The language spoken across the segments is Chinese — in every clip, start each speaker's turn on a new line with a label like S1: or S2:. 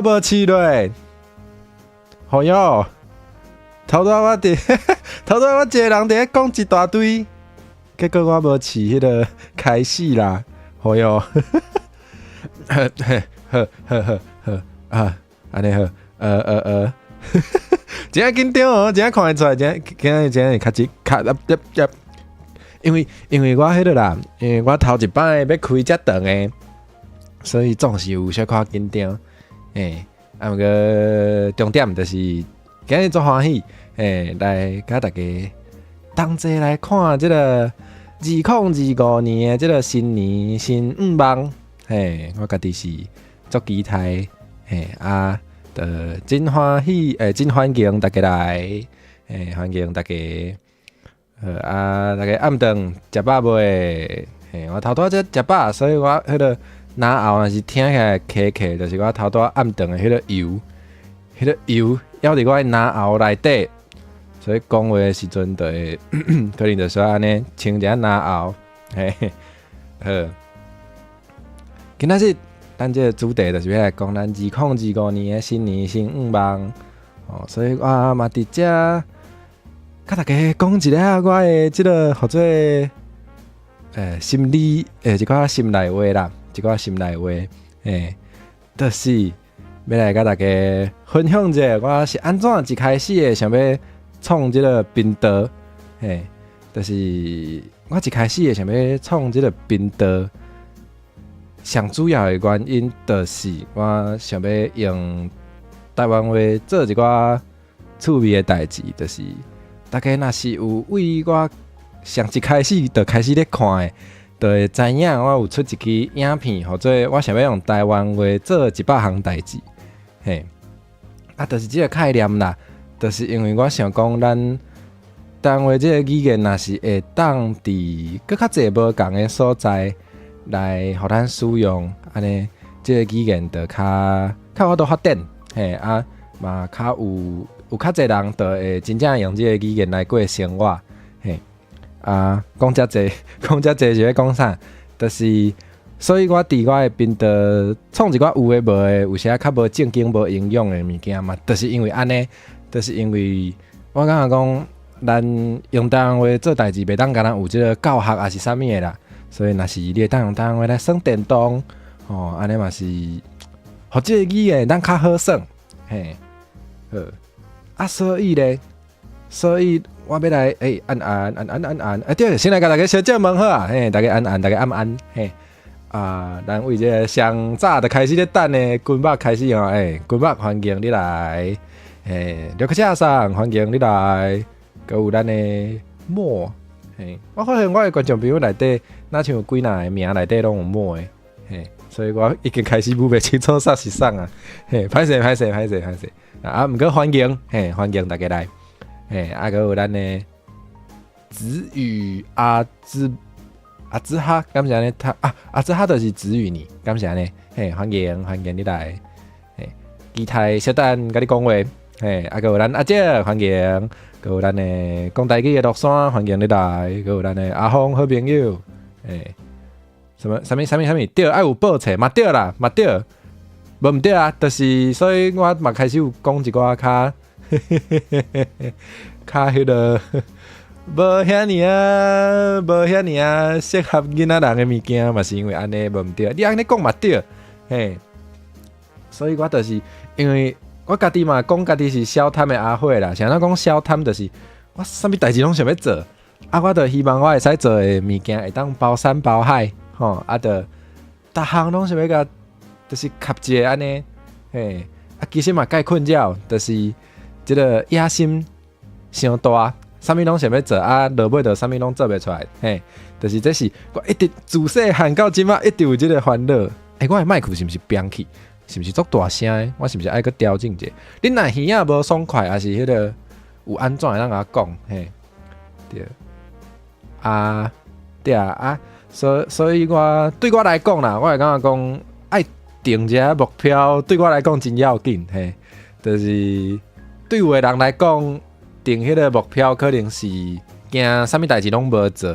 S1: 无饲落，好哟。头拄我伫，头拄我一个人伫咧讲一大堆，结果我无饲迄个开始啦，好哟。呵啊，安尼好，真啊紧张哦，真啊看会出来，真会较因为我迄个啦，因为我头一摆要开遮长诶，所以总是有小可紧张。毋过重点就是今日足欢喜，来甲大家同齐来看即个2025年诶即个新年新愿望。我家己是足期待，真欢喜，真欢迎大家来，欢迎大家。大家暗顿食饱未？我头拄仔食饱，所以我迄个哪后若是听起来咳咳，就是我头拄仔暗顿的迄个油舀伫我的哪后内底，所以讲话的时阵就会可能就是安尼清一下哪后，好。今仔日咱这个主题就是要来讲咱2025年的新年新愿望，所以我嘛伫遮。甲大家讲一下我的即个或者心理一寡心内话啦，一寡心内话，就是要来甲大家分享一下我是安怎一开始的想要创即个频道，就是我一开始的想要创即个频道，上主要的原因就是我想要用台湾话做一寡趣味的代志，就是。大家若是有为我上一开始就开始咧看的，就会知影我有出一支影片，或者我想要用台湾话做100项代志，就是这个概念啦。就是因为我想讲，咱台湾话这个语言，若是会当伫搁较济无共的所在来，互咱使用，安尼这个语言就较有法发展，嘛较有较侪人就会真正用这个语言来过生活，讲遮济是要讲啥？就是，所以我伫我的频道创一寡有诶无诶，有些较无正经、无营养诶物件嘛，就是因为安尼，就是因为我感觉讲，咱用台湾话做代志，袂当敢若有即个教学还是啥物诶啦，所以若是你会当用台湾话来耍电动，安尼嘛是，互即个语言咱较好耍，所以我要来安，对，先来甲大家小问好啊，大家安，大家安，咱为这个上早就开始咧等的军肉开始哦，军肉欢迎你来，刘克车上欢迎你来，佮有咱的莫，我发现我的观众朋友内底，若像有几若个名内底拢有莫的，所以我已经开始分袂清楚啥是啥啊，歹势。毋过欢迎，欢迎大家来，还有咱的子宇阿兹哈，感谢呢，阿兹哈就是子宇你，感谢呢，欢迎你来，期待小等甲你讲话，还有咱阿姐欢迎，还有咱的讲台语的陆山欢迎你来，还有咱的阿峰好朋友，什么对，爱有报册嘛对啦，嘛对。无毋对啊，就是所以我嘛开始有讲一寡较迄个无遐尔适合囡仔人的物件，嘛是因为安尼无毋对。你安尼讲嘛对，所以我就是因为我家己嘛讲家己是小摊的阿火啦，像咱讲小摊就是我啥物代志拢想要做，我就希望我会使做的物件会当包山包海，就逐项拢想要甲。就是合一个安尼，其实嘛介困扰，就是即个野心伤大，啥物拢想要做，落尾就啥物拢做袂出来，就是这是我一直自细汉到即马一直有即个烦恼。我的麦克是毋是扁去？是毋是足大声的？我是毋是爱去调整者？恁若耳仔无爽快，还是迄个有安怎会当甲我讲？对所以我对我来讲啦，我会感觉讲爱。定一个目标对我来讲真要紧，就是对有的人来讲，定迄个目标可能是惊啥物代志拢无做，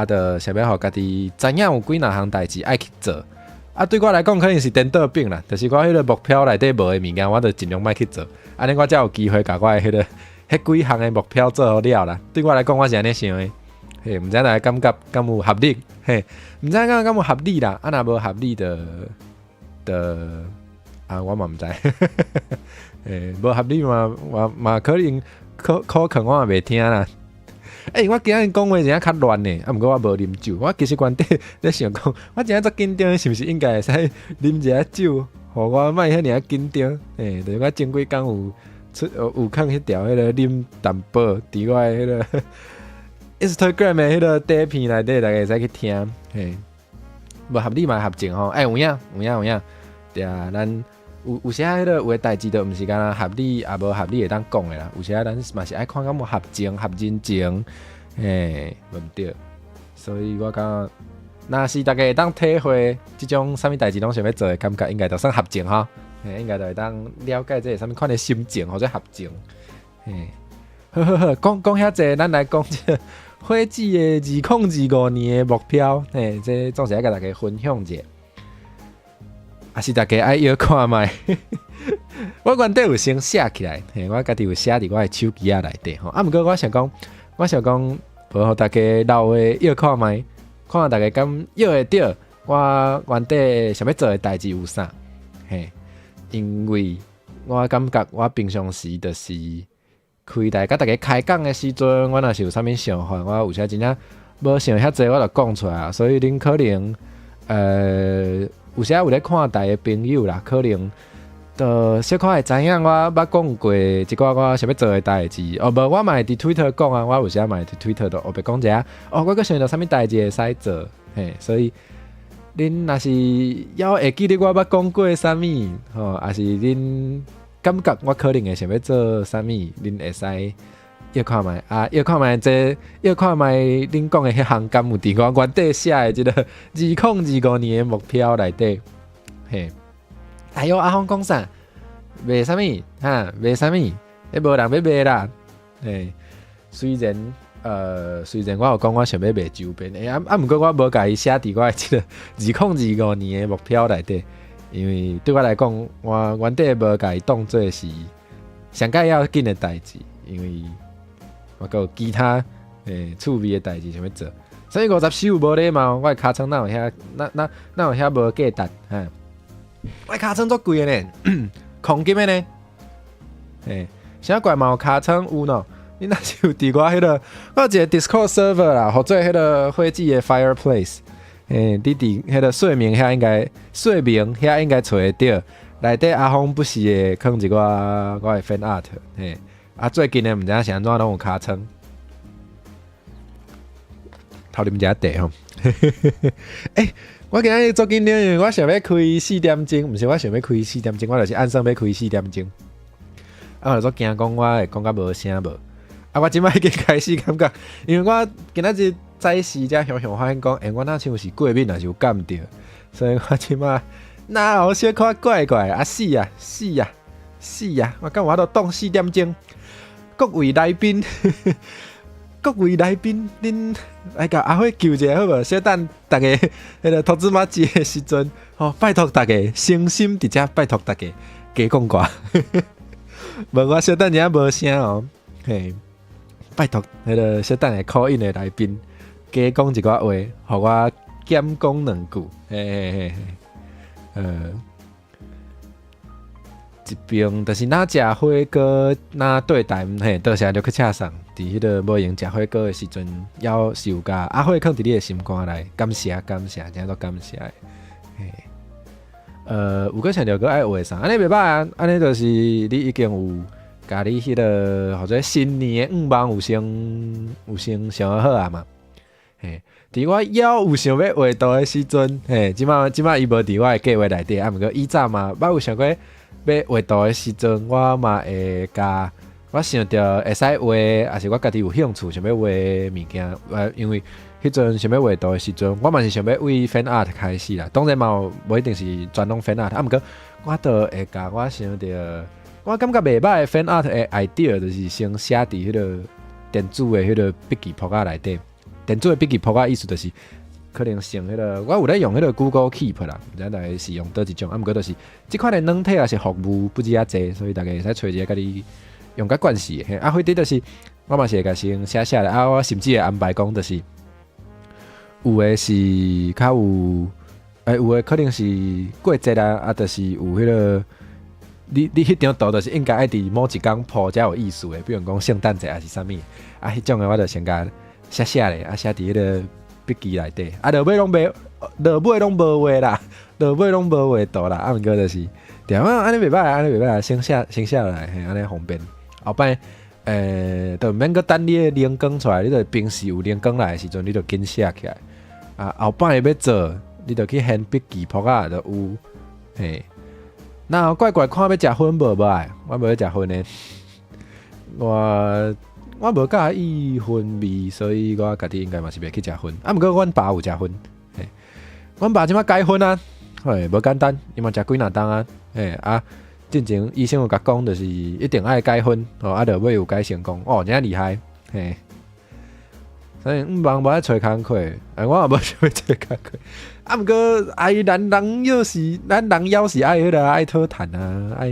S1: 就想要互家己知影有几若项代志爱去做，啊，对我来讲，可能是颠倒病啦，就是我迄个目标内底无诶物件，我就尽量莫去做。安尼我才有机会甲我诶迄个迄几项诶目标做好了啦。对我来讲，我是安尼想诶。嘿，毋知大家感觉敢有合理？嘿，毋知敢有合理啦？啊，若无合理的啊，我嘛毋知。诶，无合理嘛可能可能我也袂听啦。我今日讲话真正较乱呢，啊，毋过我无啉酒。我其实原底咧想讲，我真正足紧张，是毋是应该会使啉一下酒，互我莫遐尔紧张？就是我前几工有放迄条迄个啉淡薄伫我迄个 Instagram 的迄个底片内底，大家会使去听。嘿，无合理嘛合情吼，有影，对啊，咱有时迄个有诶代志，都毋是干合理，也无合理会当讲诶啦。有时咱嘛是爱看敢有合情、合人情，无毋对。所以我感，若是大家会当体会即种啥物代志拢想要做诶感觉，应该就算合情吼。应该就会当了解这啥物款诶心情或者合情。好，讲遐济，咱来讲这火计诶2025年诶目标，这总是爱甲大家分享一下。也是大家爱摇看觅，我原底有先写起来，我家己有写伫我的手机仔内底吼。啊，毋过我想讲，无互大家留的摇看觅，看下大家敢摇会着。我原底想要做的代志有啥？因为我感觉我平常时就是开台，甲大家开讲的时阵，我若是有啥物想法，我有时真正无想遐济，我就讲出来啊。所以恁可能有时有咧看台的朋友啦，可能就小可会知影我捌讲过一寡我想要做的代志。无我嘛会伫 Twitter 讲啊，我有时嘛会伫 Twitter 度后壁讲一下。我阁想到啥物代志会使做，所以恁若是还会记得我捌讲过啥物，还是恁感觉我可能会想要做啥物，恁会使要看觅啊，要看觅恁讲的迄项敢有伫我原底写的即个2025年的目标内底。哎呦，阿峰讲啥？卖啥物？卖啥物？无人要卖啦。虽然我有讲我想要卖周边，毋过我无甲伊写伫我的即个2025年的目标内底，因为对我来讲，我原底无甲伊当做是上该要紧的代志，因为我还有其他趣味的代志想要做，所以50首无礼貌，我的尻川哪有遐无价值我的尻川足贵的呢，黄金的呢，啥怪嘛有尻川有喏，你若是有伫我迄个，我有一个 Discord server 啦，或者迄个火计的 Fireplace，你伫迄个说明遐应该找得到，内底阿峰不时会放一寡我的 fan art，最近的毋知影是安怎拢有尻川，偷啉一下茶吼。我今日做紧张，因为我想要开4点钟，毋是我想要开4点钟，我就是按算要开4点钟。我就做惊讲我会讲甲无声无。我即摆已经开始感觉，因为我今仔日早时才想发现讲，我那像是过敏，还是有感着，所以我即摆哪有小可怪死啊！我感觉我都当4点钟。各位来宾，恁来甲阿辉求一下好无？小等大家迄个投资马节的时阵，拜托大家诚心伫遮拜托大家加讲歌。无我小等人无声拜托迄个小等的 call in 的来宾加讲一寡话，互我减讲2句。一边就是哪食火锅，哪对台多谢刘克车上，伫迄个无闲食火锅的时阵，要是有甲阿火放伫你的心肝内，感谢，真都感谢。有个想着个爱话啥，安尼袂歹啊，安尼就是你已经有甲你迄个或者新年的愿望有先想好啊嘛。伫我要有想要画图的时阵，即马伊无伫我的计划内底，毋过以早嘛，捌有想过。要画图的时阵，我嘛会甲我想着会使画，也是我家己有兴趣想要画物件。因为迄阵想要画图的时阵，我嘛是想要为 fan art 开始啦。当然嘛，无一定是专弄 fan art，毋过我都会甲我想着，我感觉袂歹的 fan art 的 idea，就是先写伫迄个电子的迄个笔记簿仔内底。电子的笔记簿仔意思就是可能用迄个，我有咧用迄个 Google Keep 啦，毋知大家是用倒一种，毋过就是即款的软体也是服务不止啊济，所以大家会使找一个家己用较惯势的。或者就是我嘛是会甲先写下来，我甚至会安排讲，就是有诶是较有，有诶可能是过节啊，就是有迄个。你迄张图就是应该爱伫某一天铺才有意思的，比如讲圣诞节还是啥物，迄种的我就先甲写咧，写伫迄个笔记内底，落尾拢无画啦，落尾拢无画图啦，毋过就是对啊，安尼袂歹，先写落来，安尼方便。后摆就免阁等你的灵光出来，你就平时有灵光来的时阵，你就紧写起来。后摆要做，你就去掀笔记簿就有，嘿。那怪看要食薰无爱，我无要食薰的，我无介意薰味，所以我家己应该嘛是袂去食薰。毋过阮爸有食薰，阮爸即摆解薰啊，无简单，伊嘛食几若冬啊，进前医生有甲讲，就是一定爱解薰，就尾有解成功，真厉害，所以忙无爱找工课，我也无想要找工课。毋过爱人要是咱人要是爱迄个爱讨趁啊，爱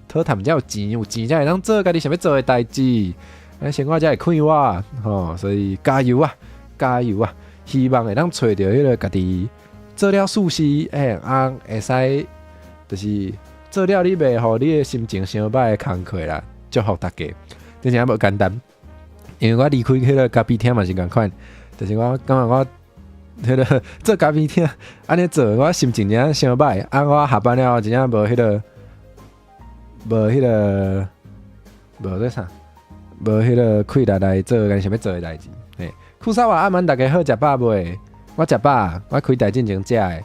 S1: 讨趁才有钱才会当做家己想要做的代志，生活才会快活，所以加油啊！希望会当找到迄个家己做了舒适，会使就是做了你袂互你的心情伤歹的工课啦，祝福大家，真正无简单。因为我离开迄个咖啡厅嘛是共款，就是我感觉我。迄个做咖啡厅，安尼做我心情真伤歹。我下班了真正无啥，无迄个气力来做咱想要做的代志。酷沙话晚大家好食饱未？我食饱，我开台进前食的。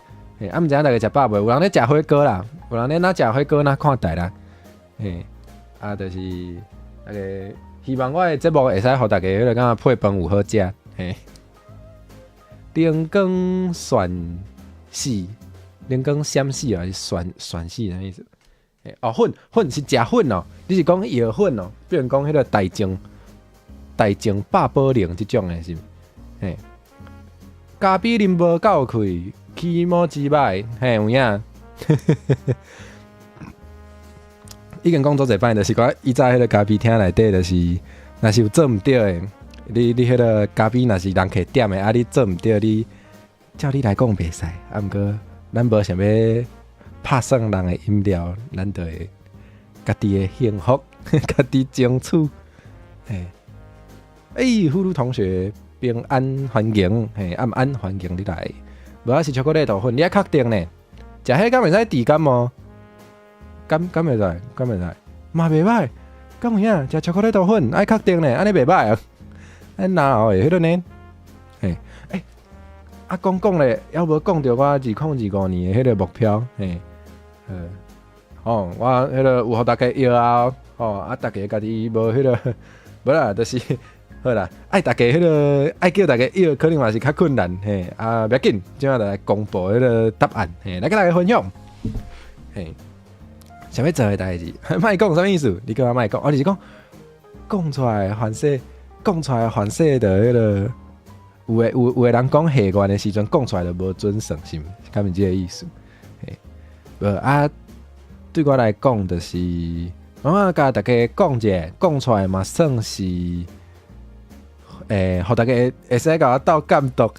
S1: 毋知大家食饱未？有人咧食火锅啦，有人咧哪食火锅哪看台啦。就是大家希望我的节目会使互大家迄个感觉配饭有好食。灵光旋死，灵光闪死还是旋死的意思？粉是食粉哦，你是讲药粉哦？比如讲迄个大正百宝灵这种的是？咖啡啉无够开，起毛之歹，有影？已经讲做一摆，就是我以前迄个咖啡厅内底，就是若是有做毋对的。你迄个咖啡若是人客点的，你做毋对，你照你来讲袂使。毋过咱无想要拍算人的饮料，咱就会家己的幸福，家己争取。呼噜同学平安欢迎，安欢迎你来。无啊是巧克力豆粉，你要确定呢？食迄敢会使治感冒？敢会使？嘛袂歹，敢有影？食巧克力豆粉爱确定呢？安尼袂歹啊！哪后会迄个呢？讲咧，要无讲到我2025年的迄个目标，我迄个有互大家药大家家己无迄个，无啦，就是好啦，爱大家迄个爱叫大家药，可能嘛是较困难，不要紧，即下来公布迄个答案，来跟大家分享，想要做的代志，莫讲啥意思？你叫我莫讲，就是讲出来反射。讲出来反射的迄个，有的人讲下关的时阵，讲出来就无准绳，是敢是这个意思？对我来讲，就是我甲大家讲者，讲出来嘛算是，互大家会使甲我斗监督，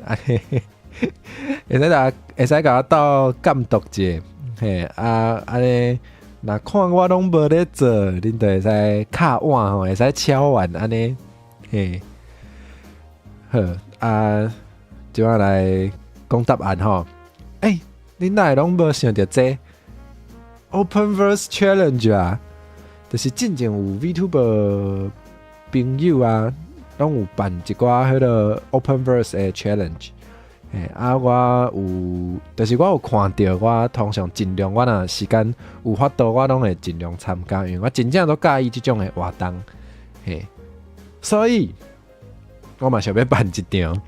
S1: 会使甲我斗监督者，安尼，若看我拢无咧做，恁就会使敲碗会使敲碗安尼。好就要来讲答案吼。恁哪会拢无想到这 Openverse Challenge 啊？就是之前有 VTuber 朋友啊，拢有办一寡迄个 Openverse 的 Challenge。我有，就是我有看到，我通常尽量我若时间有法度，我拢会尽量参加，因为我真正都介意这种的活动。所以，我嘛想要办一场，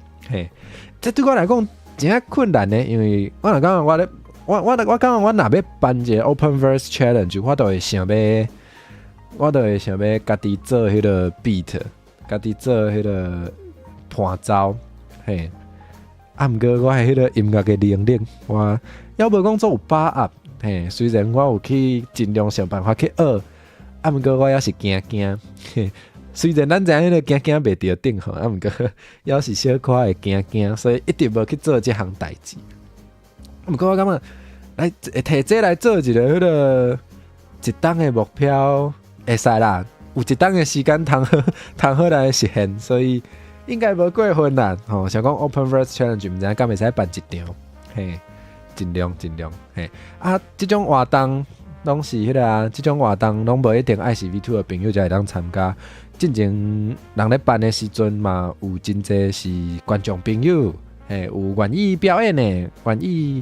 S1: 这对我来讲真困难呢，因为我若讲我讲我若要办一个 Openverse Challenge， 我都会想要家己做迄个 beat， 家己做迄个伴奏，啊，毋过我係迄個音樂嘅能力，我要無講做有把握，嘿，雖然我有去盡量想辦法去學，啊，毋過我也是驚，嘿，雖然咱知影迄個驚袂着頂吼，啊，毋過也是小可會驚，所以一直無去做即項代志。毋過我感覺來摕這來做一個迄個一檔嘅目標會使啦，有一檔嘅時間通好來實現，所以。應該無過分啦，吼！想講 Open Verse Challenge， 毋知影敢會使辦一場，嘿，盡量，嘿！啊，即種活動攏是迄個啊，即種活動攏無一定愛是 V2 的朋友才會當參加。進前人咧辦的時陣嘛，有真濟是觀眾朋友，嘿，有願意表演的，願意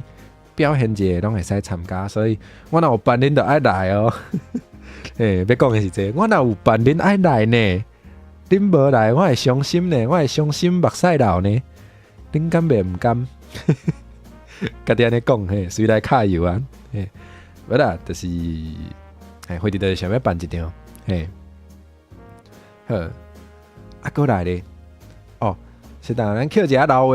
S1: 表現者攏會使參加。所以我若有辦，恁就愛來哦。嘿，要講的是這個，我若有辦，恁愛來呢。恁無來，我會傷心呢，我會傷心目屎流呢。恁敢袂毋甘？家己安尼講嘿，隨來卡油啊，嘿，無啦，就是嘿，回弟就是想要辦一場，嘿，好，啊，過來咧，哦，是當咱扣一下老話，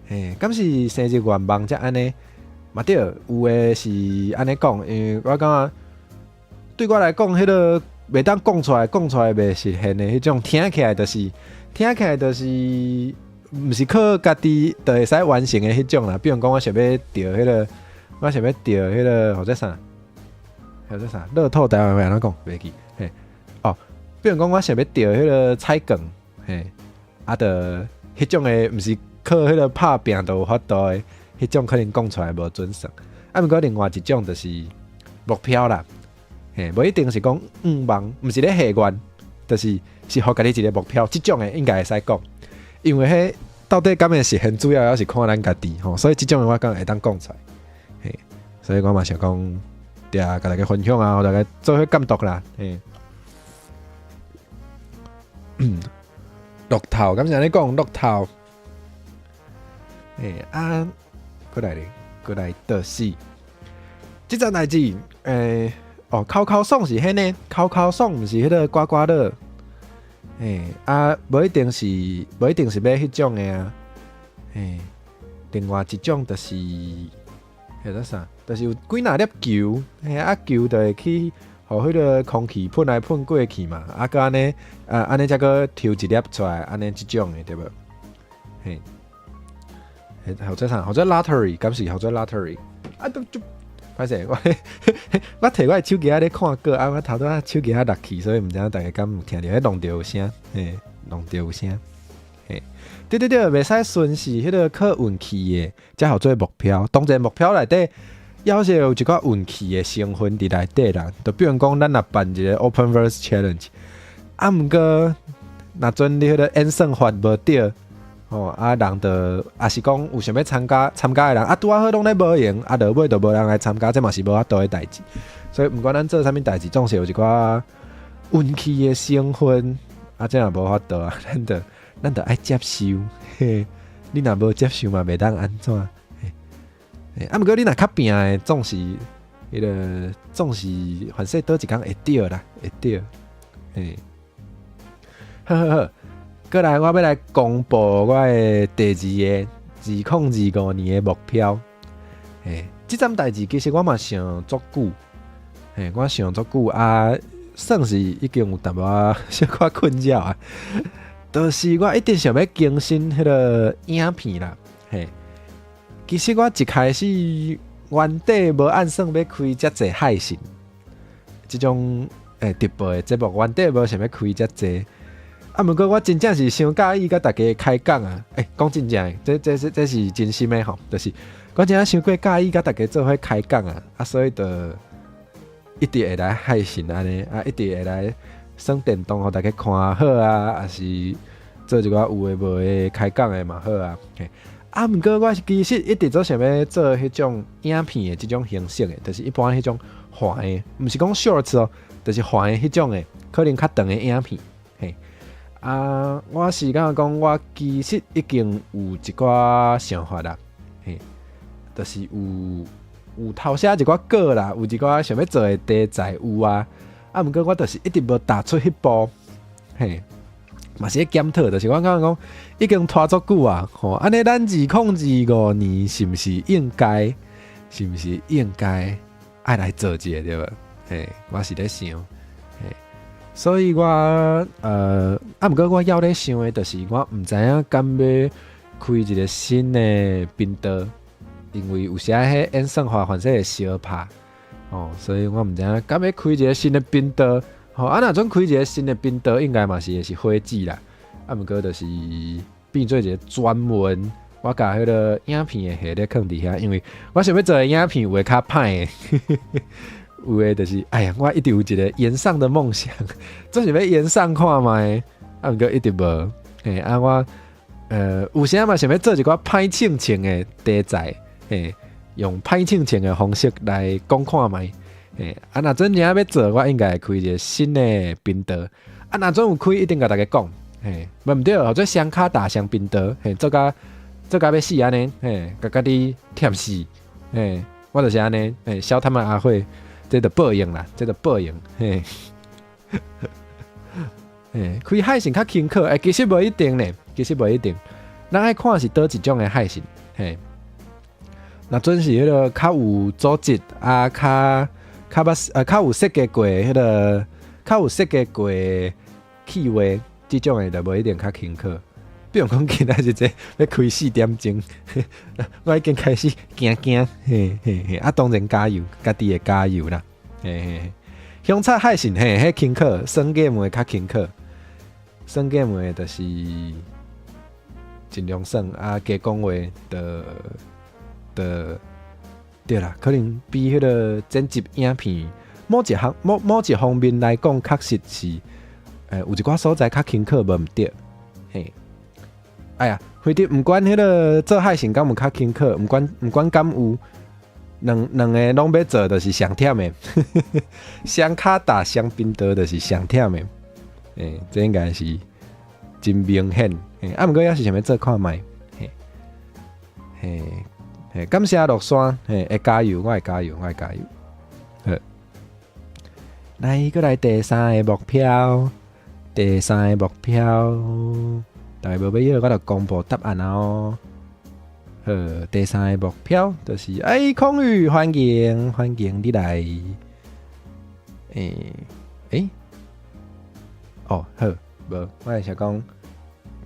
S1: 嘿，敢是生日願望才安尼，嘛對，有誒是安尼講，因為我感覺對我來講，迄個。袂當講出來袂實現的迄種，聽起來就是毋是靠家己就會使完成的迄種啦。比如講，我想要釣迄個，或者啥，樂透台灣話安怎講袂記，嘿，哦，比如講，我想要釣迄個彩券，嘿，啊，就迄種的毋是靠迄個拍拼就有法度的，迄種可能講出來無準算。啊，毋過另外一種就是目標啦。無一定是講望，毋是咧下願，就是互家己一個目標。即種誒應該會使講，因為迄到底敢會實現，主要也是看咱家己吼。所以即種誒我講會當講出來，嘿，所以我嘛想講，對啊，甲大家分享啊，互大家做伙監督啦，嘿。樂透，敢是安尼講樂透，嘿啊，過來就是即陣代志，哦，口口爽是迄呢，口口爽毋是迄個刮刮樂，啊，無一定是要迄種的啊，另外一種就是迄個啥，就是有幾若粒球，啊球就會去，互迄個空氣噴來噴過去嘛，啊個安尼，安尼才個抽一粒出來，安尼即種的對無？嘿，或者啥，或者 lottery， 敢是或者 lottery， 啊都就。歹勢，我摕我的手機仔咧看歌，啊，我頭拄仔手機仔落去，所以毋知影大家敢有聽到，迄弄着有聲，嘿，弄着有聲，嘿，對，袂使順勢，迄個靠運氣的，才好做目標。當然目標內底，要是有一寡運氣的成分佇內底啦。就比如講，咱若辦一個 Open Verse Challenge， 啊，毋過若陣你迄個演算法無對。哦，啊，人就也是講有想要參加的人，啊，拄啊好攏咧無閒，啊，就尾就無人來參加，這嘛是無法度的代志。所以毋管咱做啥物代志，總是有一寡運氣的成分，啊，這也無法度啊，咱就愛接受。嘿，你若無接受嘛，袂當安怎？嘿，啊，毋過你若較拼的，總是凡說倒一工會着啦，會着。嘿，好。過來，我要來公布我的第二個2025年的目標。這陣代志其實我嘛想足久，我想足久啊，算是已經有淡薄小可困擾啊。就是我一直想要更新迄個影片啦。其實我一開始原底無按算要開遮濟海信，這種直播的節目原底無想要開遮濟。啊，毋過我真正是傷介意甲大家開講啊！講真正誒，這是真心誒吼，就是我真正傷過介意甲大家做伙開講啊！啊，所以就一直會來海信安尼，啊，一直會來耍電動，互大家看好啊，啊是做一寡有誒無誒開講誒嘛好啊！啊，毋過我其實一直都想要做迄種影片誒即種形式誒，就是一般迄種橫誒，毋是講 shorts 哦，就是橫誒迄種誒，可能較長誒影片。啊，我是感覺講，我其實已經有一寡想法啦，就是有頭寫一寡稿啦，有一寡想要做的題材有啊，啊，毋過我就是一直無踏出迄步，嘛是咧检讨，就是我感觉讲已经拖足久啊，吼，安尼咱2025年是毋是应该爱来做一个对无？嘿，我是咧想，嘿，所以我毋过我要咧想的，就是我毋知影敢要开一个新的频道，因为有时啊，迄演算法反正会相拍，哦，所以我毋知影敢要开一个新的频道。吼，若准开一个新的频道，应该嘛是会是火箭啦。毋过就是变做一个专门，我甲迄个影片的系列放伫遐，因为我想要做的影片有诶较歹的，有诶就是哎呀，我一直有一个演上的梦想，总是要演上看卖，毋过一直无。嘿，我有时嘛想要做一个歹庆庆的题材，嘿，用歹庆庆的方式来讲看卖。若准正要做，我应该会开一个新的频道。若准有开，一定甲大家讲。毋对，或者双卡大双频道，做甲要死安尼，甲你忝死。我就是安尼，小他们阿慧，这就报应啦，这就报应。开海信较轻巧，其实无一定呢，其实无一定。咱爱看是倒一种的海信，若准是迄个较有组织啊，较有设计过迄个，较有设计过气话，即种诶就无一定较轻巧。比如讲，今仔日这要开4点钟，我已经开始惊，当然加油，家己会加油啦，香菜海信迄轻巧，算 game 诶较轻巧，算 game 诶就是尽量算啊，加讲话的。对啦，可能比迄个剪辑影片某一方面来讲，确实是有一寡所在较轻巧，无毋对。嘿，哎呀，反正毋管迄个做海信敢有较轻巧，毋管敢有，两个拢要做，就是上忝的。双卡打双频道，就是上忝的。这应该是真明显。毋过要是想要做看卖，感谢陆山，会加油，我会加油。好，来，过来第3个目标，大家无要晓，我就公布答案哦。好，第3个目标就是空域欢迎你来。好，无，我会想讲，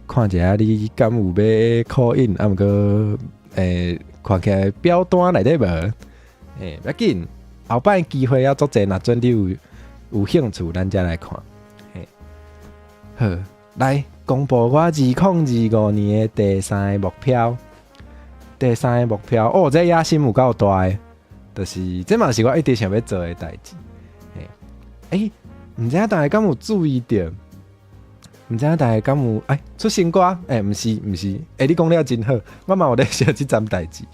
S1: 看一下你敢有要 call in，毋过看起来表单内底无，不要紧，后摆机会要足济，若准你有兴趣，咱才来看。好，来公布我2025年的第3个目标。哦，这野心有够大的，就是这嘛是我一直想要做的代志。毋知影大家敢有注意到？毋知影大家敢有出新歌？毋是，你讲了真好，我嘛有咧想即件代志。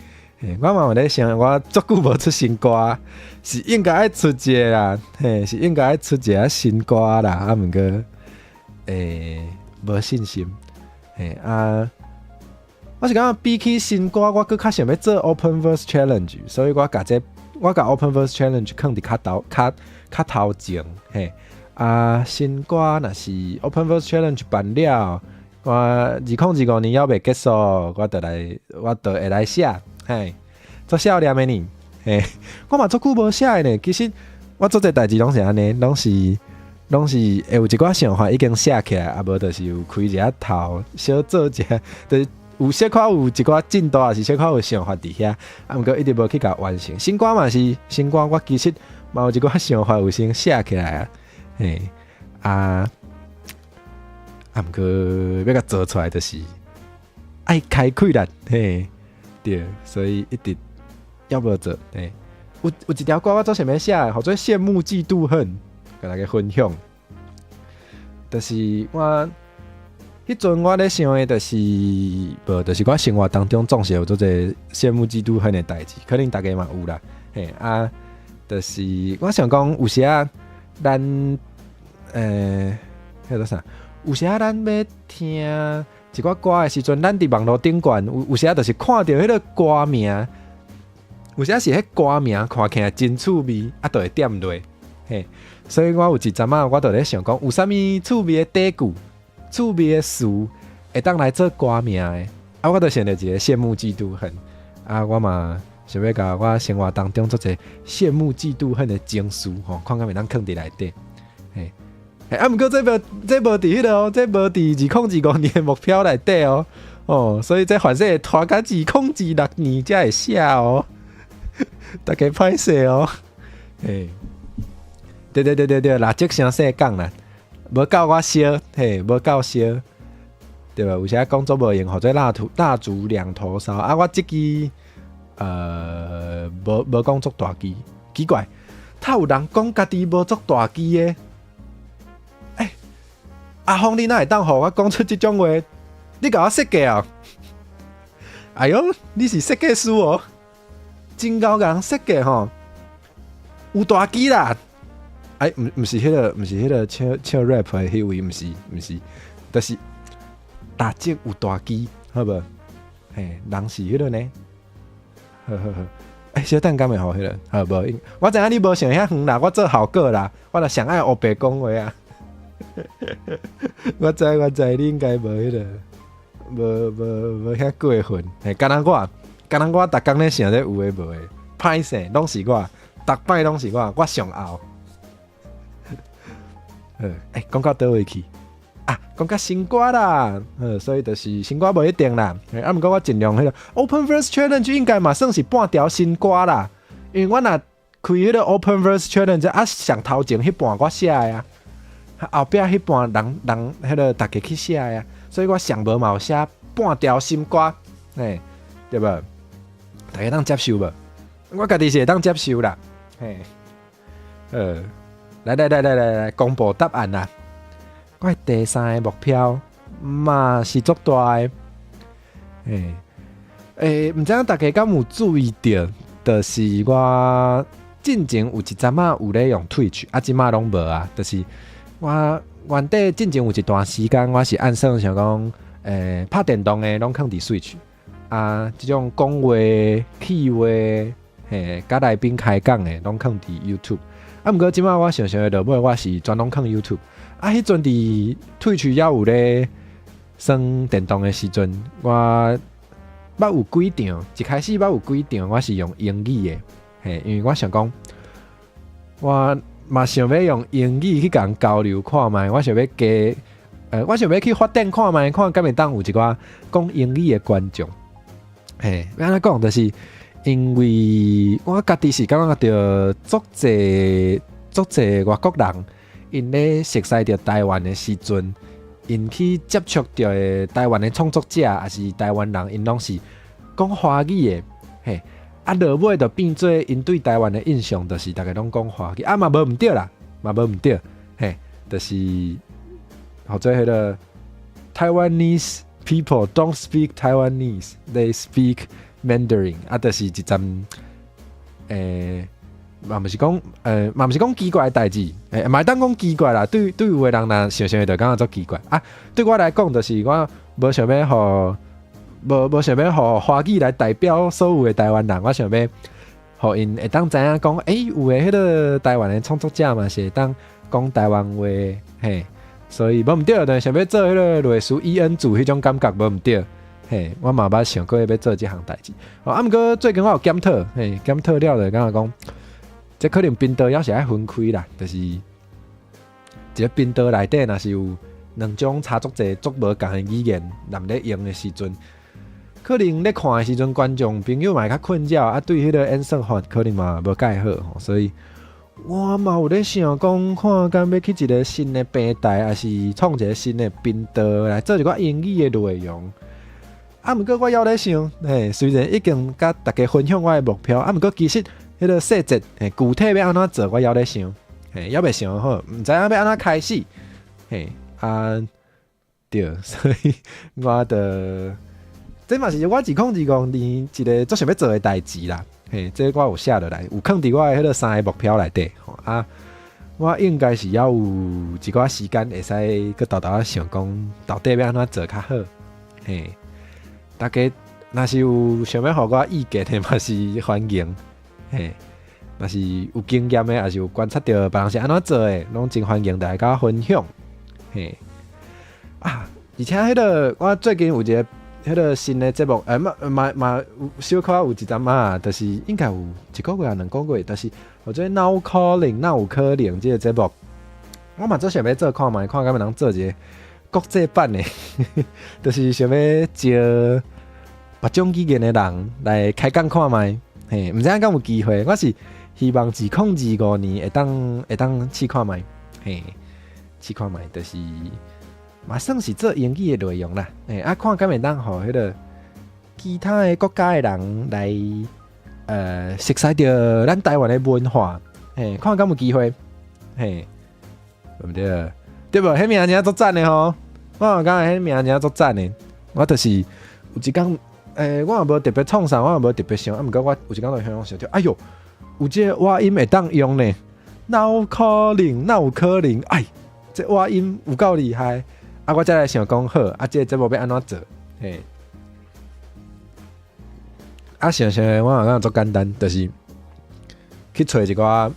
S1: 我嘛有咧想，我足久无出新歌，是应该爱出一个啦。是应该爱出一个新歌啦。毋过，无信心。我是感觉比起新歌，我更较想要做 Open Verse Challenge， 所以我甲 Open Verse Challenge 放伫较头前。新歌若是 Open Verse Challenge 办了，我2025年还未结束，我就会来写，做少年的呢，我嘛足久无写的呢。其实我做这代志拢是安尼，拢是会有一寡想法已经写起来，啊无就是有开一下头，小做一下，就是有小可有一寡进度，也是小可有想法伫遐，毋过一直无去甲完成。新歌嘛是新歌，我其实嘛有一寡想法有先写起来啊。毋过要甲做出来，就是爱开开啦，对，所以一直要无做，有一条歌我做想要写，叫做羡慕嫉妒恨，甲大家分享。就是我迄阵我咧想的，就是我生活当中总是有做者羡慕嫉妒恨的代志，可能大家嘛有啦，就是我想讲，有时啊，咱叫做啥？有时啊，咱要听一寡歌的时阵，咱伫网络顶悬，有时啊，就是看到迄个歌名，有时啊是迄歌名看起来真趣味，就会点落。所以我有一阵仔，我就咧想讲，有啥物趣味的短句，趣味的事会当来做歌名的，啊，我就想到一个羡慕嫉妒恨，啊，我嘛想要甲我生活当中做一个羡慕嫉妒恨的情绪吼，看敢会当藏伫内底，嘿，啊，毋过这无伫迄个哦，这无伫2025年的目标内底哦，哦，所以这反正会拖到2026年才会写哦，大家歹势哦，嘿，对，垃圾声细讲啦。无够我烧，嘿，无够烧，对吧？有时讲做无用，或者蜡烛两头烧啊！我即支无讲做大机，奇怪，他有人讲家己无做大机的，阿峰你哪会当互我讲出即种话？你甲我设计啊？哎哟，你是设计师哦，真够人设计吼，有大机啦！哎，毋是迄个唱 rap 的迄位，毋是，就是大只有大机，好无？嘿，人是迄个呢？好，哎，小等敢会好迄个？好无？我知影你无想遐远啦，我做效果啦，我著上爱黑白讲话啊。我知，你应该无迄个，无遐过分。嘿，敢若我，逐工咧想咧有诶无诶，歹势拢是我，逐摆拢是我上后。讲到倒位去啊？讲到新歌啦，所以就是新歌无一定啦。啊，毋过我尽量迄个 Open Verse Challenge 应该嘛算是半条新歌啦。因为我若开迄个 Open Verse Challenge 啊，上头前迄半我写的啊，后壁迄半人迄个大家去写的啊，所以我上无嘛有写半条新歌，对无？大家当接受无？我家己是会当接受啦，嘿，来，公布答案啦！我第三个目标嘛是足大的，毋知影大家敢有注意到，就是我进前有一阵仔有咧用 Twitch， 啊，即马拢无啊。就是我原底进前有一段时间，我是按算想讲，拍电动的拢放伫 Switch， 啊，即种讲话、气话，甲来宾开讲的拢放伫 YouTube。啊，毋过即摆我想的落尾，我是专拢看 YouTube。啊，迄阵伫Twitch也有咧耍电动的时阵，我捌有几场，一开始捌有几场我是用英语的，因为我想讲，我嘛想要用英语去甲人交流看卖，我想要加，我想要去发展看卖，看敢会当有一寡讲英语的观众，要安怎讲就是。因为我家己是感觉到足侪外国人，因咧熟悉着台湾的时阵，因去接触到的台湾的创作者，也是台湾人，因拢是讲华语的，啊，落尾就变做因对台湾的印象，就是大家拢讲华语，啊嘛无毋对啦，嘛无毋对，就是或者迄个 Taiwanese people don't speak Taiwanese, they speak Mandarin 啊，就是一阵嘛毋是讲奇怪的代志，嘛当讲奇怪啦。对有的人若想就感觉做奇怪啊。对我来讲，就是我无想要互华语来代表所有的台湾人，我想要互因会当知影讲，有诶迄个台湾的创作者嘛是会当讲台湾话，所以无毋对的，想要做迄个类似伊恩组迄种感觉无毋对。我嘛捌想过要做即项代志。啊，毋过最近我有检讨，检讨了就感觉讲，这可能频道也是爱分开啦，就是一个频道内底若是有两种差足侪足无共的语言，人咧用的时阵，可能咧看的时阵，观众朋友嘛会较困扰，啊，对迄个演算法可能嘛无介好，所以我嘛有咧想讲，看敢要去一个新的平台，还是创一个新的频道来做一个英语的内容。啊，毋过我还咧想，虽然已经甲大家分享我的目标，啊，毋过其实迄个细节，具体要安怎做，我还咧想，还未想好，毋知影要安怎开始，对，所以我的这嘛是我2025年一个最想要做的代志啦，这我有写落来，有放伫我的迄个3个目标内底，啊，我应该是要有一寡时间会使去豆豆想讲，到底要安怎做较好，大家若是有想要互我意见的，嘛是欢迎。若是有经验的，也是有观察到别人是安怎做的，拢真欢迎大家分享。啊，而且迄个我最近有一个迄个新的节目，嘛小可有一阵啊，就是应该有1个月2个月，就是或者哪有可能这个节目，我嘛做想要做看卖，看敢要能做一个国际版的，就是想要招别种语言的人来开讲看卖，嘿，毋知影敢有机会，我是希望2025年会当试看卖，嘿，试看卖，就是。嘛算是做英语的内容啦，看敢会当互迄个其他的国家的人来熟悉到咱台湾的文化，看敢有机会，对不对？对无？迄名真足赞的吼，我感觉迄名真足赞的。我就是有一工，我也无特别创啥，我也无特别想，毋过我有一工就想着，哎哟，有这个话音会当用呢，哪有可能？哎，这话音有够厉害！啊，我再来想讲好，这个节目要安怎做？嘿，想，我好像足简单，就是去找一个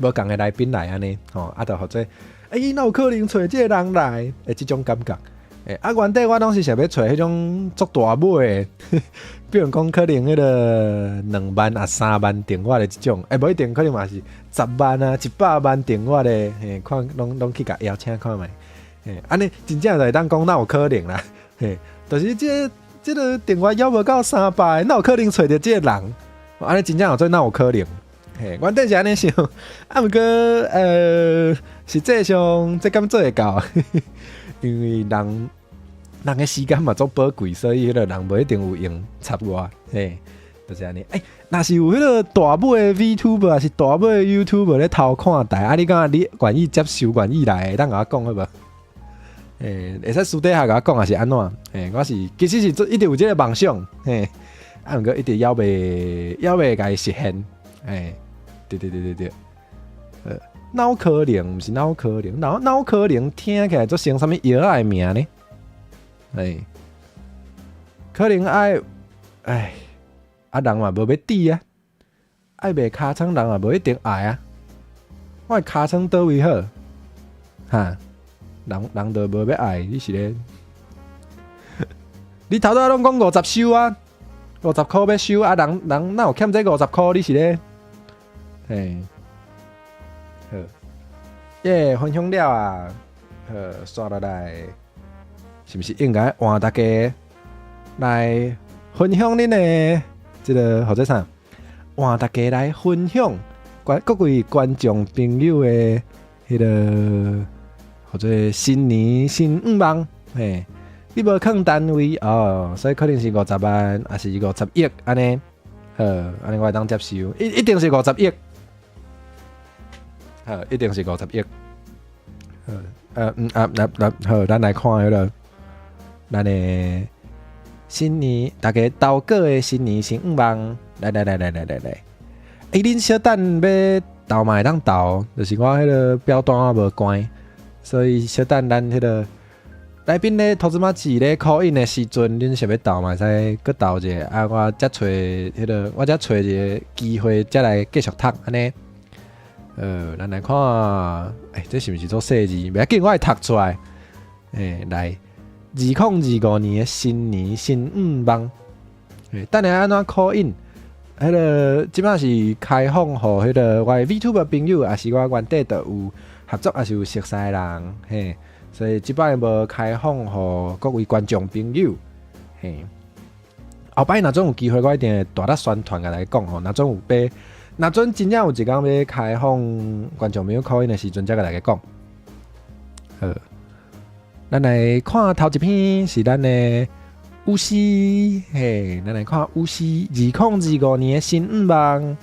S1: 无共的来宾来安尼，就或者，哪有可能找这个人来？这种感觉。原底我当时想要找迄种足大尾的，比如讲可能迄个2万啊3万订阅的这种，无一定可能嘛是10万啊100万订阅的，看拢去甲邀请看卖。安尼真正就会当讲哪有可能啦，就是这个订阅要无到300，哪有可能找到这个人？安尼真正做哪有可能？原底是安尼想，毋过实际上这敢做会到，因为人的时间嘛足宝贵，所以迄个人无一定有用插我，就是安尼。若是有迄个大尾的 VTuber 还是大尾的 YouTuber 咧偷看台，你感觉你愿意接受愿意来，当甲我讲好无？会使私底下甲我讲也是安怎？我是其实是一直有这个梦想，毋过一直要袂甲伊实现，对，哪有可能？毋是哪有可能？哪有可能？听起来做成啥物药仔的名呢？可能爱，人嘛无要抵啊，爱卖尻川人也无一定爱啊，我的尻川倒位好？哈？人都无要爱，你是咧？你头拄拢讲50收啊，50箍要收啊，人哪有欠这50箍？你是咧？好，分享了啊，刷落来，是不是应该换大家来分享恁的这个或者啥？换大家来分享各位观众朋友的迄个。或者新年新愿望，你无坑单位所以可能是50万，还是50亿安尼，安尼我会当接受，一定是50亿，一定是50亿，好，咱来看迄个，咱的新年大家斗过的新年新愿望，来，恁小等要斗嘛会当斗，就是我迄个表单我无关。所以小等咱迄个来宾咧，投资马志咧 call in 的时阵，恁想要斗嘛，使搁斗者我则找迄个，我则找一个机会，则来继续读安尼。咱来看，这是毋是做细字？袂要紧，我会读出来。来，2025年的新年新愿望。等下安怎 call in？迄个即摆是开放互迄个我的 VTuber 朋友，也是我原底就有。合作也是有熟悉的人，所以即摆无开放互各位观众朋友，后摆若总有机会，我一定会大力宣传甲来讲吼。若总真正有一天要开放观众朋友call in的时阵，才甲大家讲。咱来看头一篇是咱的巫师，咱来看巫师2025年的新愿望。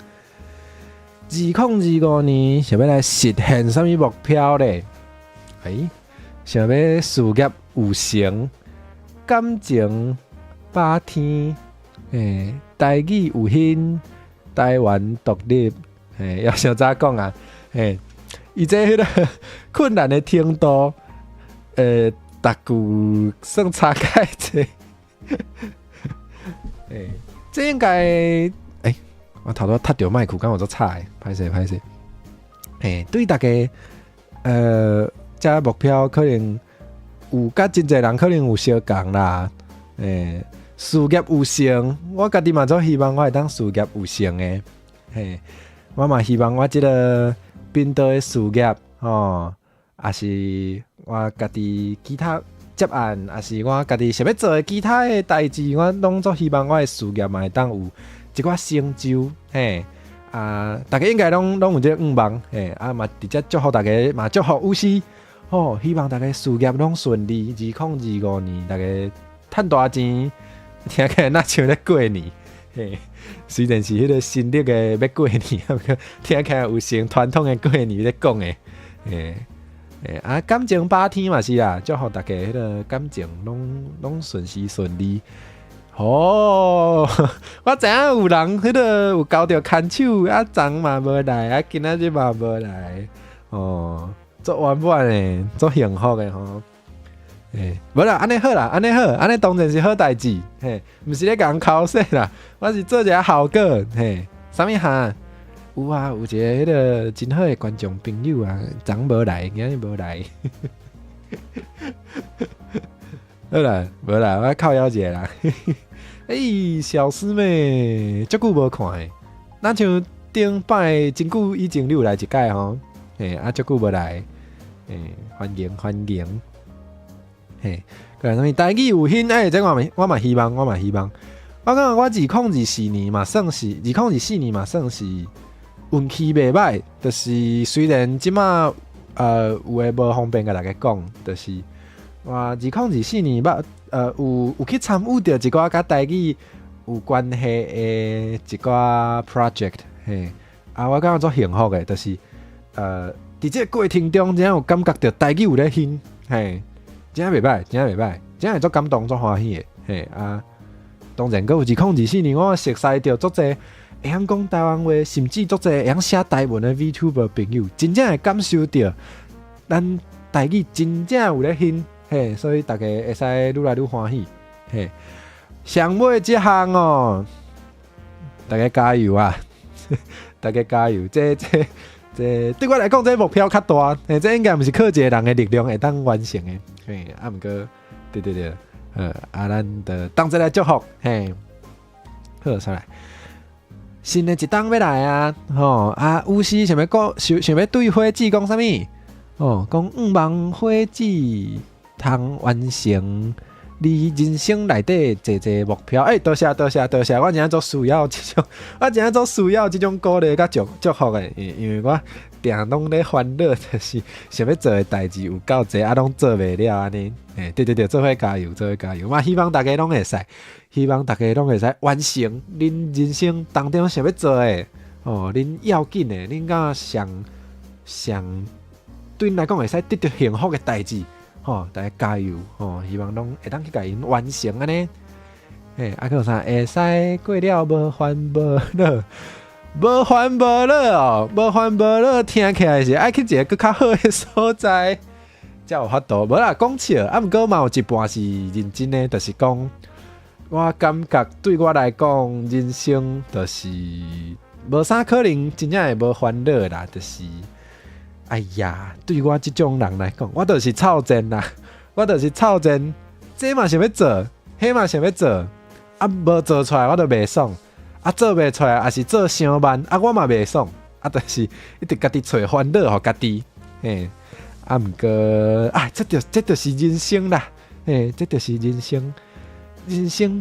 S1: 2025年想要来实现什么目标咧？想要事业有成，感情把天，台语有欣，台湾独立，要想早讲啊，伊这迄个困难的程度，逐句算差介济，这应该。我头拄踢到麦克，敢有做差诶，歹势。对大家，这目标可能有甲真侪人可能有相共啦。事业有成，我家己嘛做希望我会当事业有成诶。我嘛希望我即个频道诶事业也是我家己其他接案，也是我家己想要做诶其他诶代志，我拢做希望我诶事业嘛会当有一寡成就。大家应该拢有这个愿望，嘛直接祝福大家，嘛祝福有事，希望大家事业拢顺利，2025年大家赚大钱，听起来那像咧过年，虽然是迄个新历的要过年，听起来有像传统的过年咧讲的，感情8天嘛是啦，祝福大家迄个感情拢顺时顺利。我知影有人迄个有交着牵手，昨嘛无来，今仔日嘛无来，足圆满诶，足幸福诶吼。无啦，安尼好啦，安尼好，安尼当然是好代志，毋是咧甲人考试啦，我是做一个效果，啥物哈？有啊，有一个迄个真好诶观众朋友啊，昨无来，今日无来，好啦，无啦，我靠腰一下啦，小师妹，足久无看诶，咱像顶摆真久以前你有来一届吼，足久无来，欢迎欢迎。个啥物台语有兴这我嘛希望，我感觉我2024年嘛算是2024年嘛算是运气袂歹，就是虽然即马有诶无方便甲大家讲，就是我2024年有去参与着一寡甲台语有关系诶一寡 project， 我感觉足幸福诶，就是伫即个过程中，真有感觉着台语有咧兴，真袂歹，真会足感动足欢喜诶，当然阁有2024年，我熟悉着足侪会晓讲台湾话，甚至足侪会晓写台文诶 VTuber 朋友，真正会感受着咱台语真正有咧兴，所以大家会使愈来愈欢喜，上尾即项大家加油啊！大家加油，这对我来讲，这目标较大，这应该毋是靠一个人的力量会当完成的。毋过，对，咱就当作来祝福，好，出来，新的一档要来啊，有时想要对伙计讲啥物？讲望伙计通完成你人生内底侪目标。多谢，我真正足需要即种鼓励甲祝福的，因为我定拢咧烦恼，就是想要做的代志有够侪，拢做袂了安尼。对，做伙加油！我希望大家拢会使，完成恁人生当中想要做的，恁要紧的，恁敢上对恁来讲会使得到幸福的代志。大家加油！希望拢会当去甲因完成安尼。还有啥会使过了无烦无恼？无烦无恼无烦无恼，听起来是爱去一个更较好的所在，才有法度。无啦，讲笑，毋过嘛有一半是认真的，就是讲，我感觉对我来讲，人生就是无啥可能真正会无烦恼啦，就是。哎呀，对我这种人来讲，我就是臭钱啦，这嘛想要做，迄嘛想要做，无做出来我就袂爽，做袂出来也是做伤慢，我嘛袂爽，就是一直家己找烦恼互家己，毋过这就是人生啦，这就是人生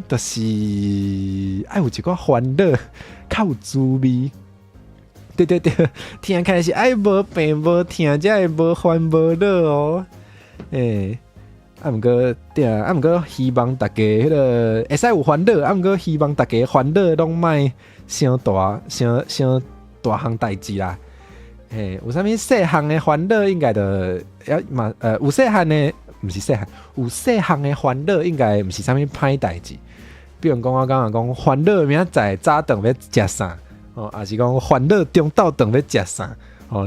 S1: 就是爱有一寡烦恼，较有滋味。对，听起来是爱无病无痛，才会无烦无恼哦。毋过希望大家迄个会使有烦恼，毋过希望大家烦恼拢莫伤大项代志啦。有啥物细项的烦恼应该就有细项的，毋是细项，有细项的烦恼应该毋是啥物歹代志。比如讲，我刚刚讲烦恼明仔载早顿要食啥？也是讲烦恼中昼顿要食啥？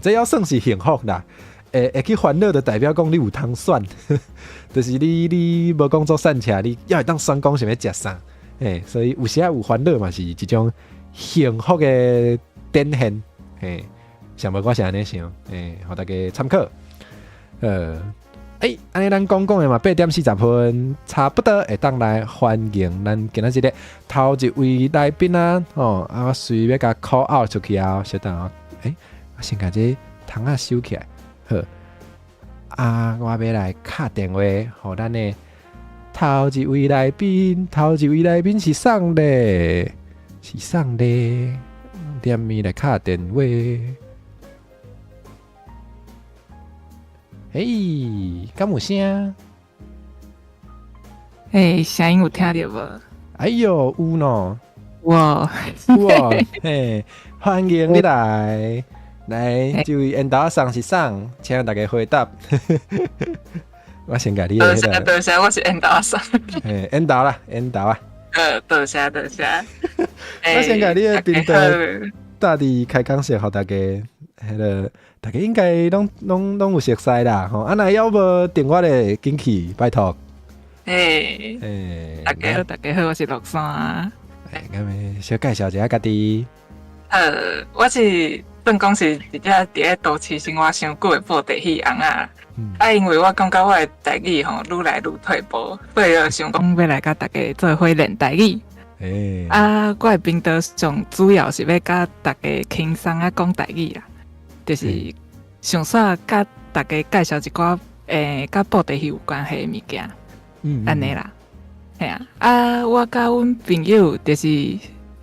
S1: 这要算是幸福啦。会去烦恼就代表讲你有通选，就是你无工作散车，你要会当选讲想要食啥？所以有时有烦恼嘛是一种幸福的展现。想无我是安尼想，互大家参考。安尼咱讲的嘛8:40，差不多会当来欢迎咱今仔日的头一位来宾啊！哦，啊，我随要甲 call out 出去啊，稍等啊！我先甲这窗仔收起来，好。啊，我要来敲电话，互咱的头一位来宾，是上嘞，点咪来敲电话。敢有声？
S2: 声音有听到无？
S1: 哎哟，有喏，
S2: 哇，
S1: 嘿，欢迎你来，这位缘投上是上，请大家回答。我先甲你
S2: 多谢，我是缘投上。
S1: 缘投啦，缘投啊。
S2: 多谢。
S1: 我先甲你的频道大致开讲先，互大家，大家应该拢有熟悉啦，吼。啊，若要无电话的紧去，拜托。
S2: 大家好，我是陆山啊。
S1: 咁咪小介绍一下家己。
S2: 我是算讲是一只伫咧都市生活上久的布袋戏翁啊。因为我感觉我的台语吼愈来愈退步，所以就想讲要来甲大家做伙练台语。我的频道上主要是要甲大家轻松啊讲台语啦，就是想煞甲大家介绍一寡甲布袋戏有关系的物件。安尼啦，系啊，我甲阮朋友就是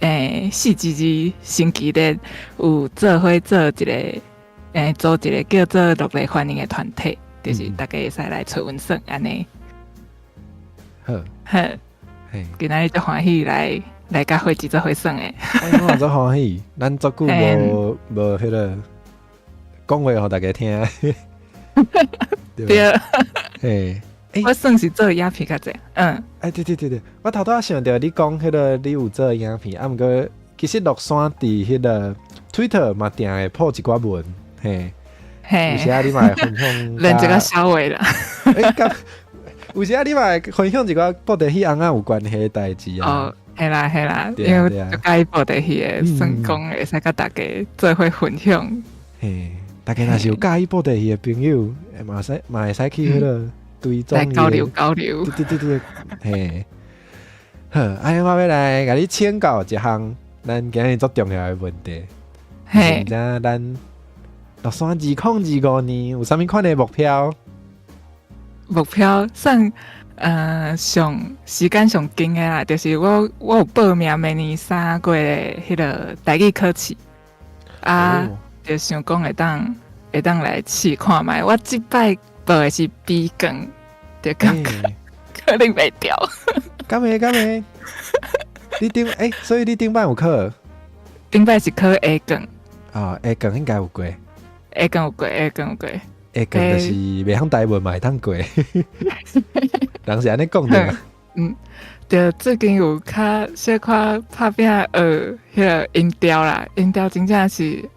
S2: 4支星期日有做伙做一个组一个叫做落来欢迎的团体，就是大家会使来找阮耍安尼。
S1: 好，
S2: 今仔日就欢喜来甲伙计做伙耍诶。
S1: 我做欢喜，咱足久无迄个讲话互大家听。
S2: 对。我算是做影片较济，
S1: 对，我头拄想到你讲迄个你有做影片，毋过其实陆山伫迄个 Twitter 嘛定会破一寡文，有时你嘛会分享，
S2: 练一个小话啦。
S1: 有时你嘛会分享一寡布袋戏翁仔有关系的代志啊。
S2: 哦，系啦，因为就介布袋戏的，算讲会使甲大家做伙分享。
S1: 大家若是有介意布袋戏的朋友，嘛会使去迄个。来
S2: 交流，
S1: 对，好，我要来甲你请教一项咱今日最重要的问题。现在咱陆山2025年有啥物款的目标？
S2: 算上时间上紧的啦，就是我有报名明年3月的迄个台语考试就想讲会当来试看卖。我即摆报的是 B 梗，就感觉可能袂掉。
S1: 敢会？所以你顶摆有考？
S2: 顶摆是考 A 梗。
S1: A 梗应该有过。
S2: A 梗有过。
S1: A 梗就是袂晓台文嘛会当过。人是安尼讲的。
S2: 就最近有小可拍拼迄个音调啦，音调真正是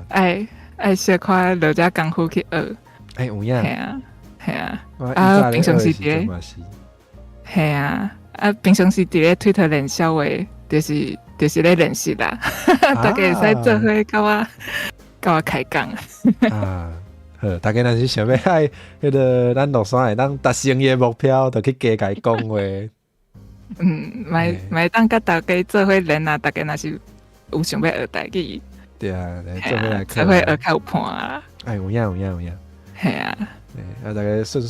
S2: 爱小可落遮功夫去学。
S1: 有影。
S2: 系平常时伫平常时伫咧 Twitter 练小话，就是咧练习啦。大家会使做伙甲我开讲。
S1: 好，大家若是想要迄个咱陆山会当达成伊的目标，就去加甲伊讲话。
S2: 买当甲大家做伙练啊！大家若是有想要学台语，
S1: 对啊，做伙来
S2: 做伙学较有伴啊！
S1: 有影。
S2: 系啊。
S1: 大家顺续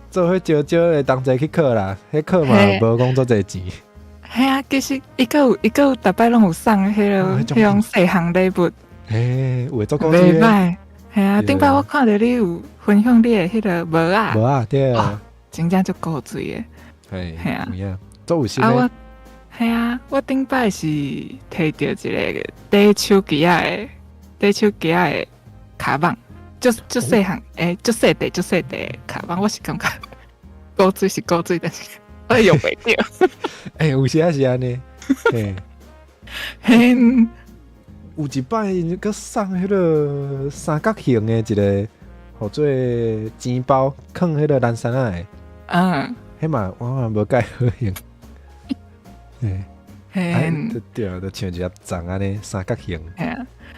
S1: 做伙招会同齐去考啦，迄考嘛无讲做侪钱。
S2: 系啊，其实伊个有逐摆拢有送迄种细项礼物。
S1: 有会做高
S2: 袂歹。系啊，顶摆我看到你有分享你的迄个帽啊，
S1: 对啊，
S2: 真正足古锥
S1: 的。系啊，做有心
S2: 的。系啊，我顶摆是摕到一个短手机的卡棒。足细项足细地卡棒，我是感觉古锥是古锥，但是我用袂着。
S1: 有时是安尼。有一摆佮送迄个三角形的一个，号做钱包，放迄个蓝衫仔的。迄嘛我嘛无介好用。对，就像一粒粽安尼三角形。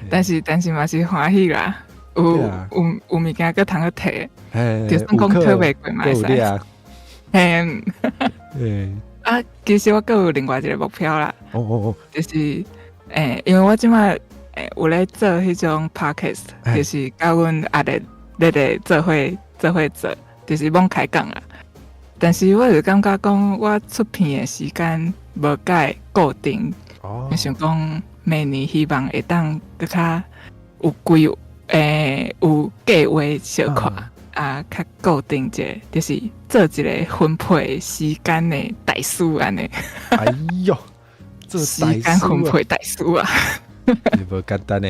S2: 但是嘛是欢喜啦。有
S1: 对啊
S2: 有物件个通去摕，
S1: 嘿，
S2: 就算讲退袂过嘛会使。
S1: 有啊，
S2: 嘿，
S1: 嘿，
S2: 啊，其实我还有另外一个目标啦，
S1: 哦，
S2: 就是因为我即摆有咧做迄种 podcast，就是甲阮阿弟咧做伙做，就是罔开讲啦。但是我就感觉讲，我出片的时间无介固定，
S1: 哦
S2: 我想讲明年希望会当更较有规有计划小看啊，较固定者，就是做一个分配时间的大师安尼。
S1: 哎哟，这
S2: 时间分配大师啊，
S1: 无简单呢，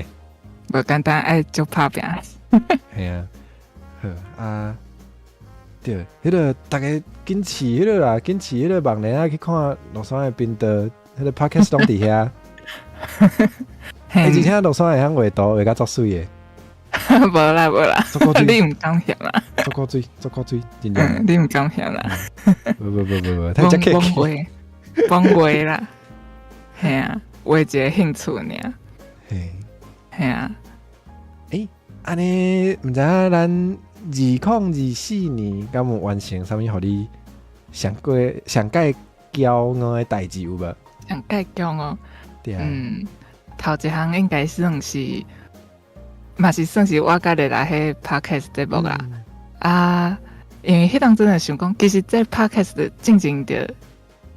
S2: 无简单，爱就拍拼。
S1: 系啊，好啊。对，迄个大家坚持迄个啦，坚持迄个网链啊，去看乐山的频道，迄个 podcast 拢伫遐。而且乐山会晓画图，画甲足水的。
S2: 无啦，你毋敢嫌啦，
S1: 足够水，真正。
S2: 你毋敢嫌啦。
S1: 无，太客气。
S2: 帮画啦，系啊，画一个兴趣尔。系啊。
S1: 安尼毋知影咱2024年敢有完成啥物？互你上介骄傲的代志有无？
S2: 上介骄傲，
S1: 对啊。
S2: 头一项应该算是，嘛是算是我甲你来迄 podcast 节目啦。啊，因为迄当真的想讲，其实这 podcast 进行着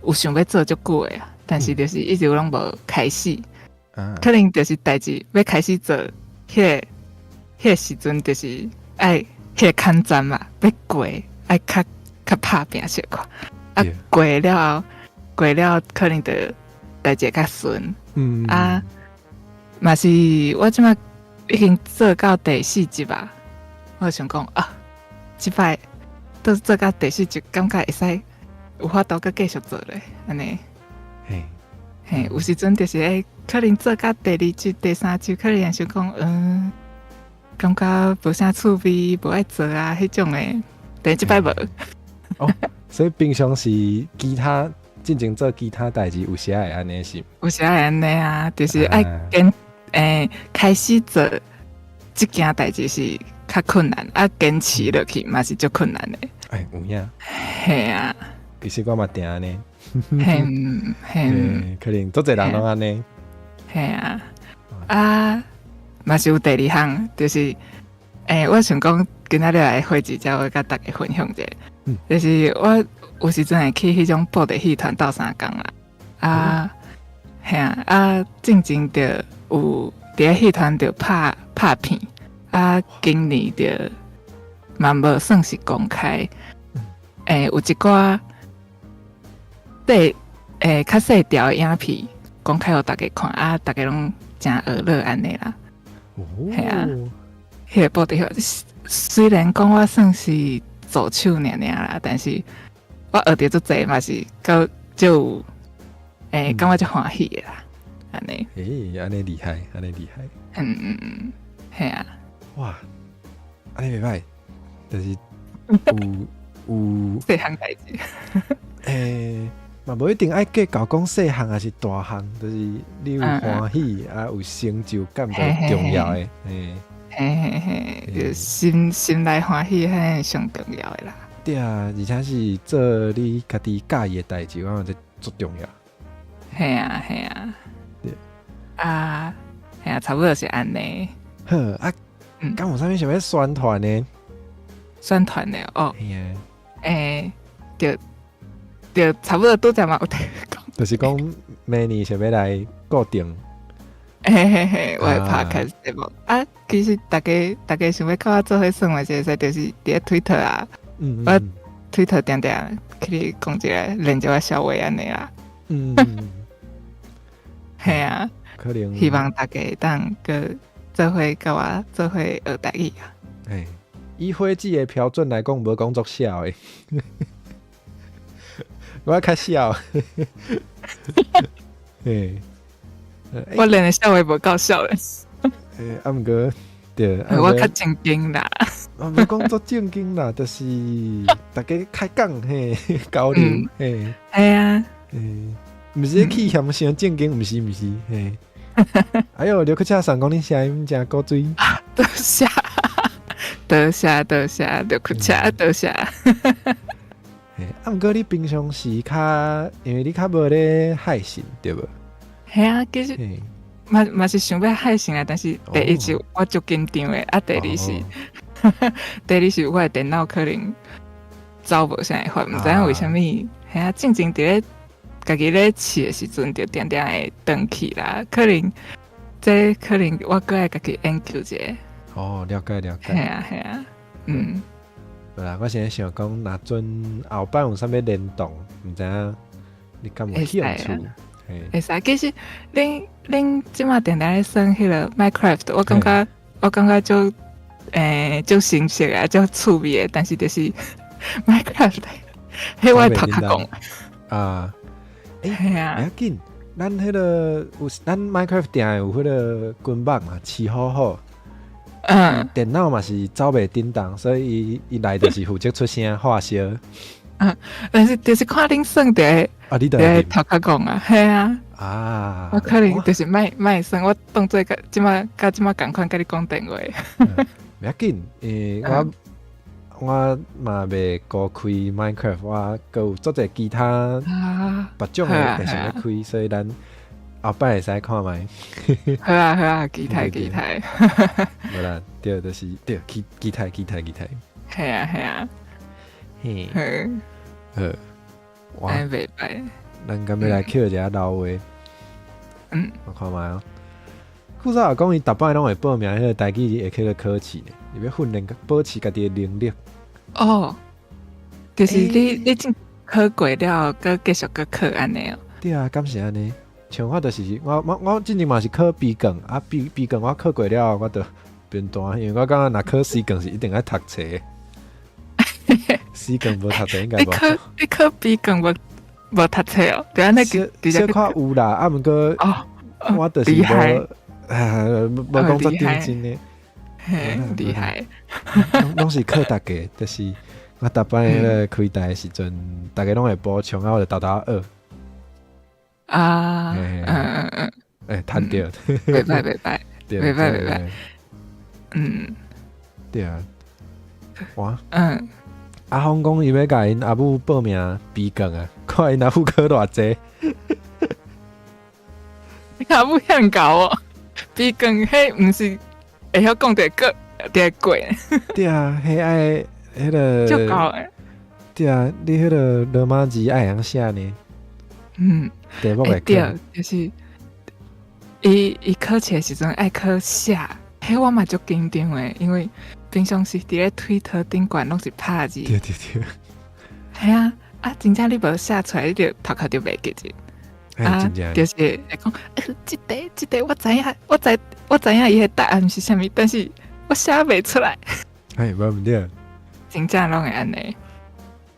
S2: 有想要做足久的啊，但是就是一直拢无开始。可能就是代志要开始做，迄个时阵就是爱。迄个坎站嘛，要过爱较拍拼小看，啊过了可能就代志较顺，啊嘛是我即摆已经做到第4集啊，我想讲啊，即摆都做到第4集，感觉会使有法度搁继续做咧，安尼，嘿，有时阵就是可能做到第2集、第3集，可能想讲感觉无啥趣味，无爱做啊，迄种诶，但即摆无。
S1: 哦，所以平常是其他进行做其他代志，有时会安尼是？
S2: 有时会安尼啊，就是爱开始做即件代志是较困难，啊坚持落去嘛是足困难诶。
S1: 有影。
S2: 系啊。
S1: 其实我嘛定安尼。
S2: 嘿，
S1: 可能做侪人拢安尼。
S2: 系啊。啊。嘛是有第2项，就是我想讲今仔日来会一只，我甲大家分享者，就是我有时阵会去迄种布袋戏团斗相共啦，系啊，进前着有伫戏团着拍片，今年着嘛无算是公开，有一寡较细条的影片公开互大家看，大家拢真娱乐安尼啦。系啊，迄个布袋戏虽然讲我算是走手尔啦，但是我学着足济嘛是就感觉足欢喜的啦，安尼。
S1: 安尼厉害，
S2: 系啊。
S1: 哇，安尼袂歹，就是有
S2: 细项代志。
S1: 嘛无一定爱计较讲细项还是大项，就是你有欢喜有成就感就重要诶。
S2: 嘿，心内欢喜迄上重要诶啦。
S1: 对啊，而且是做你家己喜意诶代志，我觉得最重要。
S2: 系啊。
S1: 对。
S2: 系啊，差不多是安尼。
S1: 好敢有啥物想要宣传呢？
S2: 宣传的哦。就差不多拄则嘛有提讲，
S1: 就是讲明年想要来固定，
S2: 我会拍开节目其实大家想要靠我做伙算的时，就是伫Twitter 啊，我 Twitter 定去讲一个练一个小话安尼啦，系啊，
S1: 可能
S2: 希望大家当个做伙甲我做伙学台语啊。
S1: 以伙计的标准来讲，无讲作痟的。我较笑，
S2: 我练的笑话无够笑的。
S1: 毋过对，
S2: 我较正经啦。
S1: 无讲作正经啦，就是大家开讲交流
S2: 系啊，
S1: 毋是去嫌伤正经，毋是哎呦，刘克车上讲你声音真古锥
S2: 多谢。多谢多谢，就去吃多谢。
S1: 毋过你平常时较，因为你较无咧海信对无？
S2: 系啊，其实嘛是想要海信啊，但是第一是我足紧张诶，啊第二是第二是我诶电脑可能走无啥会发，毋知影为虾米。系啊，正伫咧家己咧试诶时阵，就定定会断去啦。可能我搁爱家己研究者。
S1: 哦，了解。
S2: 系啊，
S1: 对啦，我现在想讲，若阵后摆有啥物联动，毋知影你敢有兴趣？
S2: 会使，其实恁即马定定咧耍迄个 Minecraft， 我感觉就新鲜啊，就趣味诶，但是就是 Minecraft， 迄我头壳讲
S1: 啊，
S2: 系啊，
S1: 不要紧，咱迄个有咱 Minecraft 定有迄个军网嘛，饲好。电脑嘛是走袂叮当，所以伊来就是负责出声发烧。
S2: 但是就是看恁算的，
S1: 你
S2: 头壳讲啊，系啊。我可能就是卖算，我当做即马共款甲你讲电话。
S1: 不要紧，我嘛袂孤开 Minecraft， 我佮有做者其他别种诶，会想要开，所以咱后摆会使看卖。
S2: 好啊，期待。
S1: 无啦，对，就是对，期待。系啊。嘿，哇，
S2: 袂歹。
S1: 咱敢要来捡一下老话。我看卖哦。古早讲伊逐摆拢会报名迄个台语会去个考试呢，伊要训练保持家己的能力。
S2: 哦，就是你真考过了，佮继续佮考安尼哦。
S1: 对啊，敢是安尼。像我就是我之前嘛是考 B 卷啊 ，B 卷我考过了，我就变单，因为我感觉若考 C 卷是一定要读册。C 卷无读册应该无。
S2: 你考 B 卷无读册哦？对啊，那个
S1: 小可有啦，啊，毋过我就是无讲作认真的，
S2: 厉害。
S1: 拢是靠大家，就是我逐摆咧开台的时阵，大家拢会补充啊，我就偷学。趁着，
S2: 袂歹，
S1: 对啊，哇，阿峰讲伊要甲因阿母报名 B 卷啊，看因阿母考偌济，
S2: 阿母遐高哦 ，B 卷迄毋是会晓讲着个着过，
S1: 对啊，迄爱迄个
S2: 足高诶，
S1: 对啊，你迄个罗马字爱样写呢？对，
S2: 就是伊考试的时阵爱考写，迄我嘛足紧张诶，因为平常时伫咧推特顶管拢是拍字。
S1: 对。系
S2: 啊，真正你无写出来，你就头壳就袂记住。就是会讲，即个我知影伊的答案是啥物，但是我写袂出来。
S1: 无问题。
S2: 真正拢会安尼。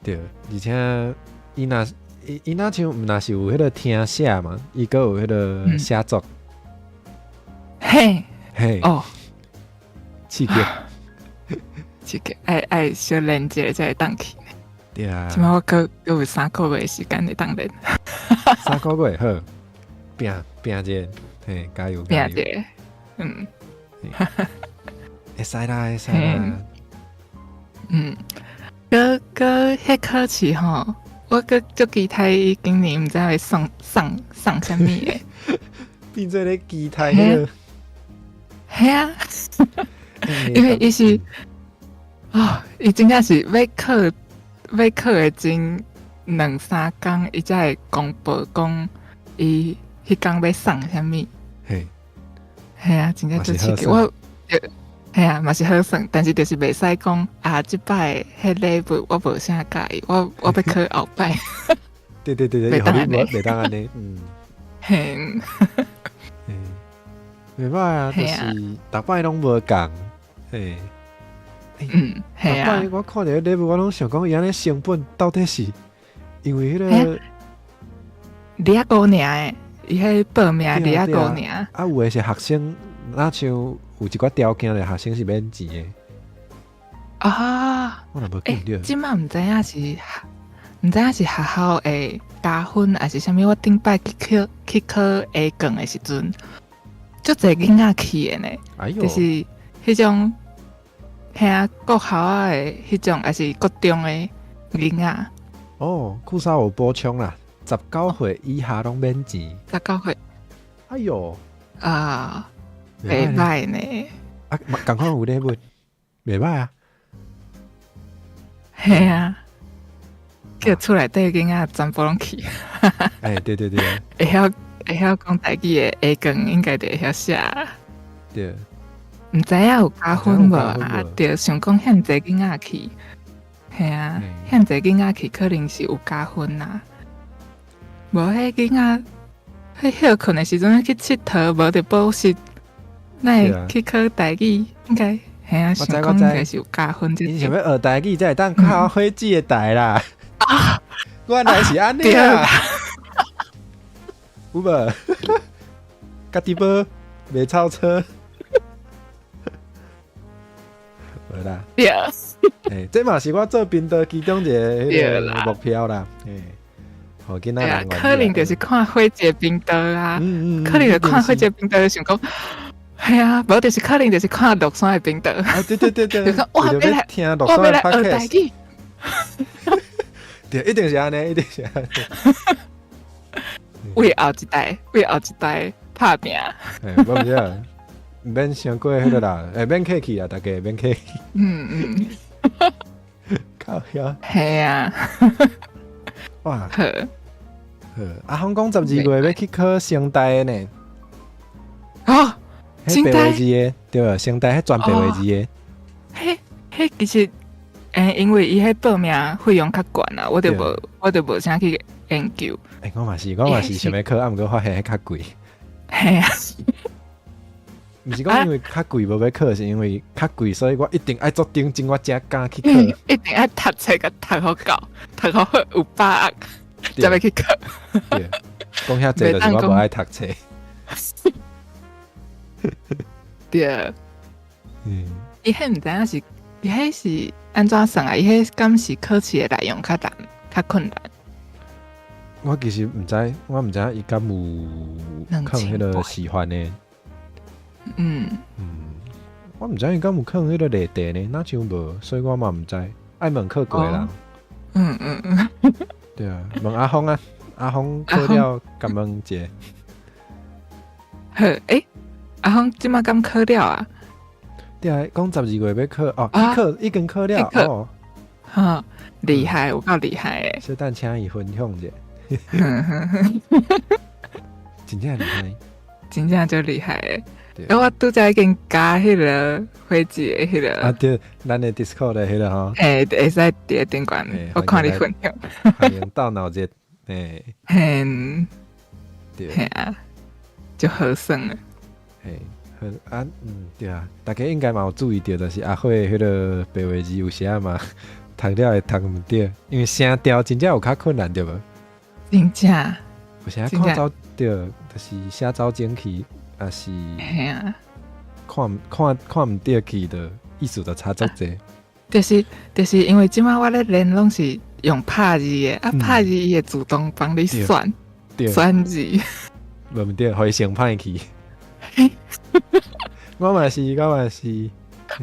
S1: 对，而且伊若像毋若是有迄个听写嘛，伊阁有迄个写作。
S2: 嘿，
S1: 哦，刺激，
S2: 爱小练一下才会当去。
S1: 对啊，
S2: 即摆我阁有3个月时间会当练。
S1: 3个月好，拼者，嘿，加油！
S2: 拼者，
S1: 会使啦。
S2: 个迄考试吼。我个足期待伊今年毋知会送啥物诶，
S1: 变做咧期待迄个，
S2: 系啊，因为伊是伊真正是要考诶前2-3工，伊才会公布讲伊迄工要送啥物，系啊，真正足刺激。系啊，嘛是好算，但是就是袂使讲即摆迄礼物我无啥介意，我要考后摆。
S1: 对，袂当安尼，
S2: 嘿，
S1: 袂歹啊，就是逐摆拢无共，
S2: 系啊。
S1: 逐摆我看着礼物，我拢想讲伊安尼成本到底是因为迄个
S2: 2个尔诶，伊迄报名2个尔。
S1: 啊，有诶是学生，那像有一寡条件的学生是免钱的。我若无记着。
S2: 即摆毋知影是学校会加分，还是啥物？我顶摆去考 A 卷的时阵，足侪囡仔去的呢。就是迄种嘿啊，国校的迄种，还是国中的囡仔。
S1: 哦，酷少有补充啦，19岁以下拢免钱。
S2: 19岁。
S1: 哎呦，
S2: 啊，袂歹呢。
S1: 啊，赶快有礼物，袂歹啊。
S2: 嘿啊，叫厝内底囡仔全部拢去。
S1: 哎，对对对，
S2: 会晓讲台语的 A 梗应该就会晓写。
S1: 对。
S2: 毋知影有加分无啊？着想讲遐济囡仔去，系啊，遐济囡仔去可能是有加分啦。无迄囡仔，迄休困的时阵去佚佗，无着补习，那去考台语，应该系啊，想讲应该是有加分。
S1: 你想要学台语，才会当考火箭的台啦。啊，原来是安尼啊！有无？家己无，袂超车。无啦，
S2: 对，
S1: 诶，这嘛是我做兵的其中一个目标啦，诶，好囡仔人
S2: 可能就是看火箭兵刀啊，可能就看火箭兵刀想讲，系啊，无就是可能就是看陆山的兵刀，
S1: 啊，对对对对，
S2: 就讲哇，要来
S1: 听陆山的
S2: podcast，
S1: 对，一定是安尼，一定是安尼，
S2: 为后一代拍拼，
S1: 诶，无唔知。免伤过迄个啦，免客气啊，大家免客气。靠呀！
S2: 系啊，
S1: 哇，好，阿峰讲12月要去考成大呢。
S2: 哦，
S1: 迄白话字的，对，成大迄全白话字的。
S2: 迄其实，因为伊迄报名费用较悬啊，我就无啥去研究。
S1: 我嘛是想要考，啊，毋过发现迄较贵。
S2: 系啊。
S1: 毋是讲因为较贵无要考，是因为较贵，所以我一定爱做定金，我才敢去考。
S2: 一定爱读册甲读好够，读好有把握，才要去考。
S1: 对，讲遐济就是我无爱读册。
S2: 对，伊迄毋知影是，伊迄是安怎算啊？伊迄敢是考试的内容较难、较困难？
S1: 我其实我毋知影伊敢有考迄个喜欢的。我毋知伊敢有考迄个例题呢，那像无，所以我嘛毋知。爱问考过人。对啊，问阿峰啊，阿峰考了，敢问一下。
S2: 好，阿峰即马敢考了啊？
S1: 对啊，讲12月要考哦，已经考了哦。
S2: 哈，厉害，有够厉害诶！
S1: 小等请伊分享者。真正厉害，
S2: 真正就厉害诶！我拄则已经加迄个会籍的迄个
S1: 啊，对，咱的 Discord 的迄个吼，
S2: 会使伫个顶管，我看你分享，
S1: 欢迎到脑热，对
S2: 啊，就好耍了，
S1: 对啊，大家应该嘛有注意到，就是阿辉迄个白话字有写嘛，读了会读毋对，因为声调真正有较困难对无？
S2: 真正，
S1: 有时看走对，就是写走前去。也是，看唔对去的意思就差足济。
S2: 就是因为即摆我咧练拢是用拍字的，拍字伊会自动帮你选字，
S1: 无毋对，互伊先歹去。我嘛是。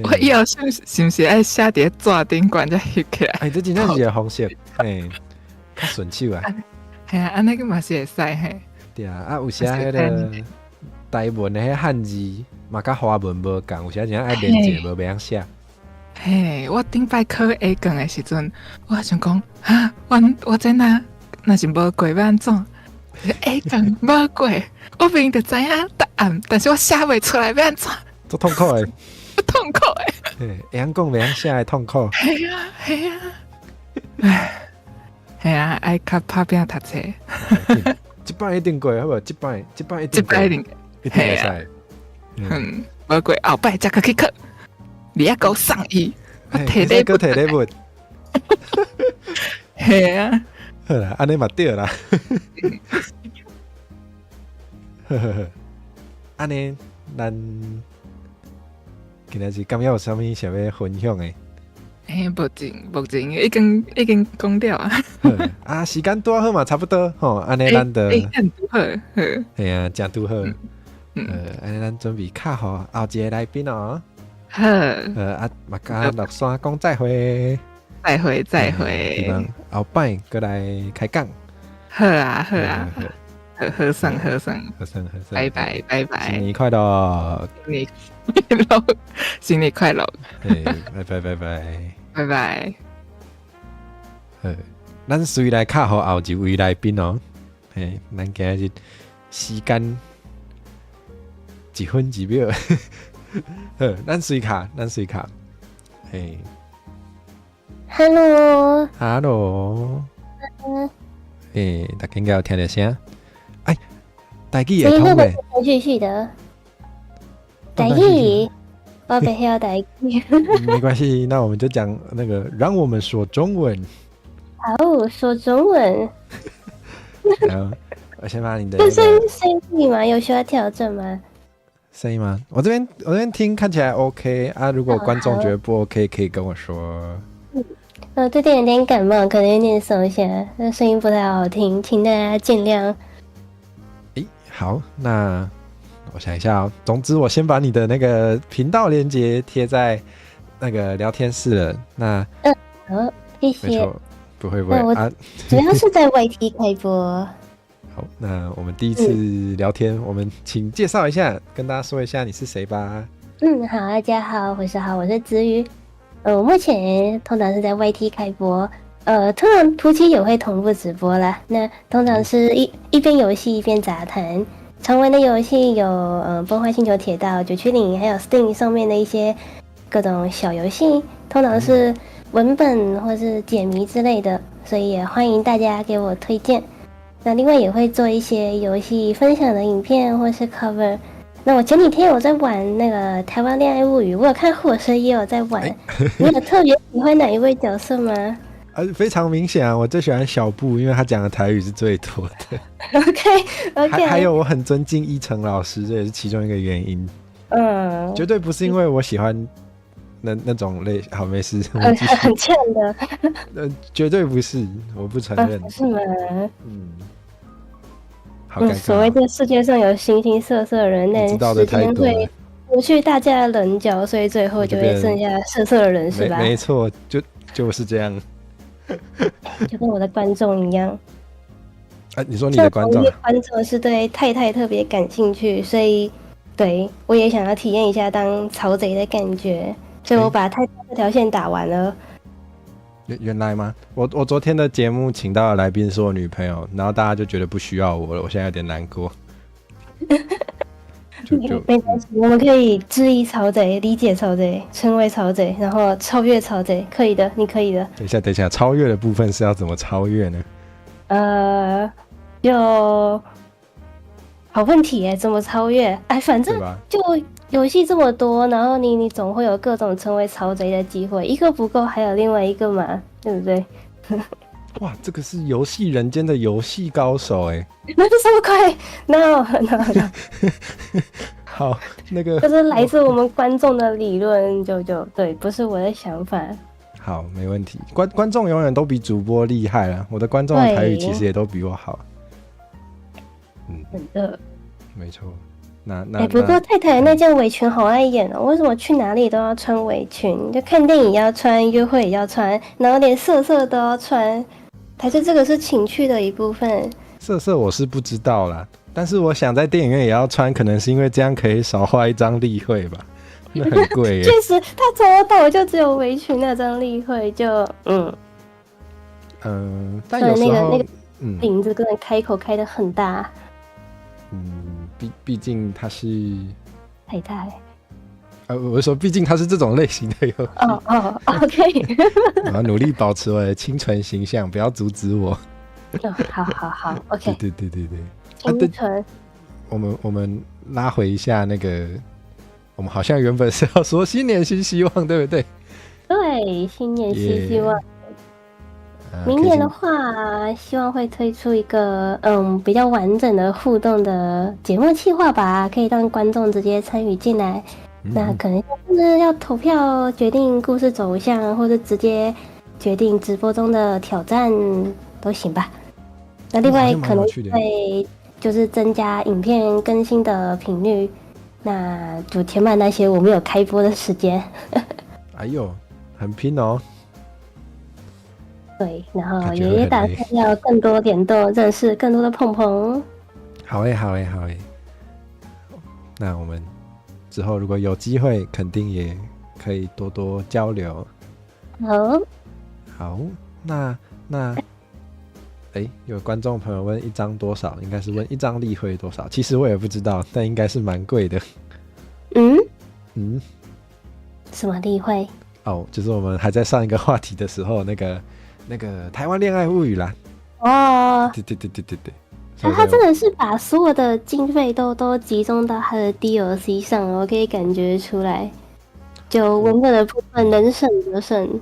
S2: 我以后是毋是爱写伫纸顶管才翕起来？
S1: 这真正是个方式，较顺手啊。
S2: 系啊，安尼个嘛是会使嘿。
S1: 对啊，有写迄个。台文的迄汉字嘛，甲华文无共，有时真爱连结无袂晓写。
S2: 嘿，我顶摆考 A 讲的时阵，我想讲啊，我真若是无过要安怎？A 讲无过，我明明就知影答案，但是我写袂出来要安怎？
S1: 足痛苦的，
S2: 痛苦的。
S1: 会晓讲袂晓写的痛苦。
S2: 系啊，系啊，爱较拍拼读册。
S1: 即摆一定过，好无？即摆一定过。一定会使，
S2: 无过后摆才去考，你还给我送伊，我摕
S1: 礼物，
S2: 系啊，
S1: 好啦，安尼嘛对啦，安尼咱今仔日敢有啥物想要分享的？
S2: 目前已经讲了啊。
S1: 啊，时间拄好嘛，差不多吼，安尼咱就
S2: 很好，
S1: 系啊，真拄好。安尼咱准备卡好后一个来宾哦。
S2: 好，
S1: 嘛甲陆山讲再会，
S2: 再会，
S1: 希望后摆过来开讲。
S2: 好啊，和尚，拜拜，
S1: 新年快乐，
S2: 新年快乐，拜拜。
S1: 咱随来卡好后一位来宾哦，咱今日时间1分1秒，咱随卡，Hello，大家应该有听到声，台语会通呗？
S3: 续的，台语，我不晓台语。
S1: 没关系，那我们就讲那个，让我们说中文。
S3: 好，说中文。
S1: 然后我先把你的
S3: 声音吗？有需要调整吗？
S1: 声音吗？我这边听看起来 OK 啊，如果观众觉得不 OK，可以跟我说。
S3: 最近有点感冒，可能有点松懈，那声音不太好听，请大家见谅。
S1: 好，那我想一下哦。总之，我先把你的那个频道连结贴在那个聊天室了。那
S3: 好，谢谢。
S1: 没错，不会
S3: 啊，主要是在 YT 开播。
S1: 好，那我们第一次聊天，我们请介绍一下，跟大家说一下你是谁吧。
S3: 好，大家好，我是子瑜。我目前通常是在 YT 开播，通常初期也会同步直播啦。那通常是一边游戏一边杂谈。常玩的游戏有崩坏星球铁道、970，还有 Steam 上面的一些各种小游戏，通常是文本或是解谜之类的，所以也欢迎大家给我推荐。那另外也会做一些游戏分享的影片或是 cover。那我前几天有在玩那个台湾恋爱物语，我有看火蛇也有在玩。你有特别喜欢哪一位角色吗？
S1: 非常明显啊，我最喜欢小布，因为他讲的台语是最多的。
S3: OK，
S1: 还有我很尊敬依晨老师，这也是其中一个原因。绝对不是因为我喜欢那种类，好没事，
S3: 很呛的。
S1: 绝对不是，我不承认。
S3: 是吗？
S1: 好尴尬。
S3: 所谓这世界上有形形色色的人，但时间会除去大家的棱角，所以最后就会剩下色色的人，是吧？
S1: 没错，就是这样。
S3: 就跟我的观众一样。
S1: 你说你的观众？
S3: 观众是对太太特别感兴趣，所以对我也想要体验一下当曹贼的感觉，所以我把太太这条线打完了。
S1: 原来吗？我昨天的节目请到的来宾是我女朋友，然后大家就觉得不需要我了，我现在有点难过。
S3: 没关系，我们可以质疑曹贼，理解曹贼，成为曹贼，然后超越曹贼，可以的，你可以的。
S1: 等一下，超越的部分是要怎么超越呢？
S3: 就好问题耶，怎么超越？反正就游戏这么多，然后你总会有各种成为曹贼的机会，一个不够，还有另外一个嘛，对不对？
S1: 哇，这个是游戏人间的游戏高手哎！
S3: 那就这么快 ？No。
S1: 好，那个
S3: 这是来自我们观众的理论，就对，不是我的想法。
S1: 好，没问题。观众永远都比主播厉害啦，我的观众的台语其实也都比我好。
S3: 真的，
S1: 没错。那
S3: 不过太太那件围裙好碍眼哦，为什么去哪里都要穿围裙？就看电影要穿，约会也要穿，然后连色色都要穿，还是这个是情趣的一部分？
S1: 色我是不知道啦，但是我想在电影院也要穿，可能是因为这样可以少花一张例会吧，那很贵耶。
S3: 确实，他从头到尾就只有围裙那张例会，就
S1: 但有时候
S3: 那个领子跟开口开得很大。
S1: 毕竟他是
S3: 太太。
S1: 我是说，毕竟他是这种类型的游戏。
S3: OK。
S1: 我要努力保持我的清纯形象，不要阻止我。
S3: 好 ，OK。
S1: 对。
S3: 清纯。
S1: 我们拉回一下那个，我们好像原本是要说新年新希望，对不对？
S3: 对，新年新希望。明年的话，希望会推出一个比较完整的互动的节目企划吧，可以让观众直接参与进来。那可能是要投票决定故事走向，或者直接决定直播中的挑战都行吧。那另外可能会就是增加影片更新的频率，那就填满那些我没有开播的时间。
S1: 哎呦，很拼哦。
S3: 对，然后
S1: 感觉会
S3: 也
S1: 很累
S3: 打算要更多点豆，认识更多的碰碰。
S1: 好诶，好诶，好诶。那我们之后如果有机会，肯定也可以多多交流。
S3: 好，
S1: 好，那有观众朋友问一张多少？应该是问一张例会多少？其实我也不知道，但应该是蛮贵的。
S3: 嗯，什么例会？
S1: 哦，就是我们还在上一个话题的时候，那个台湾恋爱物语啦。
S3: 哦，
S1: 对。
S3: 那他真的是把所有的经费都集中到他的 DLC 上了，我可以感觉出来。就文本的部分能省则省。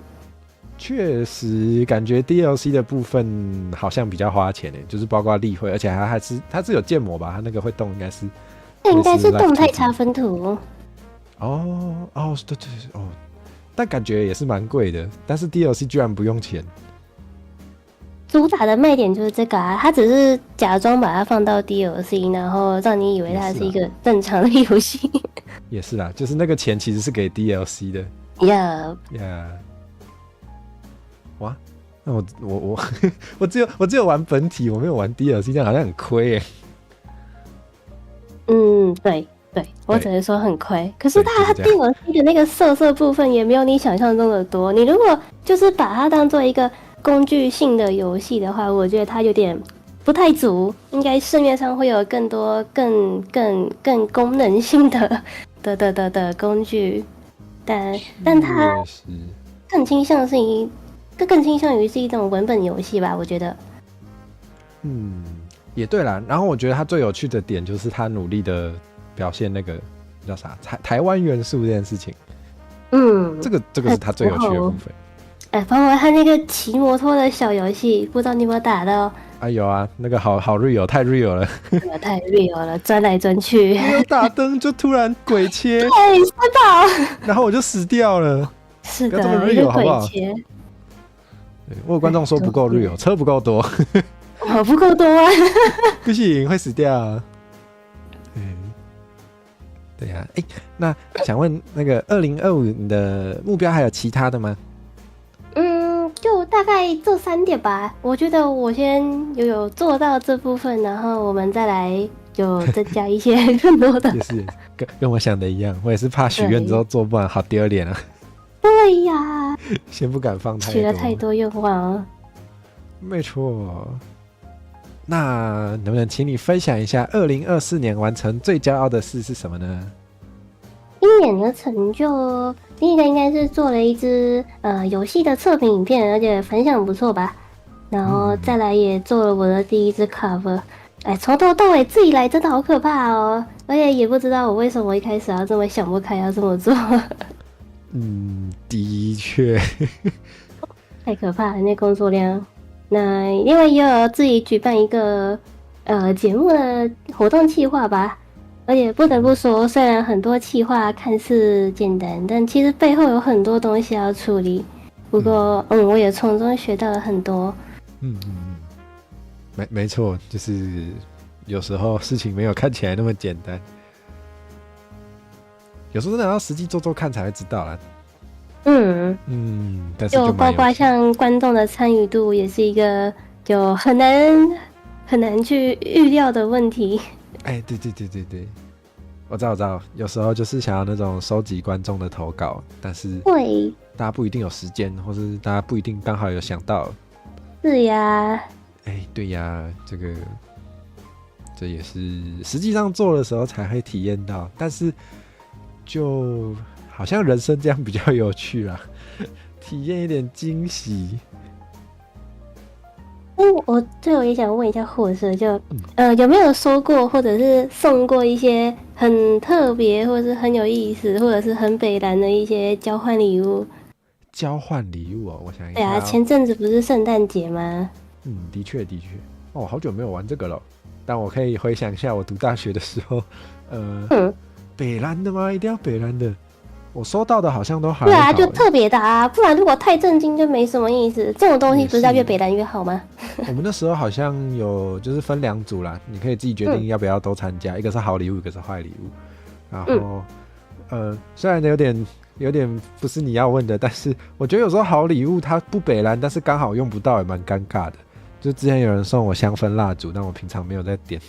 S1: 确实，感觉 DLC 的部分好像比较花钱诶，就是包括例会，而且它是有建模吧？它那个会动，应该是。
S3: 这应该是动态差分图。
S1: 哦，对哦，但感觉也是蛮贵的。但是 DLC 居然不用钱。
S3: 主打的卖点就是这个啊，他只是假装把它放到 DLC，然后让你以为它是一个正常的游戏。
S1: 也是啦，就是那个钱其实是给 DLC 的。
S3: 呀，
S1: 哇，那我只有玩本体，我没有玩 DLC，这样好像很亏耶。
S3: 对，我只能说很亏。可是它 DLC 的那个色部分也没有你想象中的多。你如果就是把它当做一个工具性的游戏的话，我觉得它有点不太足。应该市面上会有更多更功能性的工具，但它更倾向于是一种文本游戏吧，我觉得。
S1: 也对啦。然后我觉得他最有趣的点就是他努力的表现那个叫啥台湾元素这件事情。这个是他最有趣的部分。
S3: 包括他那个骑摩托的小游戏，不知道你有没有打到？
S1: 有啊，那个好 real， 太 real 了。
S3: 太 real 了，钻来钻去。
S1: 没有打灯就突然鬼切，
S3: 对，摔爆，
S1: 然后我就死掉了。
S3: 是的，
S1: 不要这么 real 好不好？
S3: 对，
S1: 我有观众说不够 real， 车不够多。
S3: 我不够多啊，
S1: 不行，会死掉啊。对呀，那想问那个2025你的目标还有其他的吗？
S3: 就大概这3点吧。我觉得我先有做到这部分，然后我们再来就增加一些更多的。
S1: 也是跟我想的一样，我也是怕许愿之后做不完，好丢脸啊。
S3: 对呀，
S1: 先不敢放太多，
S3: 许了太多愿望。
S1: 没错。那能不能请你分享一下2024年完成最骄傲的事是什么呢？
S3: 今年的成就，第一个应该是做了一支游戏的测评影片，而且反响不错吧。然后再来也做了我的第一支 cover，从头到尾自己来真的好可怕哦，而且也不知道我为什么一开始要这么想不开要这么做。
S1: 的确，
S3: 太可怕了那工作量。那另外也有自己举办一个节目的活动企划吧。而且不得不说，虽然很多企划看似简单，但其实背后有很多东西要处理。不过，我也从中学到了很多。
S1: 没错，就是有时候事情没有看起来那么简单，有时候真的要实际做做看才会知道啦。但是就
S3: 包括像观众的参与度，也是一个就很难去预料的问题。
S1: 对，我知道，有时候就是想要那种收集观众的投稿，但是大家不一定有时间，或是大家不一定刚好有想到。
S3: 是呀，
S1: 对呀，这也是实际上做的时候才会体验到，但是就好像人生这样比较有趣啦，体验一点惊喜。
S3: 我最后也想问一下货色，就有没有收过或者是送过一些很特别，或者是很有意思，或者是很北蓝的一些交换礼物？
S1: 交换礼物哦，我想一下。
S3: 对啊，前阵子不是圣诞节吗？
S1: 的确。好久没有玩这个了，但我可以回想一下我读大学的时候，北蓝的吗？一定要北蓝的。我收到的好像都还好。对
S3: 啊，就特别的啊，不然如果太震惊就没什么意思。这种东西不是要越北蓝越好吗？
S1: 我们那时候好像有就是分2组啦，你可以自己决定要不要都参加，一个是好礼物，一个是坏礼物。然后虽然有点不是你要问的，但是我觉得有时候好礼物它不北蓝，但是刚好用不到也蛮尴尬的。就之前有人送我香氛蜡烛，但我平常没有在点。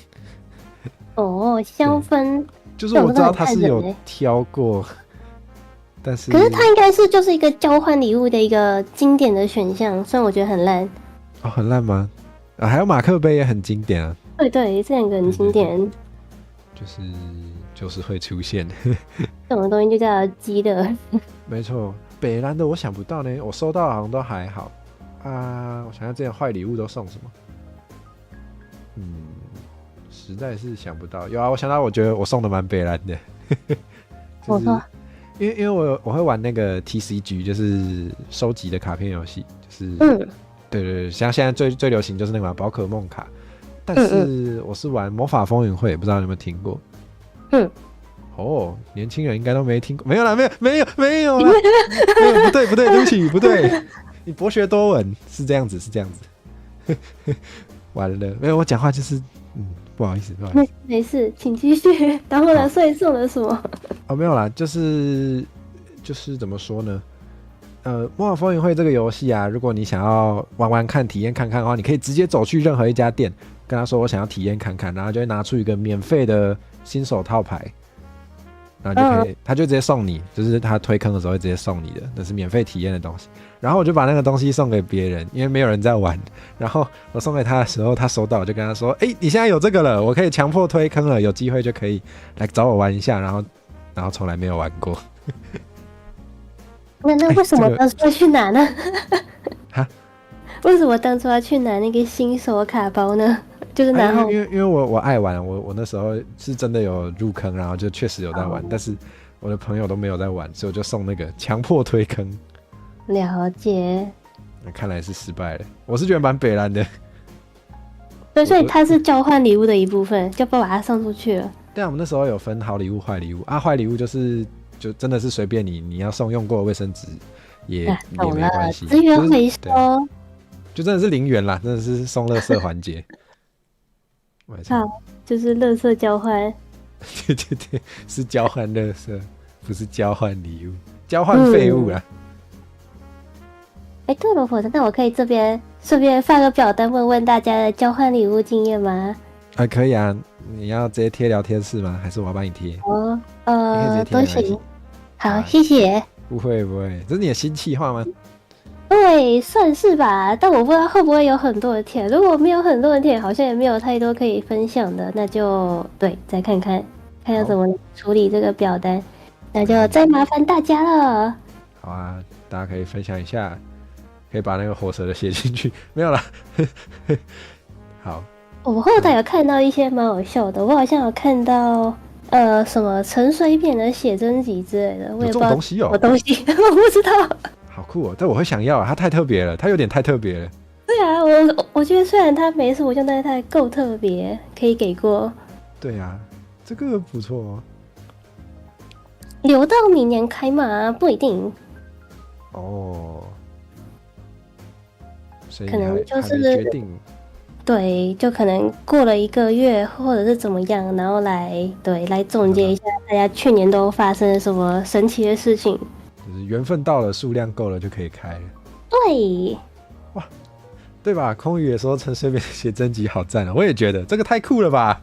S3: 哦，香氛
S1: 就是我知道他是有挑过，但是
S3: 可是它应该是就是一个交换礼物的一个经典的选项，虽然我觉得很烂。
S1: 哦，很烂吗？还有马克杯也很经典啊。
S3: 对，这两个很经典。
S1: 就是会出现
S3: 这种东西就叫鸡的。
S1: 没错，北蓝的我想不到呢，我收到好像都还好啊。我想想之前坏礼物都送什么？实在是想不到。有啊，我想到，我觉得我送的蛮北蓝的。
S3: 我说，
S1: 因为我会玩那个 TCG， 就是收集的卡片游戏，就是对，像现在最流行就是那个宝可梦卡，但是我是玩魔法风云会，不知道你有没有听过？哦，年轻人应该都没听过，没有啦，没有啦，没有，不对，对不起，不对，你博学多闻，是这样子，完了，没有，我讲话就是不好意思，
S3: 没事，请继续。然后呢，所以送了什么？
S1: 哦，没有啦，就是怎么说呢？魔法风云会这个游戏啊，如果你想要玩玩看、体验看看的话，你可以直接走去任何一家店，跟他说我想要体验看看，然后就会拿出一个免费的新手套牌，然后就可以，他就直接送你，就是他推坑的时候会直接送你的，那是免费体验的东西。然后我就把那个东西送给别人，因为没有人在玩。然后我送给他的时候，他收到，我就跟他说：“你现在有这个了，我可以强迫推坑了，有机会就可以来找我玩一下。”然后从来没有玩过。
S3: 那为什么当初要去拿呢？
S1: 哈？
S3: 为什么当初要去拿那个新手卡包呢？就是拿后，
S1: 因为我爱玩，我那时候是真的有入坑，然后就确实有在玩，但是我的朋友都没有在玩，所以我就送那个强迫推坑。
S3: 了解。
S1: 那看来是失败了，我是觉得蛮北蓝的。
S3: 对，所以它是交换礼物的一部分，就不把它送出去了。
S1: 对啊，我们那时候有分好礼物、坏礼物啊。坏礼物就真的是随便你要送用过的卫生纸也没关系，
S3: 资源回收，
S1: 就真的是零元啦，真的是送垃圾环节。
S3: 好，就是垃圾交换。
S1: 对，是交换垃圾，不是交换礼物，交换废物啦。
S3: 对了，火车，那我可以这边顺便发个表单问问大家的交换礼物经验吗？
S1: 可以啊，你要直接贴聊天室吗？还是我要帮你贴？
S3: 都行。好，谢谢。
S1: 不会，这是你的新企划吗？
S3: 对，算是吧，但我不知道会不会有很多人填。如果没有很多人填，好像也没有太多可以分享的，那就再看看要怎么处理这个表单，那就再麻烦大家了。
S1: 好啊，大家可以分享一下，可以把那个火蛇的写进去，没有啦。好，
S3: 我后台有看到一些蛮好笑的，我好像有看到什么陈水扁的写真集之类的，我也不知道
S1: 有这种东西哦，
S3: 什么东西，我不知道。
S1: 好酷哦！但我会想要啊，它太特别了，它有点太特别了。
S3: 对啊，我觉得虽然它没什么用，但是它够特别，可以给过。
S1: 对啊，这个不错哦。
S3: 留到明年开嘛，不一定。
S1: 哦，所以
S3: 可能就是
S1: 还没决定。
S3: 对，就可能过了1个月，或者是怎么样，然后来总结一下大家去年都发生了什么神奇的事情。
S1: 就是缘分到了，数量够了就可以开了。
S3: 对，
S1: 哇，对吧？空宇也说陈水扁写真集好赞啊，我也觉得这个太酷了吧。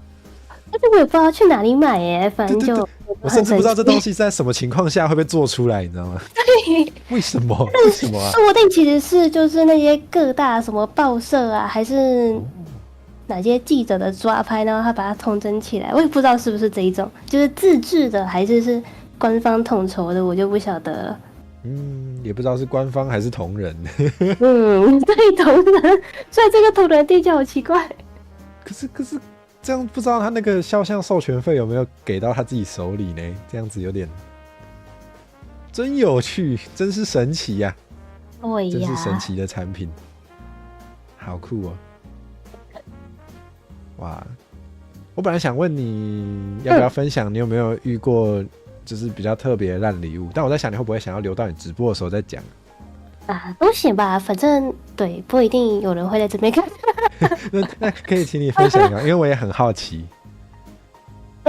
S3: 但是我也不知道去哪里买耶，反正就
S1: 我甚至不知道这东西在什么情况下会被做出来，你知道吗？
S3: 对，
S1: 为什么？为什么啊？
S3: 说不定其实是就是那些各大什么报社啊，还是哪些记者的抓拍，然后他把它统整起来，我也不知道是不是这一种，就是自制的还是官方统筹的，我就不晓得了。
S1: 也不知道是官方还是同仁。
S3: 对，同仁，所以这个同仁定价好奇怪。
S1: 可是这样不知道他那个肖像授权费有没有给到他自己手里呢？这样子有点真有趣，真是神奇呀！
S3: 对呀，
S1: 真是神奇的产品，好酷哦！哇，我本来想问你要不要分享，你有没有遇过就是比较特别的烂礼物？但我在想你会不会想要留到你直播的时候再讲
S3: 啊？都行吧，反正不一定有人会在这边看。
S1: 那可以请你分享一下，因为我也很好奇。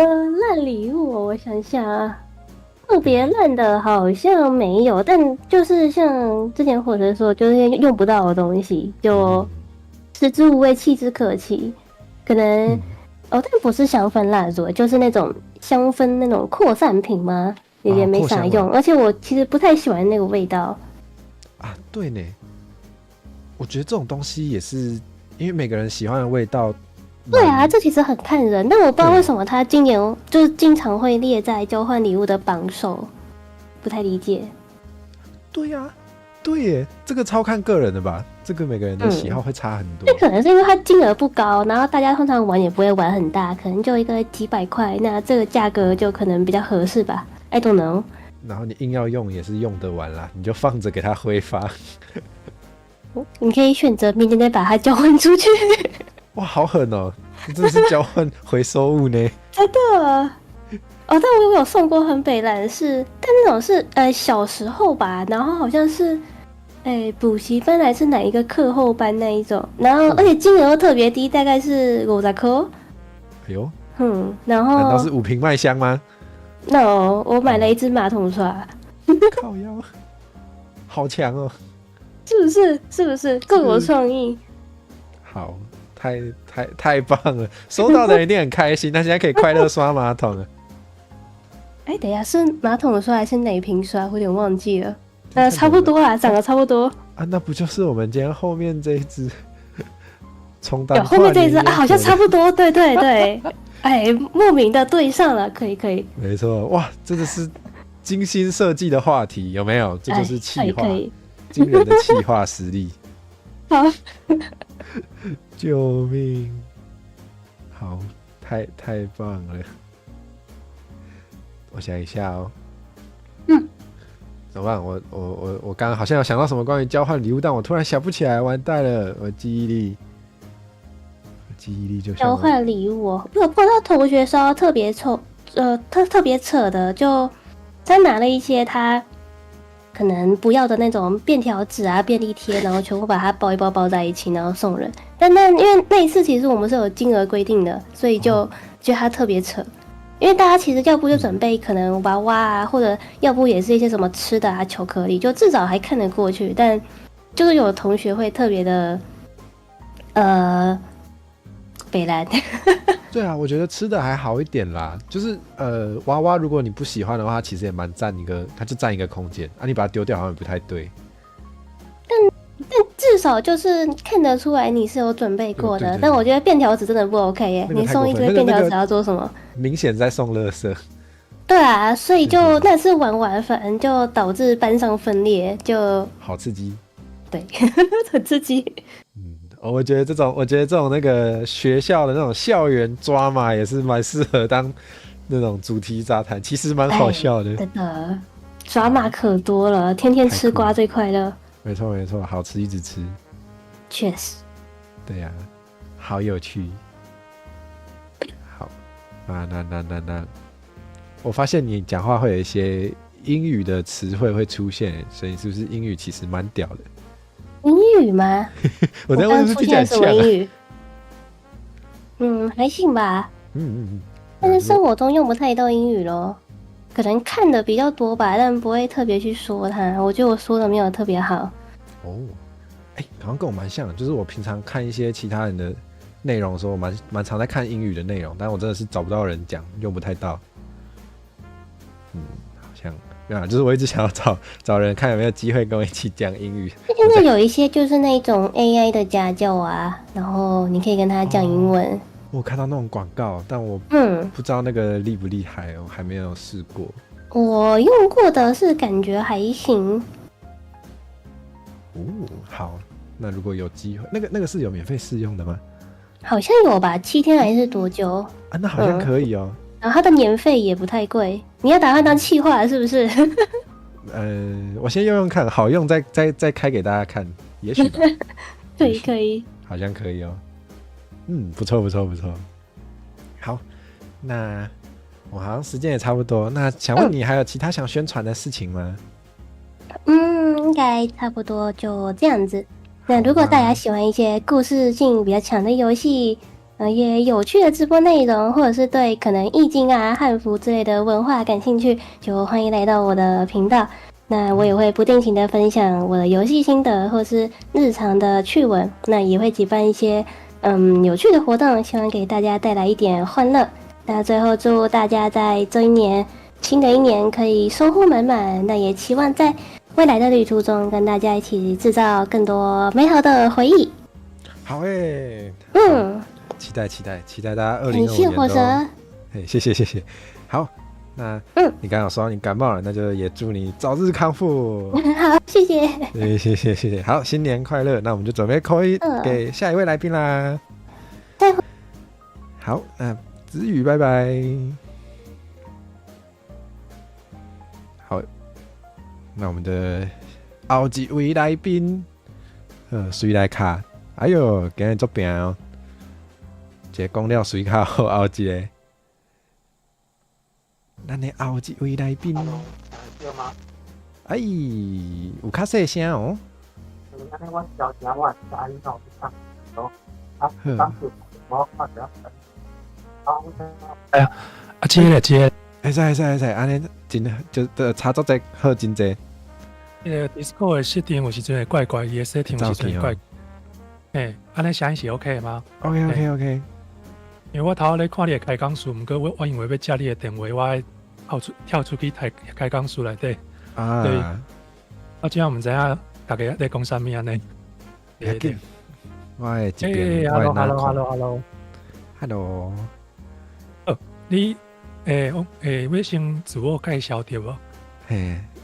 S3: 烂礼物我想想啊，特别烂的好像没有，但就是像之前火车说，就是用不到的东西，就食之无味，弃之可惜。可能但不是香氛蜡烛，就是那种香氛那种扩散品吗？也没啥用，而且我其实不太喜欢那个味道。
S1: 啊，对呢，我觉得这种东西也是因为每个人喜欢的味道。
S3: 对啊，这其实很看人，但我不知道为什么他今年就是经常会列在交换礼物的榜首，不太理解。
S1: 对呀，对耶，这个超看个人的吧，这个每个人的喜好会差很多。
S3: 那可能是因为它金额不高，然后大家通常玩也不会玩很大，可能就一个几百块，那这个价格就可能比较合适吧。I don't know。
S1: 然后你硬要用也是用得完啦，你就放着给它挥发。
S3: 你可以选择明天再把它交换出去。
S1: 哇，好狠哦！你真的是交换回收物呢。
S3: 真的。但我有送过很北蓝的是，但那种是小时候吧，然后好像是补习班还是哪一个课后班那一种，然后而且金额又特别低，大概是50块。
S1: 哎呦，
S3: 然后
S1: 难道是5瓶麦香吗？
S3: 我买了一支马桶刷。
S1: 靠腰，好强哦！
S3: 是不是各有创意？
S1: 好，太棒了！收到的人一定很开心，他现在可以快乐刷马桶了。
S3: 等一下，是马桶刷还是奶瓶刷？我有点忘记了。差不多啦，长得差不多
S1: 啊。那不就是我们今天后面这一只充当？
S3: 后面这一只啊，好像差不多。对对对，莫名的对上了，可以。
S1: 没错，哇，真的是精心设计的话题，有没有？这就是企划，惊人的企划实力。
S3: 好，
S1: 救命！好，太棒了。我想一下哦。怎么办？我刚刚好像有想到什么关于交换礼物，但我突然想不起来，完蛋了！我记忆力就
S3: 交换礼物哦。我碰到同学说特别特别扯的，就他拿了一些他可能不要的那种便条纸啊、便利贴，然后全部把它包一包包在一起，然后送人。但因为那一次其实我们是有金额规定的，所以就觉得他特别扯。因为大家其实要不就准备可能娃娃啊，或者要不也是一些什么吃的啊、巧克力，就至少还看得过去。但就是有同学会特别的北蓝。
S1: 对啊，我觉得吃的还好一点啦，就是娃娃如果你不喜欢的话，其实也蛮占一个，它就占一个空间啊，你把它丢掉好像也不太对。
S3: 但至少就是看得出来你是有准备过的。
S1: 对，
S3: 但我觉得便条纸真的不 OK 耶，你送一堆便条纸要做什么？
S1: 明显在送垃圾。
S3: 对啊，所以就那次玩反正就导致班上分裂，就
S1: 好刺激。
S3: 对，很刺激。
S1: 我觉得这种那个学校的那种校园抓马也是蛮适合当那种主题杂谈，其实蛮好笑的。
S3: 真的，抓马可多了，天天吃瓜最快乐。
S1: 没错，好吃一直吃。
S3: 确实。
S1: 对呀，好有趣。好，那，我发现你讲话会有一些英语的词汇会出现，所以你是不是英语其实蛮屌的？
S3: 英语吗？
S1: 我在问是听起来
S3: 什么英语？还行吧。但是生活中用不太到英语咯，可能看的比较多吧，但不会特别去说它。我觉得我说的没有特别好。
S1: 好像跟我蛮像的，就是我平常看一些其他人的内容的时候，我蛮常在看英语的内容，但我真的是找不到人讲，用不太到。好像没有，就是我一直想要找人看有没有机会跟我一起讲英语。
S3: 现在有一些就是那种 AI 的家教啊，然后你可以跟他讲英文。
S1: 我看到那种广告，但我不知道那个厉不厉害，我还没有试过。
S3: 我用过的是感觉还行。
S1: 好，那如果有机会，那个是有免费试用的吗？
S3: 好像有吧，7天还是多久？
S1: 啊，那好像可以哦。
S3: 然后它的年费也不太贵，你要打算当企划是不是？
S1: 我先用用看，好用再开给大家看，也许吧。
S3: 可以，
S1: 好像可以哦。不错。好，那我好像时间也差不多，那想问你还有其他想宣传的事情吗？
S3: 应该差不多就这样子。那如果大家喜欢一些故事性比较强的游戏，也有趣的直播内容，或者是对可能易经啊、汉服之类的文化感兴趣，就欢迎来到我的频道。那我也会不定期的分享我的游戏心得，或是日常的趣闻。那也会举办一些有趣的活动，希望给大家带来一点欢乐。那最后祝大家在这一年新的一年可以收获满满。那也期望在未来的旅途中跟大家一起制造更多美好的回忆。
S1: 好诶，期待大家2025
S3: 感谢火蛇，
S1: 谢谢。好，那你刚刚有说你感冒了，那就也祝你早日康复。
S3: 好，谢谢。
S1: 谢谢。好，新年快乐！那我们就准备call in给下一位来宾啦。好，那子宇拜拜。好，那我们的后一位来宾，谁来卡？哎呦，今日作病哦！一个讲了水卡好，后一个，咱的后一位来宾，哎，有较细声哦。
S4: 哎呀，接，
S1: 会使，安尼真就差足侪好真侪。
S4: 迄个 Discord 的设定有时阵会怪怪，伊的设定有时阵会怪。安尼声音是 OK 的吗
S1: ？OK。
S4: 因为我头咧看你的开讲数，毋过我因为要接你的电话，我跳出去开讲数内底。对，我真毋知影大家在讲啥物安尼。
S1: 对，我的这边，我的拿口。Hello。
S4: 你要先自我介绍对无？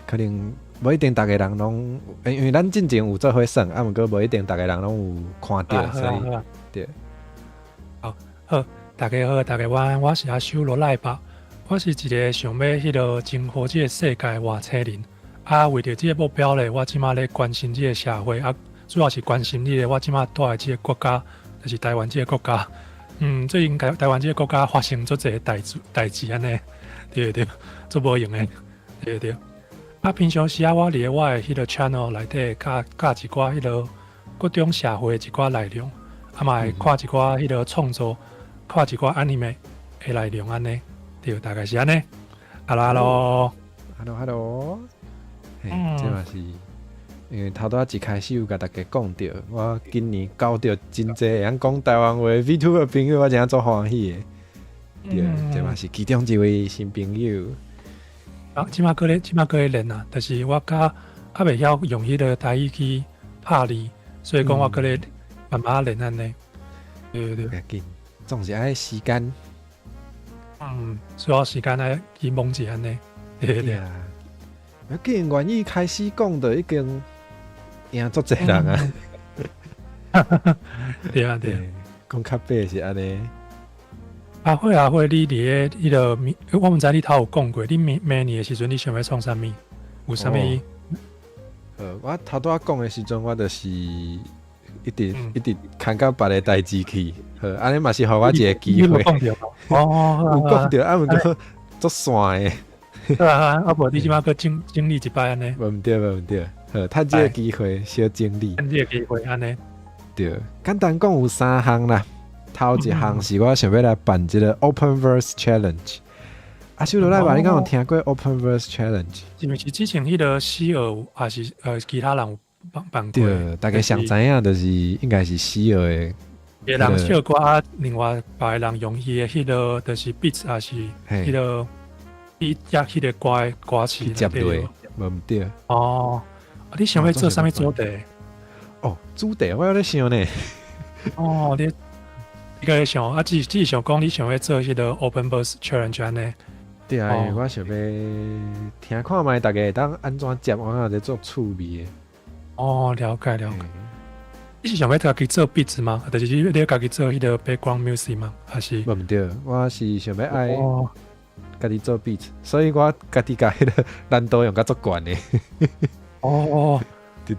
S1: 可能无一定大家人拢，因为咱之前有做伙算，毋过无一定大家人拢有看到，所以对。
S4: 好，大家好，我是阿修罗赖吧，我是一个想要迄个征服这个世界的外星人。为着这个目标咧，我即马咧关心这个社会，主要是关心你咧，我即马住的这个国家，就是台湾这个国家。最近台湾这个国家发生足侪代志安尼，对，足无用的，对。平常时我伫我的迄个 channel 内底教一寡迄个各种社会的一寡内容，嘛会看一寡迄个创作，看一寡 anime 的内容安尼，对，大概是安尼。Hello，
S1: 这嘛是。因为头拄仔一开始有甲大家讲到，我今年交到真侪会晓讲台湾话 VTuber 朋友，我真足欢喜的。对，这嘛是其中一位新朋友。
S4: 即马搁咧练啊，但是我还袂晓用迄个台语去拍字，所以讲我搁咧慢慢练安尼。对，
S1: 要紧，总是爱时间。
S4: 需要时间来去摸一安尼。对
S1: 啊。既然愿意开始讲的已经。赢足侪人啊！
S4: 对，
S1: 讲较白是安尼。
S4: 会，你伫迄个，我毋知你头有讲过，你明年的时阵，你想要创啥物？有啥物？
S1: 我头拄仔讲的时阵，我就是一直看到别个代志去，安尼嘛是互我一个机会。
S4: 有讲着，
S1: 有讲着，毋过足散的。
S4: 对啊，无你即马搁经历一摆安尼。
S1: 无毋对。趁这个机会小整理，
S4: 趁这个机会安尼。
S1: 对，简单讲有3项啦。头一项是我想要来办一个 Openverse Challenge。修罗赖吧，你敢有听过 Openverse Challenge？
S4: 是毋是之前迄个西尔还是其他人有办过？
S1: 对，大家上知影就是应该是西尔的。
S4: 别人唱歌，另外别人用伊的迄个就是 beat 还是迄个伊压迄个歌词
S1: 接对，无毋对。
S4: 你想要做啥物主题？
S1: 主题我有咧想呢。
S4: 你个想只是想讲你想要做迄个 Openverse Challenge 安尼。
S1: 对啊，我想要听看卖大家当安怎接，我在做趣味
S4: 的。了解。你是想要家己做 beat 吗？就是你家己做迄个 background music 吗？还是？
S1: 无毋对，我是想要爱家己做 beat， 所以我家己甲迄个难度用甲足悬的。对，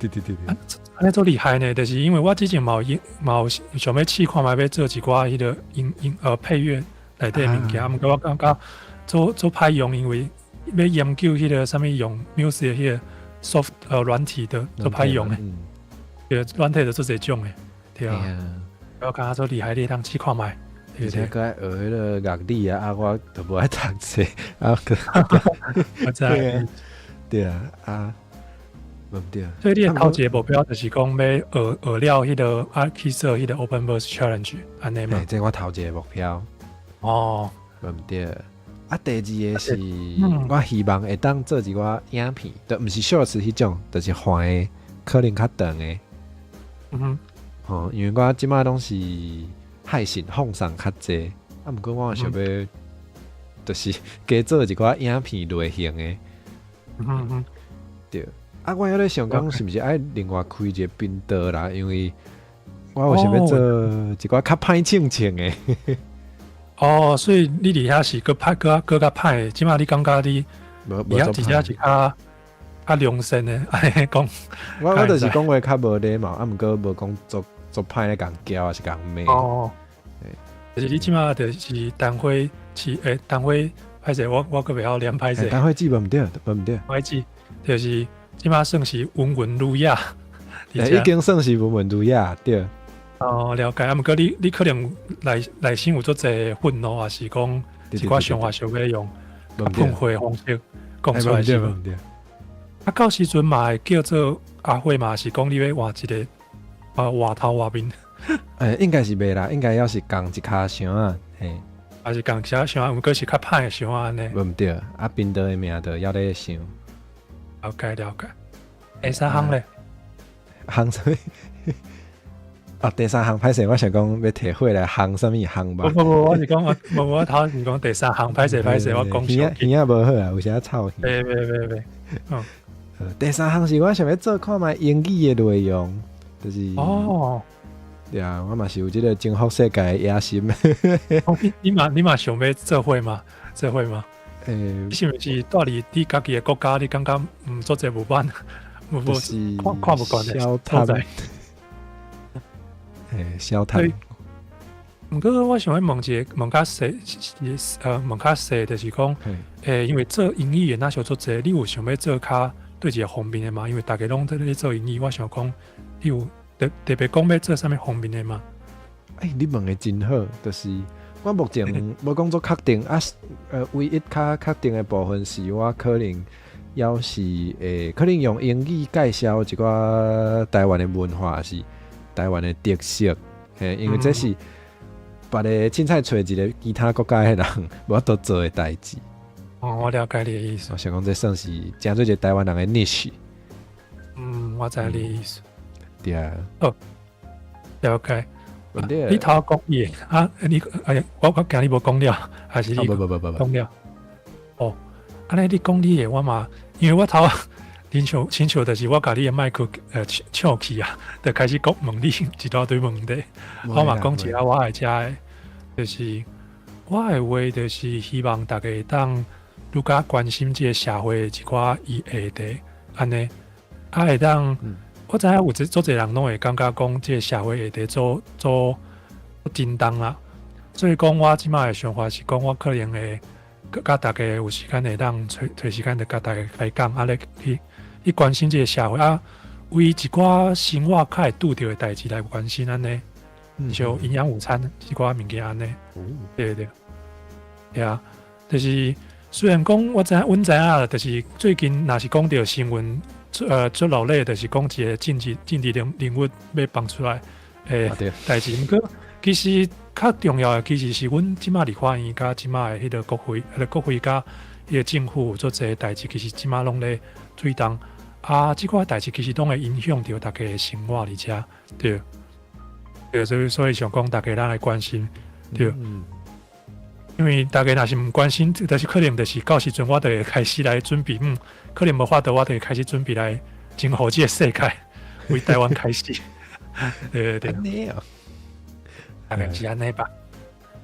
S4: 安尼足厉害呢！就是因为我之前嘛有想要试看卖要做一寡迄个配乐内底物件，毋过我感觉做歹用，因为要研究迄个啥物用 music 迄个 soft 软体的做歹用的。对，软体就做这种的，对啊。我感觉做厉害，你当试看卖。
S1: 而且佮爱学迄个乐理啊，我都无爱读册啊，
S4: 我知。
S1: 对啊，无对。
S4: 所以你的头一个目标就是讲要学了迄个去做迄个 Open Verse Challenge 安尼嘛。
S1: 这我头一个目标。
S4: 哦，
S1: 无对。啊，第二个是，我希望会当做一个影片，都毋是 shorts 迄种，就是宽的，可能较长的。因为我即摆拢是海信放送较济，啊，毋过我想要，就是加做一个影片类型的。对。啊，我有咧想讲，是毋是爱另外开一个频道啦？因为我有想要做一个较歹清清的。
S4: 哦，所以你伫遐是搁较歹的，即码你感觉你伫遐真正是较良善的，安尼讲。
S1: 我就是讲话较无礼貌，啊，毋过无讲做歹咧共交还是共骂。哦，
S4: 就是你即码就是单会歹势，我搁袂晓念歹势。
S1: 单会记无毋对，无毋对。
S4: 歹记就是即码算是文文儒雅。
S1: 已经算是文文儒雅，对。
S4: 哦，了解。啊，毋过你可能内心有足侪愤怒，还是讲一寡想法想要用喷火的方式讲出来是无？啊，到时阵嘛会叫做阿辉嘛，是讲你要画一个画头画面。
S1: 应该是袂啦，应该要是共一骹箱啊，嘿，
S4: 还是共一骹箱，毋过是较歹的箱安尼。
S1: 无毋对，啊，频道的名就要咧想。
S4: 了解。第三项咧？
S1: 项什么？第三项歹势，我想讲要提回来项什么项吧？
S4: 不，我是讲我头是讲第三项歹势，我讲
S1: 耳仔无好啊，有啥臭耳？
S4: 袂。
S1: 第三项是我想要做看卖英语的内容，就是对啊，我嘛是有这个征服世界的野心。
S4: 你嘛想要做伙吗？你是毋是住伫你家己的国家？你感觉做这无办，
S1: 就是
S4: 看不惯的
S1: 消摊。消摊。
S4: 毋过我想要问较细，就是讲，因为做英语的那小做者，你有想要做较对一个方面的嘛？因为大家拢在咧做英语，我想讲，你有特别讲要做啥物方面的嘛？
S1: 你问的真好，就是我目前无讲做确定啊，唯一较确定的部分是我可能要是可能用英语介绍一寡台湾的文化，是台湾的特色，因为这是别个凊彩找一个其他国家的人无法度做的代志。
S4: 我了解你的意思。
S1: 我想讲，这算是真做一个台湾人的niche。
S4: 我知你的意思。
S1: 对啊。
S4: 了解。你头讲嘢啊？我惊你无讲了，还是你讲了？安尼你讲你的，我嘛，因为我头亲像就是我甲你的麦克抢去啊，就开始讲问你一大堆问题。我嘛讲一下我的遮的，就是我的话就是希望大家会当愈加关心这个社会的一寡议题，安尼会当。我知影有做侪人拢会感觉讲，这个社会议题做震动啦。所以讲，我即摆的想法是讲，我可能会甲大家有时间会当找时间，就甲大家来讲，咧去关心这个社会啊，为一寡生活较会拄到的代志来关心安尼，像营养午餐一寡物件安尼。对啊，就是虽然讲阮知影，就是最近若是讲到新闻。做落来就是讲一个政治人物要放出来代志，毋过其实较重要的其实是阮即马立法院甲即马的迄个国会甲迄个政府做这代志，其实即马拢咧推动即块代志其实拢会影响到大家的生活而且对，所以想讲大家咱来关心对。因为大家若是毋关心，就是可能就是到时阵我就会开始来准备，可能无法度，我就会开始准备来征服这个世界，为台湾开始。对。大概是安尼吧。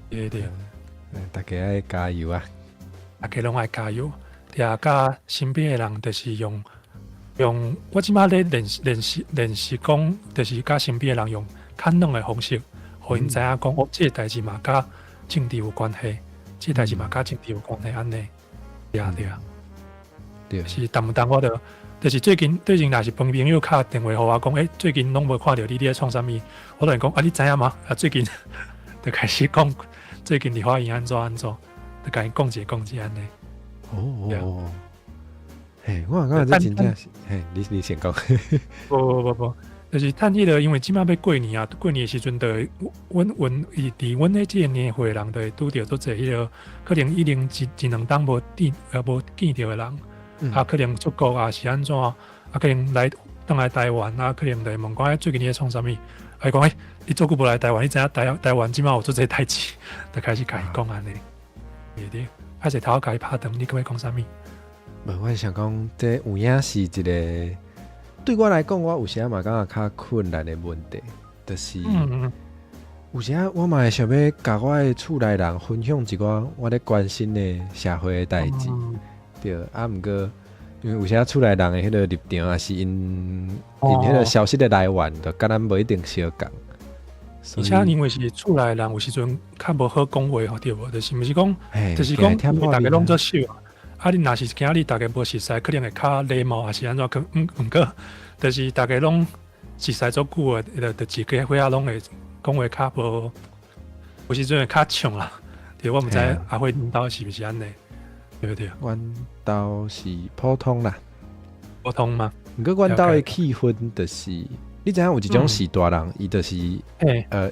S4: 对。
S1: 大家爱加油啊！
S4: 大家拢爱加油。甲身边的人，就是用我即马咧练习讲，就是甲身边的人用较软的方式，互因知影讲，这个代志嘛，甲政治有关系，这代志嘛，甲政治有关系，安尼，对啊，是淡不淡？我就是最近若是朋友敲电话给我讲，最近拢无看到你在创啥物，我都会讲你知影吗？最近就开始讲最近伫花园安怎，就甲伊讲一安尼。
S1: 哦，嘿，我感觉这真正是，嘿，你先讲。
S4: 不，就是趁迄个，因为即摆要过年啊，过年的时阵，就阮伫阮迄即个年会人，就会拄着做者迄个，可能一两当无见着的人，可能出国啊是安怎，可能倒来台湾啊，可能就会问讲最近你在创啥物，讲你做久无来台湾，你知影台湾即摆有做这代志，就开始甲伊讲安尼，对，开始头甲伊拍断，你可要讲啥物？
S1: 我想讲，这有影是一个对我来讲，我有时嘛感觉较困难的问题，就是有时我嘛会想要甲我的厝内人分享一寡我咧关心的社会的代志，对，毋过因为有时厝内人的迄个立场也是因迄个消息的来源，就甲咱无一定相共。
S4: 而且因为是厝内人，有时阵较无好讲话吼，对无？就是毋是讲，就是讲，大家拢做秀。你若是今日大家无熟悉，可能会较礼貌，还是安怎？毋过，就是大家拢熟悉足久的，就一家伙拢会讲话较无，有时阵会较呛啦。对，我毋知阿辉恁兜是毋是安尼，对不对？
S1: 阮兜是普通啦，
S4: 普通嘛。
S1: 毋过阮兜的气氛就是，你知影有一种是大人，伊就是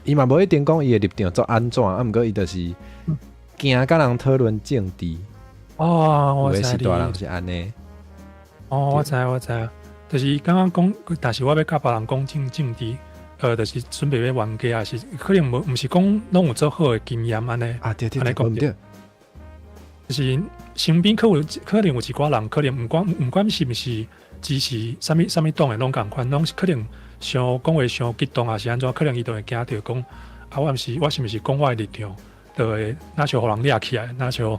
S1: 伊嘛无一定讲伊的立场做安怎，毋过伊就是惊甲人讨论政治。
S4: 我知
S1: 是大人是安尼。
S4: 我知，就是刚刚讲，但是我要甲别人讲政治，就是准备要冤家，还是可能毋是讲拢有做好的经验安尼。
S1: 对，
S4: 安尼讲对。就是身边可能有一寡人，可能毋管是毋是支持啥物党的拢共款，拢可能想讲话伤激动，还是安怎？可能伊就会惊着讲，我是毋是讲我的立场，就会那像互人掠起来，那像。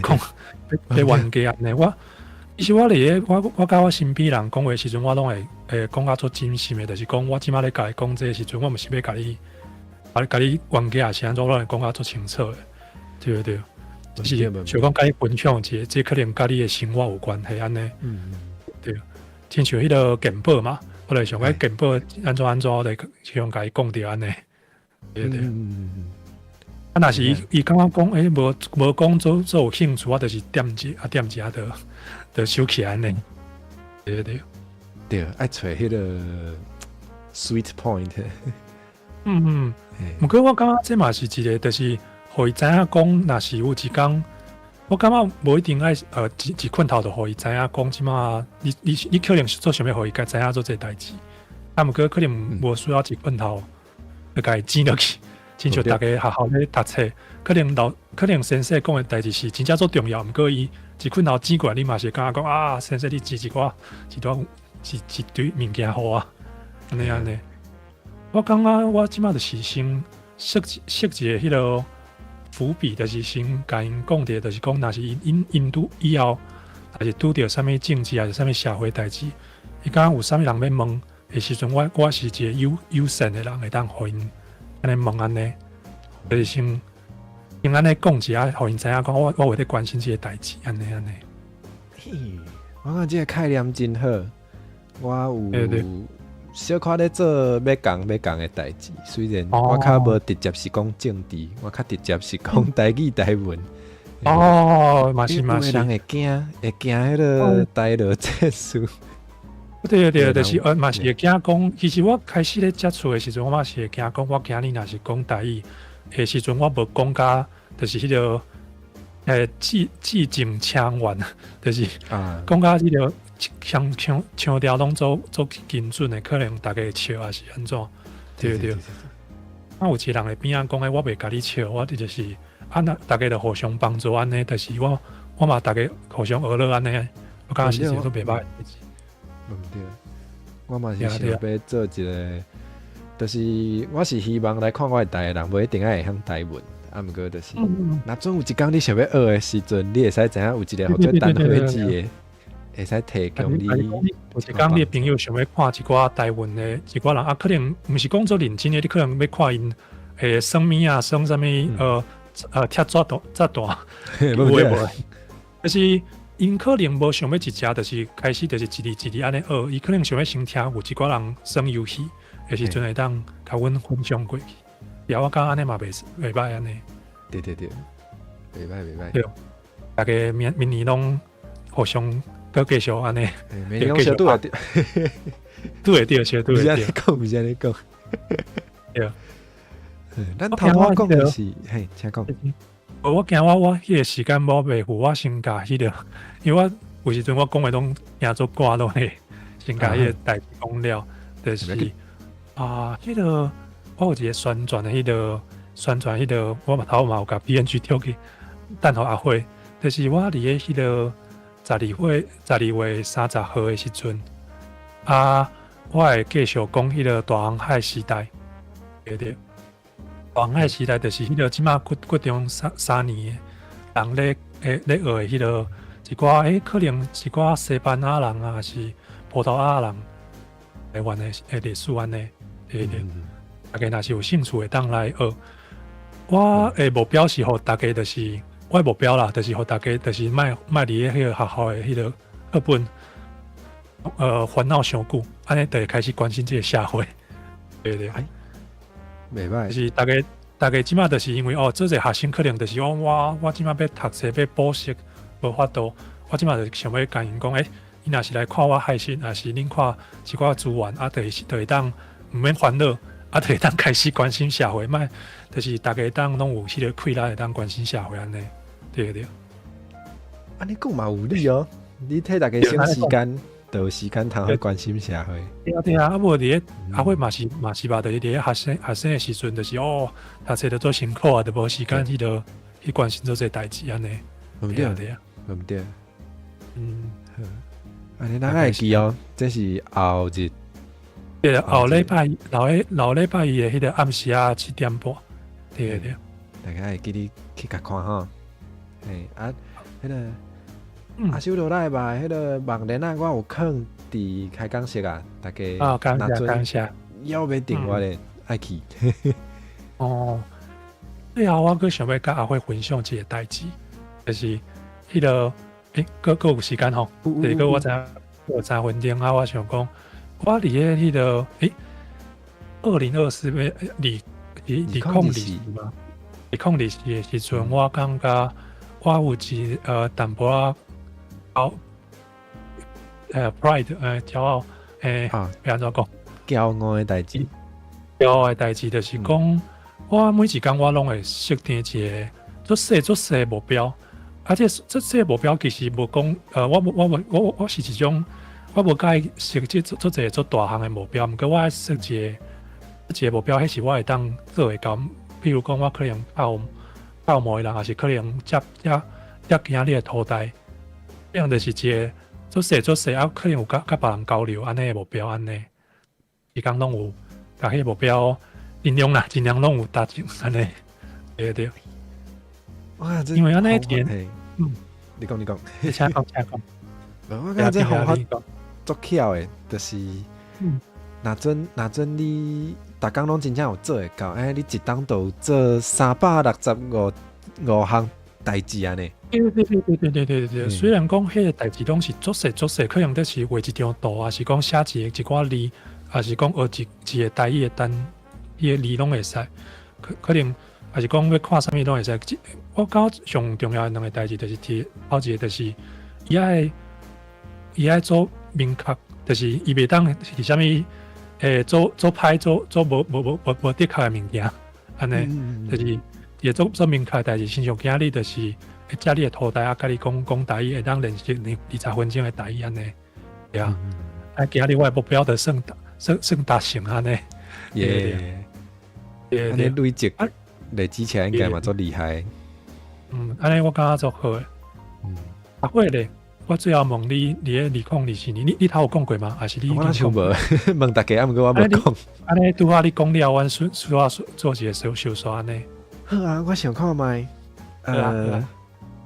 S4: 讲要冤家安尼，其实我甲我身边人讲话时阵，我拢会讲甲做真心的，就是讲我即摆咧甲伊讲这个时阵，我毋是要甲你冤家，是安怎，我会讲甲做清楚的，对，就是像讲甲你分享一个，这可能甲你的生活有关系安尼，对，亲像迄个健保嘛，我就想讲健保安怎，我就想甲伊讲着安尼，对。若是伊感觉讲，无讲做有兴趣，我就是点一下就收起来呢。对，
S1: 爱找迄个 sweet point。
S4: 毋过我感觉这嘛是一个，就是互伊知影讲，若是有一天，我感觉无一定爱一困头就互伊知影讲，即马你可能是做想要互伊知影做这代志，毋过可能无需要一困头就甲伊挤落去。亲像大家学校咧读册，可能先生讲的代志是真正做重要，毋过伊一困头挤过来，你嘛是感觉讲先生你挤一堆物件互我，安尼。我感觉我即马就是先设一个迄个伏笔，就是先甲因讲者，就是讲若是因拄以后，还是拄着啥物政治，还是啥物社会代志，伊敢有啥物人要问的时阵，我是一个友善的人，会当互因。安尼问安尼，就是先安尼讲一下，互因知影讲我会在关心这个代志，安尼。
S1: 我感觉这个概念真好，我有小可咧做要讲的代志，虽然我较无直接是讲政治，我较直接是讲台语台文。
S4: 嘛是。
S1: 有的人会惊迄个台罗这书。
S4: 对，就是嘛是会惊讲。其实我开始咧接触的时阵，我嘛是会惊讲。我今日若是讲台语的时阵，我无讲甲，就是迄个字正腔圆，就是讲甲迄个腔调拢做精准的，可能大家会笑还是安怎？对。有一个人会边仔讲我袂甲你笑，我就是那大家就互相帮助安尼，就是我嘛大家互相娱乐安尼，我感觉是都袂歹。
S1: 对，我嘛是想要做一个，就是我是希望来看我的台的人，不一定会晓台文，毋过就是，若总有一天你想要学的时阵，你会使知影有一个或者单会字的，会使提供你。有
S4: 一天你的朋友想要看一寡台文的一寡人可能毋是讲做认真的，你可能要看因生物生啥物贴纸大，有诶无？就是因可能无想要一只，就是开始就是一日安尼学，伊可能想要先听有一寡人耍游戏，的时阵会当甲阮分享过去。然后我感觉安尼嘛袂歹安尼。
S1: 对，袂歹。
S4: 对，大家明年拢互相搁继续安尼。
S1: 明年小拄会着，
S4: 拄会着，小拄会着。
S1: 不是安尼讲。
S4: 对。
S1: 咱头我讲的是，嘿，请讲。
S4: 我惊我迄个时间无袂赴，我先甲迄个，因为我有时阵我讲的拢惊做歌拢会，先甲迄个代志讲了，就是迄个我有一个宣传的迄个，我头嘛有甲 PNG 跳去，等候阿辉，就是我伫个迄个12月30號的时阵，我会继续讲迄个大航海时代，对。大航海时代就是迄个即马决定3年的人咧学的迄个一寡可能一寡西班牙人啊，是葡萄牙人台湾的历史安尼，对。大家若是有兴趣会当来学。我的目标是互大家，就是我的目标啦，就是互大家，就是莫伫迄个学校的迄个课本烦恼伤久，安尼就会开始关心这个社会，对。
S1: 袂歹，
S4: 就是大家即马就是因为做一个学生可能就是我即马要读册要补习无法度，我即马就想要甲因讲，你若是来看我海信，还是恁看一寡资源，就会当毋免烦恼，就会当开始关心社会，莫就是大家当拢有迄个气力会当关心社会安尼，对。
S1: 安尼讲嘛有理哦，你替大家省时间。就有时间通去关心社会。
S4: 对啊，无伫个阿辉嘛是嘛，就是伫个学生的时阵，就是读册着做辛苦啊，就无时间去关心做这代志安尼。
S1: 对啊，毋对。安尼咱会记哦，这是后日。
S4: 对，后礼拜伊的迄个暗时啊7点半。对。
S1: 大家会记你去甲看吼。迄个。阿修罗来吧，迄个网链啊，我有放伫开讲室啊，大家
S4: 感谢，
S1: 要要订我咧，爱去。
S4: 最后我阁想要甲阿辉分享一个代志，就是迄个阁有时间吼，第个我知有3分钟啊，我想讲，我伫个迄个2024要离控利息嘛，离控利息的时阵，我感觉我有一淡薄仔。pride 骄傲要安怎讲？
S1: 骄傲的代志，
S4: 就是讲，我每一工我拢会设定一个做细的目标，这目标其实无讲我是一种我无介意设计做一个做大项的目标，毋过我设一个目标，迄是我会当做会到，比如讲我可能泡沫的人，还是可能接今日的土地。这样就是一个做细可能有甲别人交流安尼的目标安尼，时间拢有，甲迄个目标尽量拢有达成安尼，对。
S1: 哇，
S4: 因为安尼点，
S1: 你讲，
S4: 请讲。
S1: 我感觉这方法足巧的，就是若准你逐工拢真正有做会到，你一档都有做365项代志安尼。
S4: 对。虽然讲迄个代志拢是足细，可能就是画一张图，还是讲写一寡字，还是讲学一个台语的单，伊个字拢会使。可能还是讲要看啥物拢会使。我感觉上重要的2个代志，就是好一个就是伊爱做明确，就是伊袂当是啥物做歹做无的确的物件，安尼就是伊做明确的代志，亲像今日就是。会遮你的土地啊，甲你讲台语，会当练习20分钟的台语安尼，对啊。今日我的目标就算达成安尼。
S1: 安尼累积起来应该嘛足厉害。
S4: 安尼我感觉足好诶。阿辉咧，我最后问你2024年，你头有讲过吗？还是你？
S1: 我想无，问大家，毋过我无讲。
S4: 安尼拄好你讲了，阮需要做一个小刷安尼。
S1: 好啊，我想看卖。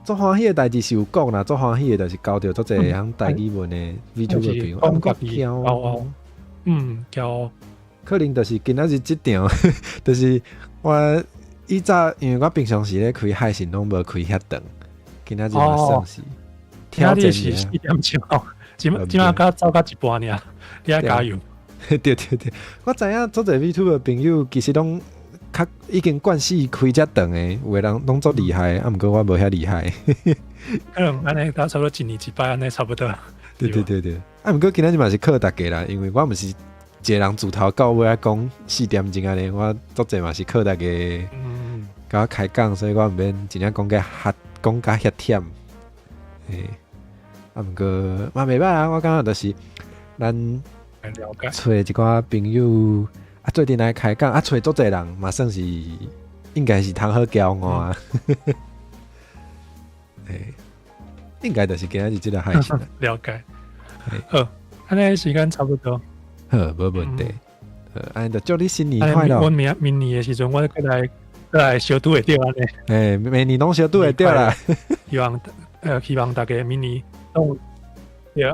S1: 做欢喜的代志是有讲啦，做欢喜的就是交到做一项台语文的 VTuber 朋友，我觉骄
S4: 骄
S1: 可能就是今仔日这场，就是我以早因为我平常时咧开海信拢无开遐长，今仔日嘛算是，挑战
S4: 你是4点钟哦，今晚刚走到一半尔，你要加油。
S1: 对，我知影做者 VTuber 的朋友其实拢较已经惯势开遮长诶，有诶人拢足厉害，毋过我无遐厉害。
S4: 可能安尼差不多一年一摆安尼差不多。
S1: 对，毋过今仔日嘛是靠大家啦，因为我毋是一个人自头到尾讲4点钟安尼，我足者嘛是靠大家甲我开讲，所以我毋免真正讲甲遐忝。毋过嘛袂歹啊，我感觉就是咱
S4: 了解，
S1: 找一寡朋友啊，最近来开讲啊，找足侪人嘛，算是应该是通好交我啊。应该就是今仔日即个海信
S4: 了解。好，安尼时间差不多。
S1: 好，无问题。安尼就祝你新年快乐。
S4: 我明年的时阵，我再来小拄会着安尼。
S1: 明年拢小拄会着啦。
S4: 希望大家明年都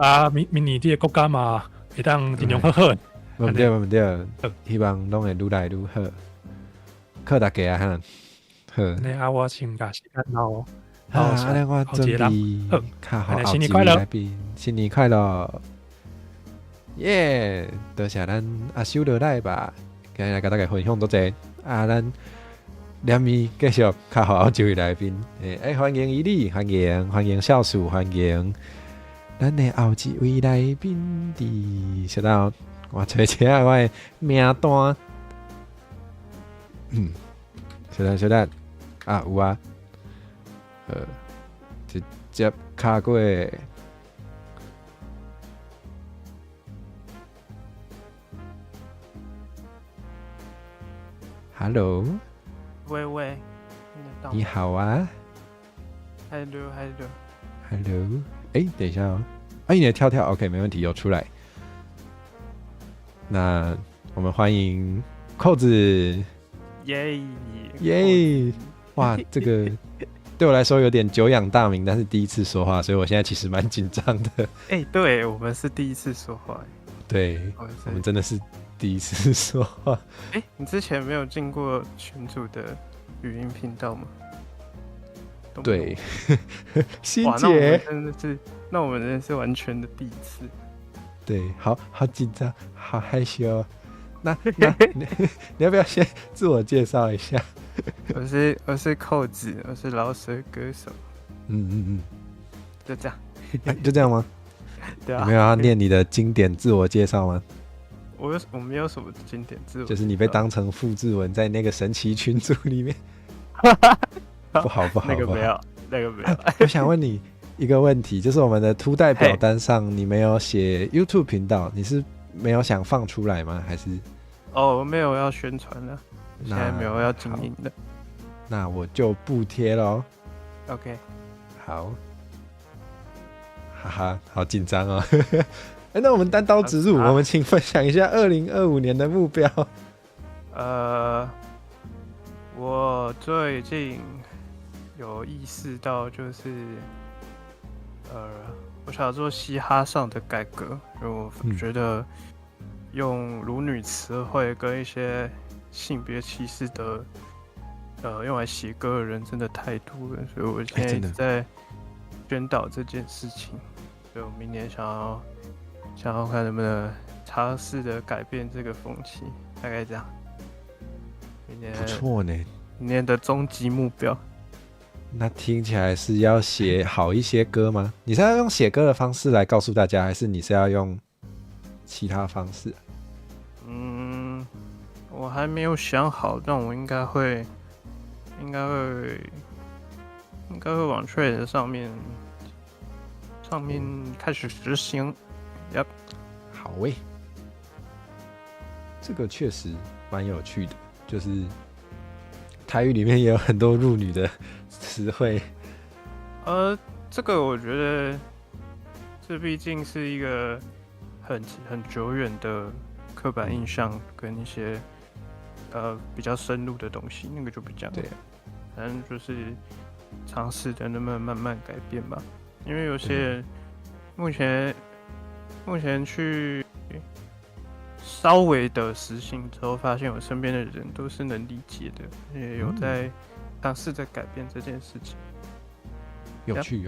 S4: 啊，明年这个国家嘛，会当尽量好好。
S1: 无问题，希望拢会愈来愈好。靠大家啊哈。好。
S4: 你啊，我先甲时间留。
S1: 安尼我准备较好
S4: 新年快乐！
S1: 新年快乐！耶！多谢咱阿修落来吧，今日甲大家分享多济啊，咱连咪继续较好几位来宾，欢迎伊利，欢迎小树，欢迎咱的后几位来宾的，小到我找一下我的名单，小等啊有啊。直接卡过。Hello，
S5: 喂，
S1: 你好啊。Hello， 等一下哦。你的跳 OK， 没问题，有出来。那我们欢迎扣子。耶！哇，这个。对我来说有点久仰大名，但是第一次说话，所以我现在其实蛮紧张的。
S5: 对，我们是第一次说话。
S1: 对，我们真的是第一次说话。
S5: 你之前没有进过群组的语音频道吗？
S1: 对，欣
S5: 姐，那我们真的是完全的第一次。
S1: 对，好紧张，好害羞。那你要不要先自我介绍一下？
S5: 我是扣子，我是饶舌歌手。就这样。
S1: 就这样吗？
S5: 对啊。
S1: 有没有要念你的经典自我介绍吗？
S5: 我没有什么经典自我介绍，
S1: 就是你被当成复制文在那个神奇群组里面。不好，
S5: 那个没有。
S1: 我想问你一个问题，就是我们的图代表单上你没有写 YouTube 频道，你是没有想放出来吗？还是？
S5: 我没有要宣传的。现在没有要经营的，
S1: 那我就不贴咯。
S5: OK，
S1: 好，哈哈，好紧张哦。那我们单刀直入，我们请分享一下2025年的目标。
S5: 我最近有意识到，就是我想做嘻哈上的改革，因为我觉得用辱女词汇跟一些性别歧视的用来写歌的人真的太多了，所以我现在一直在宣导这件事情。所以我明年想要看能不能尝试的改变这个风气，大概这样。明年
S1: 不错呢，
S5: 明年的终极目标。
S1: 那听起来是要写好一些歌吗？你是要用写歌的方式来告诉大家，还是你是要用其他方式？
S5: 我还没有想好，但我应该会往 trade 上面开始实行。
S1: 好诶，这个确实蛮有趣的，就是台语里面也有很多辱女的词汇。
S5: 这个我觉得这毕竟是一个很久远的刻板印象跟一些比较深入的东西，那个就不讲。对，反正就是尝试的能不能慢慢改变吧。因为有些人目前去稍微的实行之后，发现我身边的人都是能理解的，也有在尝试着改变这件事情。
S1: 有趣。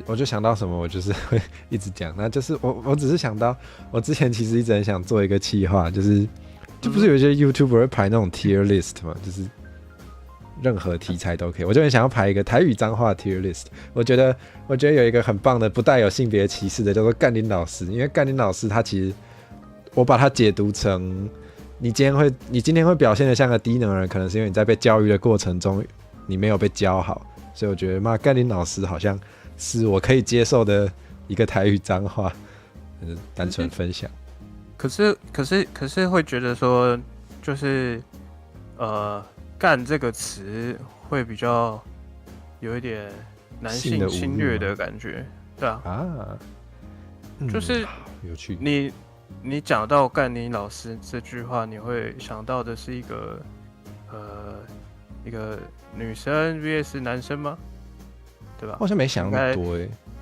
S1: 我就想到什么，我就是会一直讲。那就是我只是想到，我之前其实一直很想做一个企划，就不是有一些 YouTuber 会排那种 tier list 嘛，就是任何题材都可以。我就很想要排一个台语脏话 tier list。我觉得有一个很棒的，不带有性别歧视的，叫做干林老师。因为干林老师他其实，我把它解读成，你今天会表现得像个低能人，可能是因为你在被教育的过程中，你没有被教好。所以我觉得干林老师好像是我可以接受的一个台语脏话，单纯分享。
S5: 可是会觉得说，就是干这个词会比较有一点男性侵略的感觉，对啊，就是
S1: 有趣。
S5: 你讲到干你老师这句话，你会想到的是一个女生 vs 男生吗？对吧？
S1: 我好像没想那么多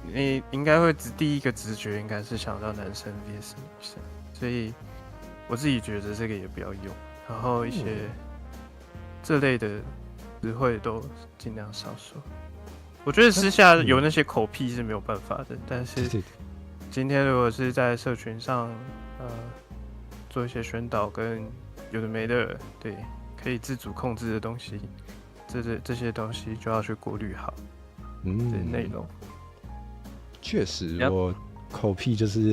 S5: 你应该会第一个直觉应该是想到男生 vs 女生，所以我自己觉得这个也不要用，然后一些这类的词汇都尽量少说。我觉得私下有那些口癖是没有办法的，但是今天如果是在社群上做一些宣导跟有的没的，对，可以自主控制的东西，这些东西就要去过滤好。内容
S1: 确实，我口癖就是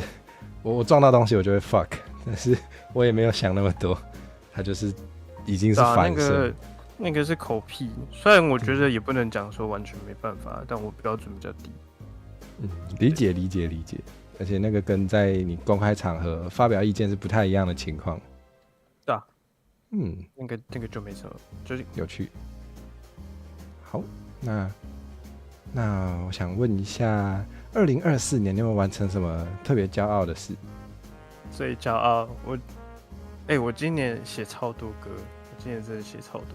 S1: 我撞到东西我就会 fuck， 但是我也没有想那么多，它就是已经是反射。
S5: 那个是口癖，虽然我觉得也不能讲说完全没办法，但我标准比较低。
S1: 理解，而且那个跟在你公开场合发表意见是不太一样的情况。
S5: 对啊，那个就没什么，就是
S1: 有趣。好，那我想问一下，2024年你有没有完成什么特别骄傲的事？
S5: 最骄傲，我今年写超多歌，我今年真的写超多。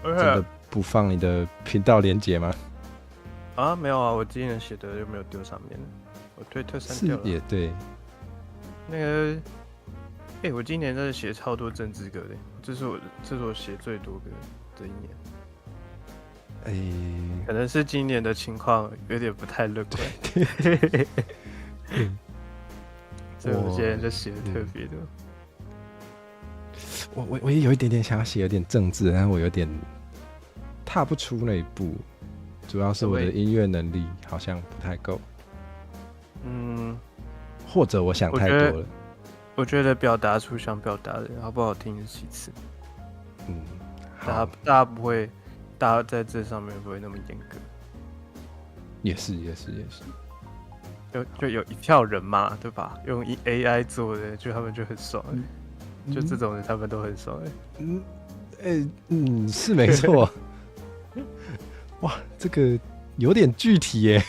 S1: 真的不放你的频道连结吗？
S5: 没有啊，我今年写的又没有丢上面，我推特删掉了。
S1: 也对。
S5: 那个，我今年真的写超多政治歌的，这是我写最多歌的一年。可能是今年的情况有点不太乐观，所以我今年就写的特别多。
S1: 我也有一点点想要写有点政治，但是我有点踏不出那一步，主要是我的音乐能力好像不太够。或者我想太多了。
S5: 我觉得表达出想表达的好不好听是其次。大家不会，大家在这上面不会那么严格。
S1: 也是。
S5: 就有一票人嘛，对吧？用 AI 做的，就他们就很爽。就这种人，他们都很爽。
S1: 是没错。哇，这个有点具体耶。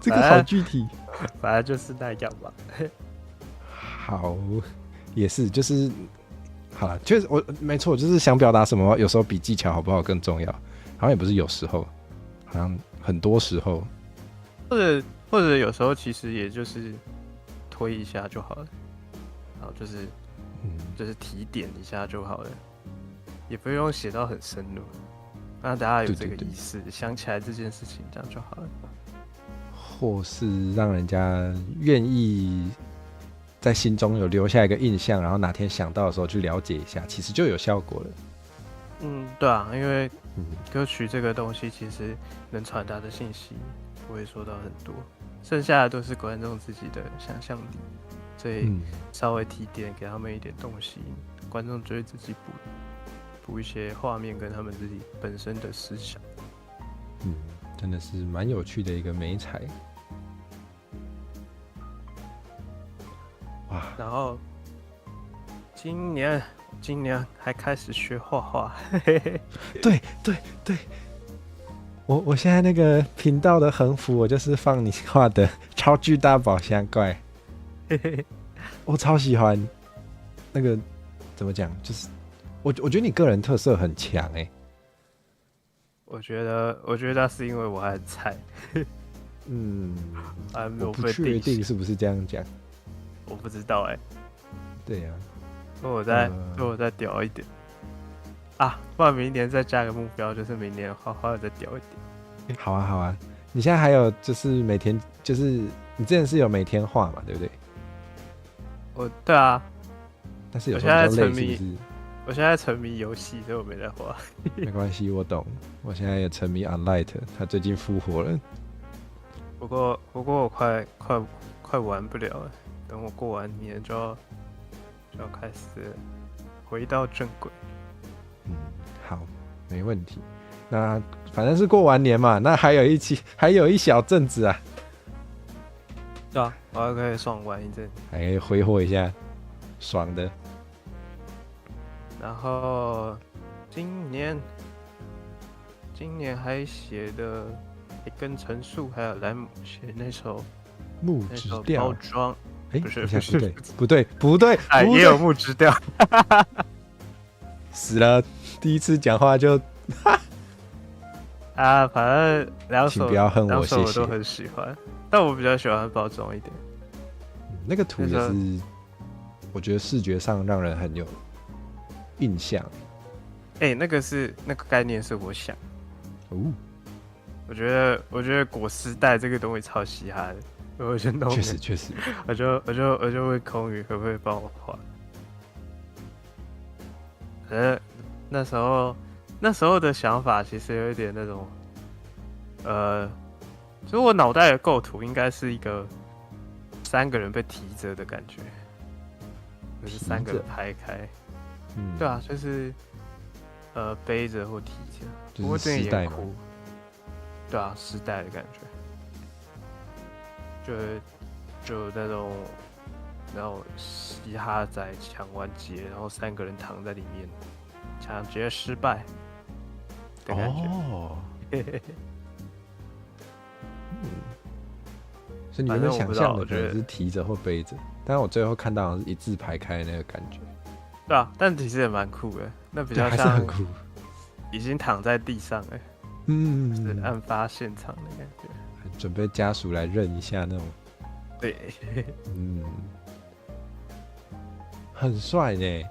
S1: 这个好具体。
S5: 反正就是那样吧。
S1: 好，也是，就是好了，确实我没错，就是想表达什么，有时候比技巧好不好更重要。好像也不是有时候，好像很多时候，
S5: 或者有时候其实也就是推一下就好了，然后就是提点一下就好了，也不用写到很深入，让大家有这个意识，想起来这件事情，这样就好了。
S1: 或是让人家愿意在心中有留下一个印象，然后哪天想到的时候去了解一下，其实就有效果了。
S5: 对啊，因为歌曲这个东西其实能传达的信息不会说到很多，剩下的都是观众自己的想象力，所以稍微提点给他们一点东西，观众就会自己补一些画面跟他们自己本身的思想。
S1: 真的是蛮有趣的一个媒材。哇！
S5: 然后今年还开始学画画。
S1: 对，我现在那个频道的横幅，我就是放你画的超巨大宝箱怪。我超喜欢。那个怎么讲？就是我觉得你个人特色很强
S5: 我觉得那是因为我还很菜。还没有被定型。
S1: 我不确定是不是这样讲。
S5: 我不知道
S1: 对呀。
S5: 所以我再屌一点啊！不然明年再加个目标，就是明年画画再屌一点。
S1: 好啊，好啊。你现在还有就是每天，就是你之前是有每天画嘛，对不对？
S5: 对啊，
S1: 但是有时候比较累，是不是？
S5: 我现在沉迷游戏，所以我没在画。
S1: 没关系，我懂。我现在也沉迷 Unlight， 他最近复活了。
S5: 不过我快玩不了了，等我过完年就要开始回到正轨。
S1: 好，没问题。那反正是过完年嘛，那还有一小阵子啊。
S5: 对啊，我还可以爽玩一阵，
S1: 还可以挥霍一下，爽的。
S5: 然后今年还写的跟陈述还有莱姆写那首
S1: 木质调
S5: 包装，不是
S1: 不对，
S5: 哎，也有木质调，
S1: 死了，第一次讲话就
S5: 啊，反正两首
S1: 请不要恨我，谢谢。
S5: 我都很喜欢，但我比较喜欢包装一点。
S1: 那个图也是，我觉得视觉上让人很有印象。
S5: 那个概念是我想。
S1: 哦，
S5: 我觉得果丝带这个东西超嘻哈的，我就弄。
S1: 确实，
S5: 我就问空宇可不可以帮我画。那时候的想法其实有一点那种，所以我脑袋的构图应该是一个3个人被提着的感觉，就是3个人拍开。对啊，就是背着或提着，不过这也酷。对啊，时代的感觉，就那种嘻哈仔抢完劫，然后3个人躺在里面，抢劫失败的感觉。
S1: 哦，所以你原本想象的可能是提着或背着，但我最后看到的是一字排开的那个感觉。
S5: 对啊，但其实也蛮酷的，那比较像很酷，已经躺在地上哎。是案发现场的感觉，
S1: 准备家属来认一下那种。
S5: 对，
S1: 很帅呢，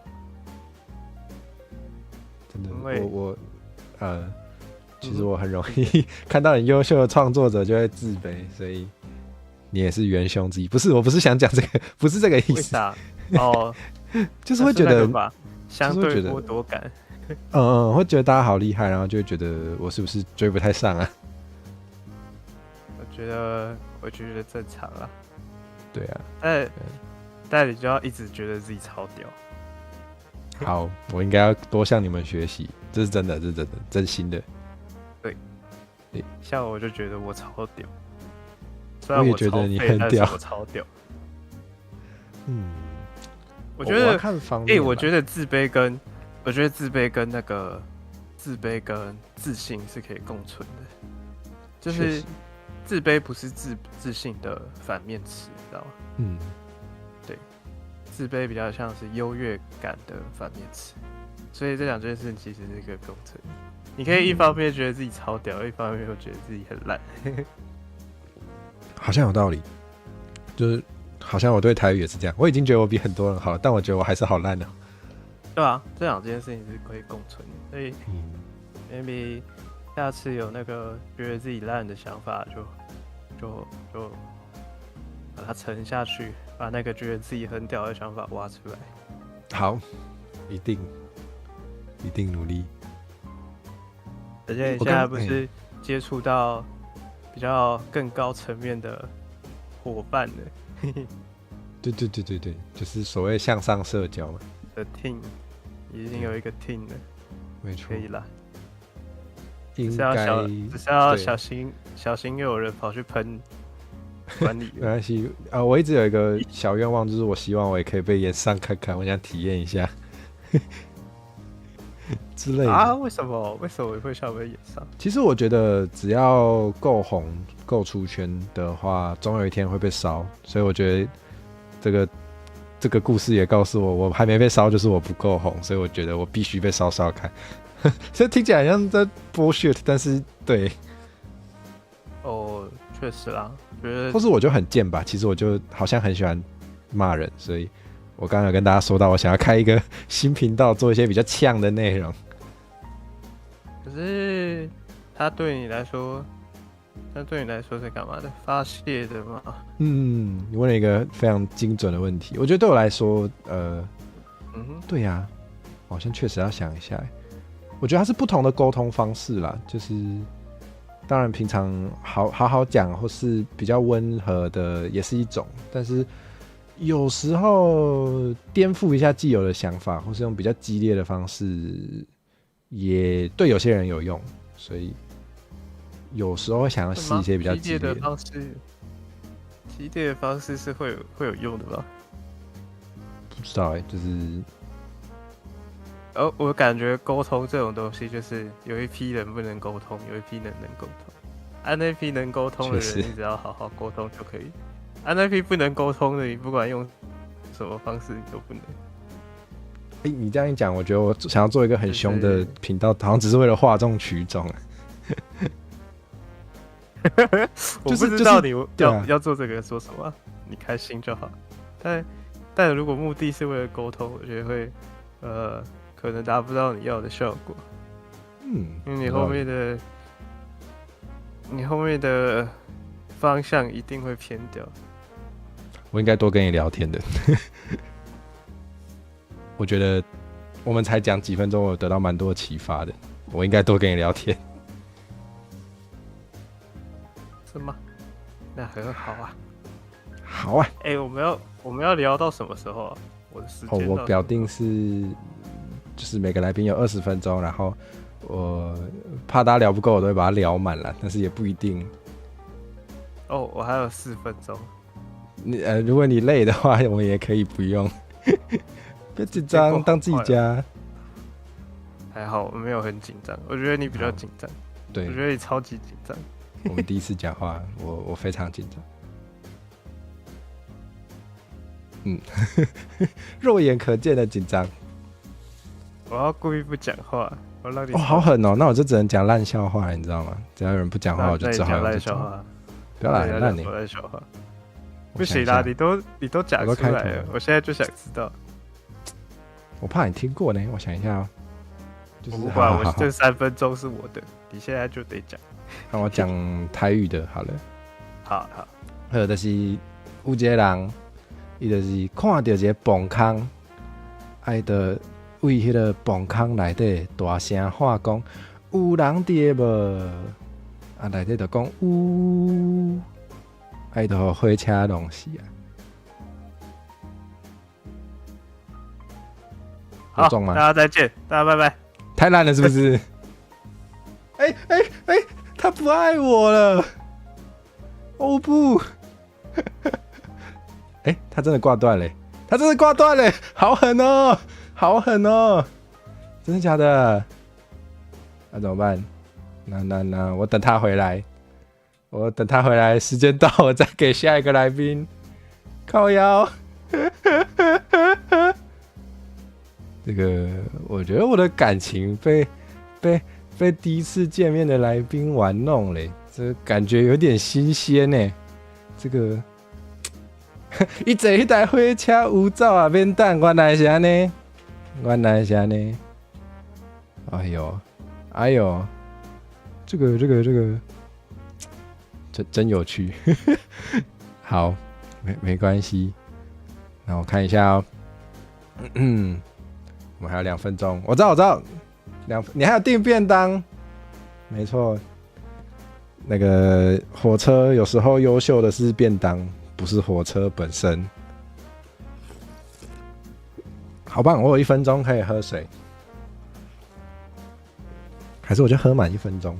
S1: 真的。我其实我很容易看到很优秀的创作者就会自卑，所以你也是元凶之一。不是，我不是想讲这个，不是这个意思。
S5: 为啥？哦，
S1: 就是会觉得
S5: 相对剥夺感。
S1: 会觉得大家好厉害，然后就会觉得我是不是追不太上啊？
S5: 我觉得正常啊。
S1: 对啊，
S5: 但你就要一直觉得自己超屌。
S1: 好，我应该要多向你们学习，这是真的，真心的。
S5: 对，像我就觉得我超屌，虽
S1: 然
S5: 我
S1: 也觉得你很屌，
S5: 我超屌。我
S1: 觉得看方面，
S5: 我觉得自卑跟那个自卑跟自信是可以共存的，就是自卑不是自信的反面词，你知道吗？对，自卑比较像是优越感的反面词，所以这两件事其实是可以共存。你可以一方面觉得自己超屌，一方面又觉得自己很烂。
S1: 好像有道理，就是好像我对台语也是这样，我已经觉得我比很多人好了，但我觉得我还是好烂的。
S5: 对啊，这两件事情是可以共存的，所以maybe 下次有那个觉得自己烂的想法，就把它沉下去，把那个觉得自己很屌的想法挖出来。
S1: 好，一定努力。
S5: 而且你现在不是接触到比较更高层面的伙伴了？
S1: 对，就是所谓向上社交嘛。
S5: 的 team。已经有一个 team 了，
S1: 没错，
S5: 可以啦。
S1: 只是
S5: 要小心又有人跑去喷管理员。
S1: 没关系啊，我一直有一个小愿望，就是我希望我也可以被延上看看，我想体验一下之类的
S5: 啊。为什么会想被延上？
S1: 其实我觉得只要够红、够出圈的话，总有一天会被烧。所以我觉得这个故事也告诉我还没被烧，就是我不够红，所以我觉得我必须被烧看。这听起来像在 bullshit， 但是对，
S5: 确实啦，觉得
S1: 或是我就很贱吧。其实我就好像很喜欢骂人，所以我刚刚有跟大家说到，我想要开一个新频道，做一些比较呛的内容。
S5: 可是他对你来说那对你来说是干嘛的？发泄的吗？
S1: 你问了一个非常精准的问题。我觉得对我来说，对呀、好像确实要想一下。我觉得它是不同的沟通方式啦，就是当然平常好好讲或是比较温和的也是一种，但是有时候颠覆一下既有的想法，或是用比较激烈的方式，也对有些人有用，所以有时候会想要试一些比较激烈的
S5: 方式。激烈的方式是会有用的吧？
S1: 不知道就是
S5: 我感觉沟通这种东西，就是有一批人不能沟通，有一批人能沟通。那批能沟通的人，你只要好好沟通就可以。那批不能沟通的，你不管用什么方式，你都不能。
S1: 你这样一讲，我觉得我想要做一个很凶的频道，好像只是为了哗众取宠。
S5: 我不知道你要做这个做什么，你开心就好。但如果目的是为了沟通，我觉得会可能达不到你要的效果。因为你后面的方向一定会偏掉。
S1: 我应该多跟你聊天的。我觉得我们才讲几分钟，我有得到蛮多启发的。我应该多跟你聊天。
S5: 是吗？那很好啊。
S1: 好啊。
S5: 我们要聊到什么时候啊？我的时间。
S1: 我表定是，就是每个来宾有20分钟，然后我怕大家聊不够，我都会把它聊满了，但是也不一定。
S5: 我还有4分钟。
S1: 如果你累的话，我们也可以不用。别紧张，当自己家。
S5: 还好，我没有很紧张。我觉得你比较紧张。
S1: 对，
S5: 我觉得你超级紧张。
S1: 我们第一次讲话，我非常紧张。肉眼可见的紧张。
S5: 我要故意不讲话，我让你。
S1: 好狠哦！那我就只能讲烂笑话，你知道吗？只要有人不讲话，我就只好
S5: 讲烂笑话。
S1: 不要来烂你。
S5: 烂笑话。不行啦，你都讲出来了，我现在就想知道。
S1: 我怕你听过呢，我想一下哦。
S5: 我不管，我这3分钟是我的，你现在就得讲。
S1: 让我讲台语的，好了。
S5: 好。
S1: 就是有一个人，伊就是看到一个崩坑，就为迄个崩坑内底大声喊讲：“有人伫无？”内底就讲有，就火车弄死啊！
S5: 好，大家再见，大家拜拜。
S1: 太烂了，是不是？他不爱我了。哦不！他真的挂断了，好狠哦，好狠哦！真的假的？那怎么办？那我等他回来，时间到，我再给下一个来宾。靠腰。这个，我觉得我的感情被第一次见面的来宾玩弄了，这感觉有点新鲜呢。这个，一坐迄台火车有走啊，免等，原来是安尼。哎呦，这个，真有趣。好，没关系。那我看一下哦。我们还有2分钟。我知道。你还有订便当？没错。那个火车有时候优秀的是便当，不是火车本身。好棒！我有1分钟可以喝水。还是我就喝满1分钟，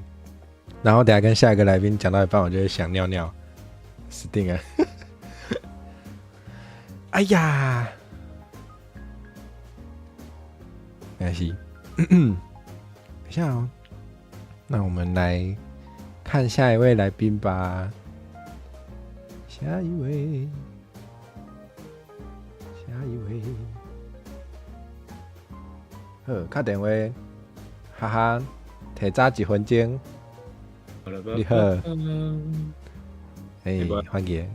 S1: 然后等一下跟下一个来宾讲到一半，我就会想尿尿，死定了！哎呀，没关系，等一下哦。那我们来看下一位来宾吧。下一位，打电话，哈哈。提早1分钟，你好，欢迎。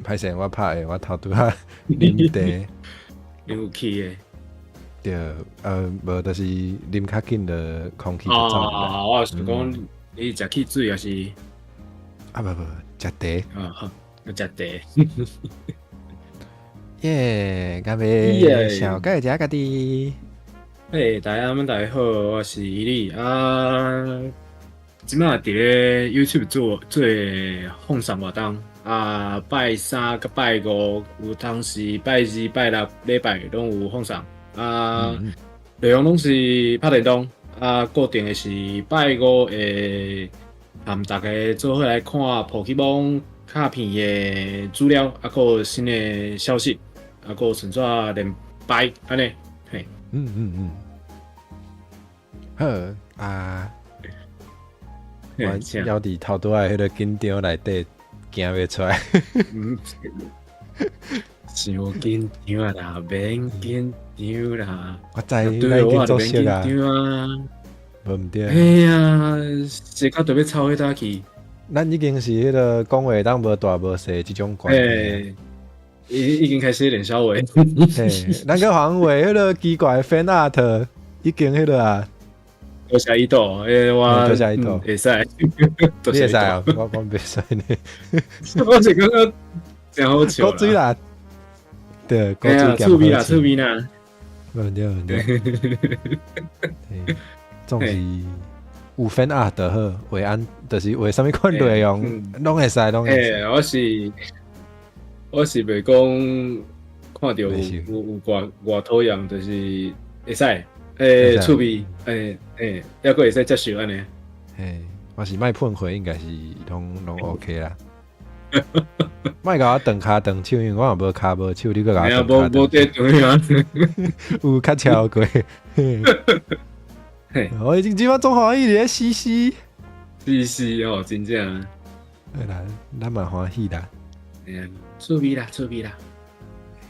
S1: 歹势，我拍的，我头拄仔啉茶，
S6: 你有去的？
S1: 对，无就是啉较紧的空气就走。
S6: 我是讲你食汽水还是
S1: 啊不，食茶。
S6: 啊好，食茶。
S1: 耶，干
S6: 耶
S1: 杯！小盖加个的。
S6: 嘿，大家好，我是伊利啊。即马伫咧 YouTube 做放送活动啊，拜三甲拜五有当时拜二、拜六礼拜拢有放送啊。内容拢是拍电动啊，固定的是拜五会含大家做伙来看破起网卡片的资料，啊，个新的消息，啊，个纯粹连拜安尼，嘿。
S1: 好啊，我
S6: 嘿
S1: 要伫头拄仔迄个紧张内底行袂出来。
S6: 伤紧张啊啦，免紧张啦。
S1: 我知咱已
S6: 对，我
S1: 经
S6: 也免紧
S1: 作息啊，
S6: 张啊。
S1: 无毋对。
S6: 哎呀，这到特别操迄搭去。
S1: 咱已经是迄个讲话当无大无细即种关系。
S6: 诶，已经开始练小话。
S1: 嘿，咱个行话迄个奇怪的 fan art 已经迄个啊，
S6: 多谢伊度，我
S1: 多谢伊度
S6: 会使，多谢伊
S1: 你会使啊，
S6: 度。
S1: 我袂使呢。
S6: 我是感觉真好笑
S1: 古水
S6: 啦。
S1: 啦，对，古
S6: 哎呀，
S1: 水
S6: 趣味啦，趣味啦。
S1: 无对。嘿总是有 fan art 就好，画安就是画啥物款内容，拢会使，拢会使。
S6: 诶，我是袂讲看到有外土样，就是会使。诶，趣味，抑个会使接受安尼。
S1: 嘿，我是卖喷火，应该是拢 OK 啦。卖甲我断骹断手，因为我也无骹无手，你搁甲我
S6: 哎呀，
S1: 断骹
S6: 无得对啊。
S1: 有较超过。我已经即摆总欢喜咧，嘻嘻。
S6: 是哦，真正。
S1: 对啦，咱嘛欢喜啦。
S6: 哎呀，趣味啦，趣味啦。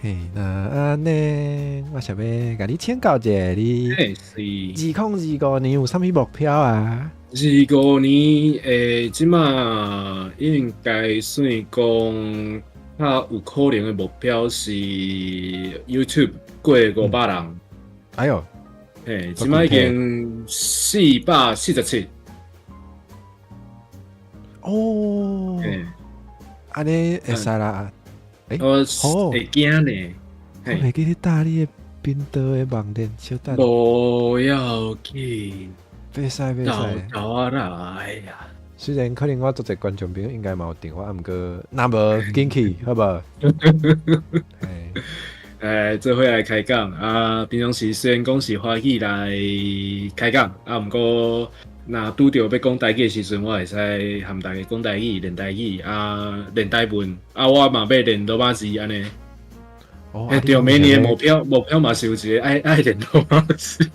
S1: 嘿，那安尼，我想要甲你请教一下，你
S6: 嘿，是。
S1: 2025年有啥物目标啊？
S6: 25年即马应该算讲较有可能的目标是 YouTube 过500人。
S1: 哎哟，
S6: 嘿，即马已经447。
S1: 哦，
S6: 嘿，
S1: 安尼会使啦。
S6: 我会惊呢。
S1: 我袂记你搭你的冰岛的网店，小等。
S6: 无要紧，
S1: 袂使袂使。
S6: 到我来呀。
S1: 虽然可能我做一观众朋友应该嘛有电话，毋过若无紧去，好无？
S6: 做伙来开讲啊！平常时虽然讲是欢喜来开讲啊，毋过若拄着要讲台语的时阵，我会使含大家讲台语、练台语啊、练台文啊，我嘛要练罗马字安尼。对，每年的目标嘛是有一个爱练罗马字。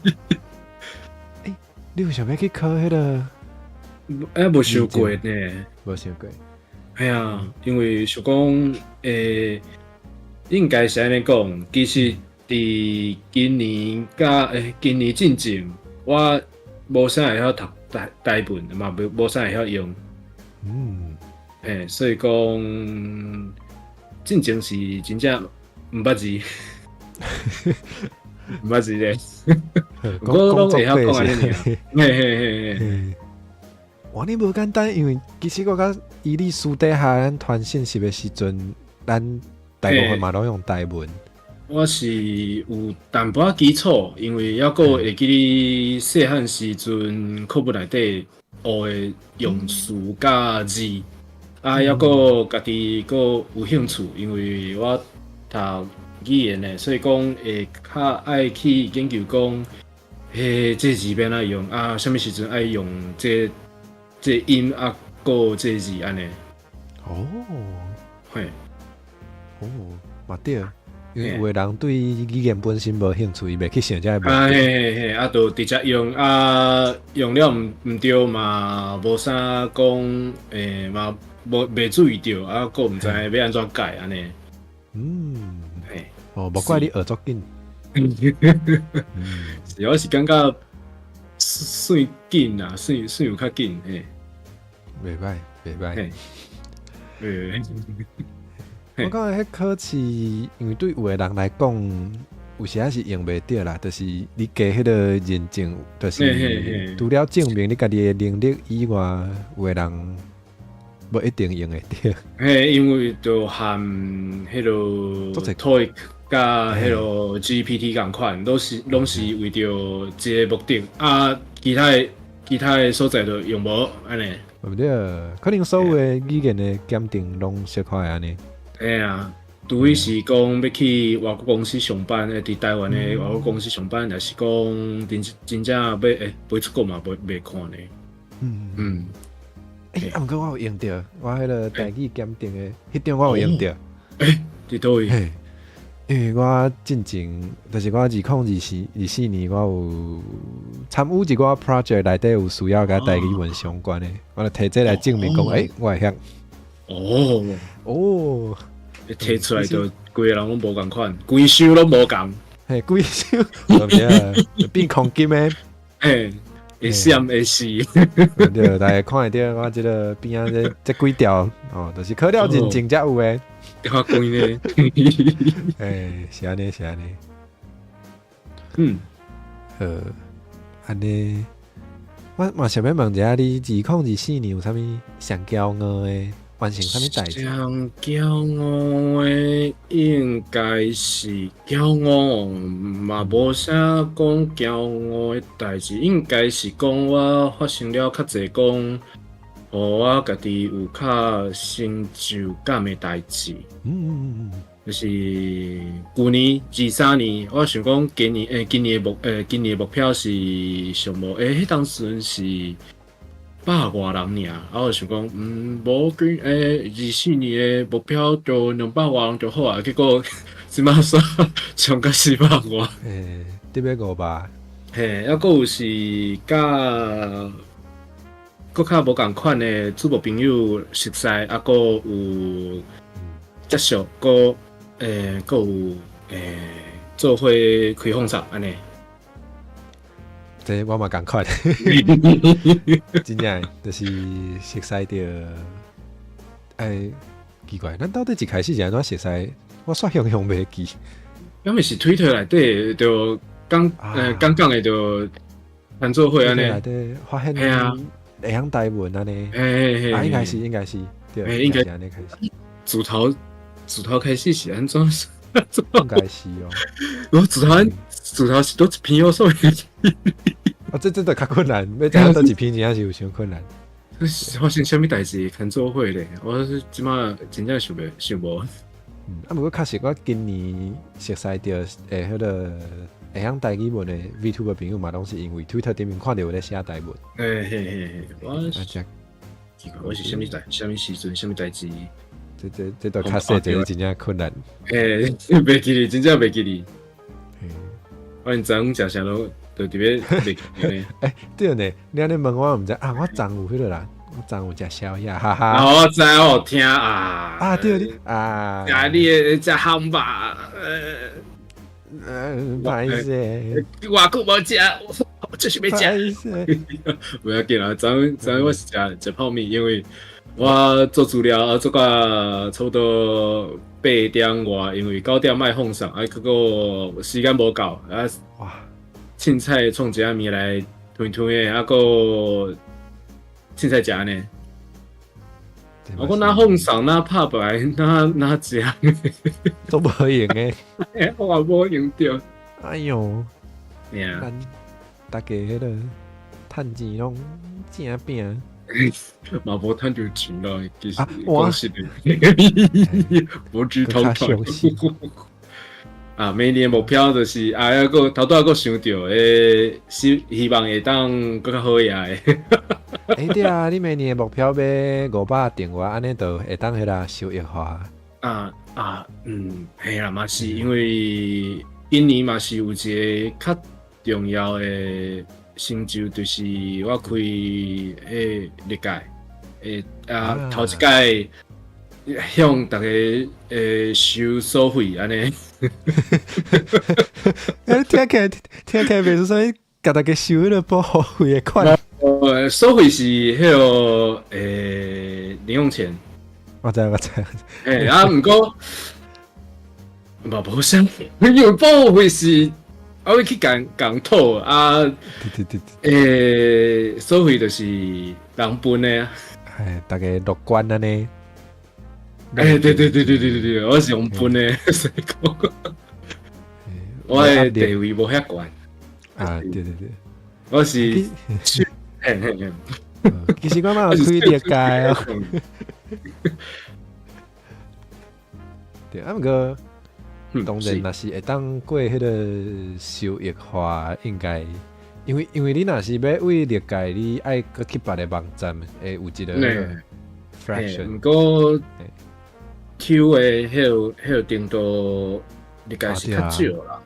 S1: 你有想要去考迄个？
S6: 无想过呢，
S1: 无想过。
S6: 系啊，因为想讲应该是安尼讲，其实伫今年进前，我无啥会晓读台文，嘛无啥会晓用。所以讲进前是真正毋捌字，毋捌字咧。不过拢会晓讲安尼尔。嘿。
S1: 哇，你无简单，因为其实我甲伊利私底下咱传信息的时阵，咱大部分嘛拢用台文。
S6: 我是有淡薄仔基础，因为抑个会记你细汉时阵课本内底学的用词甲字，啊，抑个家己个有兴趣，因为我读语言的，所以讲会较爱去研究讲，这字要哪用啊？什么时阵爱用这音啊，个这字安尼。
S1: 哦，
S6: 嘿，
S1: 嘛对。因为有的人对语言本身无兴趣，伊袂去想这个问题。
S6: 嘿，啊，就直接用啊，用了毋对嘛，无啥讲，嘛袂注意到，啊，个毋知要安怎改安尼。嘿，
S1: 无怪你学足紧。
S6: 是，我是感觉算紧啦，算有较紧嘿。
S1: 袂歹。我感觉迄考试，因为对有的人来讲，有时是用袂着啦，就是你加迄个认证，就是除了证明你家己的能力以外，有的人无一定用会着。
S6: 嘿，因为就含迄个 TOEIC 甲迄个 GPT 共款，拢是为着一个目的啊，其他的所在就用无安尼。
S1: 对不对？可能所有的语言的鉴定拢小可安尼。
S6: 嘿啊。除非是讲要去外国公司上班，伫台湾的外国公司上班，也是讲真正要飞出国嘛，袂看呢。
S1: 毋过我有用着，我迄个台语鉴定的迄张我有用着。
S6: 伫倒位？
S1: 因为我进前，就是我2024年，我有参与一个 project 内底有需要甲台语文相关的，我就摕这来证明讲，我会晓。哦。
S6: 摕出来就规个人拢无共款，规首拢无共。
S1: 嘿，规首，变空金的。
S6: 嘿，会闪会死。
S1: 对，大家看会到我即个边仔这几条哦，就是考了认证才有诶。
S6: 较贵呢。
S1: 是安尼。安尼，我嘛想要问一下你2024年有啥物上骄傲诶？完成啥物代志？
S6: 上骄傲的应该是骄傲，嘛无啥讲骄傲的代志，应该是讲我发生了较侪讲，互我家己有较成就感的代志。就是去年23年，我想讲今年的目标是上无迄当时是。100外人尔，啊！我想讲，无24年的目标就200外人就好啊。结果即马煞上到400外，
S1: 得要500。
S6: 嘿，还佫有是甲佫较无共款的主播朋友熟悉，啊，佫有接触，佫有做伙开放场安尼。
S1: 这我嘛共款，真正就是熟悉着，奇怪，咱到底一开始是安怎熟悉？我煞想袂记。
S6: 因为是推特内底就刚讲的就谈做伙安尼，
S1: 内底发现会晓台文安尼，应该是对，应该是安尼开始。
S6: 自头开始是安怎？
S1: 应该是哦。
S6: 我自头是都一篇好所
S1: 这就较困难，要知影倒一篇真正是有伤困难。
S6: 发生啥物代志看做伙咧？我即马真正想无。
S1: 不过确实我今年熟悉着迄个会晓台语文的 VTuber 的朋友嘛，拢是因为 Twitter 顶面看到有咧写台文。
S6: 我是啥物时阵啥物代志？
S1: 这都较细，这真正困难。
S6: 袂记哩，真正袂记哩。我连昨昏食啥都特别袂记哩。
S1: 对呢，你安尼问我，毋知啊，我昨有迄个啦，我昨有食宵夜，哈哈。
S6: 我知我听啊。
S1: 对你啊。
S6: 你食汉堡，
S1: 歹势。
S6: 偌久无食，我就是要食。不要紧啦，昨昏我是食泡面，因为。我做资料做到差不多8点外，因为9点卖放送，结果时间无够，哇！凊彩创一下面来吞的，个凊彩食呢。我哪放送哪拍牌哪食，
S1: 都无用诶。
S6: 我也无用着。
S1: 哎哟，
S6: 咱
S1: 大家迄个趁钱拢正拼。
S6: 嘛无趁着钱啦，其实讲实的，无知头头。明年目标就是还个头拄个想着希望会当更较好呀
S1: 对啊，你明年的目标要500订阅，安尼就会当迄啦收益化。
S6: 系啦，嘛是因为今年嘛是有一个较重要的。成就就是我开历届头一届向大家收所费安尼，
S1: 听起来袂出啥物，甲大家收迄个保护费的款。
S6: 收费是迄个零用钱。
S1: 我知。
S6: 毋过嘛无啥，因为保会是我要去讲讨啊，
S1: 对，
S6: 所谓就是人分的啊。
S1: 大家乐观啊呢。
S6: 对，我是用分的，所以讲我的地位无遐悬。
S1: 对，
S6: 我是
S1: 其实我嘛有开裂界哦。对，不过当然，若是会当过迄个收益化，应该因为你若是要为裂界，你爱搁去别个网站，会有一个 fraction。
S6: 不过 Q 的迄个程度，应该是较少啦。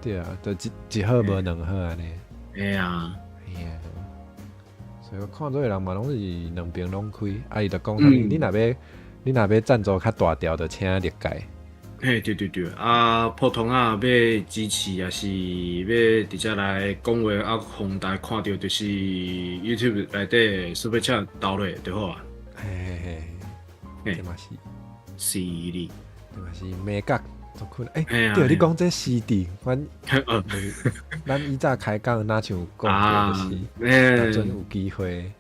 S1: 对啊，就一好无两好安尼。所以我看做的人嘛，拢是两边拢开。伊就讲，你若要赞助较大条，就请裂界。
S6: 对，普通要支持，也是要直接来讲话，互大家看到，就是 YouTube 内底 Super Chat 投落就好啊。
S1: 这嘛是
S6: 哩，
S1: 这嘛是美角。对，你讲这CD，咱以早开讲哪像讲就是，打准有机会。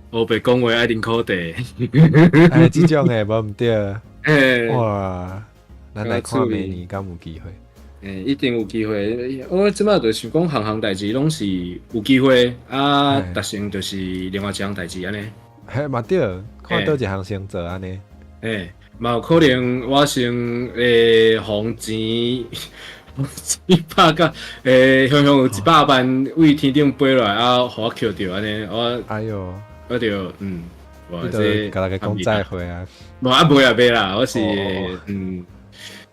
S6: 我被讲话爱啉苦茶，
S1: 这种的无毋对。哇，咱来看明年敢有机会？
S6: 一定有机会。我即摆就想讲，行代志拢是有机会达成就是另外一项代志安尼。
S1: 嘛对，看倒一项先做安尼。
S6: 嘛有可能我先红钱拍到向有100万为天顶飞落来，互我捡着安尼，我就
S1: 我这甲大家讲再会啊！
S6: 袂啦，我是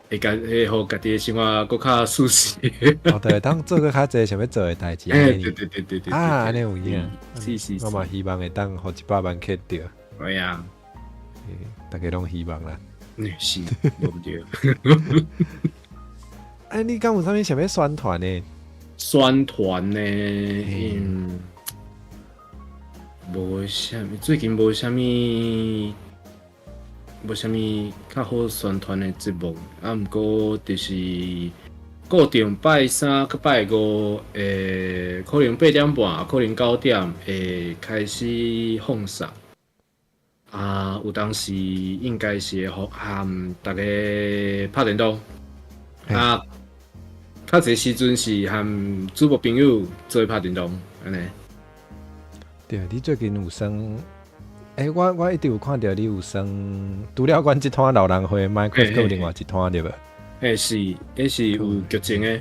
S6: 会互家己的生活搁较舒适。
S1: 对，当做个较济想要做的代志。
S6: 对。
S1: 安尼有影。
S6: 是。
S1: 我嘛希望会当互100万捡着。
S6: 对啊。
S1: 大家拢希望啦。
S6: 是，对不对？
S1: 你敢有啥物想要宣传呢？
S6: 宣传呢？无啥物，最近无啥物较好宣传的节目。毋过就是固定拜三佮拜五，可能8点半，可能9点会开始放送。有当时应该是会和大家拍电动。较侪时阵是和主播朋友做拍电动，安尼。
S1: 对，你最近有算？我一直有看到你有算，除了阮这摊老人会 ，Minecraft 有另外一摊对吧？
S6: 迄是有剧情的，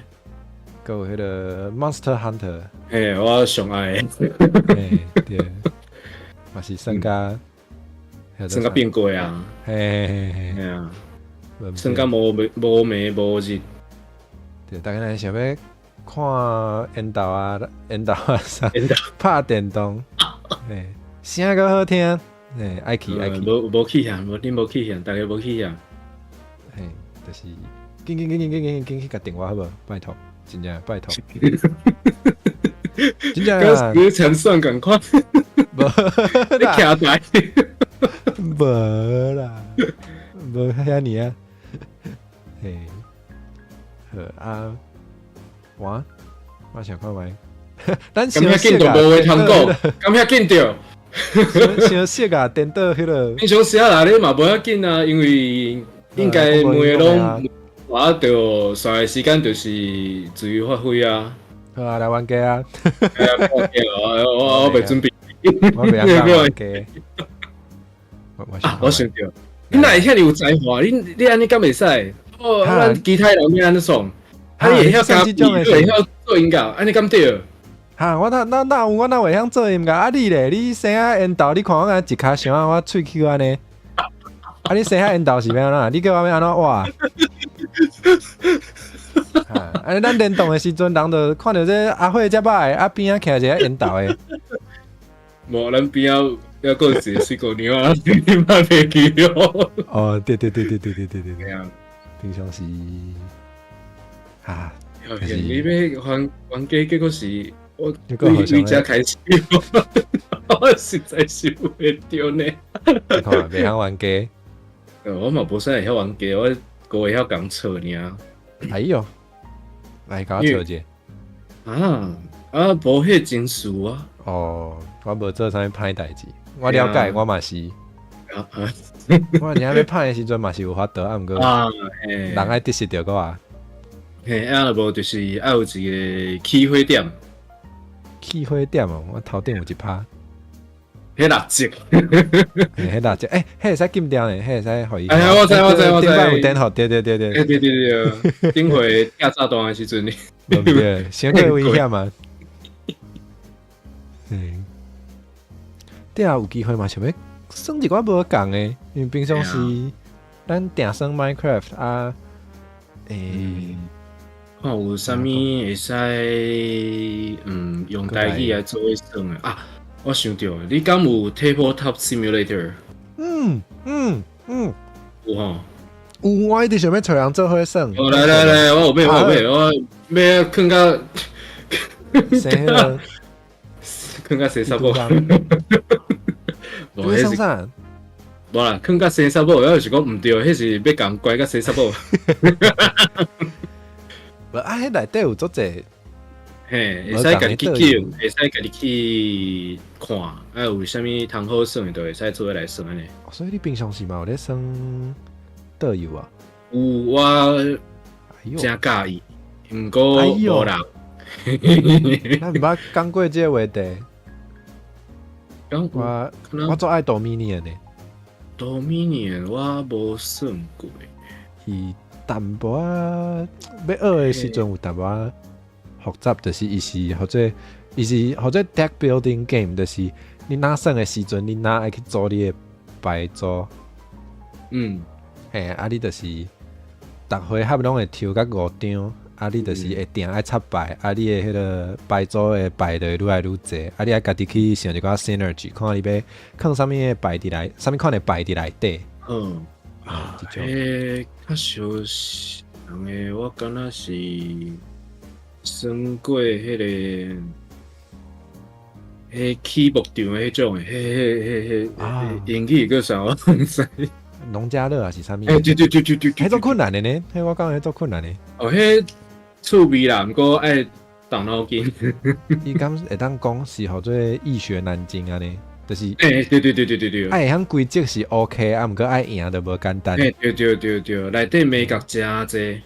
S1: 还有迄个 Monster Hunter。
S6: 我上爱的。
S1: 对，嘛是算甲
S6: 变过啊。算甲无暝无日。
S1: 对，大家想要看缘投啊啥拍电动，声个好听，爱去。
S6: 无去向，恁无去向，大家无去向。
S1: 就是紧去甲电话好无？拜托，真正拜托。真正啊！
S6: 你成算共款，
S1: 无
S6: 你徛台。
S1: 无啦，无遐尼啊。我想看卖。咱想
S6: 紧就无话通讲，咁遐紧着。
S1: 想说啊，颠倒迄个。
S6: 平常时啊，你嘛无要紧啊，因为应该每个拢我着耍的时间就是自由发挥啊。
S1: 好啊，来玩家啊！
S6: 我袂准备。
S1: 我袂晓玩家。
S6: 我想着，你哪会遐尼有才华？你安尼敢袂使？咱其他人要安尼爽，你会晓加比，你会晓做音乐，安尼敢对？
S1: 我哪会晓做音乐？你咧？你生下缘投，你看我安一骹伤我喙齿安尼。你生下缘投是要安怎？你叫我要安怎画？咱联动的时阵，人就看到这阿辉遮歹，边仔徛一个缘投的。
S6: 无，咱边仔要过一个水果娘啊，你莫袂记哦。
S1: 对。平常时
S6: 你要还家，结果是我为遮开始，我实在是袂着呢。
S1: 你看袂晓玩家，
S6: 我嘛无啥会晓玩家，我个会晓讲错尔。
S1: 哎呦，来甲我找者。
S6: 啊，无迄真事啊。
S1: 哦，我无做啥物歹代志，我了解，我嘛是。
S6: 啊，
S1: 我领要歹的时阵嘛是有法度，啊，毋过人爱得失着我啊。
S6: 嘿，无就是爱有一个起火点。
S1: 起火点哦，我头顶有一拍。
S6: 迄蜡烛，
S1: 迄蜡烛，迄会使禁掉呢，迄会使互伊。
S6: 哎呀，我知，
S1: 顶摆有电吼，对，
S6: 对，顶回架炸弹的时阵，
S1: 对不对？相对危险嘛。对啊，有机会嘛，想要算一寡无共的，因为平常时咱定算 Minecraft 啊，
S6: 看有啥物会使用台语来做算的啊？我想到，你敢有 Tabletop Simulator？ 有吼。
S1: 有，我一直想要找人做伙算。
S6: 来，我有买，我要囥到
S1: 生个，
S6: 囥到洗衫布。
S1: 你算啥？
S6: 无啦，囥到洗衫布，我是讲毋对，迄是要共乖到洗衫布。
S1: 无啊，迄内底有足济。
S6: 嘿，会使家己去叫，会使家己去看，有啥物通好算的，都会使做来算安尼。
S1: 所以你平常时嘛有咧算倒游啊？
S6: 有，我真介意，毋过无人。
S1: 咱毋捌讲过这个话题。我做爱 Dominion 的。
S6: Dominion 我无算过。
S1: 伊淡薄仔要学的时阵有淡薄仔复杂，就是伊是或者 deck building game， 就是你拿算的时阵，你拿爱去做你的牌组。嘿，你就是逐回合拢会抽到5张，你就是会定爱插牌，你的迄个牌组的牌就会愈来愈济，你爱家己去想一寡 synergy， 看你要放啥物的牌伫内，啥物款的牌伫内底。
S6: 较少人的，我感觉是算过迄个。起木场的迄种的，英语叫啥我唔知。
S1: 农家乐还是啥物？
S6: 对，
S1: 迄种困难的呢？迄我讲迄种困难的。
S6: 迄趣味啦，毋过爱动脑筋。
S1: 伊敢会当讲是号做易学难精安尼，就是。
S6: 对。
S1: 爱晓规则是 OK， 毋过爱赢就无简单。
S6: 对，内底美角真济。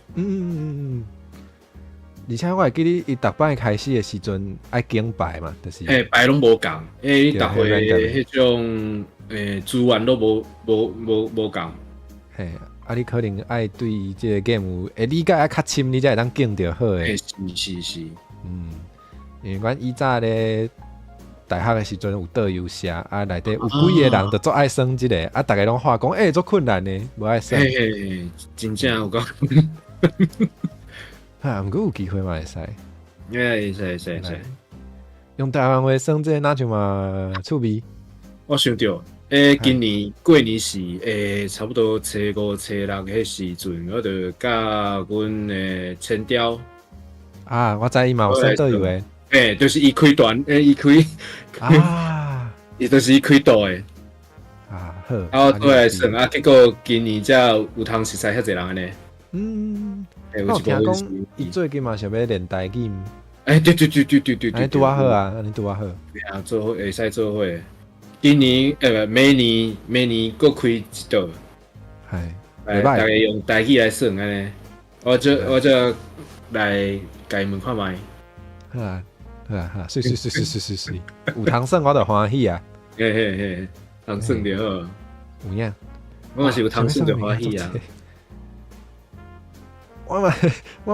S1: 而且我会记你，伊逐摆开始的时阵爱竞牌嘛，就是。
S6: 牌拢无共，你逐回迄种资源都无共。
S1: 嘿，你可能爱对即个 game 有理解较深，你才会当竞着好诶。
S6: 是。
S1: 因为阮以前咧大学的时阵有倒游社，内底有几个人就做爱算即个，逐个拢话讲，做困难诶，无爱算。
S6: 真正有讲。
S1: 毋过有机会嘛会使，
S6: 会使。
S1: 用台湾话算这个哪像嘛趣味？
S6: 我想到，今年过年时，差不多初5、初6迄时阵，我就甲阮的青雕
S1: 我知伊嘛有算倒游诶，
S6: 就是伊开团，伊开伊就是伊开岛诶。好，我过来算结果今年才有通熟悉遐侪人安尼。
S1: 我听讲，伊最近嘛想要练台语。
S6: 对，
S1: 安尼拄啊好啊，安尼拄啊好。
S6: 做会使做伙。今年明年搁开一道。大家用台语来算安尼。我就来甲伊问看卖。
S1: 好啊，是，有通算我就欢喜啊。
S6: 通算就好。
S1: 有影。
S6: 我嘛是有通算就欢喜啊。
S1: 我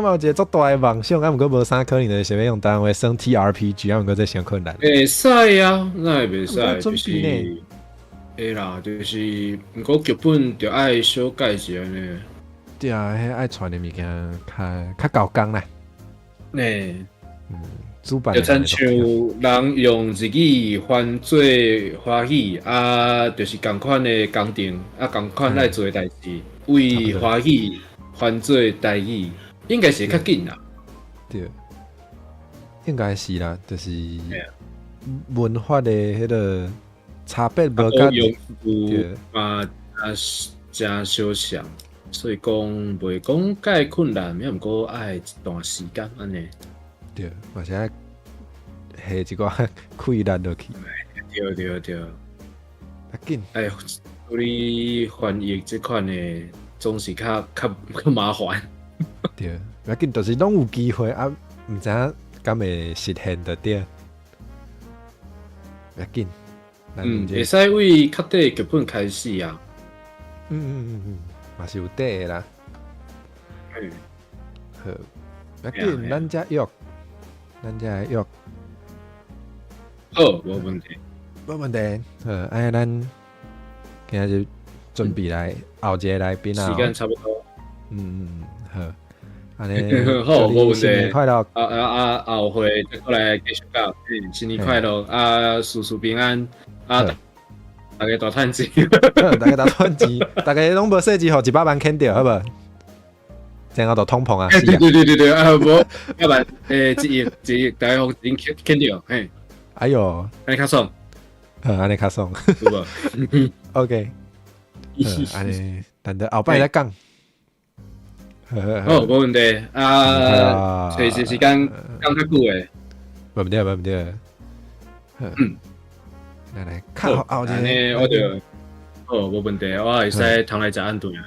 S1: 嘛有一个足大的梦想，毋过无啥可能的，想要用台湾话算 TRPG，毋过这伤困难。
S6: 会使啊，那会袂使，就是会啦，就是毋过剧本就爱小改一下呢。
S1: 对啊，迄爱传的物件较高工啦。主办就
S6: 亲像人用日语翻做华语就是共款的工程共款来做代志，为华语翻做台语，应该是较紧啦。
S1: 对，应该是啦，就是文化的迄个差别无够。
S6: 用词真相像。所以讲袂讲介困难，免毋过爱一段时间安尼。
S1: 对，而且下一寡困难落去，
S6: 对，
S1: 要紧。
S6: 哎，处理翻译即款的总是较麻烦。
S1: 对，要紧，就是拢有机会啊，毋知影敢会实现得到。要紧，
S6: 会使为较底剧本开始啊。
S1: 嘛是有底的啦。好，要紧，咱遮约，
S6: 好，无问题。
S1: 无问题。咱今日准备来后一个来宾啊。
S6: 时间差不多。
S1: 好。安尼，
S6: 好，无问题。
S1: 新年快乐！
S6: 后会再过来继续讲。新年快乐！事事平安！大家大赚钱！
S1: 大家大赚钱！大家拢无设置好100万砍掉，好无？这样就通膨啊！
S6: 对，无100万一亿，大家互钱砍掉，嘿。
S1: 哎哟，
S6: 安尼较爽。
S1: 安尼较爽。
S6: 有无
S1: ？OK。安尼，等到后摆再讲。
S6: 好，无问题。找一时间讲较久诶。
S1: 无问题。来，较后
S6: 安尼我就好，无问题。我会使通来食暗顿啊。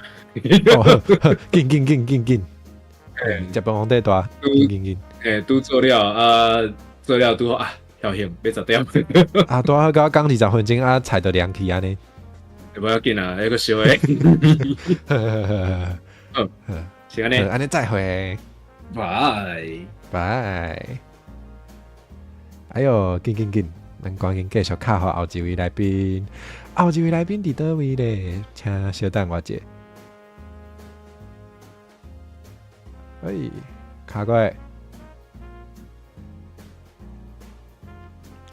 S1: 紧！食饭皇帝大，紧！
S6: 拄做了拄好侥幸要10点。
S1: 拄好到讲20分钟菜就凉去安尼。
S6: 无要紧啊，迄个烧诶。是安尼。
S1: 安尼再会。拜。哎哟，紧！咱赶紧继续卡好后一位来宾。后一位来宾伫倒位咧？请稍等我一下。卡过来。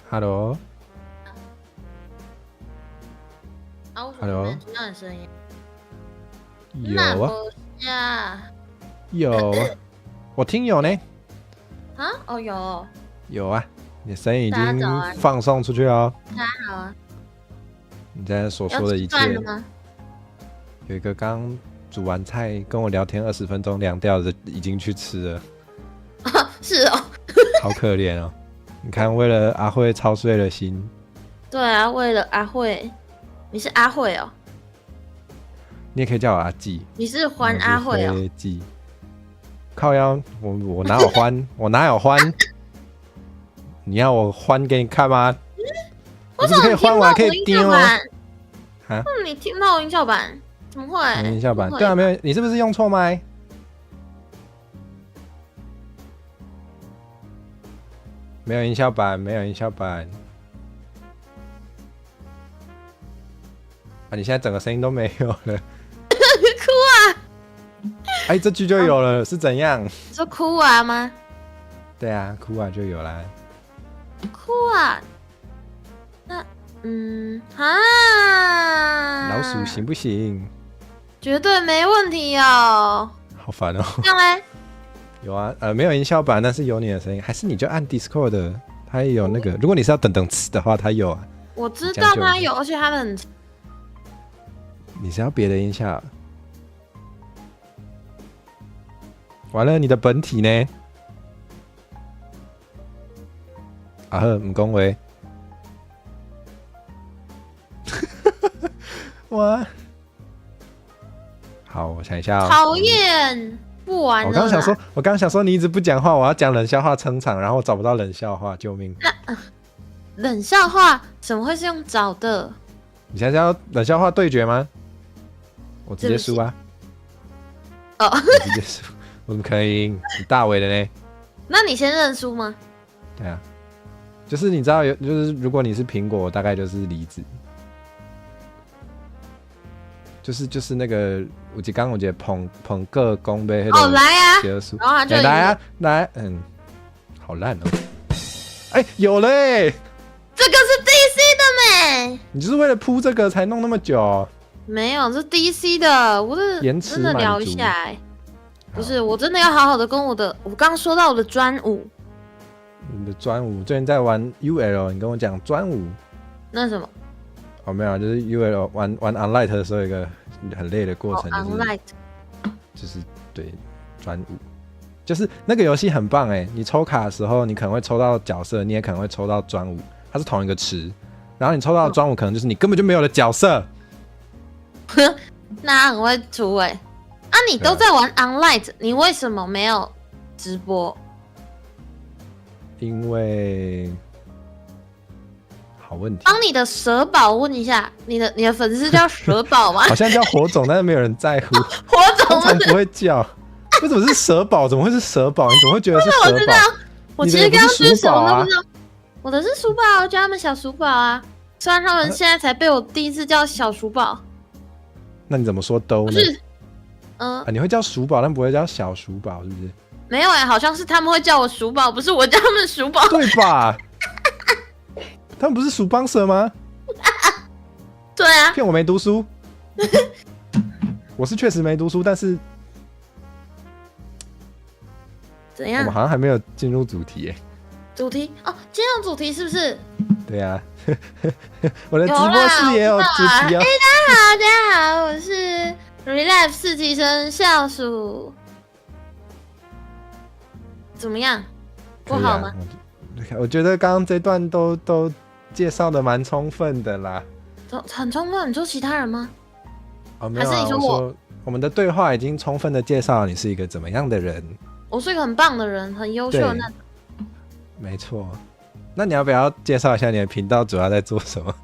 S1: Hello。Hello。
S7: 听到你声音。
S1: 有啊。有啊。我听有呢。有啊。你的声音已经放送出去了。
S7: 大家好啊！
S1: 你现在所说的一切，有一个刚煮完菜跟我聊天20分钟凉掉的，已经去吃了。
S7: 是哦，
S1: 好可怜哦！你看，为了阿慧操碎了心。
S7: 对啊，为了阿慧，你是阿慧哦。
S1: 你也可以叫我阿纪。
S7: 你是欢阿慧哦。
S1: 靠腰，我哪有欢？我哪有欢？你要我欢给你看吗？
S7: 我怎么
S1: 可以欢，我还可以丢哦。
S7: 你听到我音效版？怎么会？
S1: 音效版？对啊，没有，你是不是用错麦？没有音效版。你现在整个声音都没有了。哭
S7: 啊！
S1: 哎，这句就有了，是怎样？
S7: 你说哭啊吗？
S1: 对啊，哭啊就有啦。
S7: 哭啊！那
S1: 老鼠行不行？
S7: 绝对没问题哦。
S1: 好烦哦。
S7: 这样嘞？
S1: 有啊，没有音效版，但是有你的声音。还是你就按 Discord 的，它也有那个。如果你是要等吃的话，它有啊。
S7: 我知道它有，而且它很。
S1: 你是要别的音效？完了，你的本体呢？唔恭维。哇！好，我想一下。
S7: 讨厌，不玩了。
S1: 我刚想说，你一直不讲话，我要讲冷笑话撑场，然后找不到冷笑话，救命！
S7: 冷笑话怎么会是用找的？
S1: 你现在要冷笑话对决吗？我直接输啊！
S7: 我
S1: 直接输，我怎么可以赢？你大伟的呢？
S7: 那你先认输吗？
S1: 对啊。就是你知道就是如果你是苹果，大概就是梨子。就是那个，我记得捧个公杯那个。
S7: 来啊！
S1: 然后他就来，好烂哦！有了
S7: 这个是 DC 的没？
S1: 你就是为了铺这个才弄那么久？
S7: 没有，是 DC 的，我真的聊一下不是，我真的要好好的跟我刚刚说到我的专武。
S1: 你的专武最近在玩 UL， 你跟我讲专武。
S7: 那什么？
S1: 没有，就是 UL 玩 Unlight 的时候有一个很累的过程。
S7: Unlight。
S1: 就是对专武，就是那个游戏很棒哎，你抽卡的时候，你可能会抽到角色，你也可能会抽到专武，它是同一个池，然后你抽到的专武可能就是你根本就没有的角色。
S7: 那很会出哎、啊，你都在玩 online， 你为什么没有直播？
S1: 因为好问题。
S7: 帮你的蛇宝问一下，你的粉丝叫蛇宝吗？
S1: 好像叫火种，但是没有人在乎。
S7: 火种
S1: 通常不会叫。为什么是蛇宝？怎么会是蛇宝？你怎么会觉得是蛇宝？
S7: 我其实刚刚是什么都不知道。
S1: 啊、
S7: 我的是鼠宝，我叫他们小鼠宝啊。虽然他们现在才被我第一次叫小鼠宝。
S1: 那你怎么说都呢？
S7: 是，
S1: 你会叫鼠宝，但不会叫小鼠宝，是不是？
S7: 没有好像是他们会叫我鼠宝，不是我叫他们鼠宝，
S1: 对吧？他们不是鼠帮蛇吗？
S7: 对啊，
S1: 骗我没读书。我是确实没读书，但是
S7: 怎样？
S1: 我们好像还没有进入主题耶。
S7: 主题哦，今天的主题是不是？
S1: 对啊，我的直播室也有主题哦。
S7: 大家好，我是 Relive 四级生笑鼠。怎么样？不好吗？
S1: 我觉得刚刚这段都介绍的蛮充分的啦。
S7: 很充分？你说其他人吗？
S1: 哦，没有啊，还是你说我们的对话已经充分的介绍了你是一个怎么样的人。
S7: 我是一个很棒的人，很优秀的那种。
S1: 没错。那你要不要介绍一下你的频道主要在做什么？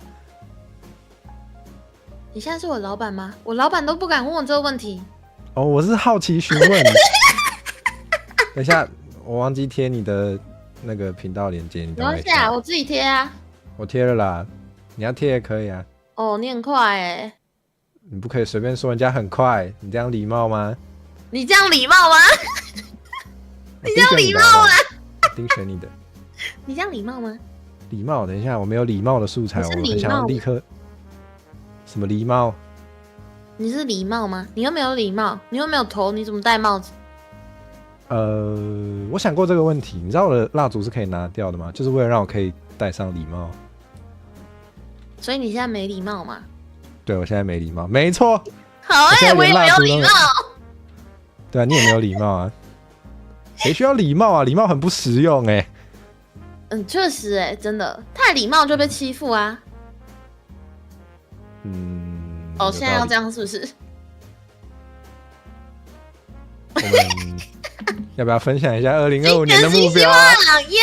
S7: 你现在是我老板吗？我老板都不敢问我这个问题。
S1: 哦，我是好奇询问。等一下，我忘记贴你的那个频道链接，你等我一下。
S7: 我自己贴啊。
S1: 我贴了啦，你要贴也可以啊。
S7: 哦，你很快哎。
S1: 你不可以随便说人家很快，你这样礼貌吗？
S7: 你这样礼貌吗？你这样礼貌吗？
S1: 丁选你的。
S7: 你这样礼貌吗？
S1: 礼貌，等一下，我没有礼貌的素材，我很想要立刻。什么礼貌？
S7: 你是礼貌吗？你又没有礼貌，你又没有头，你怎么戴帽子？
S1: 我想过这个问题。你知道我的蜡烛是可以拿掉的吗？就是为了让我可以戴上礼帽。
S7: 所以你现在没礼貌吗？
S1: 对，我现在没礼貌，没错。
S7: 好我也没有礼貌。
S1: 对啊，你也没有礼貌啊。谁需要礼貌啊？礼貌很不实用哎。
S7: 确实真的太礼貌就被欺负啊。现在要这样是不是？
S1: 我们要不要分享一下2025年的目标啊？
S7: 耶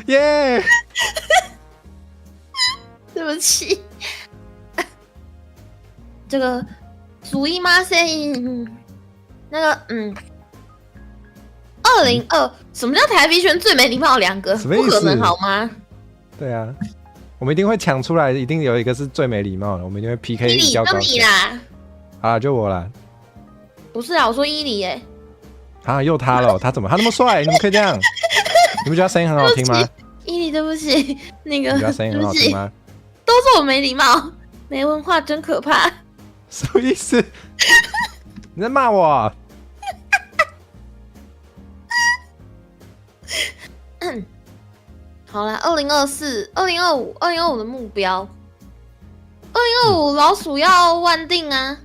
S1: 耶！
S7: 对不起，这个主意吗？那个202，什么叫台币圈最没礼貌2个？不可能好吗？
S1: 对啊，我们一定会抢出来，一定有一个是最没礼貌的，我们一定会 PK 比较高。
S7: 你啦，
S1: 啊，就我啦。
S7: 不是啊，我说伊里耶。
S1: 啊，又他了，他怎么他那么帅？你怎么可以这样？你不觉得声音很好听吗？
S7: 伊里，对不起，那个，
S1: 你觉得声音很好听吗？
S7: 都是我没礼貌，没文化真可怕。
S1: 什么意思？你在骂我？
S7: 好啦，2024、2025、2025的目标，2025老鼠要万定啊！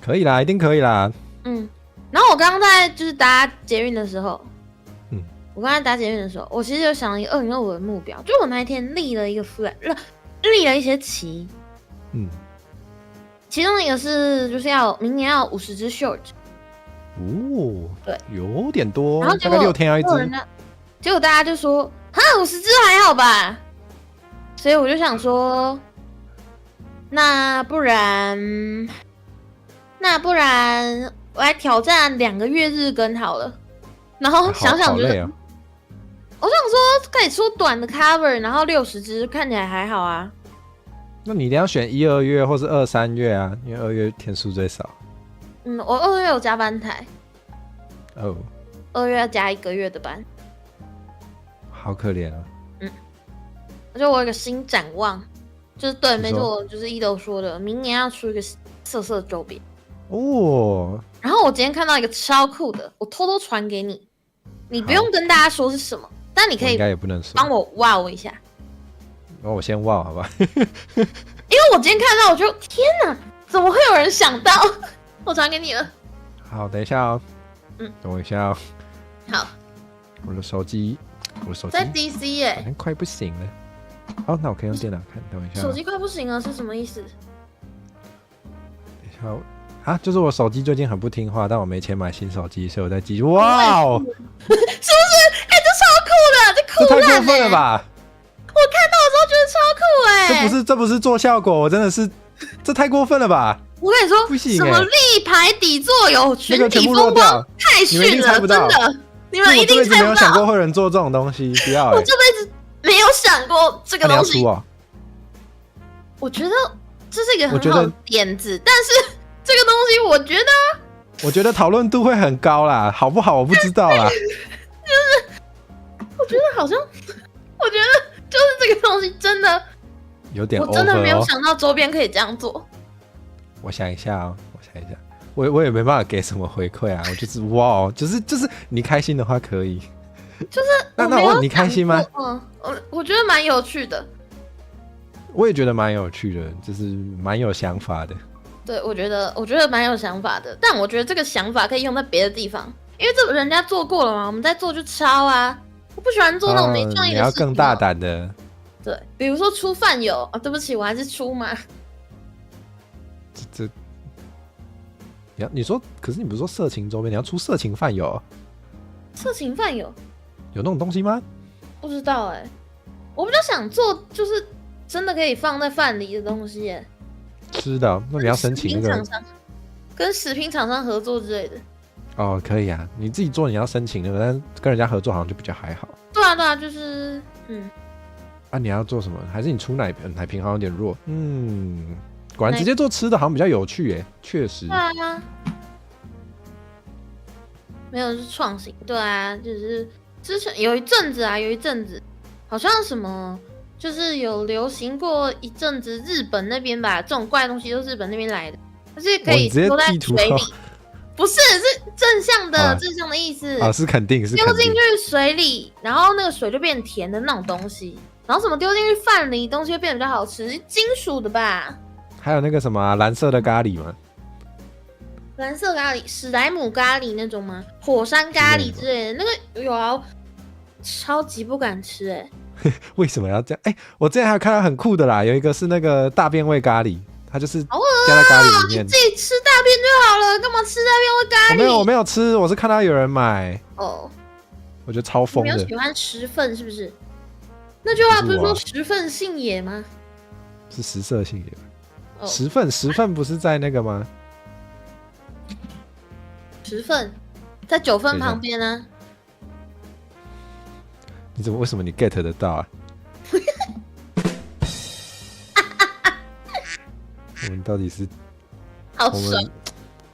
S1: 可以啦，一定可以啦。
S7: 然后我刚刚在就是搭捷运的时候，我刚才搭捷运的时候，我其实就想了一个2025的目标，就我那一天立了一个 flag， 立了一些旗，其中一个是就是要明年要50只 short，
S1: 哦，
S7: 对，
S1: 有点多，
S7: 然后
S1: 大概6天要一只，
S7: 结果大家就说哈50只还好吧，所以我就想说，那不然我来挑战2个月日更好了，然后想想觉得，我想说可以出短的 cover， 然后60只看起来还好啊。
S1: 那你一定要选1、2月或是2、3月啊，因为2月天数最少。
S7: 我2月有加班台。
S1: 哦。
S7: 2月要加1个月的班。
S1: 好可怜啊。
S7: 我觉得我有一个新展望，就是对，没错，就是一斗说的，明年要出一个色色周边。哦。然后我今天看到一个超酷的，我偷偷传给你，你不用跟大家说是什么，但你可以
S1: 应该也不能说，
S7: 帮我哇我一下。
S1: 我先哇好吧。
S7: 因为我今天看到，我就天哪，怎么会有人想到？我传给你了。
S1: 好，等一下哦。等我一下哦。
S7: 好。
S1: 我的手机
S7: 在 DC 耶，
S1: 好像快不行了。哦，那我可以用电脑看。等我一下。
S7: 手机快不行了是什么意思？等
S1: 一下啊，就是我手机最近很不听话，但我没钱买新手机，所以我在继续。哇哦！
S7: 是不是？哎，这超酷的，这酷烂
S1: 这太过分了吧！
S7: 我看到的时候觉得超酷哎。
S1: 这不是做效果，我真的是，这太过分了吧！
S7: 我跟你说，
S1: 不行
S7: 什么立牌底座有群体风光，太逊了，真的。你们一定猜不到。
S1: 我这辈子没有想过会有人做这种东西，不要。
S7: 我这辈子没有想过这个东西。
S1: 你要出哦？
S7: 我觉得这是一个很好的点子，但是这个东西我觉得
S1: 讨论度会很高啦，好不好我不知道啦。
S7: 就是我觉得好像，我觉得就是这个东西真的
S1: 有点 over 哦，
S7: 我真的没有想到周边可以这样做。
S1: 我想一下哦，我也没办法给什么回馈啊，我就是哇，就是你开心的话可以，
S7: 就是
S1: 那我问你开心吗？
S7: 我觉得蛮有趣的，
S1: 我也觉得蛮有趣的，就是蛮有想法的。
S7: 对，我觉得蛮有想法的，但我觉得这个想法可以用在别的地方，因为这人家做过了嘛，我们再做就抄啊。我不喜欢做那种没创意的事情。
S1: 你要更大胆的。
S7: 对，比如说出饭友啊，对不起，我还是出嘛。
S1: 你说，可是你不是说色情周边，你要出色情饭友？
S7: 色情饭友
S1: 有那种东西吗？
S7: 不知道哎，我比较想做就是真的可以放在饭里的东西耶。
S1: 吃的，那你要申请那个
S7: 跟食品厂商合作之类的。
S1: 哦，可以啊，你自己做你要申请那个，但跟人家合作好像就比较还好。
S7: 对啊，就是
S1: 啊，你要做什么？还是你出奶瓶好像有点弱？果然直接做吃的好像比较有趣耶，确实。
S7: 对啊，没有是创新，对啊，就是之前有一阵子好像什么，就是有流行过一阵子日本那边吧，这种怪东西都是日本那边来的，它是可以丢在水里，不是正向的意思
S1: 啊，是肯定是
S7: 丢进去水里，然后那个水就变甜的那种东西，然后什么丢进去饭里，东西会变得比较好吃，是金属的吧？
S1: 还有那个什么蓝色的咖喱吗？
S7: 蓝色咖喱、史莱姆咖喱那种吗？火山咖喱之类的，那个有啊，超级不敢吃哎。
S1: 为什么要这样？我之前还有看到很酷的啦，有一个是那个大便味咖喱，它就是加在咖喱里面。
S7: 你自己吃大便就好了，干嘛吃大便味咖喱？
S1: 我没有吃，我是看到有人买。
S7: 哦，
S1: 我觉得超疯的。
S7: 你没有喜欢食粪是不是？那句话不是说食粪性也吗？
S1: 是食色性也。食粪不是在那个吗？
S7: 食粪在9份旁边啊。
S1: 为什么你 get 得到啊？我们到底是
S7: 好爽。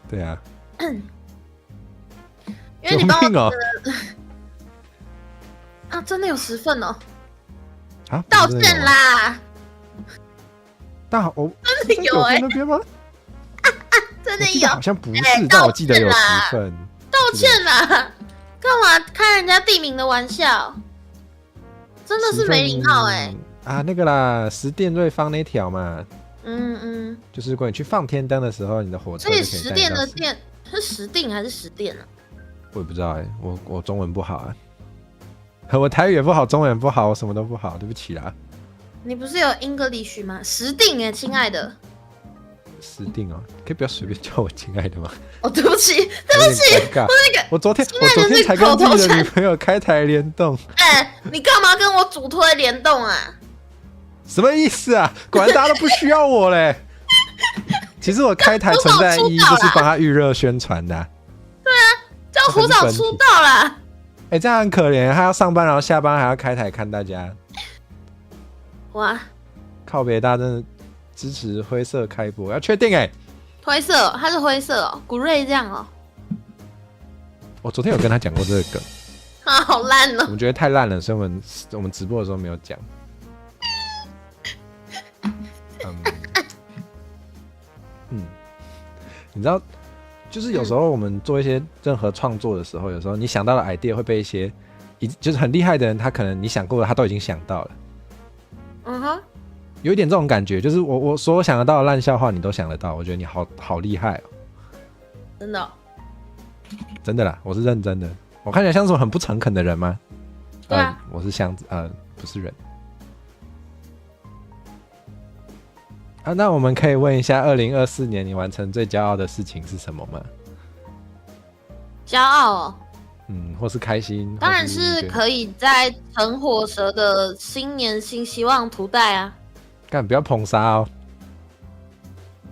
S1: 对啊。
S7: 因为你帮我啊，真的有10份哦。
S1: 啊，
S7: 道歉啦。
S1: 但我
S7: 真的有
S1: 那边吗？
S7: 真的有，
S1: 好像不是，但我记得有10份。
S7: 道歉啦！干嘛开人家地名的玩笑？真的是没礼貌
S1: 啊，那个啦，十电瑞芳那条嘛。就是如果你去放天灯的时候，你的火车就可以带到。
S7: 所以10电的电是十定还是10电啊？
S1: 我也不知道我中文不好啊，我台语也不好，中文也不好，我什么都不好，对不起啦。
S7: 你不是有 English 吗？10定亲爱的。
S1: 10定哦，可以不要随便叫我亲爱的吗？
S7: 哦，对不起，对不起，
S1: 我昨天才跟自己的女朋友开台联动。
S7: 你干嘛跟我主推联动啊？
S1: 什么意思啊？果然大家都不需要我嘞。其实我开台存在意义就是帮他预热宣传的。
S7: 对啊，叫胡早出道啦。
S1: 这样很可怜，他要上班，然后下班还要开台看大家。
S7: 哇，
S1: 靠北大真的支持灰色开播，要确定
S7: 灰色，它是灰色哦，古瑞这样哦。
S1: 我昨天有跟他讲过这个梗
S7: 啊，好烂哦。
S1: 我们觉得太烂了，所以我们直播的时候没有讲。你知道，就是有时候我们做一些任何创作的时候，有时候你想到的 idea 会被一些就是很厉害的人，他可能你想过的，他都已经想到了。有一点这种感觉，就是我所有想得到的烂笑话，你都想得到，我觉得你好厉害哦。
S7: 真的
S1: 真的啦，我是认真的。我看起来像是很不诚恳的人吗？
S7: 对啊，
S1: 我是箱子，不是人。啊，那我们可以问一下，2024年你完成最骄傲的事情是什么吗？
S7: 骄傲哦，
S1: 或是开心，
S7: 当然是可以在陈火蛇的新年新希望图带啊。
S1: 干，不要捧杀哦。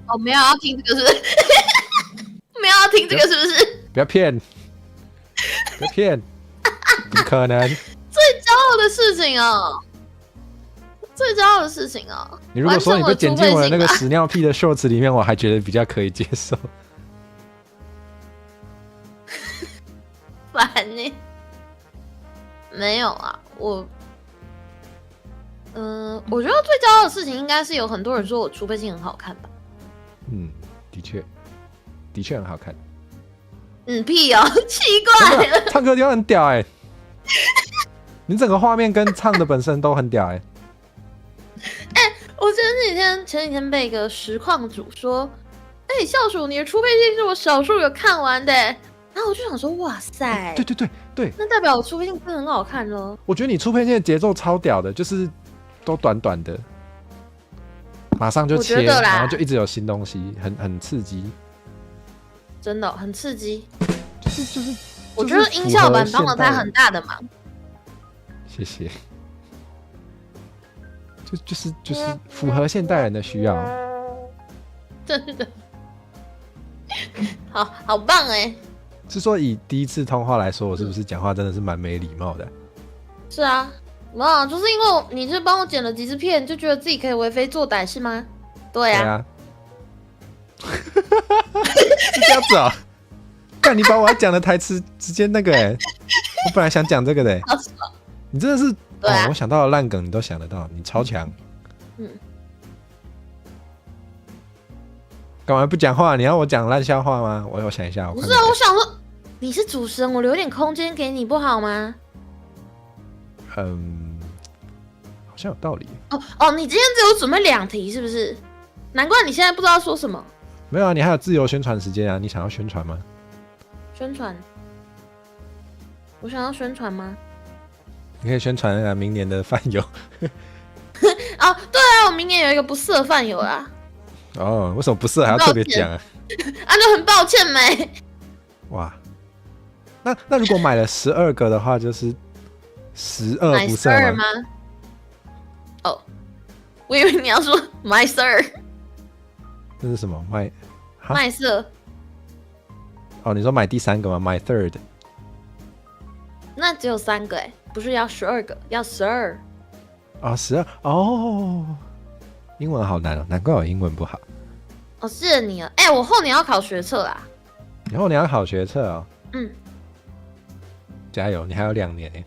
S7: 哦，没有要听这个是不是？没有要听这个是不是？
S1: 不要骗，不要骗，不可能。
S7: 最骄傲的事情哦，最骄傲的事情哦。
S1: 你如果说你被剪进我的那个屎尿屁的 shorts 里面，我还觉得比较可以接受。
S7: 烦呢？没有啊，我觉得最骄傲的事情应该是有很多人说我储备性很好看吧。
S1: 的确很好看。
S7: 屁哦，奇怪了。
S1: 唱歌地方很屌哎、你整个画面跟唱的本身都很屌哎、
S7: 我前几天被一个实况主说，校鼠你的储备性是我少数有看完的，然后我就想说，哇塞，
S1: 对，
S7: 那代表我储备性真的很好看咯。
S1: 我觉得你出片线的节奏超屌的，就是都短短的，马上就切，然后就一直有新东西，很刺激，
S7: 真的很刺激。
S1: 就是
S7: 我觉得音效版帮了他很大的忙。
S1: 谢谢。就是符合现代人的需要，
S7: 真的，好棒哎！
S1: 是说以第一次通话来说，我是不是讲话真的是蛮没礼貌的？是
S7: 啊，就是因为你是帮我剪了几支片，就觉得自己可以为非作歹是吗？对啊。
S1: 是这样子啊？干，你把我要讲的台词直接那个我本来想讲这个的你真的是。对啊我想到的烂梗你都想得到，你超强。干嘛不讲话？你要我讲烂笑话吗？我想一下。
S7: 不是啊，我想说你是主持人，我留点空间给你不好吗？
S1: 好像有道理。
S7: 你今天只有准备2题是不是？难怪你现在不知道说什么。
S1: 没有啊，你还有自由宣传时间啊！你想要宣传吗？
S7: 宣传？我想要宣传吗？
S1: 你可以宣传明年的饭友。
S7: 对啊，我明年有一个不适合饭友啦。
S1: 为什么不适合还要特别讲啊？
S7: 就很抱歉没。
S1: 哇，那如果买了12个的话，就是12不剩吗？
S7: 我以为你要说买12。
S1: 这是什么？
S7: 麦色？
S1: 你说买第3个吗？买 third？
S7: 那只有3个不是要12个，要12。
S1: 12英文好难难怪我英文不好。
S7: 谢谢你了。我后年要考学测啦。
S1: 你后年要考学测哦？加油，你还有2年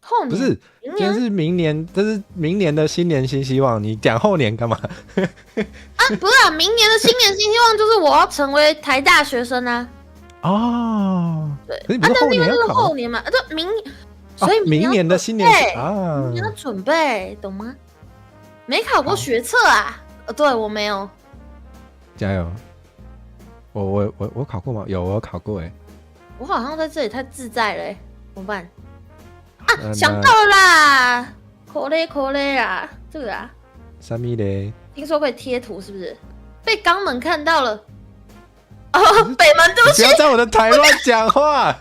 S7: 后年
S1: 不是，今天是明年，这是明年的新年新希望，你讲后年干嘛？
S7: 不是啊，明年的新年新希望就是我要成为台大学生啊。对，
S1: 可是你不是后年要考
S7: 后年嘛，所以
S1: 明年的新年
S7: 明年要准备，懂吗？没考过学测啊？对，我没有。
S1: 加油！我考过吗？有，我有考过
S7: 我好像在这里太自在了怎么办？想到了啦，可嘞啊，这个啊。
S1: 什么嘞？
S7: 听说被贴图是不是？被肛门看到了。北门，对不起，
S1: 不要在我的台乱讲话。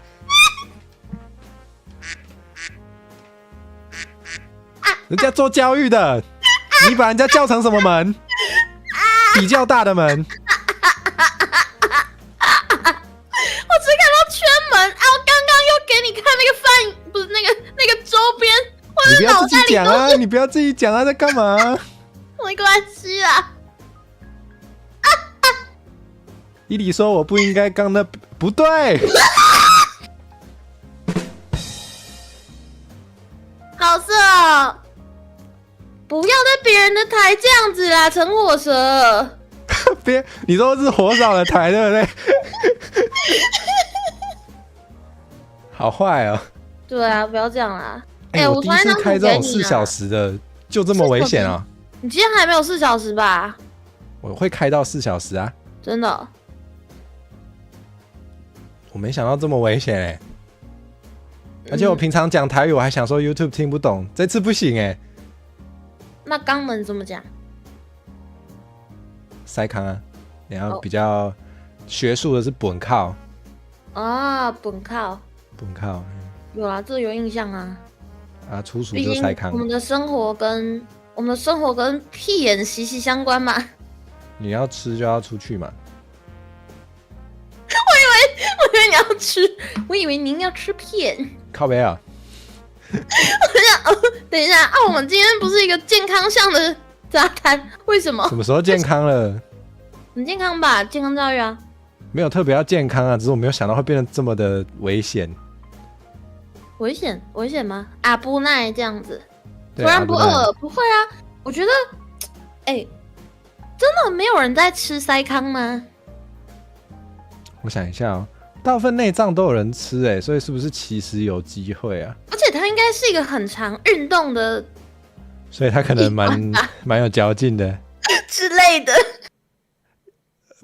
S1: 人家做教育的，你把人家叫成什么门？比较大的门。我
S7: 只看到圈门我刚刚又给你看那个不是那个周边，
S1: 你不要自己讲啊！你不要自己讲啊，在干嘛？
S7: 没关系啦。
S1: 伊里说我不应该刚那不对。
S7: 好色不要在别人的台这样子啦，陈火蛇。
S1: 你说是火扫的台对不对？好坏哦。
S7: 对啊，不要这样啦。
S1: 我第一次开这种4小时的，就这么危险啊！
S7: 你今天还没有4小时吧？
S1: 我会开到4小时啊。
S7: 真的？
S1: 我没想到这么危险哎、而且我平常讲台语，我还想说 YouTube 听不懂，这次不行哎、
S7: 那肛门怎么讲？
S1: 塞康啊，你要比较学术的是本靠
S7: 啊，本靠，
S1: 本靠。
S7: 有啊，这有印象啊。
S1: 啊，粗俗
S7: 毕竟
S1: 就塞康
S7: 我。们的生活跟屁眼息息相关嘛。
S1: 你要吃就要出去嘛。
S7: 我以为你要吃，我以为您要吃片。
S1: 靠北啊！
S7: 等一下啊，我们今天不是一个健康向的杂谈，为什么？
S1: 什么时候健康了？
S7: 很健康吧，健康教育啊。
S1: 没有特别要健康啊，只是我没有想到会变得这么的危险。
S7: 危险吗？阿布奈这样子，
S1: 对
S7: 突然不
S1: 阿布奈
S7: 饿，不会啊。我觉得，真的没有人在吃塞康吗？
S1: 我想一下哦，大部分内脏都有人吃哎，所以是不是其实有机会啊？
S7: 而且它应该是一个很常运动的
S1: 所以它可能蛮有嚼劲的。
S7: 之类的。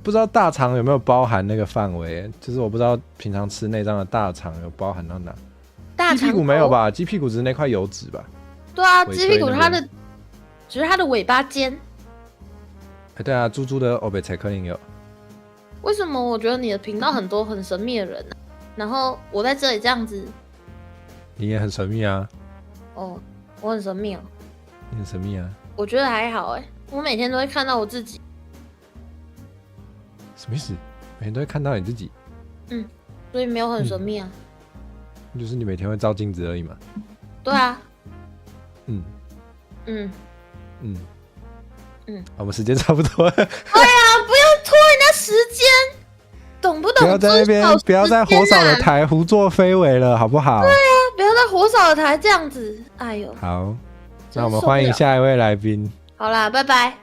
S1: 不知道大肠有没有包含那个范围？就是我不知道平常吃内脏的大肠有包含到哪。
S7: 大肠
S1: 鸡屁股没有吧？鸡屁股只是那块油脂吧？
S7: 对啊，
S1: 尾
S7: 鸡屁股
S1: 椎那边
S7: 它的只是它的尾巴尖。
S1: 对啊，猪猪的欧贝才克林有。
S7: 为什么我觉得你的频道很多很神秘的人呢、然后我在这里这样子，
S1: 你也很神秘啊，
S7: 哦，我很神秘哦。
S1: 你很神秘啊，
S7: 我觉得还好我每天都会看到我自己。
S1: 什么意思？每天都会看到你自己，
S7: 所以没有很神秘啊。
S1: 就是你每天会照镜子而已嘛。
S7: 对啊，
S1: 嗯
S7: 嗯，
S1: 我们时间差不多了，
S7: 对啊，不要拖人家时间，懂不懂？
S1: 不要在那边，不要在火扫的台胡作非为了，好不好？对啊，
S7: 不要在火扫的台这样子。哎呦，
S1: 好，
S7: 真
S1: 那我们欢迎
S7: 受不了。
S1: 下一位来宾。
S7: 好啦，拜拜。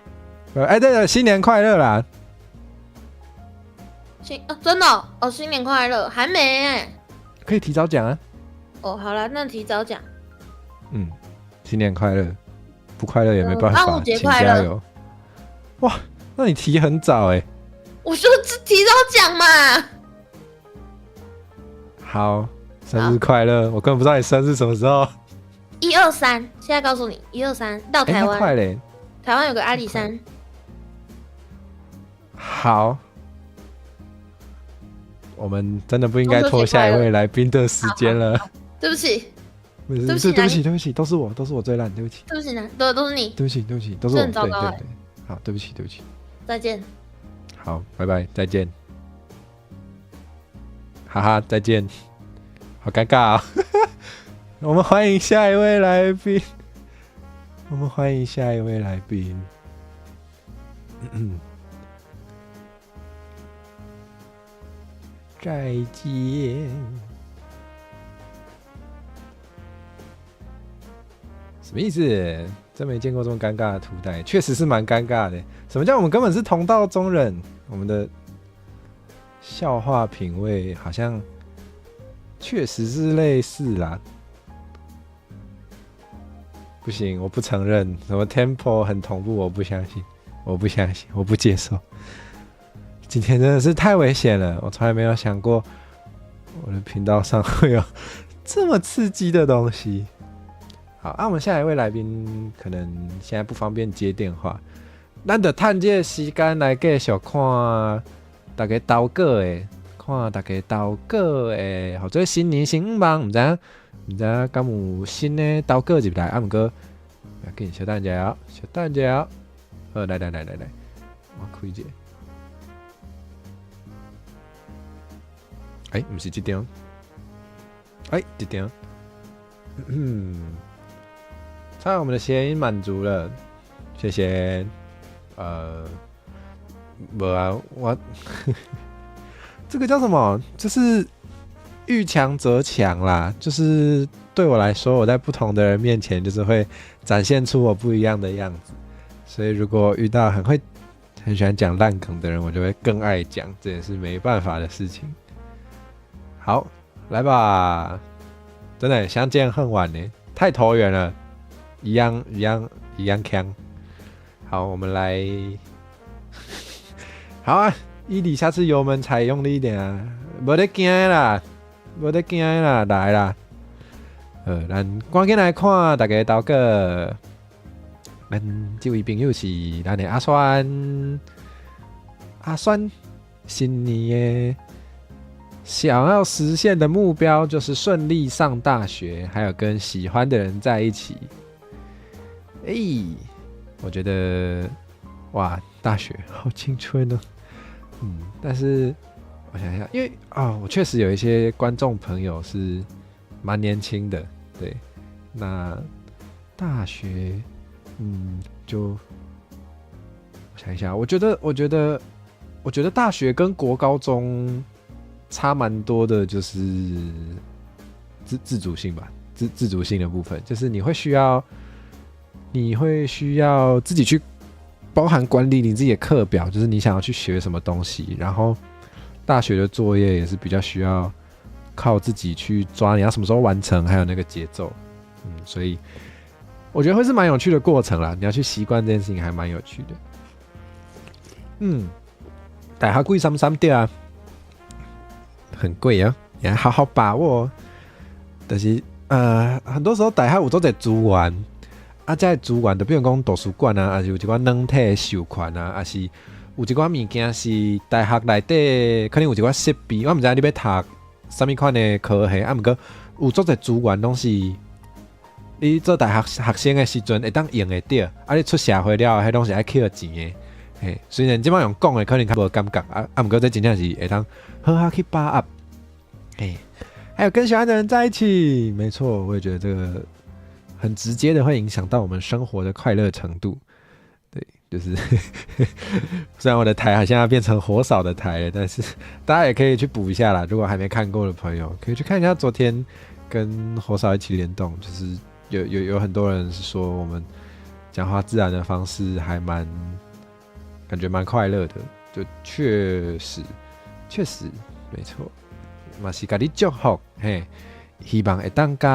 S1: 哎，对了，新年快乐啦！
S7: 真的哦，新年快乐，还没
S1: 可以提早讲啊。
S7: 哦，好啦，那提早讲。
S1: 新年快乐，不快乐也没办法，
S7: 端午节
S1: 请
S7: 快乐
S1: 加油。哇，那你提很早哎。
S7: 我说提早讲嘛。
S1: 好，生日快乐！我根本不知道你生日什么时候。
S7: 123，现在告诉你，123到台
S1: 那
S7: 湾，
S1: 快嘞。
S7: 台湾有个阿里山。
S1: 好，我们真的不应该拖下一位来宾的时间了。
S7: 对不起，
S1: 不是
S7: 对不起
S1: 对不起，都是我最烂，对不起，
S7: 对不起呢，都是你。
S1: 对不起，都是我，
S7: 这很糟糕
S1: 对，好，对不起，
S7: 再见。
S1: 好，拜拜，再见，哈哈，再见，好尴尬啊、我们欢迎下一位来宾，再见。什么意思？真没见过这么尴尬的图带，确实是蛮尴尬的。什么叫我们根本是同道中人？我们的笑话品味好像确实是类似啦。不行，我不承认。什么 tempo 很同步，我不相信，我不接受。今天真的是太危险了，我从来没有想过我的频道上会有这么刺激的东西。好，我们下一位来宾可能现在不方便接电话，咱就趁这个时间来继续看大家投稿的，或者新年新梦，唔知敢有新的投稿入来，不过不要紧，小等一下哦，好，来，我开一下。不是这张，这张，猜我们的谐音满足了，谢谢。没啊，我这个叫什么？就是遇强则强啦，就是对我来说，我在不同的人面前，就是会展现出我不一样的样子。所以如果遇到很喜欢讲烂梗的人，我就会更爱讲，这也是没办法的事情。好，来吧，真的相见恨晚呢，太投缘了，一样强。好，我们来，好啊，伊里下次油门踩用力一点啊，无得惊啦，无得惊啦，来啦！咱赶紧来看大家投稿。咱这位朋友是咱的阿酸，阿酸，新年的想要实现的目标就是顺利上大学，还有跟喜欢的人在一起。我觉得哇，大学好青春哦。但是我想一下，因为我确实有一些观众朋友是蛮年轻的，对，那大学，就我想一下，我觉得大学跟国高中差蛮多的，就是自主性吧，自主性的部分，就是你会需要自己去包含管理你自己的课表，就是你想要去学什么东西，然后大学的作业也是比较需要靠自己去抓你要什么时候完成，还有那个节奏，所以我觉得会是蛮有趣的过程啦，你要去习惯这件事情还蛮有趣的。大学贵3点啊，很贵啊，你要好好把握。但是很多时候大学有做者资源。这资源就比如讲图书馆啊，还是有一寡软体授权啊，还是有一寡物件是大学内底可能有一寡设备，我唔知你要读什么款的科系，不过有足侪资源拢是你做大学学生的时阵会当用得到，你出社会了，迄拢是爱摕钱的。虽然即摆用讲的可能较无感觉不过这真正是会当好好去把握。还有跟喜欢的人在一起，没错，我也觉得这个很直接的会影响到我们生活的快乐程度。对，就是虽然我的台好像要变成火扫的台了，但是大家也可以去补一下啦。如果还没看过的朋友，可以去看一下昨天跟火扫一起联动，就是有很多人是说我们讲话自然的方式还感觉蛮快乐的，就确实没错，嘛是给你祝福，希望会当介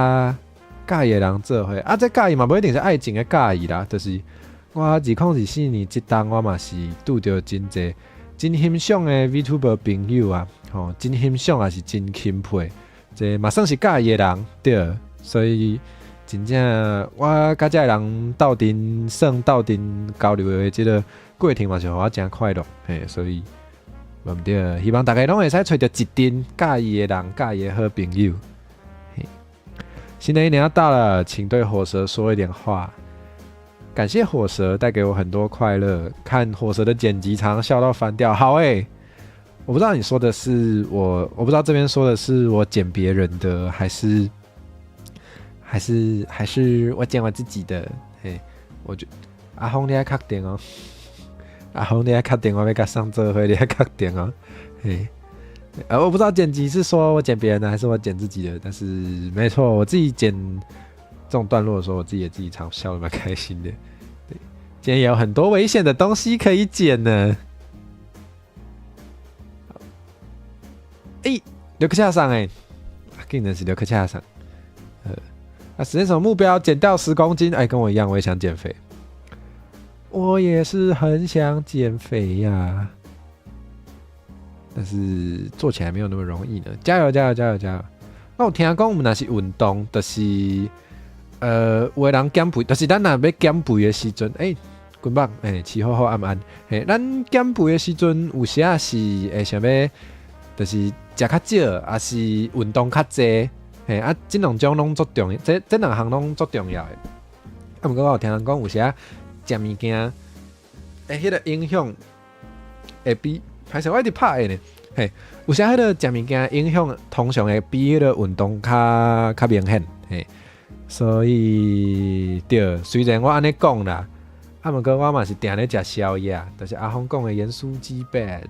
S1: 意的人做伙这介意嘛，不一定是爱情的介意啦，就是我2024年这当我嘛是拄到真侪真欣赏的 VTuber 朋友啊，真欣赏也是真钦佩，这嘛算是介意的人对，所以真正我甲这人斗阵交流的这个过程嘛是互我真快乐，所以对不对？希望大家拢会使找到一阵介意的人，介意的好朋友。新的一年要到了，请对火蛇说一点话。感谢火蛇带给我很多快乐，看火蛇的剪辑常笑到翻掉。好我不知道你说的是我不知道这边说的是我剪别人的，还是我剪我自己的。我觉阿峰你要确定哦，阿峰你要确定我要跟上这回，你要确定哦。我不知道剪辑是说我剪别人的还是我剪自己的，但是没错，我自己剪这种段落的时候，我自己常笑得蛮开心的。对，今天也有很多危险的东西可以剪呢。留克恰上竟然是留克恰上。实现什么目标？减掉10公斤。跟我一样，我也想减肥。我也是很想减肥呀。但是做起来没有那么容易呢，加油！那我听讲，我们那是运动，就是有的人减肥，就是咱若要减肥的时阵，棍棒，起好暗，咱减肥的时阵，有时啊是会想要，就是食较少，还是运动较济，这两种拢足重要，这两项拢足重要的。不过我听人讲，有时啊食物件，迄个影响会比。还是我一直拍的呢，有时迄个食物件影响通常会比迄个运动较明显，所以对，虽然我安尼讲啦，不过我嘛是定咧食宵夜，就是阿峰讲的盐酥鸡 bad，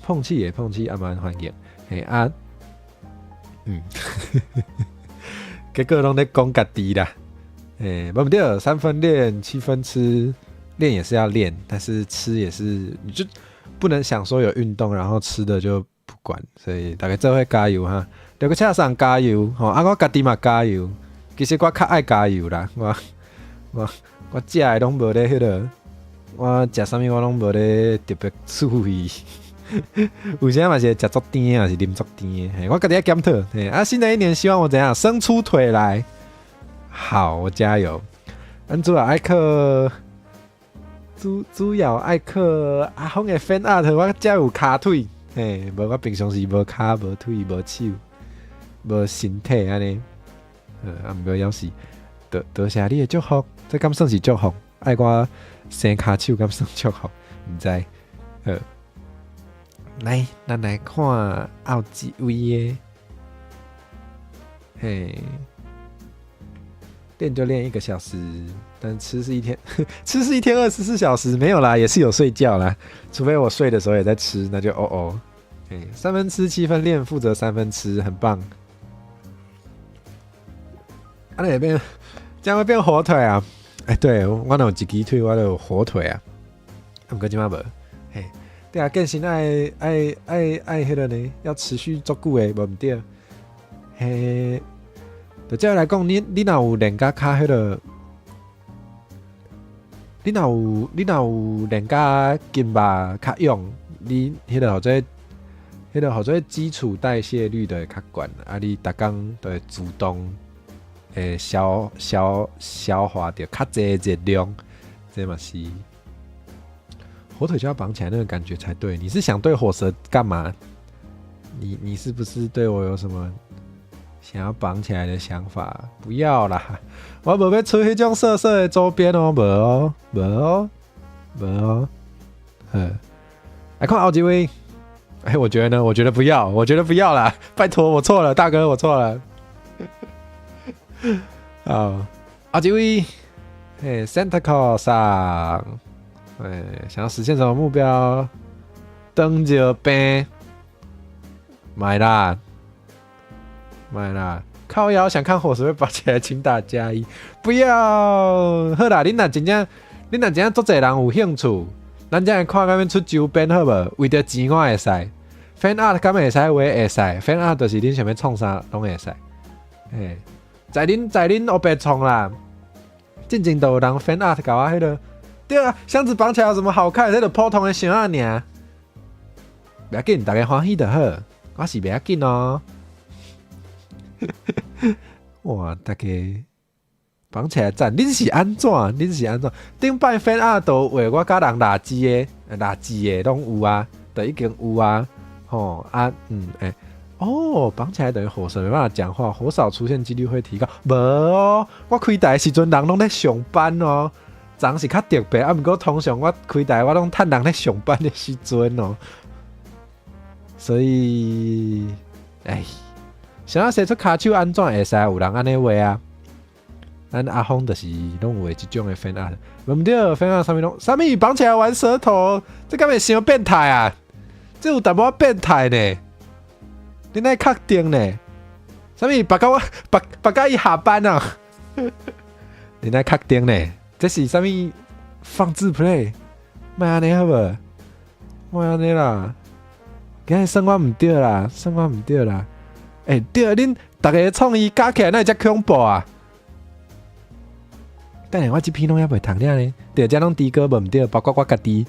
S1: 碰气也蛮欢迎，结果拢咧讲家己啦，不对，3分练7分吃，练也是要练，但是吃也是你就。不能想说有运动，然後吃的就不管，所以大家做伙加油哈！留個車上加油，我家己嘛加油。其實我較愛加油啦，我食的攏無咧迄個，我食啥物我攏無咧特別注意，有些嘛是食足甜的，还是啉足甜的。我家己要检讨。新的一年希望我怎样生出腿来。好，我加油。主要爱克，主要爱克阿峰的 fan art， 我才有骹腿。无我平常时无骹、无腿、无手、无身体安尼。毋过要是多谢你的祝福，这敢算是祝福？爱我生骹手敢算祝福？毋知。来，咱来看后一位的。练就练1个小时，但吃是一天，吃是一天24小时，没有啦，也是有睡觉啦。除非我睡的时候也在吃，那就3分吃7分练，负责3分吃，很棒。那也变，这样会变火腿啊！对，我有一鸡腿，我有火腿啊。不过今晚无，对啊，健身爱迄个呢，要持续足久的，无毋对。就这样来讲，你若有练甲较迄个，你若有练甲筋肉较勇，你迄个或者基础代谢率就会较悬，你逐工就会自动消化掉较济热量，这嘛是火腿就要绑起来那个感觉才对。你是想对火蛇干嘛？你是不是对我有什么想要绑起来的想法？不要啦，我无要出迄种色色的周边哦，无哦。来看后几位。我觉得呢，我觉得不要啦，拜托，我错了，大哥，我错了。好，后几位，Santa Claus 上，想要实现什么目标？登着病，买啦，靠腰想看火蛇被绑起来，请打+1。不要，好啦，你若真正足侪人有兴趣。咱才会看敢要出周边好无？为着钱我会使 ，fan art 敢会使，我会使 ，fan art 就是恁想要创啥拢会使。在恁后白创啦，进前都有人 fan art 搞啊迄个，对啊，箱子绑起来有什么好看？迄个普通的箱仔尔，不要紧，大家欢喜就好，我是不要紧哦。哇，大家。绑起来赞，恁是安怎？顶摆 fan art 都画我甲人垃圾的拢有啊，都已经有啊，绑起来等于火蛇没办法讲话，火扫出现几率会提高。无哦，我开台的时阵人拢在上班哦，昨是较特别，不过通常我开台我拢趁人在上班的时阵哦，所以，想要写出骹手安怎会使有人安尼画啊？咱阿峰就是拢有这种的 fan art， 唔对 ，fan art 上面拢啥物绑起来玩舌头，这敢会伤变态啊？这有淡薄变态呢，你那确定呢？啥物白甲伊下班啊？你那确定呢？这是啥物放置 play？ 莫安尼好无？莫安尼啦，今日生活唔对啦。对，恁大家创意加起来那才恐怖啊！等下我这篇拢还袂读了呢，对，这拢低歌无唔对，包括我家己。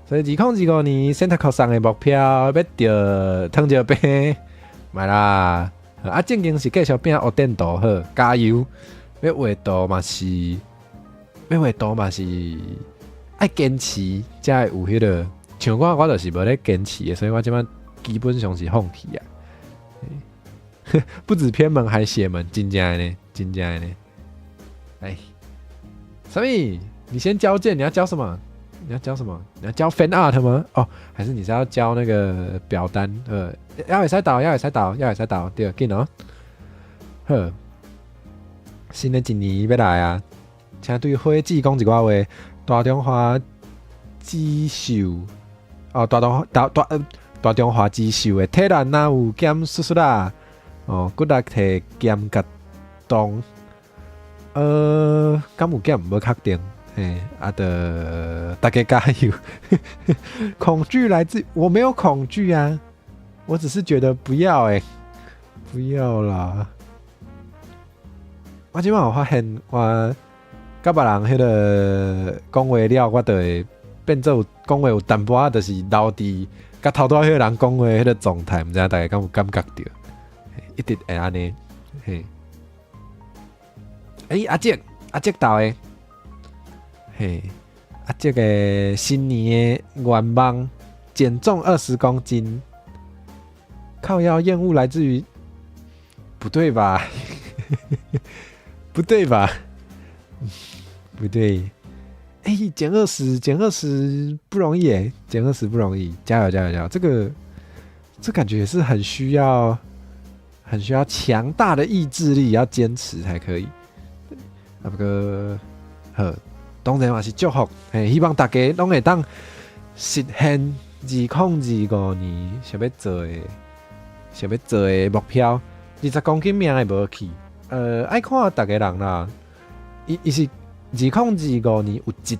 S1: 所以2015年 Santa Claus 上的目标要着汤着病，买啦。正经是继续变学电图好，加油！要画图嘛是爱坚持，才会有迄个。像我就是无咧坚持的，所以我即摆基本上是放弃啊。不止偏门还邪门，真正的呢。什么？你先交件，你要交什么？你要交 fan art 吗？还是你是要交那个表单？要会使导，对，紧哦。好，新的一年要来啊！请对花季讲一寡话。大中华之寿，大中华之寿的体能哪有减叔叔啦？骨力摕减甲动。敢有减无确定，大家加油！恐惧来自我没有恐惧啊，我只是觉得不要不要啦！我今晚有发现，我甲别人迄个讲话了，我就会变做讲话有淡薄仔，就是留伫甲头拄迄个人讲话迄个状态，毋知影大家敢有感觉着？一直会安尼，嘿。阿杰到诶，嘿，阿杰的新年的愿望减重20公斤，靠腰厌恶来自于，不对吧？不对吧？不对，减20不容易诶，减20不容易，加油！这感觉也是很需要强大的意志力，要坚持才可以。不过，当然嘛是祝福，希望大家拢会当实现2025年想要做的目标。20公斤命会无去，爱看大家人啦。伊是2025年有一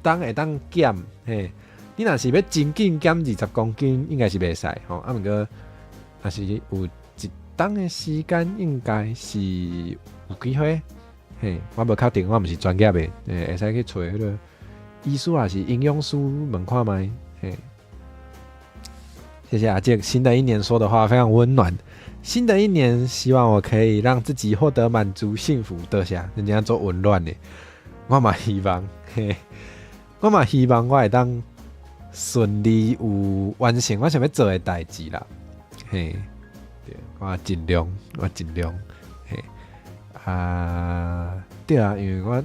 S1: 档会当减，嘿，你若是要真紧减20公斤，应该是袂使吼。不过，若是有一档的时间，应该是有机会。嘿，我无确定，我毋是专业的，会使去找迄个医师还是营养师问看卖。嘿，谢谢阿杰，新的一年说的话非常温暖。新的一年，希望我可以让自己获得满足、幸福。多谢，人家做紊乱的，我嘛希望，嘿，我嘛希望我会当顺利有完成我想要做的代志啦。嘿，对，我尽量，嘿。对啊，因为我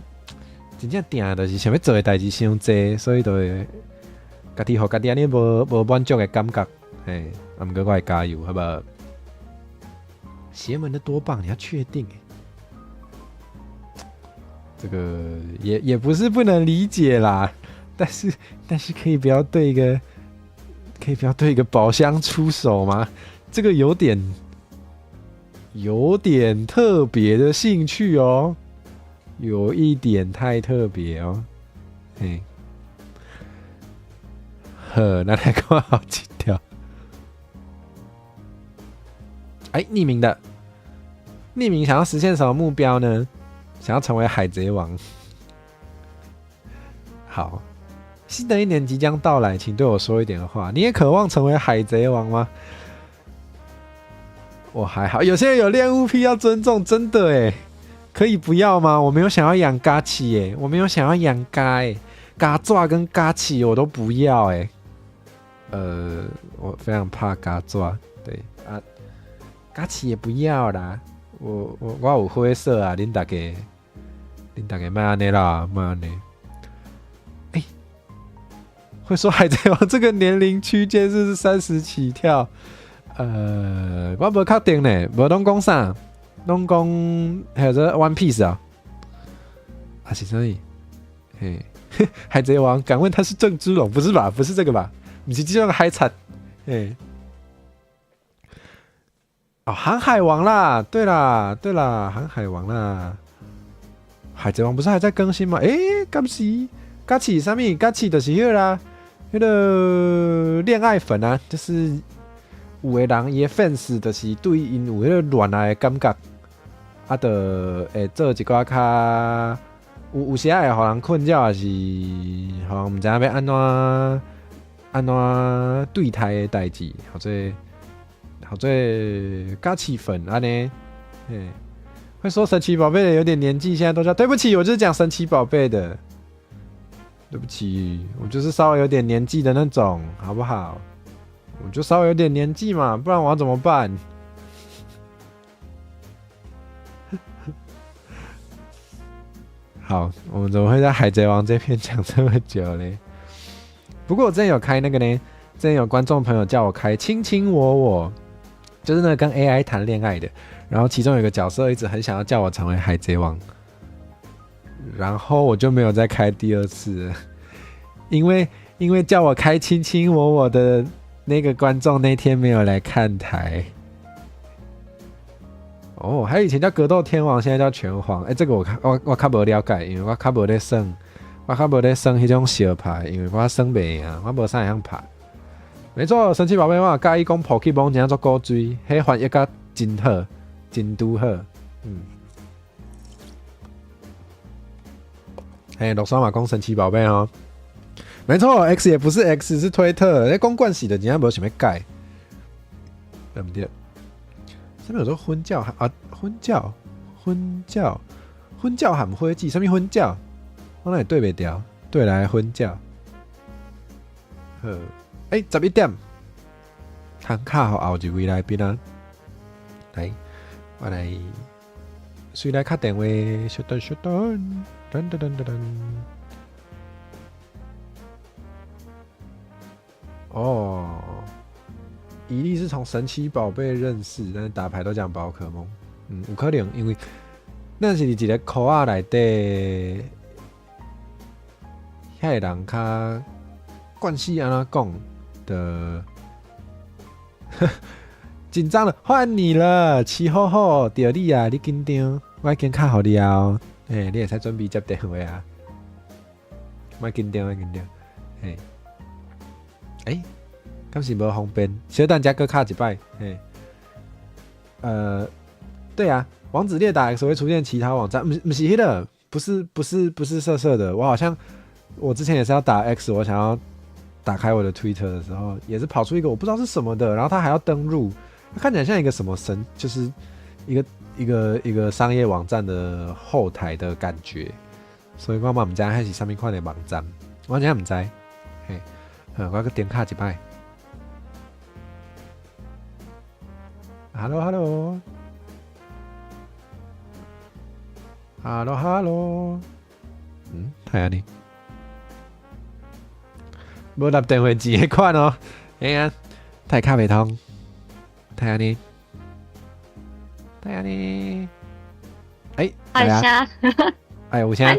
S1: 真正定就是想要做的代志伤济，所以就会家己互家己安尼无满足的感觉，嘿，不过我会加油，好不好？邪门的多棒，你要确定这个也不是不能理解啦，但是可以不要对一个宝箱出手吗？这个有点特别的兴趣哦，有一点太特别哦。嘿，那来看好几条。匿名想要实现什么目标呢？想要成为海贼王。好，新的一年即将到来，请对我说一点话。你也渴望成为海贼王吗？我还好，有些人有恋物癖要尊重，真的耶，可以不要吗？我没有想要养嘎奇耶，我没有想要养嘎耶，嘎爪跟嘎奇我都不要耶。我非常怕嘎爪，对啊，嘎奇也不要啦。我有灰色啊，恁大家莫安尼啦，莫安尼。会说海贼王这个年龄区间是30起跳。我无确定呢，无拢讲啥，拢讲还有这 One Piece 啊，是什么？嘿，海贼王，敢问他是郑芝龙？不是吧？不是这个吧？不是这个海产，嘿，航海王啦，对啦，航海王啦，海贼王不是还在更新吗？敢是？嘎起啥物？嘎起就是迄个啦，迄个恋爱粉啊，就是。有的人伊的 fans 就是对因有迄个恋爱的感觉，就会做一寡较有时会互人困扰，也是互人毋知影要安怎对待的代志，或者加气粉安尼。会说神奇宝贝的有点年纪，现在都叫对不起，我就是讲神奇宝贝的，对不起，我就是稍微有点年纪的那种，好不好？我就稍微有点年纪嘛，不然我要怎么办？好，我们怎么会在海贼王这篇讲这么久嘞？不过我之前有开那个呢，之前有观众朋友叫我开卿卿我，就是那个跟 AI 谈恋爱的，然后其中有一个角色一直很想要叫我成为海贼王，然后我就没有再开第二次了，因为叫我开卿卿我的。那个观众那天没有来看台，还有以前叫格斗天王，现在叫拳皇。这个我较无了解，因为我较无在耍迄种小牌，因为我耍袂啊，我无啥会晓拍。没错，神奇宝贝我介意讲 Pokemon 怎样做古锥，迄翻译甲真好，真拄好。陆双嘛讲神奇宝贝哦。没错 ，X 也不是 X， 是推特。那公冠洗的，你还没有想要改？对不对？上面有说婚教啊，婚教含灰记，什么婚教？我那里对不掉，对来婚教。11点，通卡好后一位来宾啊，来，我来，谁来敲电话？稍等，噔。哦，伊利是从神奇宝贝认识，但是打牌都讲宝可梦。有可能，因为那是一个口仔内底，遐个人较惯势安怎讲的。紧张了，换你了，齐好好，到你啊，你紧张，我已经卡好了。你会使准备接电话啊，莫紧张，敢是无方便，小等下搁卡一摆。对啊，网址列打 X 会出现其他网站，不是迄个，不是色色的。我之前也是要打 X， 我想要打开我的 Twitter 的时候，也是跑出一个我不知道是什么的，然后它还要登入，它看起来像一个什么就是一个商业网站的后台的感觉，所以我嘛唔知迄是啥物款的网站，我真唔知。我搁点卡一摆。Hello， 睇下你，无立电话机迄款哦，太卡袂通，睇下你，
S8: 有声，
S1: 有声，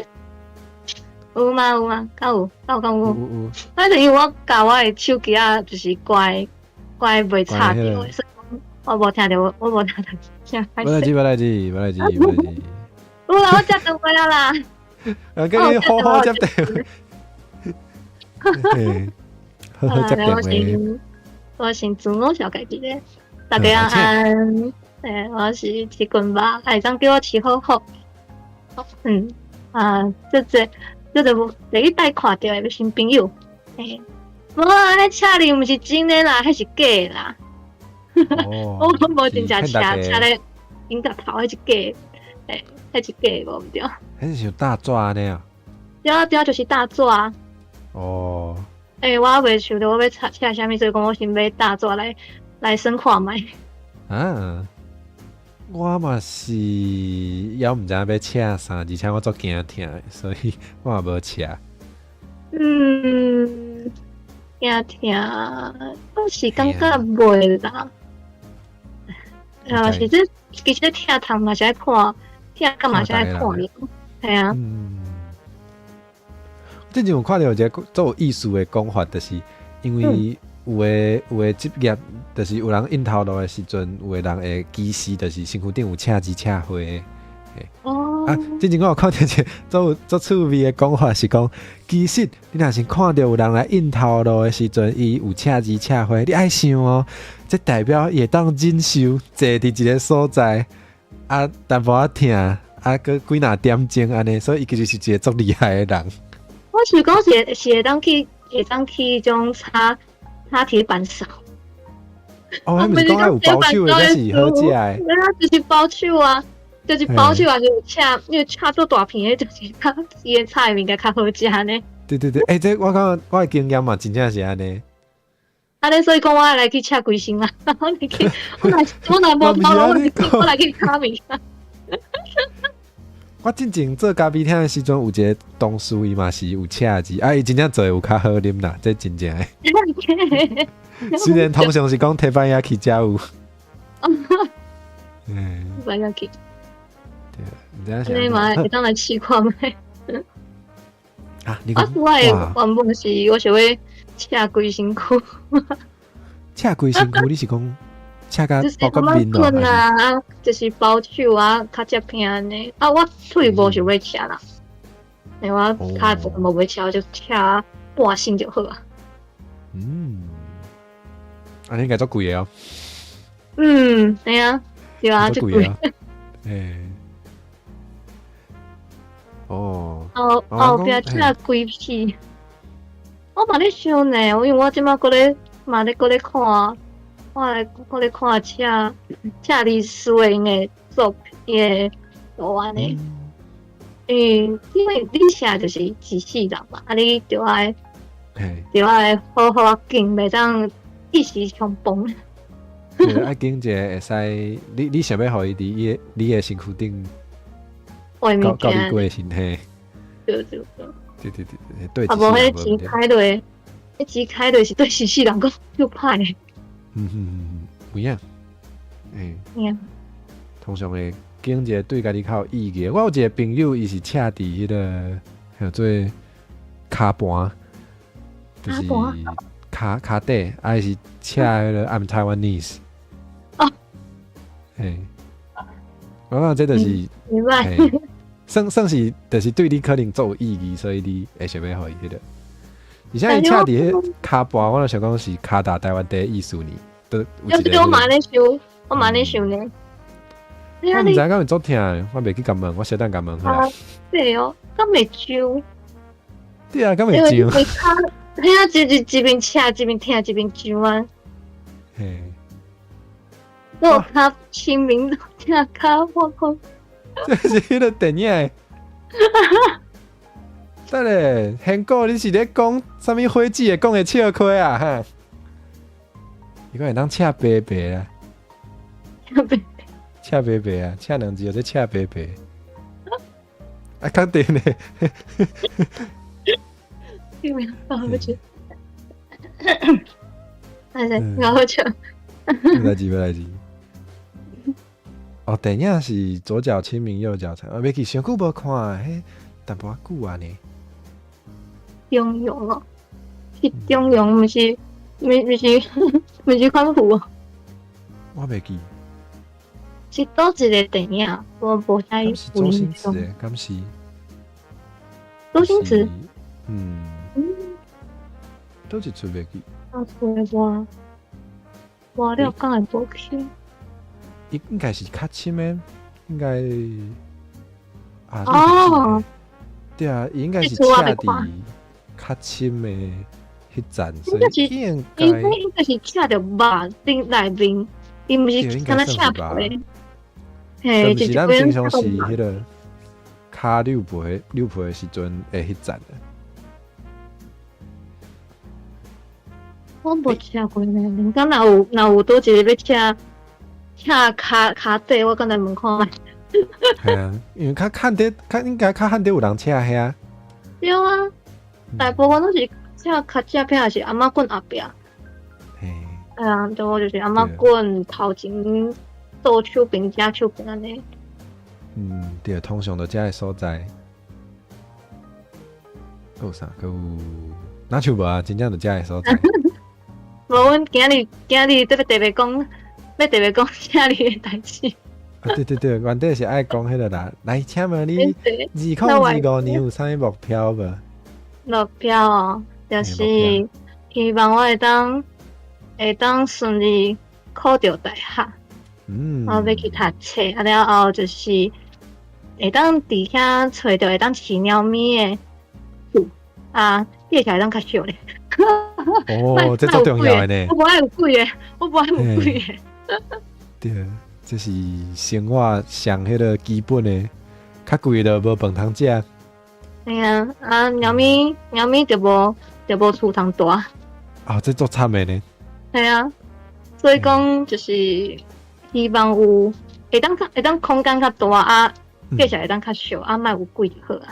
S8: 有嘛，敢有。那是因为我甲我的手机啊，就是关袂插着，所以我无听到声。
S1: 无代志。
S8: 有啦，我接电话啦。
S1: 跟你好好接电话。好接电话。
S8: 我先自我小介绍咧，大家安。我是志君吧，会当叫我齐好好。这就第一摆看到的新朋友。无啊，迄车里毋是真的啦，迄是假的啦。我无真正车咧应该头，迄是假的，迄是假的无毋对。
S1: 迄是像大纸安尼啊？
S8: 对，就是大纸啊。
S1: 哦。
S8: 我未想到我要车啥物，所以讲我先买大纸来先看卖。
S1: 啊。我嘛是也毋知影要车啥，而且我足惊听的，所以我也无车。
S8: 惊听，我是感觉袂啦。是这其实听堂嘛是爱看，听干嘛是爱看的，系啊。
S1: 最近有看到有一个做有艺术的讲法，就是因为有的职业，就是有人应头路的时阵，有的人会机师，就是身躯顶有车字车花的。之前我有看到一个做趣味的讲法，是讲其实你若是看到有人来应头路的时阵，伊有车字车花，你爱想哦，这代表也当忍受坐伫一个所在，淡薄仔疼，搁几若点钟安尼，所以伊其实是一个足厉害的人。
S8: 我是讲是会当去种插铁板烧。
S1: 迄毋是讲有包手的，才是好食的。
S8: 就是包手啊，就是包手啊，就是切做大片的，就是伊的菜面较好食呢。
S1: 对，这我感觉我的经验嘛，真正是安尼。
S8: 安尼，所以讲我来去切规身啦，我来去，我来无包了，我来去卡面。
S1: 我之前做咖啡厅的时阵，有一个同事伊嘛是有车字，伊真正做有较好啉啦，这真正的。虽然通常是讲摕板仔去才有。
S8: 板仔去。
S1: 对，唔知
S8: 影。你嘛会当来试看卖。
S1: 你讲。
S8: 我的原本是我想要车规身躯。
S1: 车规身躯，你是讲？
S8: 就是包困啊，就是包手啊，较接片安尼。我腿无想要车啦，我脚无要车，我就车半身就好啊。
S1: 安尼应该足贵的哦。
S8: 对啊，对啊，足贵。
S1: 后壁
S8: 车贵屁。我嘛咧想呢，因为我即马嘛咧看，我咧看车里斯的因的作品的图案呢。因为你写就是一世人嘛，你就爱好好经，袂当一时冲崩。
S1: 爱经者会使，你想要互伊伫你的身躯顶，
S8: 搞你
S1: 过的身体。
S8: 对。
S1: 对。
S8: 啊，无迄钱开落，迄钱开落是对一世人讲就歹的。
S1: 有影。通常会经一个对家己较有意义。我有一个朋友，伊是车伫迄个叫做骹盘，就是骹底，啊是车迄个 I'm Taiwanese。我讲这就是
S8: 明白。
S1: 算是，就是对你可能做有意义，所以你会想要互伊迄个。而且伊车伫迄骹盘，我就想讲是骹打台湾第一艺术呢。
S8: 我嘛咧想呢。
S1: 我唔知敢会做听，我袂去甲问，我小等甲问好啦。
S8: 对哦，敢袂上。
S1: 对啊，敢袂上。
S8: 迄啊，一边车一边听一边上啊。
S1: 嘿。
S8: 我较清明听较我讲。
S1: 这是迄个电影诶。等咧，现哥，你是咧讲啥物火纸会讲会笑亏啊？哈。伊讲会当赤白白啊。赤白白啊，赤两字或者赤白白。啊，确定咧。
S8: 有没有好笑？好笑。
S1: 不来记。哦，电影是左脚清明，右脚残。袂记上久无看，迄淡薄仔久啊呢。
S8: 中庸哦，是中庸，毋是款妇哦。
S1: 我袂记。
S8: 是倒一个电影？我无太有印象。
S1: 周星驰诶，敢是？
S8: 周星驰？
S1: 倒一出袂记。
S8: 倒出的我了讲会无去。
S1: 应该是较深诶，应该啊。
S8: 哦。
S1: 对啊，应该是车伫较深诶迄站，所以应
S8: 该是车着肉顶内面，伊毋是敢若车皮。
S1: 嘿，就是咱平常时迄个骹溜皮的时阵会迄站的。
S8: 我无车过呢，人家若有多一个要车骹底，我刚才问看。
S1: 系啊，因为应该较汉底有人车遐。
S8: 对啊，大部分都是车片，还是阿嬷棍后壁。
S1: 嘿。
S8: 啊，就是阿嬷棍头前做手柄加手柄安尼。
S1: 对，通常都遮个所在。有啥？有哪像无啊？真正就遮个所在。
S8: 无，阮今日特别讲，要特别讲车里的代志。
S1: 对，原底是爱讲迄个啦。来，请问你2025年有啥目标无？
S8: 目标哦，就是希望我会当顺利考到大学。我要去读册，了后就是会当伫遐找到会当饲猫咪的厝啊，地下会当较少咧。
S1: 哦，这最重要的呢。
S8: 我不爱有贵的，我不爱有贵的。
S1: 对，这是生活上迄个基本的，较贵的无饭通食。
S8: 哎呀，猫咪就无厝通住。
S1: 啊，这足惨的呢。
S8: 系啊，所以讲就是希望有会当空间较大啊，地下会当较少啊，莫有贵就好啊。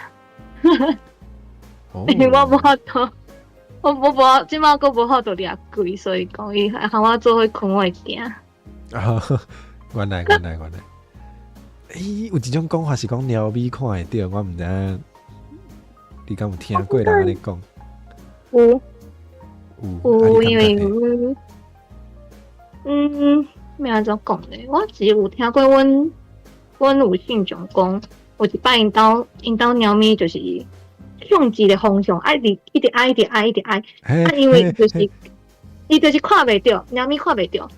S8: 因为我无法度。我无，即摆佫无法度掠贵，所以讲伊还喊我做伙困我会惊。
S1: 原来。有一种讲法是讲猫咪看会到，我毋知影你敢有听过人安尼讲？
S8: 有，因为要安怎讲咧？我只有听过阮有信众讲，有一摆因兜猫咪就是。向一个方向，一直爱，因为就是伊就是看袂到，猫咪看袂到，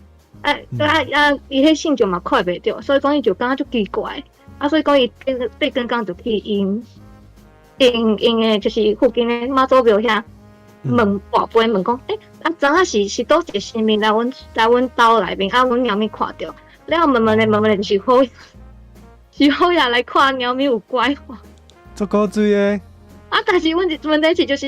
S8: 伊迄性就嘛看袂到，所以讲伊就感觉足奇怪，所以讲伊对刚刚就去因的就是附近的妈祖庙遐，问跋杯问讲，昨仔是倒一个新面来阮兜内面，阮猫咪看着，了问的就是好呀来看猫咪有怪话。
S1: 足够水诶！
S8: 但是问题是就是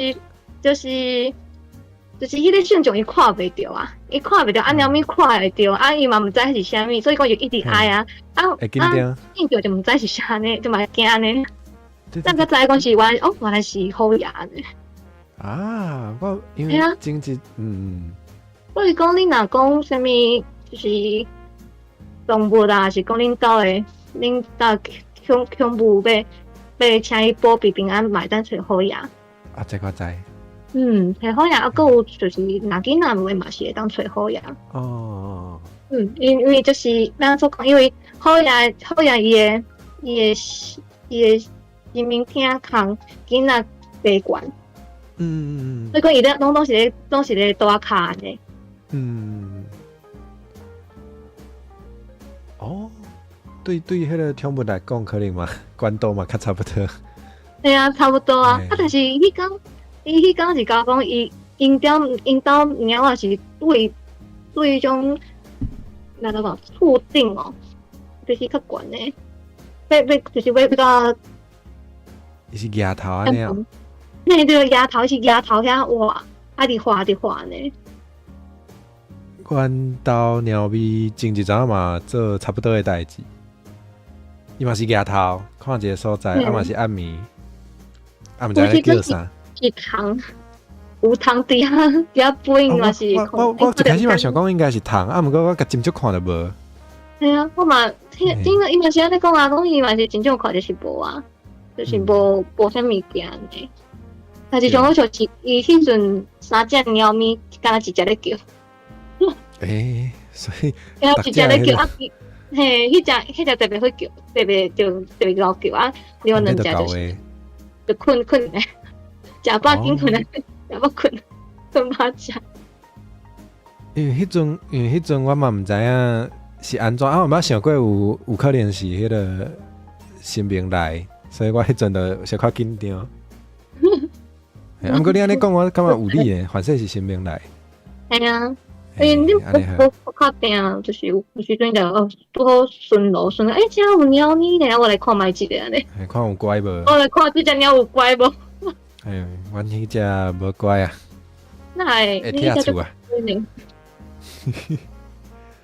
S8: 迄个现象伊看袂着啊，伊看袂着，猫咪看会着，伊嘛毋知是啥物，所以讲就一直哀啊，
S1: 会紧张，
S8: 见着就毋知是啥呢，就嘛惊呢。咱才知讲是原来是好牙呢。
S1: 我因为经济，
S8: 所以讲你若讲啥物，就是动物啊，是讲恁兜恐怖要请伊保庇平安，买单找好牙。
S1: 这我知。
S8: 找好牙，还有就是若囡仔话嘛是会当找好牙。因为就是咱所讲，因为好牙伊的人民听空，囡仔白悬。所以讲伊咧拢是咧大骹呢。
S1: 对，迄个听物来讲，可能嘛，关岛嘛，较差不多。
S8: 对啊，差不多啊。但是伊迄工是甲讲，因兜猫仔是对迄种哪个讲触顶哦，就是较悬呢。就是要比较。
S1: 伊是牙头安尼啊？
S8: 对，牙头是牙头遐哇，直滑呢。
S1: 阮兜猫咪前一阵嘛做差不多的代志。伊嘛是牙头，看一个所在，嘛是暗暝，毋知咧叫啥。
S8: 是虫，有虫伫遐飞嘛是。
S1: 我一开始嘛想讲应该是虫，毋过我甲真正看着无。
S8: 对啊，我嘛伊嘛是安尼讲啊，讲伊嘛是真正看着是无啊，就是无啥物件呢。但是上好笑是伊迄阵3只猫咪，敢若一只咧叫。
S1: 所以。
S8: 一只咧叫迄只特别会叫，特别老叫啊！另外2只就困咧，食饱紧困咧，食饱困饱食。
S1: 因为迄阵我嘛毋知影是安怎，我毋捌想过有可能是迄个新兵来，所以我迄阵就小可紧张。毋过你安尼讲，我感觉有理诶，反正是新兵来。
S8: 系啊。你不确定，就是有时阵就拄好顺路，这有猫咪咧，我来看卖一个安尼。
S1: 看有乖无？
S8: 我来看这只猫有乖无？
S1: 阮迄只无乖啊。
S8: 那会
S1: 拆厝啊？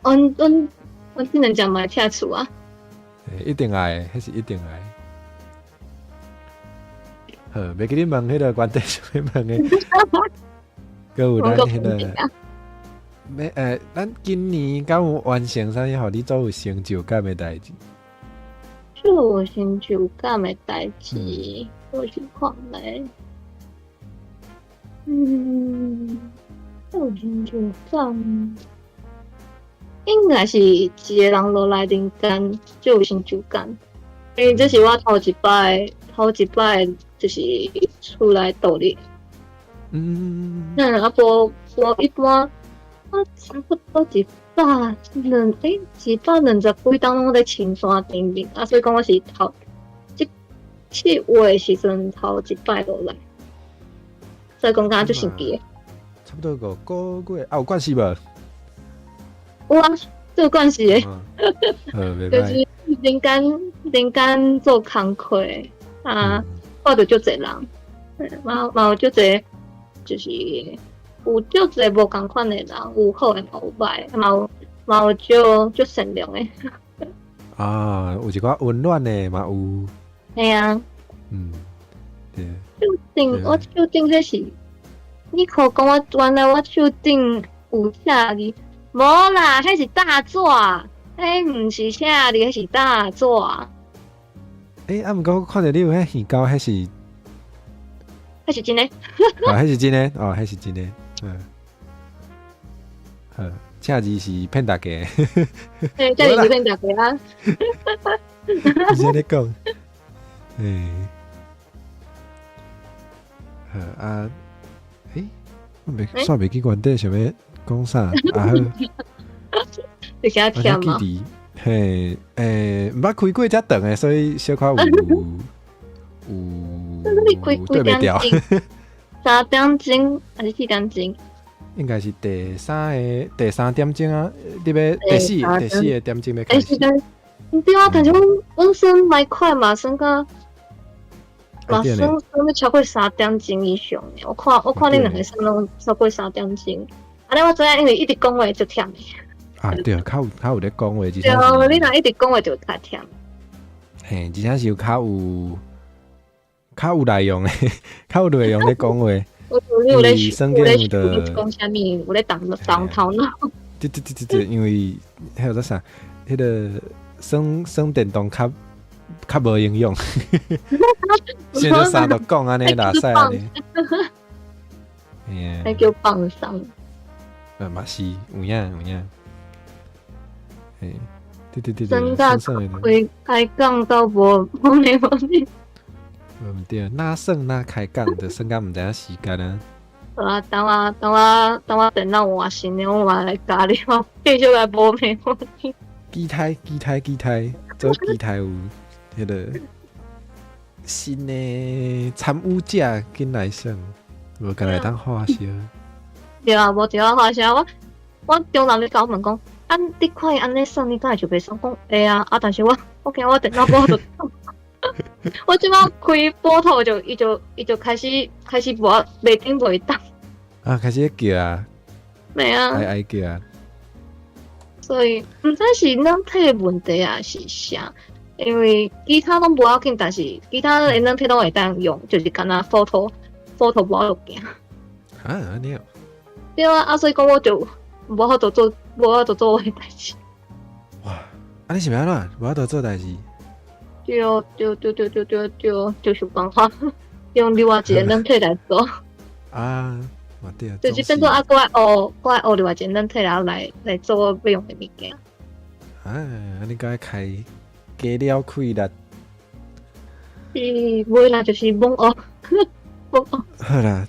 S8: 阮这2只嘛拆厝啊。
S1: 一定爱，迄是一定爱。好，袂记你问迄个关帝想要问诶，搁有咱迄个。咱今年敢有完成啥互你做有成就感的代志？
S8: 做有成就感的代志，我是看咧，做成就感，应该是一个人落来人间就有成就感，因为这是我头一摆就是出来倒立。我一般。我差不多120几当拢在青山顶面啊，所以讲我是头7月时阵头一摆落来，所以讲敢就神奇。
S1: 差不多5个月，有关系无？
S8: 有啊，这有关系诶。就是人间做工课啊，看到足侪人，嘛有足侪就是。有足侪无共款的人，有好诶，有歹，嘛有足善良诶。
S1: 有一寡温暖诶，嘛有。
S8: 系啊。
S1: 对。
S8: 手顶，我手顶迄是，你可讲我原来我手顶有写字，无啦，迄是大纸，迄毋是写字，迄是大纸。
S1: 毋过我看着你有迄耳高，迄是。
S8: 迄是真诶。
S1: 迄是真诶，迄是真诶。写字是骗大家。
S8: 这字是骗大家啊！
S1: 你先咧讲。我煞袂记原底想要讲啥好。
S8: 你想听吗？
S1: 毋捌开过遮长诶，所以小可有对袂调。
S8: 3点钟还是4点钟？
S1: 应该是第三点钟啊，你要第四个点钟要开始。
S8: 对啊，但是阮算蛮快嘛，算到嘛算要超过3点钟以上的。我看恁两个算拢超过3点钟。安尼我知影，因为一直讲话就忝的。
S1: 啊，对，较有咧讲话，
S8: 对啊，你若一直讲话就较忝。
S1: 嘿，而且是有较有内容的，较有内容咧讲话。
S8: 有咧
S1: 讲
S8: 啥物？有咧动头脑。
S1: 对，因为还有啥？迄个耍电动较无营养。现在啥都讲安尼，哪使安尼？
S8: 那叫放松。
S1: 嘛是有影。嘿，对。
S8: 真噶开讲到无没问题。
S1: 唔对，哪算哪开讲，就算甲唔知影时间啊。
S8: 好啊，等我电脑换新的，我嘛来教你，我继续来无没问题。
S1: 机台，做机台有迄个新的参与者进来上，无干来当花销。
S8: 对啊，无对啊花销，我中南咧甲我问讲，你看伊安尼算，你敢会就袂算讲会啊？但是我惊我电脑无就。我即摆开波头就伊就开始无袂顶袂当
S1: 啊，开始叫啊，
S8: 没啊，
S1: 爱叫啊，
S8: 所以毋知是软体的问题啊是啥？因为其他拢无要紧，但是其他的软体拢会当用，就是干那 photo 无要紧
S1: 啊，安尼哦，
S8: 对啊，所以讲我就无法度做我的代志。
S1: 哇，安尼是安怎？无法度做代志？
S8: 就想办法用另外一个软体来做
S1: 啊，嘛对，
S8: 就是变做我爱学另外一个软体然后来做我要用的物件。
S1: 啊，安尼该开加了开力。
S8: 袂啦，就是懵学，懵学。
S1: 好啦，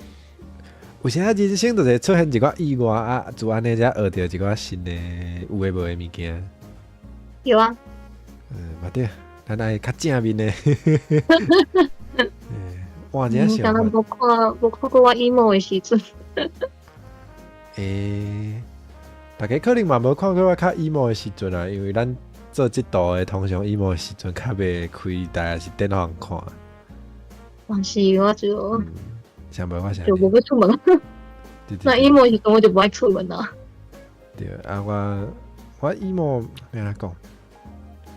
S1: 有时啊人生就是出现一寡意外啊，就安尼才学到一寡新的有诶无诶物件。
S8: 有啊。
S1: 嘛对。咱爱较正面的，换一下想法。
S8: 无看过我 emo 的时阵。
S1: 大家可能嘛无看过我较 emo 的时阵啊，因为咱做这道的通常 emo 的时阵较袂开台，是电脑上看。
S8: 但是我就
S1: 想无我想
S8: 就无要出门。那 emo 的时阵我就不爱出门啊。
S1: 对啊，我 emo 咩来讲？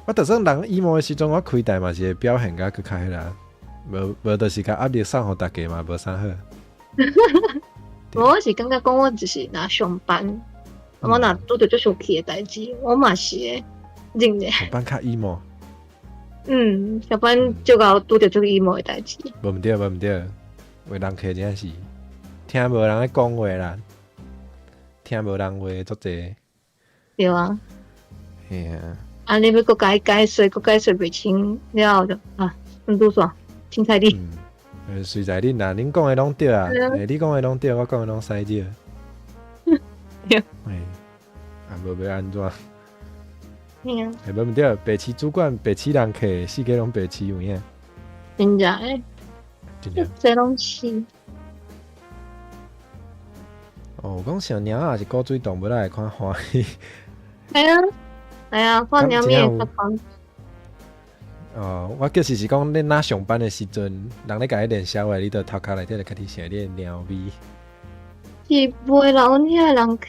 S1: 我就算人 emo 的时阵，我开台嘛是会表现甲佮较迄啦，无就是甲压力送互大家嘛，无啥好。
S8: 我是感觉讲我就是若上班，我若拄着最生气的代志，我嘛是会忍者。
S1: 上班较 emo。
S8: 上班就搞拄着最 emo 的代志。
S1: 无毋对，有人客真是听无人咧讲话啦，听无人话足济。
S8: 对啊。
S1: 嘿啊。
S8: 你要搁改水袂清了后就拄煞凊彩你。
S1: 随在恁啦，恁讲的拢对啊，你讲的拢对，我讲的拢使对。
S8: 对。
S1: 无要安怎？
S8: 嘿
S1: 无毋对，白痴主管、白痴人客，四界拢白痴有影。
S8: 真正诶。这拢是。
S1: 讲小鸟也是古水动物来看花戏。
S8: 哎呀，看鸟面也看。
S1: 我就是讲恁若上班的时阵，人咧甲你练小话，你到头壳内底就开始想你鸟味。
S8: 是袂啦，阮遐人客，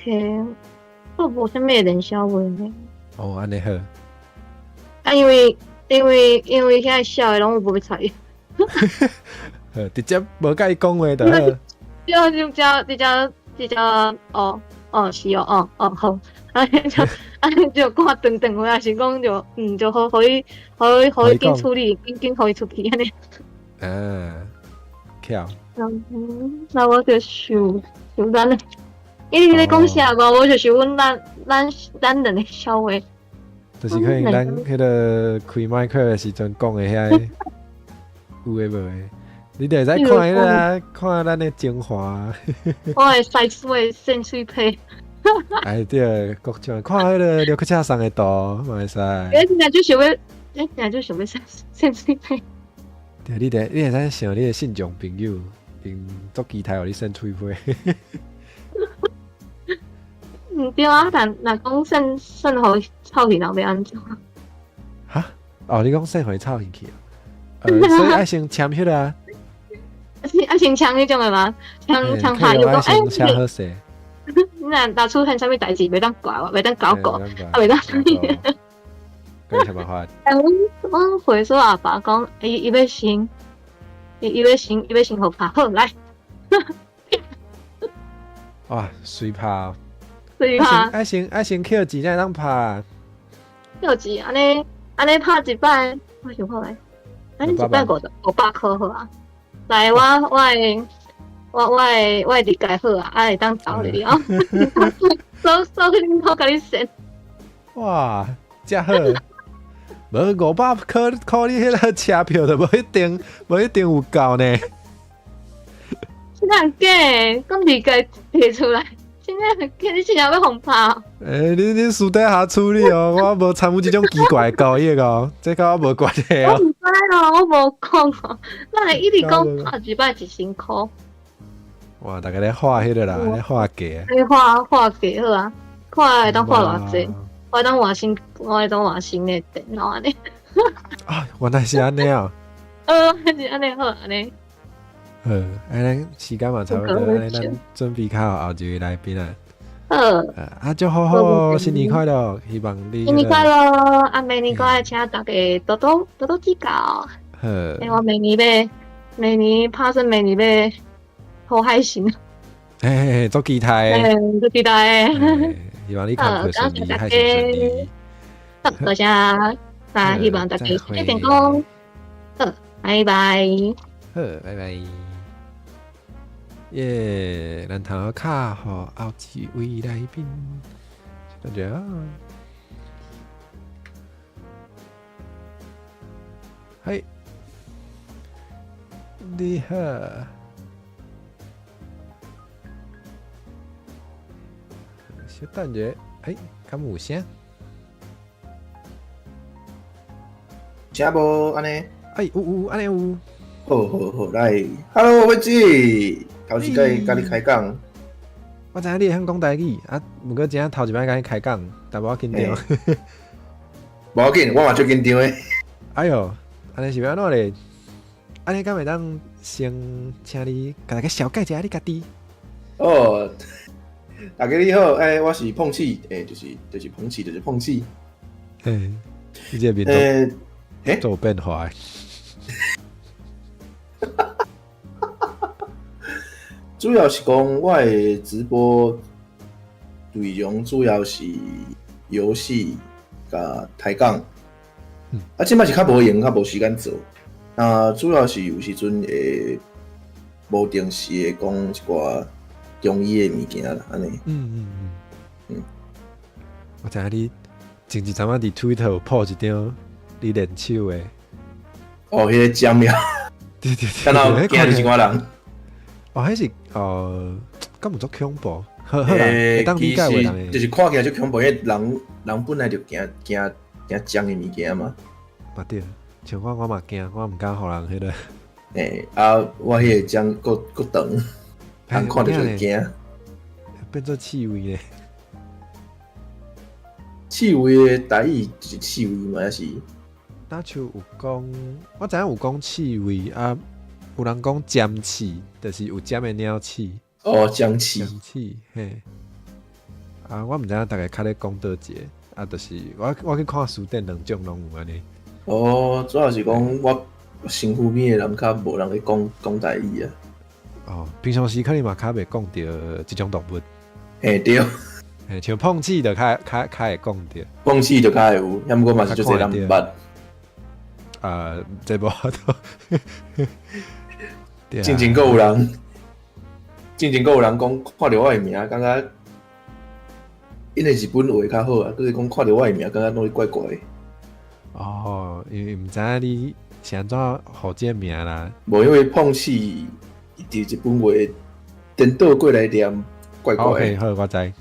S8: 我无啥物练小话呢。
S1: 安尼好。
S8: 因为遐小的拢无要睬伊。
S1: 直接无甲伊讲话就好。
S8: 就直接是好。就挂长话，还是讲就好，可以紧处理，紧可以出去安尼。
S1: 巧。
S8: 那我就想咱嘞，因为你讲啥个，我就想阮咱人的小话。
S1: 就是可能咱迄个开麦克的时阵讲的遐有诶无诶，你就会使看迄个看咱的精华。
S8: 我会晒出的鲜水配。
S1: 对，各种看迄个刘克车上的图，嘛会使。
S8: 真正就想要鲜水配。
S1: 对，你会使想你的信众朋友，因做期待互你扇喙皮。
S8: 对啊，但讲扇互臭鱼人要安怎？
S1: 哈？哦，你讲扇互臭进去所以爱先签迄啊。
S8: 爱先抢迄种的嘛，抢下又讲
S1: 先好势。
S8: 那出现啥物代志，袂当怪我，袂当搞我，袂当啥物。
S1: 有什么法？
S8: 我回说阿爸讲，伊要先，伊要先互拍好来。
S1: 哇，水拍！
S8: 水拍！
S1: 爱先抾钱才当拍。
S8: 抾钱，安尼拍一摆，我想看咧，安尼一摆500块好啊。来，我会理解好啊，会当找你哦。收去恁头甲你先。
S1: 哇，真好！无500块，你迄个车票都无一定有够呢。
S8: 真假？讲理解提出来，真假？你真正要互拍？
S1: 你私底下处理哦，我无参与这种奇怪的交易哦，这甲我无关系哦。
S8: 我唔知哦，我无讲哦，咱一直讲拍一摆1000块。
S1: 哇，大家咧画迄个啦，咧画价。
S8: 你画价好啊，看会当画偌济，我会当换新的电脑安尼。
S1: 啊，原来是安尼啊！
S8: 是安尼好安尼。
S1: 咱时间嘛差不多，咱准备靠后一位来宾啊。祝好，新年快乐！希望你
S8: 新年快乐！明年我请大家多多指教。我明年拍算明年要。好开心！
S1: 做期待，
S8: 做期待。
S1: 希望你开会顺利，开心顺利。
S8: 多谢，那希望大家一成功。拜拜。
S1: 好，拜拜。耶，咱头卡互后一位来宾，大家。嗨，你好。小等者，敢有声？
S9: 声无安尼？
S1: 有安尼有。
S9: 好，来 ，Hello， 慧子，头一摆甲你开讲。
S1: 我知影你会晓讲台语，不过真头一摆甲你开讲，但无要紧张。
S9: 无要紧，我嘛最紧张诶。
S1: 哎哟，安尼是要安怎咧？安尼敢会当先请你甲大家小解一下你家己？
S9: 哦。大家你好，我是碰气，就是碰气，就是碰气。
S1: 你这面都做变化。
S9: 主要是讲我的直播内容主要是游戏甲抬杠，即摆是较无闲，较无时间做。主要是有时阵会无定时的讲一寡。中医的物件啦，安尼。
S1: 我知影你前一阵仔伫 Twitter 有 po 一张你练手的。
S9: 迄个奖苗。
S1: 对。
S9: 敢若惊着一寡人。
S1: 迄是敢有足恐怖？好啦，会当理解
S9: 人。就是看起来足恐怖，因为人本来就惊奖的物件嘛。
S1: 嘛对，像我嘛惊，我唔敢互人迄个。
S9: 我迄个奖够长。人看到就惊，
S1: 变做刺猬咧。
S9: 刺猬的台语就是刺猬嘛，还是？
S1: 那像有讲，我知影有讲刺猬啊，有人讲尖刺，就是有尖的鸟刺。
S9: 尖刺。
S1: 尖刺，嘿。我唔知影大概较咧讲倒一个，就是我去看书店2种拢有安尼。
S9: 主要是讲我身躯边的人较无人咧讲台语啊。
S1: 平常时可能嘛较袂讲到即种动物。
S9: 对。
S1: 像碰瓷就较会讲到。
S9: 碰瓷就较会有，要毋过嘛是足侪人毋捌。
S1: 这无法度。
S9: 真正有人讲看到我的名，感觉因为日本话较好啊，就是讲看到我的名，感觉拢会怪怪的。
S1: 因为毋知影你是安怎互这名啦。
S9: 无因为碰瓷。伫日本话颠倒过来念，怪怪。
S1: OK， 好，我知。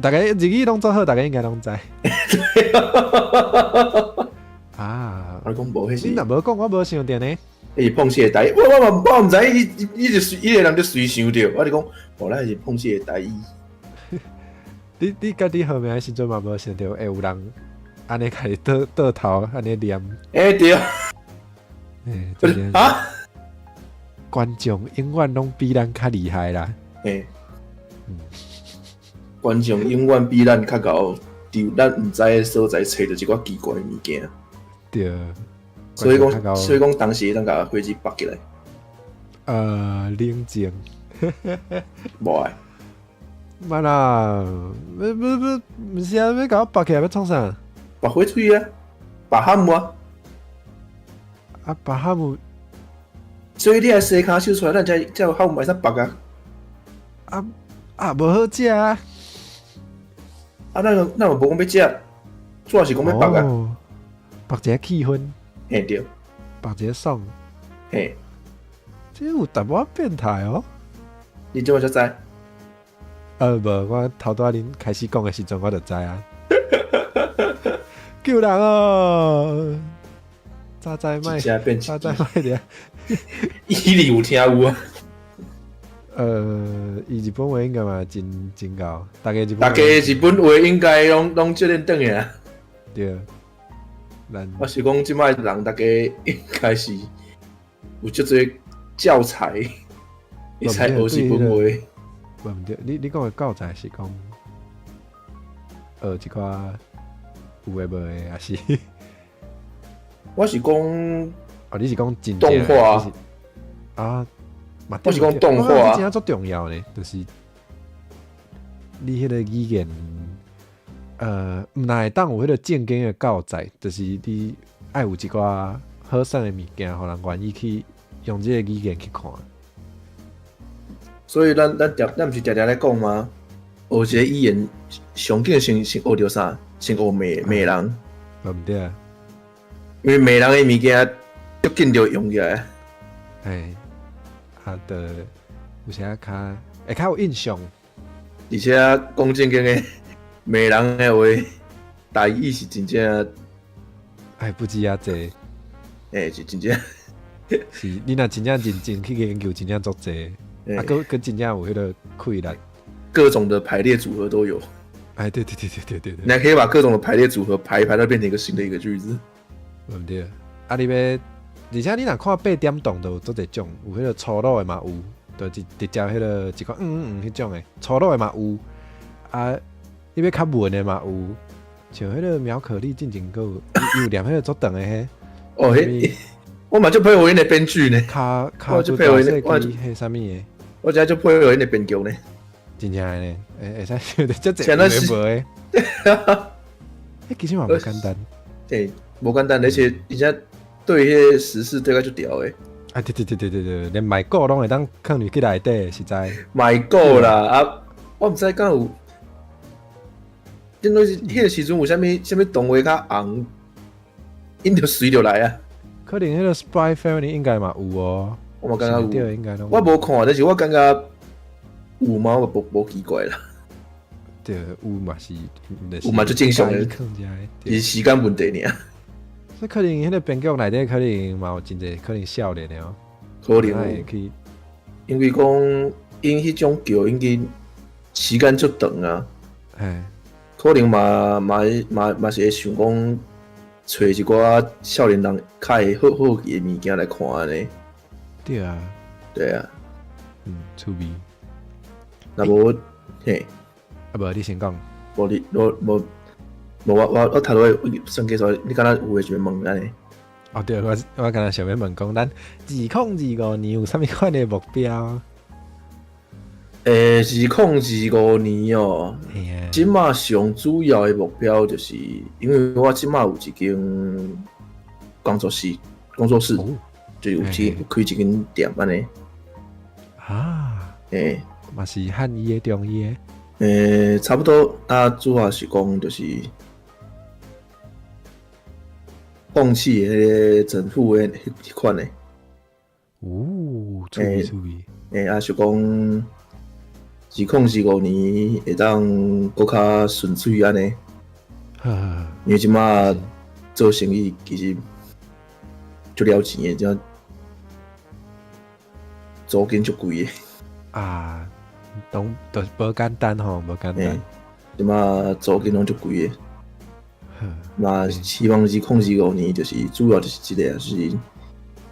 S1: 大家日语拢做好，大家应该拢知。啊，
S9: 我讲无迄是。
S1: 你若无讲，我无想到呢。
S9: 伊碰死的台语，我毋知，伊个人就随想着，我就讲，哦，咱是碰死的台语。
S1: 你家己号名的时阵嘛无想到，会有人安尼开始倒头安尼念。
S9: 对。啊！
S1: 观众永远拢比咱较厉害啦。
S9: 观众永远比咱较够，伫咱毋知的所在找着一寡奇怪的物件。
S1: 对。
S9: 所以讲，当时咱甲飞机绑起来。
S1: 冷静。
S9: 无爱。
S1: 嘛啦，不是啊，要甲我绑起来要创啥？
S9: 绑火腿啊，绑汉姆啊。
S1: 啊，绑汉姆。
S9: 所以你还洗骹手出来，咱才有汉姆会使绑啊。
S1: 无好食啊。
S9: 咱有无讲要食，主要是讲要绑啊。
S1: 绑一个气氛。
S9: 对。
S1: 绑一个爽。这有淡薄仔变态哦。
S9: 你怎么才知？
S1: 无，我头拄仔恁开始讲的时阵，我就知啊。救人哦！早知卖的。
S9: 伊里有听有啊？
S1: 伊日本话应该嘛真高，大家日
S9: 本话应该拢少年转去啊。
S1: 对。
S9: 我是讲，即摆人大家应该是有足侪教材，会使学日本话。
S1: 毋对，你讲的教材是讲一寡有诶无诶，还是？
S9: 我是讲，
S1: 你是讲真
S9: 动画
S1: 啊？
S9: 我是讲动画，
S1: 真足重要呢，就是你迄个语言，毋但会当有迄个正经诶教材，就是你爱有一寡好耍诶物件，互人愿意去用这个语言去看。
S9: 所以咱毋是常常咧讲吗？学一个语言，上紧先学着啥？先学美人。
S1: 毋对啊。
S9: 因为美人的物件足紧就用起来。
S1: 有时较会较有印象。
S9: 而且讲正经的美人的话，台语是真正，
S1: 不止啊济。
S9: 是真正。
S1: 是你若真正认真去研究，真正足济。佮真正有迄个困难，
S9: 各种的排列组合都有。
S1: 对。
S9: 你还可以把各种的排列组合排到变成一个新的一个句子。
S1: 对。而且你若看8点档都有足侪种，有迄个粗鲁的嘛有，就直接迄个一个迄种的，粗鲁的嘛有，你要较文的嘛有，像迄个苗可丽进前个有念迄个足长的迄。
S9: 我嘛就配合因的编剧呢，
S1: 我就配合因的迄啥物的，
S9: 我真就配合因的编剧呢，
S1: 真正的呢，会使想到足侪有诶无诶，其实嘛无简单，
S9: 无简单，而且对迄个时事对个就屌诶，
S1: 对，连买股拢会当放入去内底，实在
S9: 买股啦我毋知敢有，因为迄个时阵有啥物动画较红，因就随着来啊。
S1: 可能迄个 Spy Family 应该嘛有哦，
S9: 我嘛感觉有，
S1: 应该拢
S9: 我无看，但是我感觉有嘛，无奇怪啦。
S1: 对，有嘛是，
S9: 有嘛就正常诶，是时间问题尔。
S1: 所以可能迄个编剧内底可能嘛有真侪可能少年的哦，
S9: 可能会去，因为讲因迄种剧已经时间足长啊，可能嘛是会想讲。找一寡少年人较会好嘅物件来看呢。
S1: 对啊，趣味。
S9: 那无
S1: 无你先讲。
S9: 无我头拄算计说，你敢若有诶想问安尼？
S1: 对，我敢若想要问讲，咱2025年有啥物款诶目标
S9: ？2025年哦，即马上主要的目标就是，因为我即马有一间工作室，就有开一间店安尼。
S1: 嘛是汉医的、中医的。
S9: 差不多。主要是讲就是放弃迄个整副的迄款的。
S1: 趣味。
S9: 是讲。2025年会当搁较顺遂安尼，因为即马做生意其实就了钱的，这样租金就贵的
S1: 啊，拢都无简单吼，无简单。
S9: 即马租金拢就贵的。那希望2025年就是主要就是这个是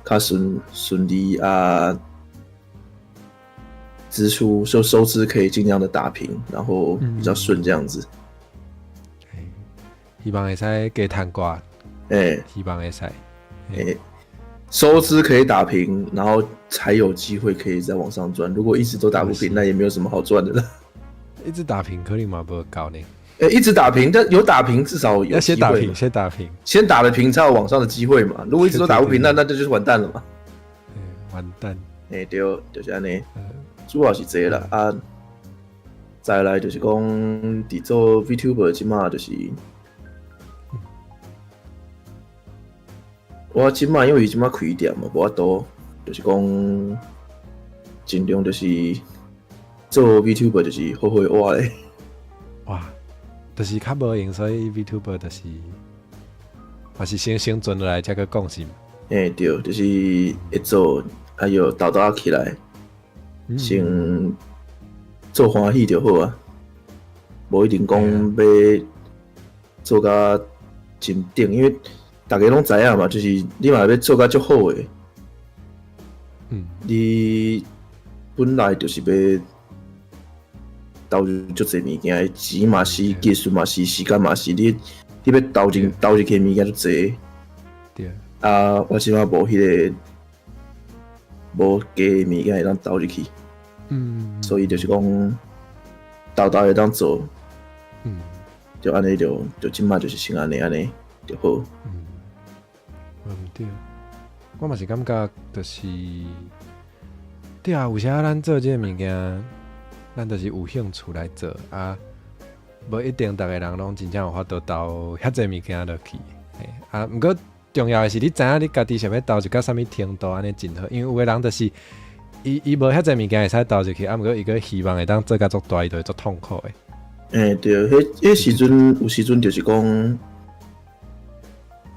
S9: 较顺利啊，支出收支可以尽量的打平，然后比较顺这样子。
S1: 希望会使加摊挂，希望会使，
S9: 收支可以打平，然后才有机会可以再往上赚。如果一直都打不平，那也没有什么好赚的了。
S1: 一直打平可能嘛不高呢。
S9: 一直打平，但有打平至少有机会。
S1: 先打平，先打平，
S9: 先打了平才有往上的机会嘛。如果一直都打不平，那就是完蛋了嘛。
S1: 完蛋。
S9: 对，就是安尼。主要是这啦啊。再来就是讲，伫做 VTuber 即马就是，我即马因为即马开店嘛，无法度，就是讲尽量就是做 VTuber 就是好好活咧。
S1: 哇！就是较无用，所以 VTuber 就是还是先生存来才去讲是嘛。
S9: 对，就是会做，还有豆豆起来，先做欢喜就好啊，无一定讲要做甲真顶，因为大家拢知影嘛，就是你嘛要做甲足好诶。你本来就是要投入足侪物件，钱嘛是，技术嘛是，时间嘛是，你要投入去物件足侪。
S1: 对。
S9: 啊，我即马无迄个无加物件会当投入去。所以就是讲，豆会当做。就安尼就即马就是先安尼就好。
S1: 对。我嘛是感觉就是，对啊，有时咱做这个物件。咱就是有兴趣来做啊，无一定逐个人拢真正有法度投遐济物件落去。啊，毋过重要的是你知影你家己想要投入到啥物程度，安尼真好。因为有个人就是伊无遐济物件会使投入去，啊，毋过伊个希望会当做甲足大，伊就会足痛苦的。
S9: 对，迄时阵有时阵就是讲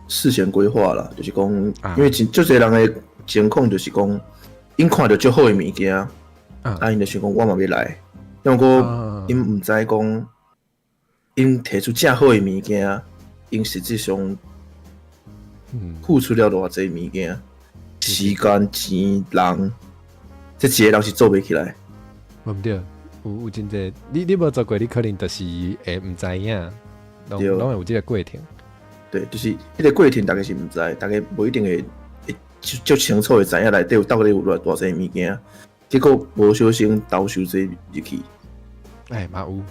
S9: 事前规划啦，就是讲，因为足侪人的情况就是讲，因看到足好的物件，因就想讲我嘛要来。因过因毋知讲，因摕出正好的物件，因实际上付出了偌济物件，时间、钱、人，这一个人是做袂起来。
S1: 毋对，有真济，你无做过，你可能就是会毋知影，拢有这个过程。
S9: 对，就是迄个过程，大家是毋知，大家无一定会足清楚会知影内底有到底有偌济物件。结果无小心投收这入去，
S1: 嘛有，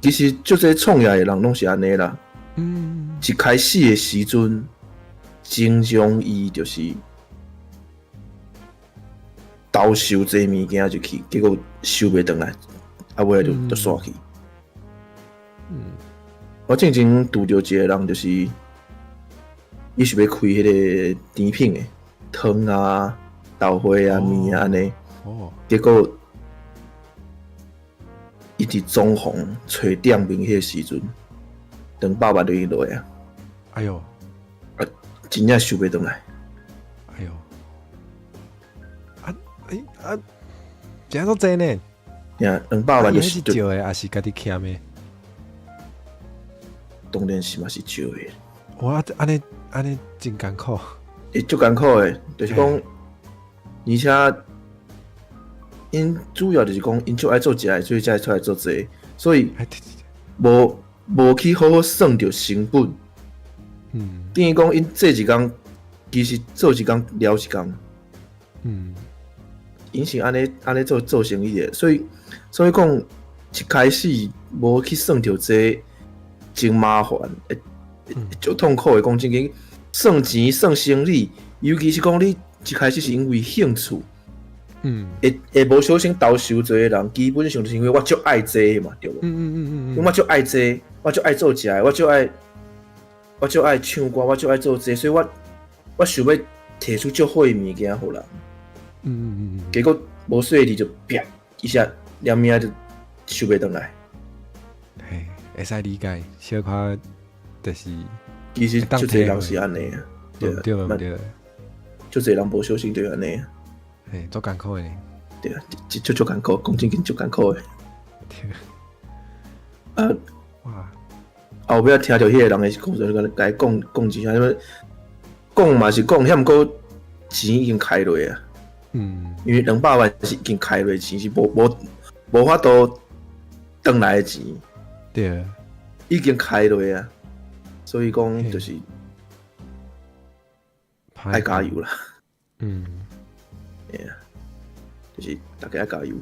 S9: 其实足侪创业的人拢是安尼啦。一开始的时阵，经常伊就是投收这物件入去，结果收袂转来，啊，尾来就煞去。我正前拄着一个人，就是伊是要开迄个甜品的汤啊、豆花啊、面啊安尼。结果，伊伫中红找店面迄个时阵，200万就已经落啊！
S1: 哎呦，
S9: 真正收袂转来。
S1: 哎呦，真都真呢？
S9: 呀，200万就是
S1: 少的，还是家己欠的？
S9: 当然是嘛是少的。
S1: 哇，安尼真艰苦。
S9: 足艰苦的，就是讲，而且。因主要就是讲，因就爱做食的，所以才会出来做这个，所以无去好好算着成本。等于讲，因做一工，其实做一工了一工。因是安尼做生意的，所以讲一开始无去算着这真麻烦，足痛苦的。讲真经，算钱算生意，尤其是讲你一开始是因为兴趣。会无小心投收做的人，基本上就是因为我足爱这嘛，对无？因为我足爱这，我足爱做食的，我足爱唱歌，我足爱做这，所以我想要摕出足好的物件互人。结果无细力就啪一下，两命就收袂转来。
S1: 会使理解，小可就是
S9: 其实就侪人是安尼啊，
S1: 对对，
S9: 就侪人无小心就安尼啊，
S1: 嘿，足艰苦诶，
S9: 对啊，足艰苦，讲真经足艰苦诶。啊，哇！后尾听到迄个人诶故事，甲伊讲一下，因为讲嘛是讲，遐毋过钱已经开落啊。因为200万是已经开落钱，是无法度转来诶钱。
S1: 对，
S9: 已经开落啊，所以讲就是爱加油啦。啊，就是大家爱加油。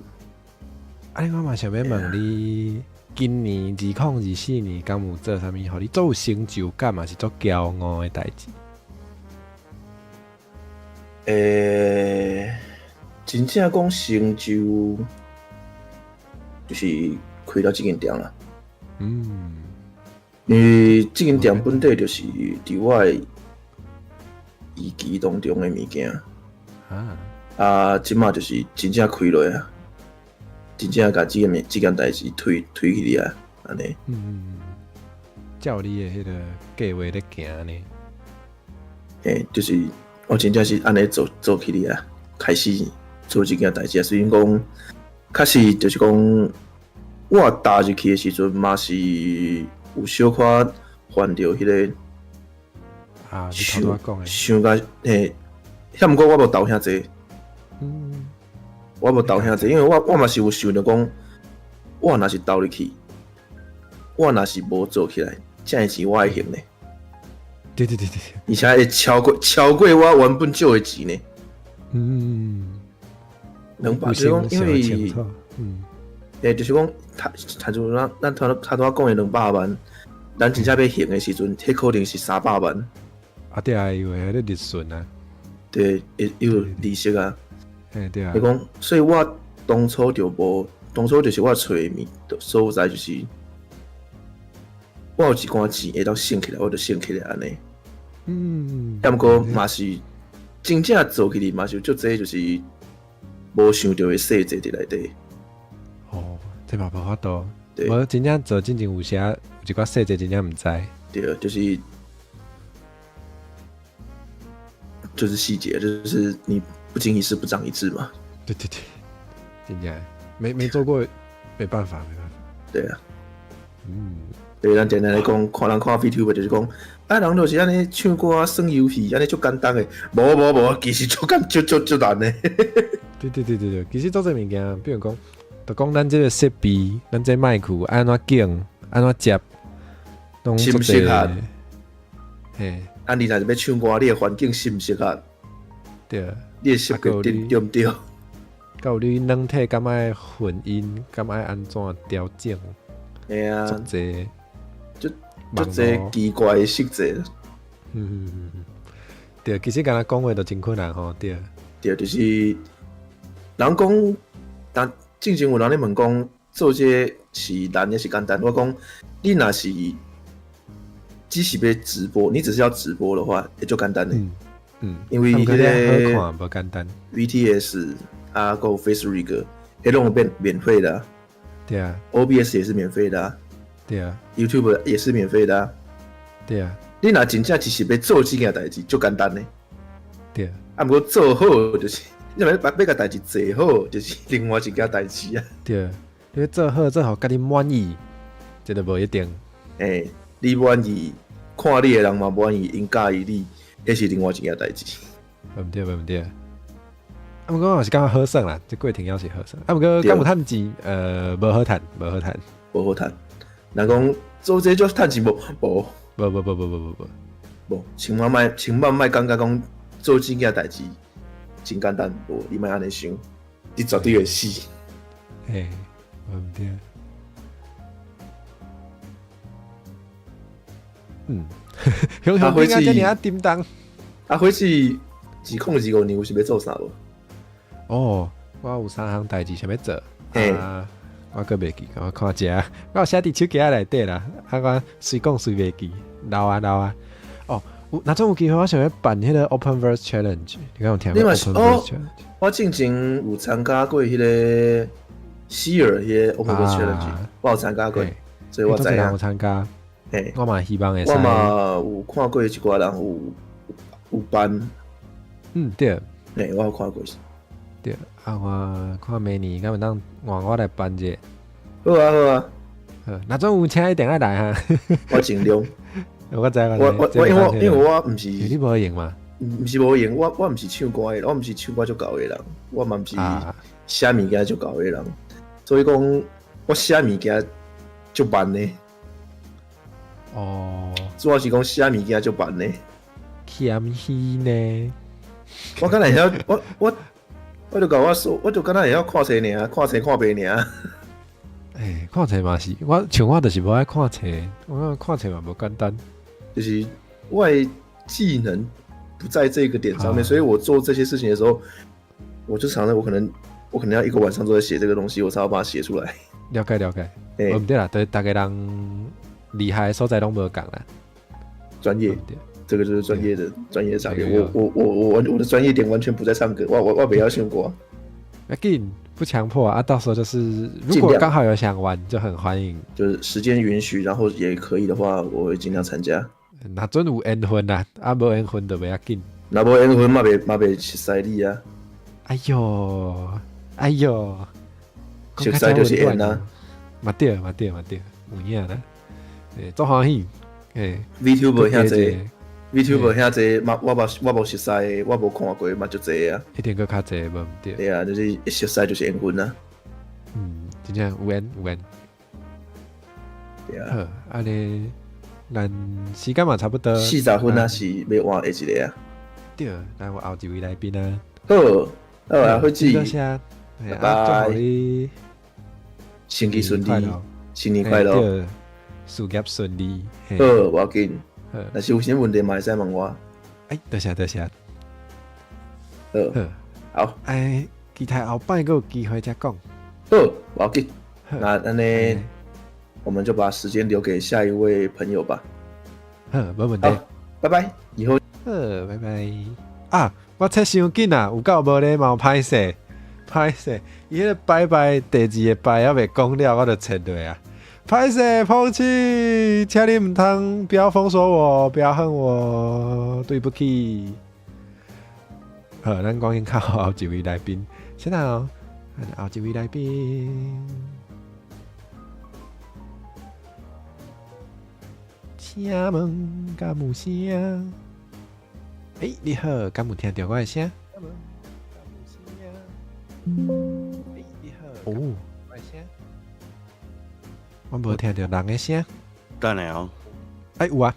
S1: 我嘛想要问你，今年2024年敢有做啥物，互你足有成就感，嘛是足骄傲诶代志？
S9: 真正讲成就，就是开了这间店啦。因为这间店本地就是伫我诶预期当中诶物件。即马就是真正开落啊，真正甲这件代志推起来安尼。
S1: 照你诶迄个计划咧行呢？
S9: 就是我真正是安尼做起嚟啊，开始做这件代志啊。虽然讲，确实就是讲，我踏入去诶时阵嘛是有小可犯着迄个想甲遐毋过我无斗遐济。我无斗遐济，因为我嘛是有想着讲，我若是斗入去，我若是无做起来，这样钱我会用呢。
S1: 对，
S9: 而且会超过我原本借的钱呢。200就是讲，因为就是讲，他就咱头拄讲的200万，咱真正要用的时阵，迄可能是300万。
S1: 对啊，因为迄个利润啊。
S9: 对，有利息啊。
S1: 对啊。
S9: 你讲，所以我当初就是我找的所在就是，我有一寡钱会当省起来，我就省起来安尼。毋过嘛是真正做起嚟嘛是足济就是无想到的细节伫内底。
S1: 这嘛无法度。无真正做真正有些有一寡细节真正毋知。
S9: 对，就是细节，就是你不经一事不长一智嘛。
S1: 对，真正没做过，没办法。
S9: 对啊。对，咱简单来讲，看人看 VTuber 就是讲，人就是安尼唱歌、耍游戏，安尼足简单诶。无，其实足难诶。
S1: 对，其实做这物件，比如讲，就讲咱这个设备，咱这麦克安怎镜，安怎接，
S9: 适不适合？你若是要唱歌，你诶环境适不适合？
S1: 对，
S9: 你诶设备对毋对？
S1: 有你软体敢爱混音，敢爱安怎调整？足济。
S9: 足济奇怪的细节。
S1: 对，其实敢若讲话都真困难吼，对，
S9: 就是人讲，但正有人咧问讲，做这是难也是简单。我讲，你若是只是要直播，你只是要直播的话，也就简单嘞。因为
S1: 迄个好看无简单
S9: ，VTS 啊，还有 Face Rig，迄拢变免费的。
S1: 对啊
S9: ，OBS 也是免费的。
S1: 对啊
S9: ，YouTube 也是免费的。
S1: 对啊，
S9: 你若真正只是要做这件代志，就简单嘞。
S1: 对
S9: 啊，不过做好就是，你要把个代志做好，就是另外一件代志啊。
S1: 对，你做好做好，家己满意，这都无一定。
S9: 你满意，看你的人嘛满意，因介意你，那是另外一件代志。
S1: 毋对。不过我是感觉好耍啦，这过程也是好耍。不过敢有趁钱？无好趁。人讲做这就趁钱无，千万莫感觉讲做这件代志真简单，无你莫安尼想，你绝对会死。毋对。雄雄点解这尔叮当？
S9: 回去2025年有想要做啥无？
S1: 我有3项代志想要做。我阁袂记，我看一下，我有写伫手机仔内底啦。我随讲随袂记，老啊。若总有机会，我想要办迄个 Open Verse Challenge。你敢有听过 Open Verse Challenge？
S9: 我之前有参加过迄个希尔迄个 Open Verse Challenge，我有参加过，所以我知影。
S1: 有参加。
S9: 嘿，
S1: 我嘛希望会使。
S9: 我嘛有看过一寡人有班。
S1: 对。
S9: 嘿，我有看过。
S1: 对，我看明年敢有当换我来办者。
S9: 好啊好啊。
S1: 那种有请一定要来哈。
S9: 我尽量。
S1: 我知
S9: 我因为我毋是。
S1: 你无闲嘛？
S9: 毋是无闲，我毋是唱歌的，我毋是唱歌足够的人，我嘛毋是写物件足够的人，所以讲我写物件足慢的。主要是讲写物件足慢的。
S1: 谦虚呢？
S9: 我敢若会晓，我就甲我说，我就敢若会晓看册尔，看册看白尔。
S1: 看册嘛是，我像我就是无爱看册，我看册嘛无简单，
S9: 就是我的技能不在这个点上面，所以我做这些事情的时候，我就常常我可能要一个晚上都在写这个东西，我才要把它写出来。
S1: 了解。毋对啦，大家人厉害的所在拢无共啦。
S9: 专业，这个就是专业的差别。我的专业点完全不在唱歌，我不要唱歌。
S1: Again 不强迫啊，到时候就是如果刚好有想玩，就很欢迎。
S9: 就是时间允许，然后也可以的话，我会尽量参加。
S1: 那准有缘分啦，无缘分就袂要紧。
S9: 那无缘分嘛袂熟悉你啊！
S1: 哎呦，
S9: 熟悉就是缘啊！
S1: 嘛对，有影啦。足欢喜。
S9: VTuber 遐济，VTuber 遐济，我无熟悉的，我无看过嘛，就济啊。
S1: 一定搁较济，无毋对。
S9: 对啊，就是一熟悉就是缘分啊。
S1: 真正有缘。
S9: 对啊。
S1: 好，安尼。咱时间嘛差不多
S9: ，40分啊是要换下一个啊。
S1: 对，咱有后一位来宾啊。
S9: 好啊，火姐，
S1: 多谢，
S9: 拜拜。身体顺利，新年快乐，
S1: 事业顺利。
S9: 好，无要紧。若是有啥问题嘛，会使问我。
S1: 多谢。
S9: 好。
S1: 期待后摆个有机会再讲。
S9: 好，无要紧。那安尼。我们就把时间留给下一位朋友吧。
S1: 没问题。
S9: 拜拜，以后。
S1: 拜拜。啊，我切伤紧啊，有够无礼貌，歹势。伊迄个拜拜第二个拜还未讲了，我就切落啊。歹势，抛弃，请你唔通不要封锁我，不要恨我，对不起。好，咱讲靠后一位来宾，先后一位来宾。请问敢有声？你好，敢有听到我的声？你好，我的声，我无听到人的声。
S10: 等下哦。
S1: 有啊。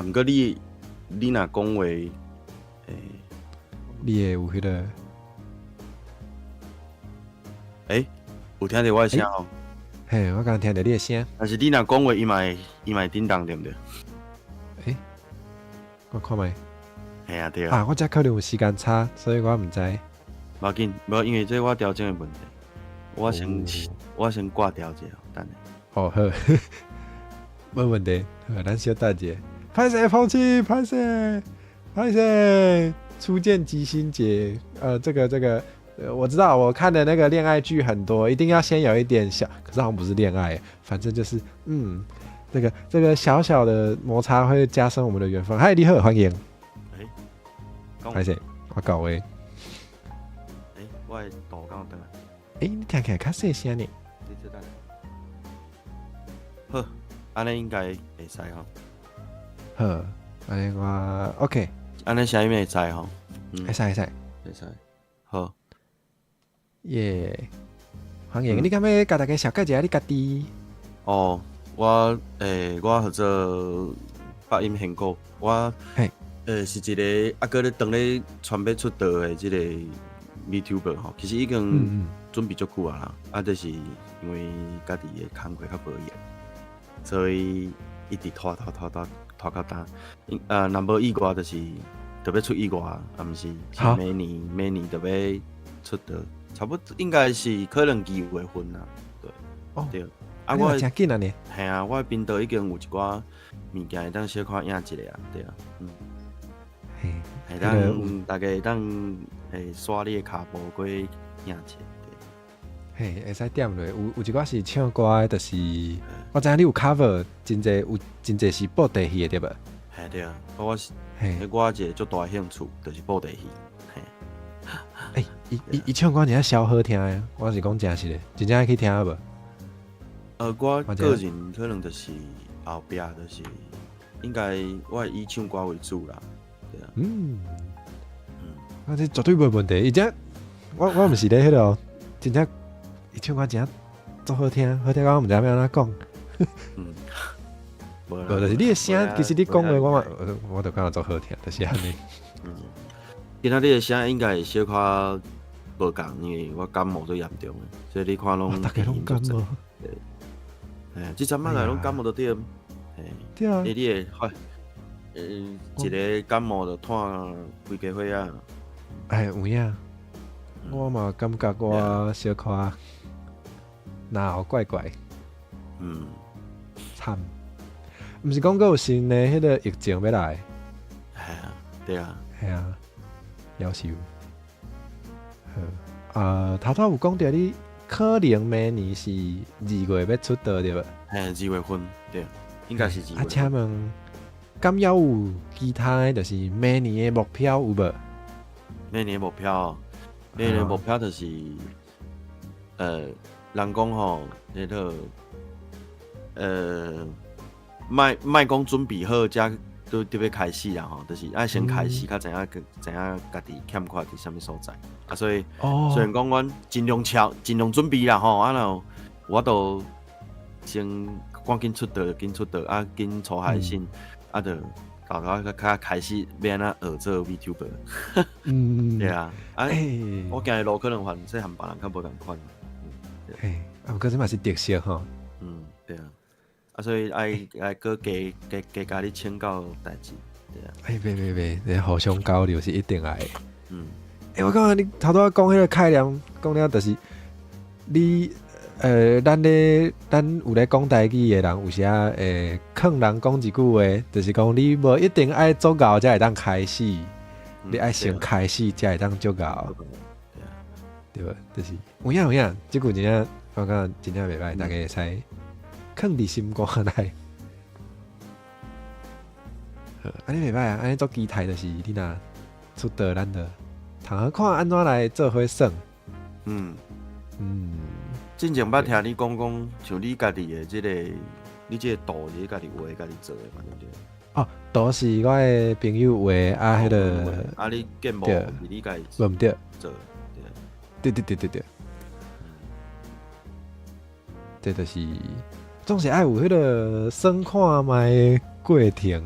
S10: 毋过你若讲话，
S1: 你会有迄个？
S10: 有听到我的声哦。
S1: 我刚听到你的声。
S10: 但是你若讲话，伊嘛叮当对不对？
S1: 我看卖。
S10: 对啊。
S1: 我这可能有时间差，所以我唔知。
S10: 无要紧，无因为这我调整的问题，我先挂掉者，等下。
S1: 好，没问题。好，咱小等者。拍摄抛弃，拍摄，初见即心结。这个。我知道，我看的那个恋爱剧很多，一定要先有一点小，可是好像不是恋爱，反正就是这个小小的摩擦会加深我们的缘分。嗨，你好，欢迎。拍摄，我搞诶。
S10: 我的图刚倒来。
S1: 你听起来较细声呢。
S10: 你这等。好，安尼应该会使吼。
S1: 好，安尼我 OK。
S10: 安尼声音会使吼。
S1: 会使。
S10: 好。
S1: 耶，欢迎！你敢要甲大家小介绍你家己？
S10: 我叫做北音贤哥，我是一个搁咧当咧传要出道的即个 VTuber 吼，其实已经准备足久啊啦，就是因为家己的工课较无闲，所以一直拖到当。若无意外就是特别出意外，毋是每年特别出道。差不多应该是可能2月份啦，对。
S1: 我真紧啊呢。
S10: 我频道已经有一寡物件会当小可影一下啊，对啊，会当大家会当刷你的骹步过影一下，
S1: 嘿，会使点落。有一寡是唱歌的，就是我知影你有 cover 真济，有真济是布袋戏的对无？
S10: 嘿对啊，我是我一个足大兴趣就是布袋戏。
S1: 伊唱歌真正小好听的，我是讲真实的，真正可以听无？
S10: 我个人可能就是后壁就是应该我以唱歌为主啦，对啊。
S1: 这绝对无问题。伊只我毋是咧迄个，真正伊唱歌真正足好听，好听到我毋知要安怎讲。无就是你的声，其实你讲的我就感觉足好听，就是安尼。
S10: 今仔日的声应该会小可无共，因为我感冒最严重的，所以你看拢
S1: 大家拢感冒。
S10: 即阵仔来拢感冒到对。
S1: 对啊。
S10: 你会一个感冒就拖规家伙啊。
S1: 有影。我嘛感觉我小可哪有怪怪。惨。毋是讲阁有新的迄个疫情要来。
S10: 对啊。
S1: 系啊。夭寿。头头有讲到你可能明年是2月要出道对无
S10: ？2月份对，应该是2月份。
S1: 请问，敢要有其他的，就是明年的目标有无？
S10: 明年目标，明年目标就是，人讲吼，迄个，莫讲准备好，才都要开始啦吼，就是爱先开始，较知影家己欠缺伫啥物所在。所以虽然讲阮尽量准备啦吼，然我都先赶紧出道，紧出道，紧初海信，就搞较开始要安怎学做 VTuber。对啊，我行的路可能和细汉别人较无共款。
S1: 不过这嘛是特色吼。
S10: 对啊，所以爱搁加你请教代志。对啊。
S1: 别，互相交流是一定爱的。我感觉你头拄仔讲迄个概念，讲了就是你咱有咧讲台语的人，有时会劝人讲一句话，就是讲你无一定爱足够才会当开始，你爱先开始才会当足够，对无？就是有影，即句真正我感觉真正袂歹，大家会使放伫心肝内。安尼袂歹啊，安尼足期待就是你若出道，咱就。通好看安怎来做伙耍。
S10: 之前捌听你讲，像你家己的你这个图是家己画、家己做的嘛，对不对？
S1: 图是我的朋友画，迄个。
S10: 你建模是你家己做，
S1: 对。这就是总是爱有迄个算看卖的过程。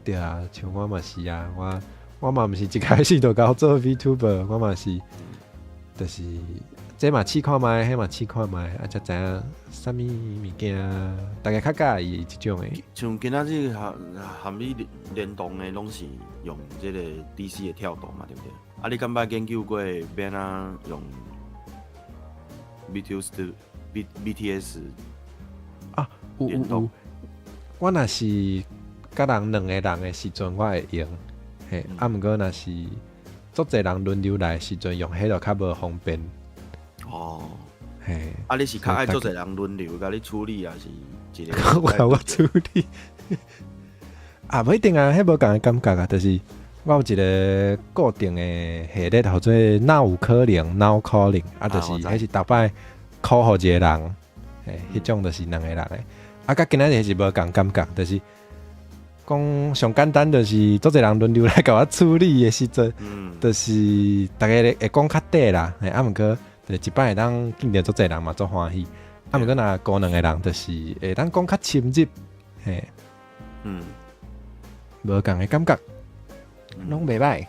S1: 对啊，像我嘛是啊，我嘛毋是一开始就搞做 VTuber， 我嘛是，就是这嘛试看卖，迄嘛试看卖，才知影啥物物件，大家较介意即种诶。
S10: 像今仔日含你联动诶，拢是用这个 DC 的跳动嘛，对不对？你敢捌研究过要安怎用 BTS
S1: 有，我若是甲人2个人诶时阵，我会用。毋过若是足侪人轮流来时阵用，迄就较无方便。
S10: 你是较爱足侪人轮流甲你处理，还是一个？
S1: 我处理。无一定啊，迄无共个感觉啊，就是我有一个固定的系列，叫做哪有可能，就是迄是逐摆 call 互一个人，迄种就是2个人的。甲今仔日是无共感觉，就是讲上简单，就是足侪人轮流来甲我处理的时阵，就是大家会讲较短啦。毋过就是一摆会当见到足侪人嘛，足欢喜。毋过若孤2个人，就是会当讲较深入，无共的感觉，拢袂歹。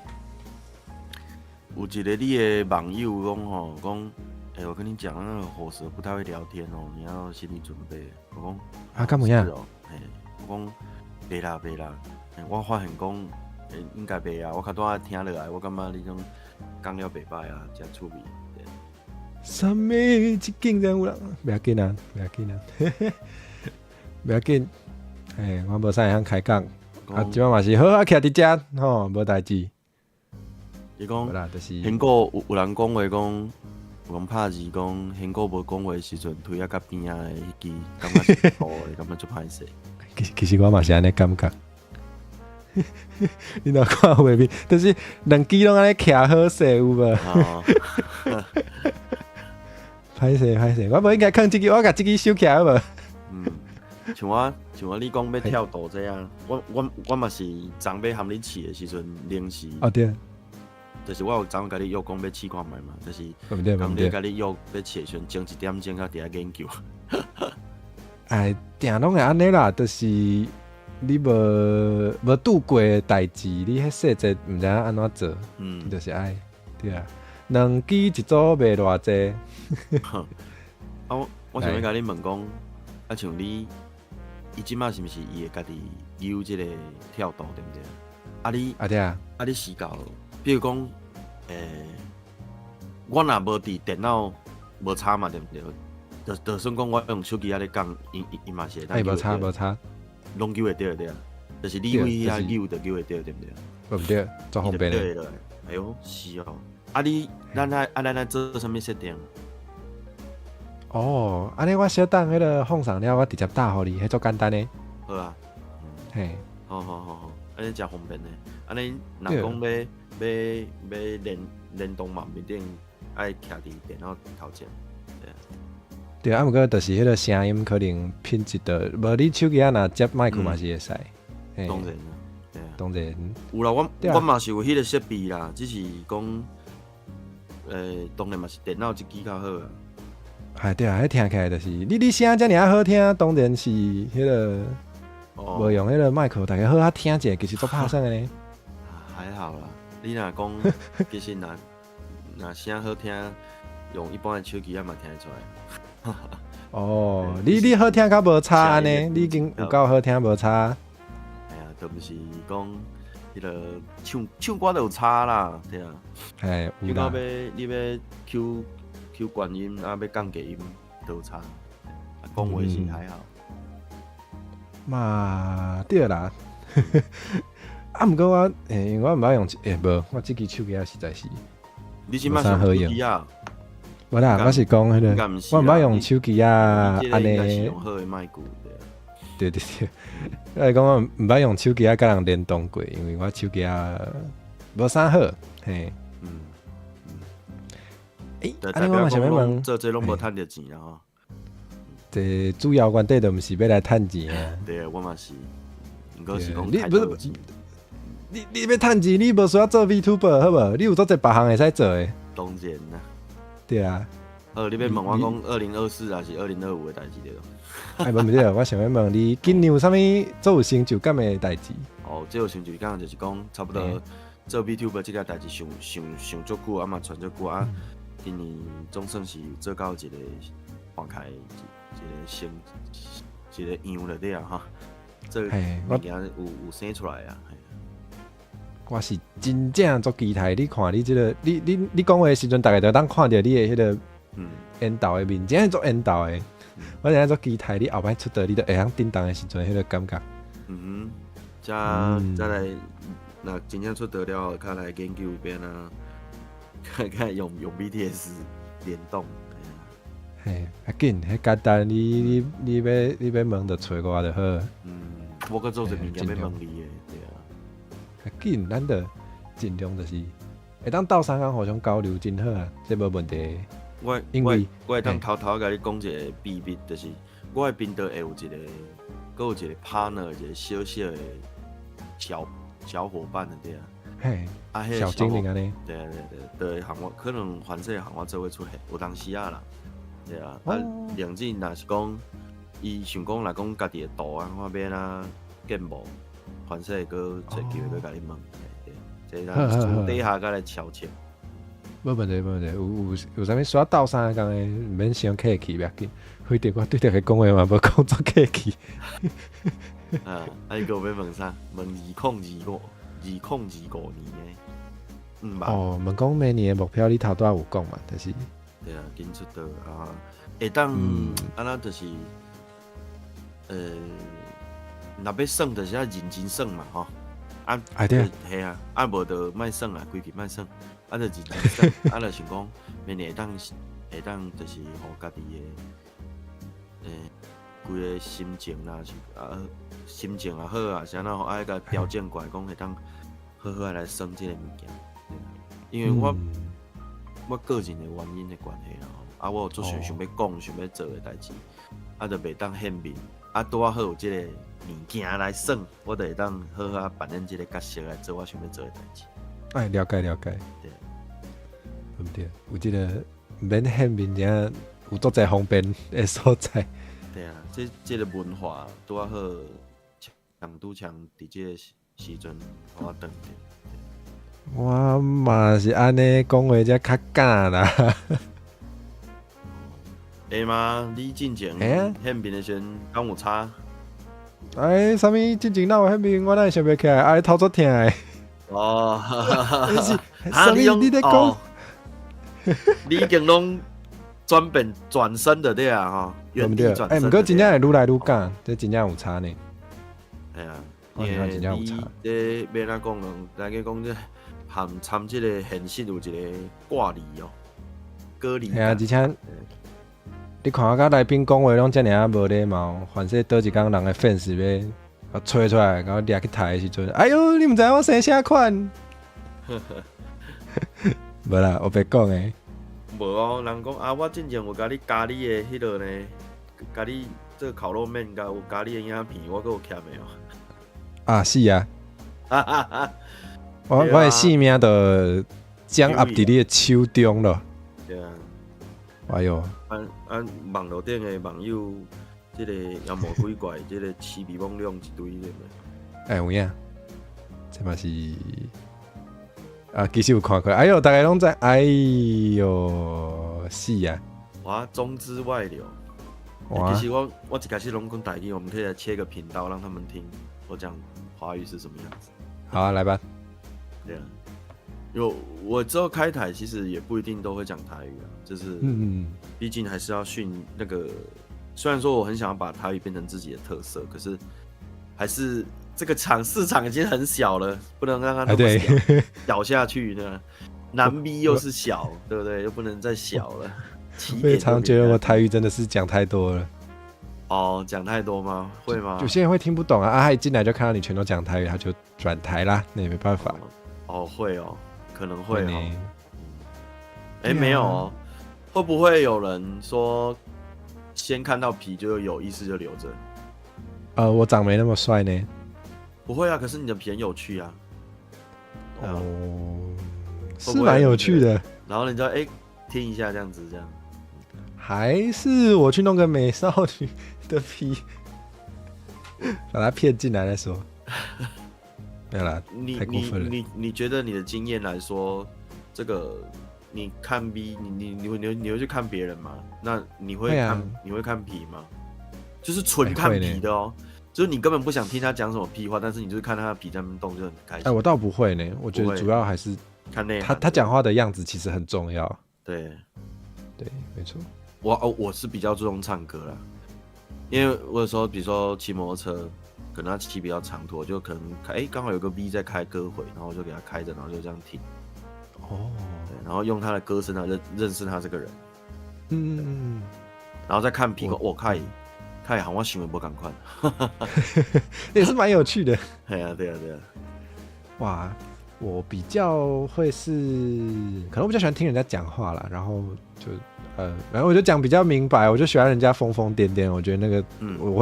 S10: 有一个你的网友讲吼，讲，我跟你讲，那个火蛇不太会聊天哦，你要心理准备。我讲
S1: 干么样？
S10: 我讲袂啦，我发现讲，应该袂啊。我较多听落来，我感觉你种讲了袂歹啊，真趣味。
S1: 啥物？竟然有人？袂要紧啊，袂要紧。我无啥会通开讲。即摆嘛是好徛伫遮吼，无代志。
S10: 伊讲，苹果有人讲话讲，讲拍字讲兴哥无讲话的时阵，推啊甲边仔的迄支，感觉是错的，感觉足歹势。
S1: 其实我嘛是安尼感觉。你若看画面，就是两支拢安尼徛好势有无？歹势，我无应该放即支，我甲即支收起来好无？
S10: 像我你讲要跳岛这样，我嘛是昨要含你试的时阵临时。
S1: 哦对。
S10: 就是我有昨甲你约讲要试看卖嘛，就是讲你甲你约要试的时阵，前1点钟较伫遐研究。
S1: 哎，定拢会安尼啦，就是你无拄过的代志，你迄细节毋知影安怎做，就是爱，对啊。两支一组卖偌济。
S10: 我想要甲你问讲，像你，伊即马是毋是伊会家己有即个跳岛，对毋对？
S1: 对啊。
S10: 你时到，比如讲，我若无伫电脑无差嘛，对毋对？就算讲我用手机咧讲，伊嘛是会当。
S1: 无差。
S10: 拢救会到对啊，就是你位遐救就救会到，对毋对？
S1: 毋对，足方便
S10: 咧。哎呦，是哦。咱做啥物设定？
S1: 哦，安尼我小等迄个放上了，我直接打互你，迄足简单诶。
S10: 好啊。
S1: 嘿。
S10: 好，安尼真方便诶。安尼若讲要联动嘛，一定爱徛伫电脑头前。
S1: 对啊，毋过就是迄个声音可能品质的，无你手机啊若接麦克嘛是会使。
S10: 当然啦，对啊，
S1: 当然。
S10: 有啦，我嘛是有迄个设备啦，只是讲，当然嘛是电脑一支较好啊。
S1: 哎，对啊，迄听起来就是你声遮尔好听，当然是迄个无用迄个麦克，大家好啊听者，其实足拍算的呢。
S10: 还好啦，你若讲其实若声好听，用一般的手机也嘛听得出来。
S1: 哦，你好听较无差安尼，你已经有够好听无差。
S10: 哎呀，都毋是讲迄个唱歌就有差啦，对啊。
S1: 哎，有啦。
S10: 你要 Q 高音啊，要降低音都有差。讲话是还好。
S1: 嘛对啦。毋过我因为我毋捌用无，我即支手机啊实在是。
S10: 你即摆用手机啊？
S1: 无啦，我是讲迄个，我毋捌用手机啊，安尼。
S10: 用好的麦克。
S1: 对。我是讲我毋捌用手机啊，甲人联动过，因为我手机啊无啥好，嘿。
S10: 安尼我嘛想要问，做这拢无趁着钱啊吼。
S1: 这主要原底就毋是要来趁钱啊。
S10: 对，我嘛是。毋过是讲
S1: 你不是你要趁钱，你无需要做 VTuber 好无？你有做一别项会使做诶。
S10: 当然啦。
S1: 对啊。
S10: 你要问我讲2024还是2025的代志对咯？
S1: 哎，无对，我想要问你，今年有啥物做有成就感的代志？
S10: 这有成就感就是讲，差不多做 VTuber 这个代志上足久啊嘛，传足久啊。今年总算是做到一个放开一个样了对啊哈。这物件有生出来啊。
S1: 我是真正足期待，你看你这个，你讲话的时阵，大概就当看到你的迄个缘投的面，真系足缘投的。我真系足期待你后摆出道，你都会晓叮当的时阵，迄个感觉。
S10: 再来，那真正出道了，较来研究边啊，看用 BTS 联动。
S1: 嘿，紧，迄简单，你要问就找我就好。
S10: 我搁做一物件要问你的，对啊。
S1: 紧，咱着尽量就是会当斗相共互相交流真好啊，这无问题。
S10: 我会当偷偷甲你讲一个秘密，就是我的频道会有一个，搁有一个 partner， 一个小的小伙伴的对啊。
S1: 嘿，小精灵安尼。
S10: 对，行我可能凡这行我做会出现，有当时啊啦，对啊。另子若是讲，伊想讲来讲家己的图啊，我要哪建模，凡这个找机会要甲你问，这咱底下甲来瞧瞧。
S1: 无问题，有啥物需要斗相共的，毋免伤客气，不要紧。反正我对大家讲话嘛，无讲作客气。
S10: 你个要问啥？问2025年的，
S1: 问讲明年的目标，你头拄有讲嘛？就是
S10: 对啊，紧出道啊，会当安那就是若要耍，就是要认真耍嘛，吼。
S1: 对，
S10: 系啊，无就莫耍啊，规矩莫耍，就认真耍，就想讲明年会当会当就是互家己的规个心情啦，是心情也好啊，是安怎爱甲调整过来，讲会当好好来耍即个物件。因为我个人的原因的关系啦，啊，我有做想要讲、想要做的代志，啊，就袂当显面，啊，拄啊好有即个物件来耍，我就会当好好扮演即个角色来做我想要做的代志。
S1: 哎，了解。
S10: 对，
S1: 对不对？有即个免显面，正有足侪方便的所在。
S10: 对啊，这个文化拄啊好，强伫即个时阵，互我转着。
S1: 我嘛是安尼讲话才较敢啦。
S10: 会吗？你进前显面的时阵敢有差？
S1: 哎，啥物进前哪有显面？我哪会想袂起来？哎，头足疼的。
S10: 哦，
S1: 啥物你咧讲？
S10: 你已经拢转身的对啊吼，原地转身。
S1: 毋过真正会愈来愈敢，这真正有差呢。
S10: 系啊，
S1: 因为真正有差。
S10: 这要哪讲呢？大家讲这参这个现实有一个挂离哦，隔离。系
S1: 啊，而且你看我甲来宾讲话拢遮尔啊无礼貌，凡说倒一工人的 fans 要吹出来，然后掠去台的时阵，哎呦，你毋知我生啥款？无啦，我别讲诶。
S10: 无哦，人讲啊，我之前有甲你咖喱的迄落呢，咖喱这个烤肉面甲有咖喱的影片，我搁有欠的哦。
S1: 啊，是啊。我的性命就掌握伫你的手中了。
S10: 对啊。
S1: 哎呦。
S10: 网络顶的网友，即个妖魔鬼怪，即个痴迷妄量一堆的。
S1: 哎，有影，这嘛是啊，其实有看过。哎呦，大家拢在，哎呦，是啊。
S10: 哇，中之外流。哇。其实我一开始拢讲台语，我们可以来切个频道，让他们听我讲华语是什么样子。
S1: 好啊，来吧。
S10: 对啊。我之后开台，其实也不一定都会讲台语啊，就是毕竟还是要训那个。虽然说我很想要把台语变成自己的特色，可是还是这个市场已经很小了，不能让它那么小下去呢。南 B 又是小，对不对？又不能再小了。
S1: 我也常觉得我台语真的是讲太多了。
S10: 哦，讲太多吗？会吗？
S1: 有些人会听不懂啊，他一进来就看到你全都讲台语，他就转台啦，那也没办法。
S10: 哦，会哦。可能会哦，没有哦，会不会有人说先看到皮就有意思就留着？
S1: 我长没那么帅呢。
S10: 不会啊，可是你的皮很有趣啊。
S1: 哦，是蛮有趣的。
S10: 然后人家听一下这样子，这样。
S1: 还是我去弄个美少女的皮，把它骗进来再说。没有啦，太过分了。
S10: 你觉得你的经验来说，这个你看 V， 你会去看别人吗？那你会看、啊、你会看皮吗？就是纯看皮的哦，就是你根本不想听他讲什么屁话，但是你就是看他的皮在那边动就很开心。
S1: 我倒不会呢，我觉得主要还是
S10: 看内
S1: 他讲话的样子其实很重要。
S10: 对，
S1: 没错。
S10: 我是比较注重唱歌啦，因为我有时候比如说骑摩托车。可能他骑比较长途，我就可能开，刚好有个 V 在开歌会，然后我就给他开着，然后就这样听。
S1: 哦。
S10: 对，然后用他的歌声来认识他这个人。然后再看皮，我看好我想的不赶快。
S1: 也是蛮有趣的。
S10: 对啊。
S1: 哇，我比较会是，可能我比较喜欢听人家讲话啦，然后就。然后我就讲比较明白，我就喜欢人家疯疯癫癫，我觉得那个，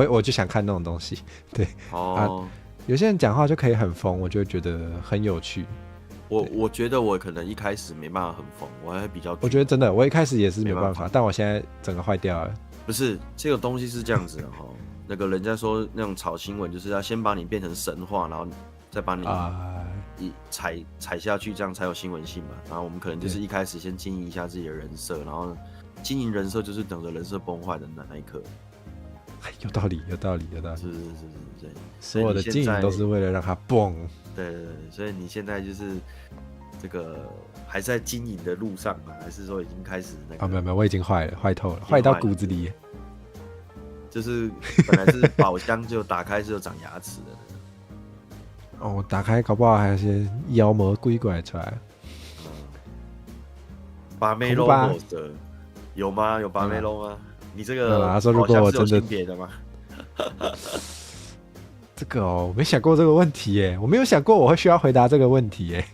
S1: 我就想看那种东西，对。有些人讲话就可以很疯，我就觉得很有趣。
S10: 我觉得我可能一开始没办法很疯，我还比较。
S1: 我觉得真的，我一开始也是没办法，但我现在整个坏掉了。
S10: 不是这个东西是这样子的哈，那个人家说那种炒新闻就是要先把你变成神话，然后再把你踩下去，这样才有新闻性嘛。然后我们可能就是一开始先经营一下自己的人设，然后。经营人设就是等着人设崩坏的那一刻，
S1: 有道理。
S10: 是，对。
S1: 所有的经营都是为了让它崩。
S10: 对，所以你现在就是这个还在经营的路上吗？还是说已经开始那个？
S1: 没有，我已经坏了，坏透了，坏到骨子里。
S10: 就是本来是宝箱，就打开是有长牙齿的。
S1: 哦，打开搞不好还有些妖魔鬼怪出来。
S10: 把妹肉火蛇。有吗？有把妹喽吗？你这个
S1: 他说如果我真的
S10: 别的吗？
S1: 这个我没想过这个问题耶，我没有想过我会需要回答这个问题耶。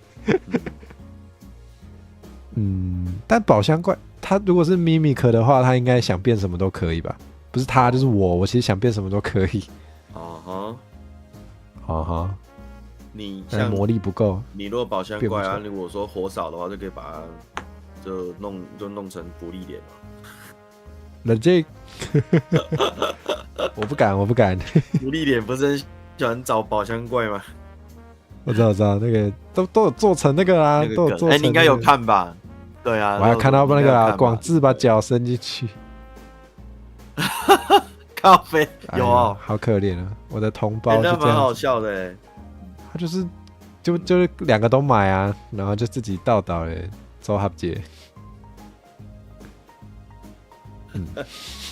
S1: 但宝箱怪他如果是咪咪克的话，他应该想变什么都可以吧？不是他就是我其实想变什么都可以。你像魔力不够，
S10: 你如果宝箱怪啊，如果说火扫的话，就可以把它就弄成福利脸嘛。
S1: 冷静，我不敢。
S10: 福利脸不是很喜欢找宝箱怪吗？
S1: 我知道，那个都有做成那个啦，都有做成。
S10: 你应该有看吧？对啊，
S1: 我还看到那个广志把脚伸进去。
S10: 咖啡有哦，
S1: 好可怜啊！我的同胞
S10: 那蛮好笑的哎。
S1: 他就是两个都买啊，然后就自己倒了做合结。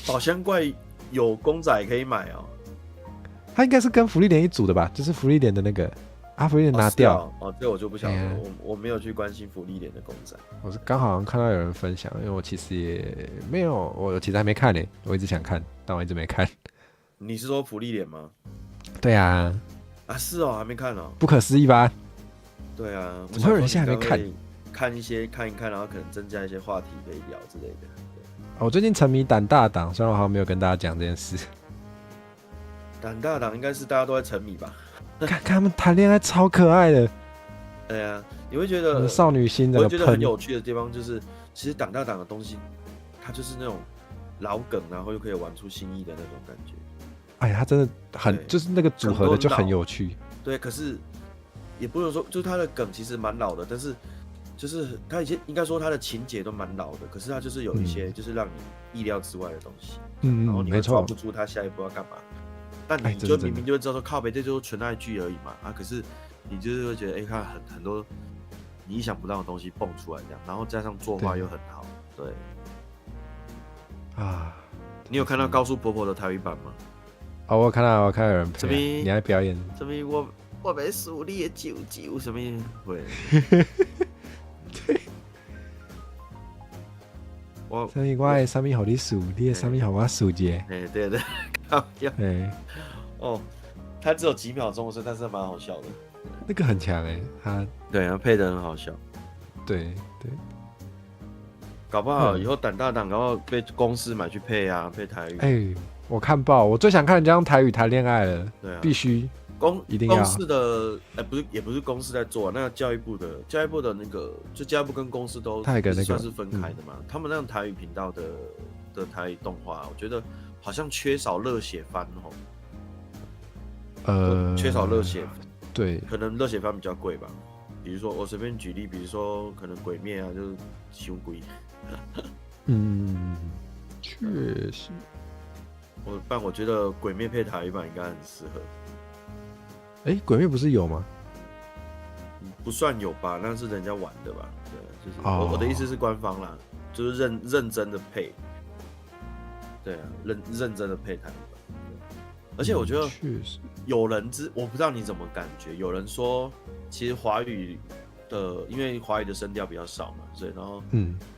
S10: 宝箱怪有公仔可以买哦。
S1: 他应该是跟福利点一组的吧？就是福利点的那个福利点拿掉。
S10: 这我就不晓得，我没有去关心福利点的公仔。
S1: 我是刚好看到有人分享，因为我其实也没有，我其实还没看呢，我一直想看，但我一直没看。
S10: 你是说福利点吗？
S1: 对啊。
S10: 是哦，还没看哦。
S1: 不可思议吧？
S10: 对啊，
S1: 怎么会有人现在还没看？
S10: 看一看，然后可能增加一些话题可以聊之类的。
S1: 我最近沉迷胆大党，虽然我好像没有跟大家讲这件事。
S10: 胆大党应该是大家都在沉迷吧？
S1: 看他们谈恋爱超可爱的。
S10: 对啊，你会觉得
S1: 少女心的，
S10: 我觉得很有趣的地方就是，其实胆大党的东西，它就是那种老梗，然后又可以玩出新意的那种感觉。哎呀，他真的很，就是那个组合的就很有趣。对，可是也不能说，就是他的梗其实蛮老的，但是就是他以前应该说他的情节都蛮老的，可是他就是有一些就是让你意料之外的东西，然后你会抓不住他下一步要干嘛。但你就明明就会知道说靠北，这就是纯爱剧而已嘛可是你就是会觉得看很多你意想不到的东西蹦出来这样，然后加上作画又很好，对。你有看到高速婆婆的台语版吗？
S1: 我看到有人配，你还表演？
S10: 什么我没数你的舅舅什么会？
S1: 对。我的什么让你数，你的什么让我数一下？
S10: 对，他只有几秒钟的时候，但是蛮好笑的。
S1: 那个很强他
S10: 配得很好笑。
S1: 对。
S10: 搞不好以后胆大党，然后被公司买去配配台语。
S1: 我看爆，我最想看人家用台语谈恋爱了。对啊，必须一定要。
S10: 公司的也不是公司在做，那个教育部的那个，就教育部跟公司都算是分开的嘛。他们那种台语频道的台语动画，我觉得好像缺少热血番缺少热血。
S1: 对，
S10: 可能热血番比较贵吧。比如说我随便举例，比如说可能鬼灭就是太贵。
S1: 确实。
S10: 我觉得鬼灭配台语版应该很适合。
S1: 鬼灭不是有吗？
S10: 不算有吧，那是人家玩的吧？对，就是我的意思是官方啦，就是认真的配。对啊，认真的配台语版。而且我觉得有人我不知道你怎么感觉，有人说其实华语的，因为华语的声调比较少嘛，所以然后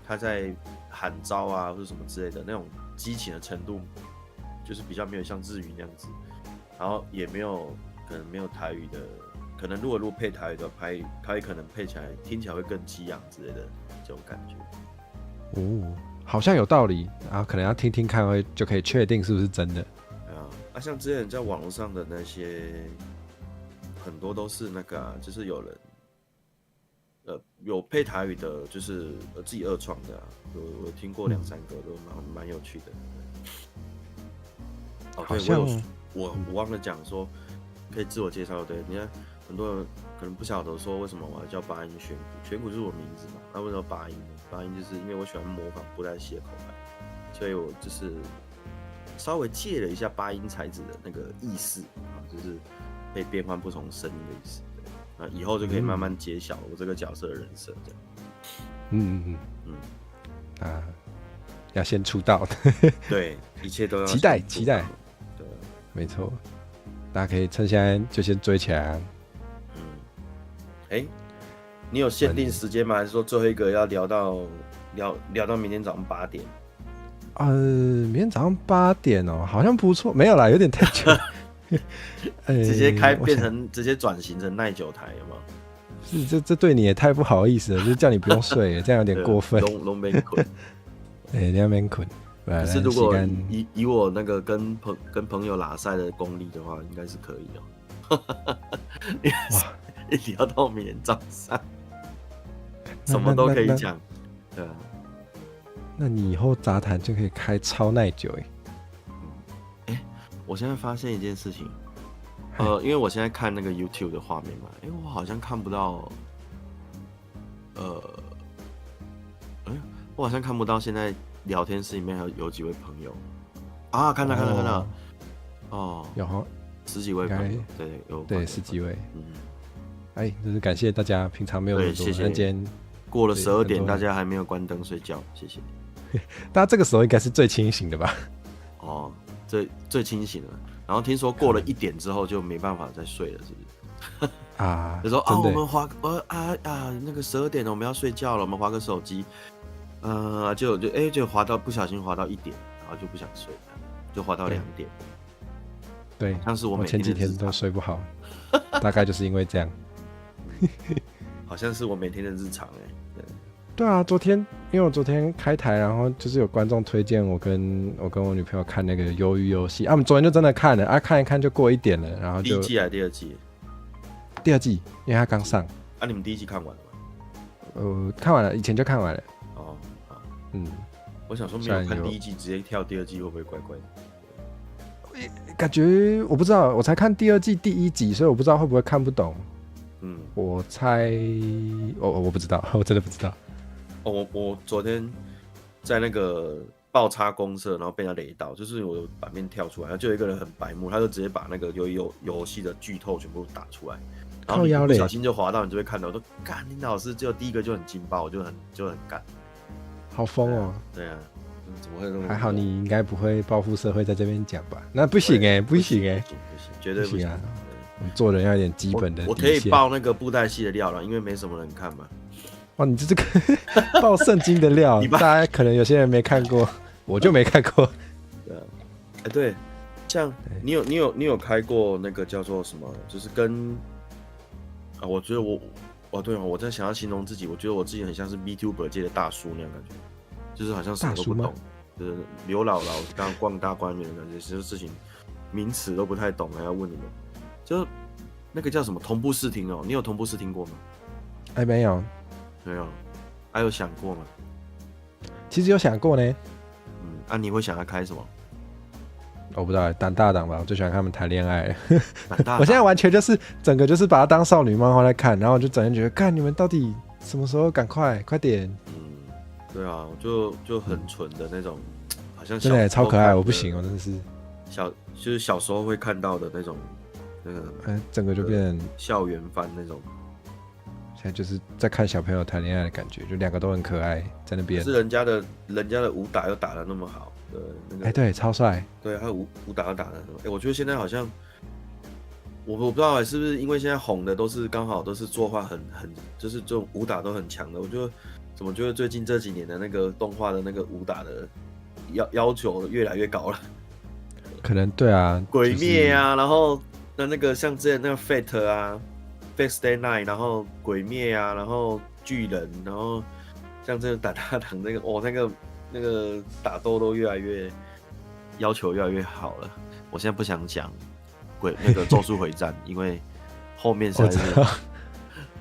S10: 他在喊招或者什么之类的那种激情的程度。就是比较没有像日语那样子，然后也没有可能没有台语的，可能如果配台语的台语可能配起来听起来会更激昂之类的这种感觉。
S1: 好像有道理，然后可能要听听看就可以确定是不是真的。
S10: 像之前在网络上的那些很多都是那个就是有人有配台语的，就是自己二创的我听过2-3个都蛮有趣的。对，我忘了讲说，可以自我介绍。对，你看很多人可能不晓得说为什么我要叫八音玄谷，玄谷就是我名字嘛。那为什么八音呢？八音就是因为我喜欢模仿布袋戏的口感，所以我就是稍微借了一下八音才子的那个意思就是可以变换不同声音的意思。那以后就可以慢慢揭晓我这个角色的人设这
S1: 样。要先出道。
S10: 对，一切都要
S1: 期待。
S10: 对，
S1: 没错，大家可以趁现在就先追起来。
S10: 你有限定时间吗？还是说最后一个要聊到明天早上8点？
S1: 明天早上8点哦，好像不错，没有啦，有点太久。
S10: 直接变成直接转型成耐久台有吗？
S1: 是这对你也太不好意思了，就叫你不用睡，这样有点过分。
S10: 拢免困，
S1: 你要免困。
S10: 可是如果以我那个跟朋友拉赛的功力的话，应该是可以哦。哇，聊到明天早上，什么都可以讲。对啊。
S1: 那你以后杂谈就可以开超耐久
S10: 我现在发现一件事情，因为我现在看那个 YouTube 的画面嘛，我好像看不到，我好像看不到现在聊天室里面有几位朋友啊，看到，哦，
S1: 有
S10: 10几位朋友，对，
S1: 对10几位，真是感谢大家，平常没有那么多，
S10: 谢谢。过了12点，大家还没有关灯睡觉，谢谢。
S1: 大家这个时候应该是最清醒的吧？
S10: 哦。最清醒了，然后听说过了1点之后就没办法再睡了，是不是？就说我们滑那个12点了，我们要睡觉了，我们滑个手机，就滑到不小心滑到1点，然后就不想睡了，就滑到2点。
S1: 对，
S10: 像是我
S1: 前几天都睡不好，大概就是因为这样。
S10: 好像是我每天的日常
S1: 对啊，因为我昨天开台，然后就是有观众推荐我跟我女朋友看那个《鱿鱼游戏》我们昨天就真的看了看一看就过1点了，然后就
S10: 第1季还是第2季？
S1: 第2季，因为它刚上。
S10: 你们第1季看完了
S1: 吗？看完了，以前就看完了。
S10: 我想说没有看第1季，直接跳第2季会不会怪怪的？
S1: 感觉我不知道，我才看第2季第1集，所以我不知道会不会看不懂。我猜，我不知道，我真的不知道。
S10: 我昨天在那个爆叉公社，然后被他雷到，就是我的版面跳出来，就有一个人很白目，他就直接把那个游戏的剧透全部打出来，然后你不小心就滑到，你就会看到，我说干，林老师只有第1个就很劲爆，我就很干，
S1: 好疯哦！
S10: 对啊，怎么会那么？
S1: 还好你应该不会报复社会在这边讲吧？那不行不行，
S10: 绝对不行
S1: 啊！我们做人要有点基本的底线。
S10: 我可以爆那个布袋戏的料了，因为没什么人看嘛。
S1: 你这个爆圣经的料，大家可能有些人没看过，我就没看过。
S10: 对啊，对，像你有开过那个叫做什么？就是跟我觉得我在想要形容自己，我觉得我自己很像是 VTuber 界的大叔那样感觉，就是好像什么都不懂，就是刘姥姥刚逛大观园的感觉，其实事情名词都不太懂，还要问你们，就那个叫什么同步视听你有同步视听过吗？
S1: 没有。
S10: 没有，还有想过吗？
S1: 其实有想过呢。
S10: 你会想要开什么？
S1: 我不知道，胆大党吧，我最喜欢看他们谈恋爱。我现在完全就是整个就是把它当少女漫画在看，然后我就整天觉得，看你们到底什么时候赶快点。
S10: 对啊，就很纯的那种，好像
S1: 真的超可爱，我不行，我真的是
S10: 就是小时候会看到的那种，
S1: 整个就变成
S10: 校园番那种。
S1: 就是在看小朋友谈恋爱的感觉，就2个都很可爱，在那边。
S10: 是人家的武打又打得那么好的那个，
S1: 对，超帅。
S10: 对，他武打又打得那么，我觉得现在好像，我不知道是不是因为现在红的都是刚好都是作画很就是这种武打都很强的，我怎么觉得最近这几年的那个动画的那个武打的要求越来越高了？
S1: 可能对啊，
S10: 鬼灭啊，然后那个像之前那个 Fate 啊。Fate Stay Night， 然后鬼灭啊，然后巨人，然后像这个打大党那个那个打斗都越来越要求越来越好了。我现在不想讲那个咒术回战，因为后面实在是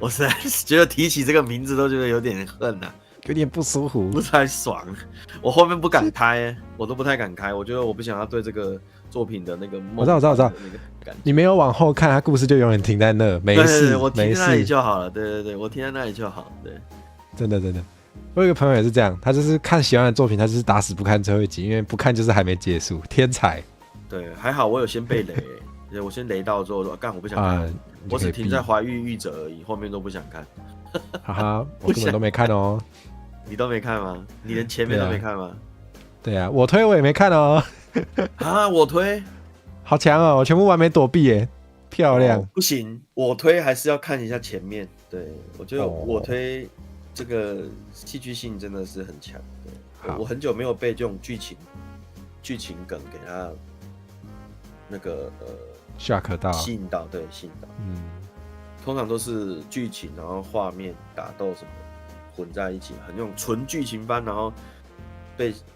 S10: 我实在是觉得提起这个名字都觉得有点恨啊，
S1: 有点不舒服，
S10: 不太爽。我后面不敢开，我都不太敢开，我觉得我不想要对这个作品的那个梦，
S1: 我知道，你没有往后看，他故事就永远停在那，没事，
S10: 对，我停在那里就好了。对，我停在那里就好。对，
S1: 真的，我有一个朋友也是这样，他就是看喜欢的作品，他就是打死不看最后一集，因为不看就是还没结束，天才。
S10: 对，还好我有先被雷，我先雷到之后说干，我不想看，我只停在怀玉者而已，后面都不想看。
S1: 哈哈，我根本都没看哦。
S10: 你都没看吗？你连前面都没看吗？
S1: 对啊，我推我也没看哦。
S10: 我推。
S1: 好强哦！我全部完美躲避耶，漂亮。
S10: 不行，我推还是要看一下前面。对，我觉得我推这个戏剧性真的是很强。我很久没有被这种剧情梗给他那个
S1: shock到
S10: 吸引到，对，吸引到。通常都是剧情，然后画面打斗什么混在一起，很那种纯剧情番，然后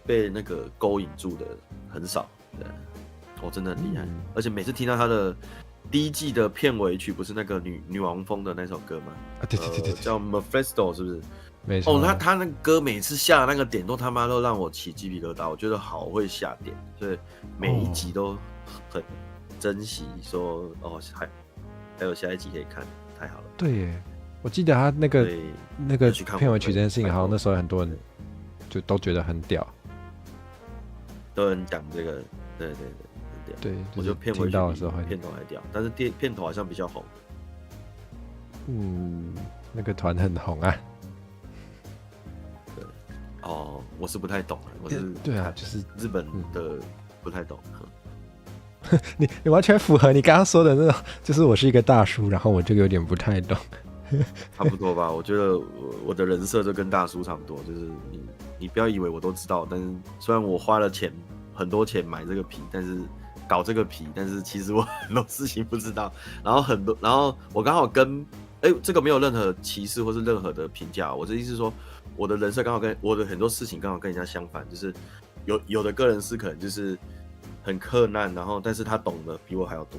S10: 被那个勾引住的很少。对，真的很厉害。而且每次听到他的第一季的片尾曲，不是那个女王风的那首歌吗？
S1: 对，
S10: 叫 Mephisto 是不是？
S1: 没错。
S10: 他那个歌每次下的那个点都他妈都让我起鸡皮疙瘩，我觉得好会下点，所以每一集都很珍惜说还有下一集可以看，太好了。
S1: 对耶，我记得他那个片尾曲这件事情，好像那时候很多人就都觉得很屌，
S10: 都很讲这个，对，很屌。
S1: 对，
S10: 我觉得片尾曲
S1: 到的时候
S10: 片头还屌，但是片头好像比较红。
S1: 那个团很红啊。
S10: 对，我是不太懂，我是
S1: 对啊，就是
S10: 日本的不太懂。
S1: 你完全符合你刚刚说的那种，就是我是一个大叔，然后我就有点不太懂。
S10: 差不多吧，我觉得我的人设就跟大叔差不多，就是你不要以为我都知道，但是虽然我花了很多钱买这个皮，但是搞这个皮，但是其实我很多事情不知道，然后我刚好跟这个没有任何歧视或是任何的评价，我的意思是说，我的人设刚好跟我的很多事情刚好跟人家相反，就是有的个人是可能就是很克难，然后但是他懂得比我还要多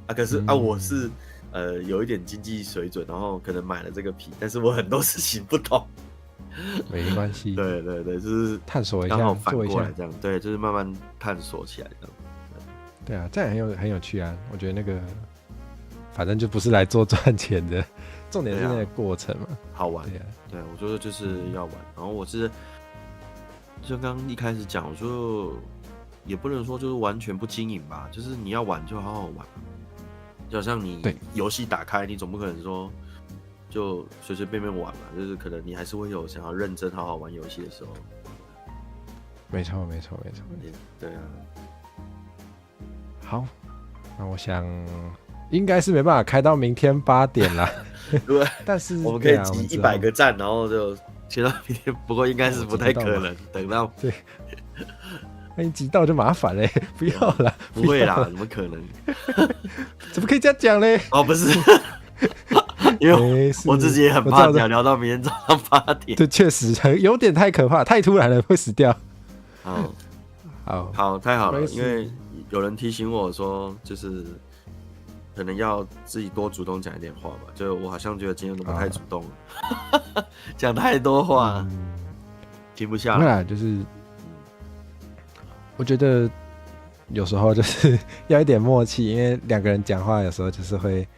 S10: 啊，可是我是有一点经济水准，然后可能买了这个皮，但是我很多事情不懂。
S1: 没关系，
S10: 对，就是
S1: 探索一下，
S10: 刚好反过来这样，对，就是慢慢探索起来这样。
S1: 对啊，这样很有趣啊！我觉得那个反正就不是来做赚钱的，重点是那个过程嘛，
S10: 好玩。对，我觉得就是要玩。然后我是就刚一开始讲，我说也不能说就是完全不经营吧，就是你要玩就好好玩。就好像你游戏打开，你总不可能说就随随便便玩嘛，就是可能你还是会有想要认真好好玩游戏的时候。
S1: 没错。
S10: 对啊。
S1: 好，那我想应该是没办法开到明天8点啦。
S10: 对，
S1: 但是
S10: 我们可以集100个赞，然后就集到明天。不过应该是不太可能，等到
S1: 对。那你挤到就麻烦嘞，不要啦，
S10: 不会啦，怎么可能？
S1: 怎么可以这样讲嘞？
S10: 不是，因为我自己也很怕聊到明天早上8点。
S1: 这确实有点太可怕，太突然了，会死掉。
S10: 好，太好了，因为有人提醒我说，就是可能要自己多主动讲一点话吧。就我好像觉得今天都不太主动了，讲太多话，停不下来。
S1: 就是我觉得有时候就是要一点默契，因为2个人讲话有时候就是会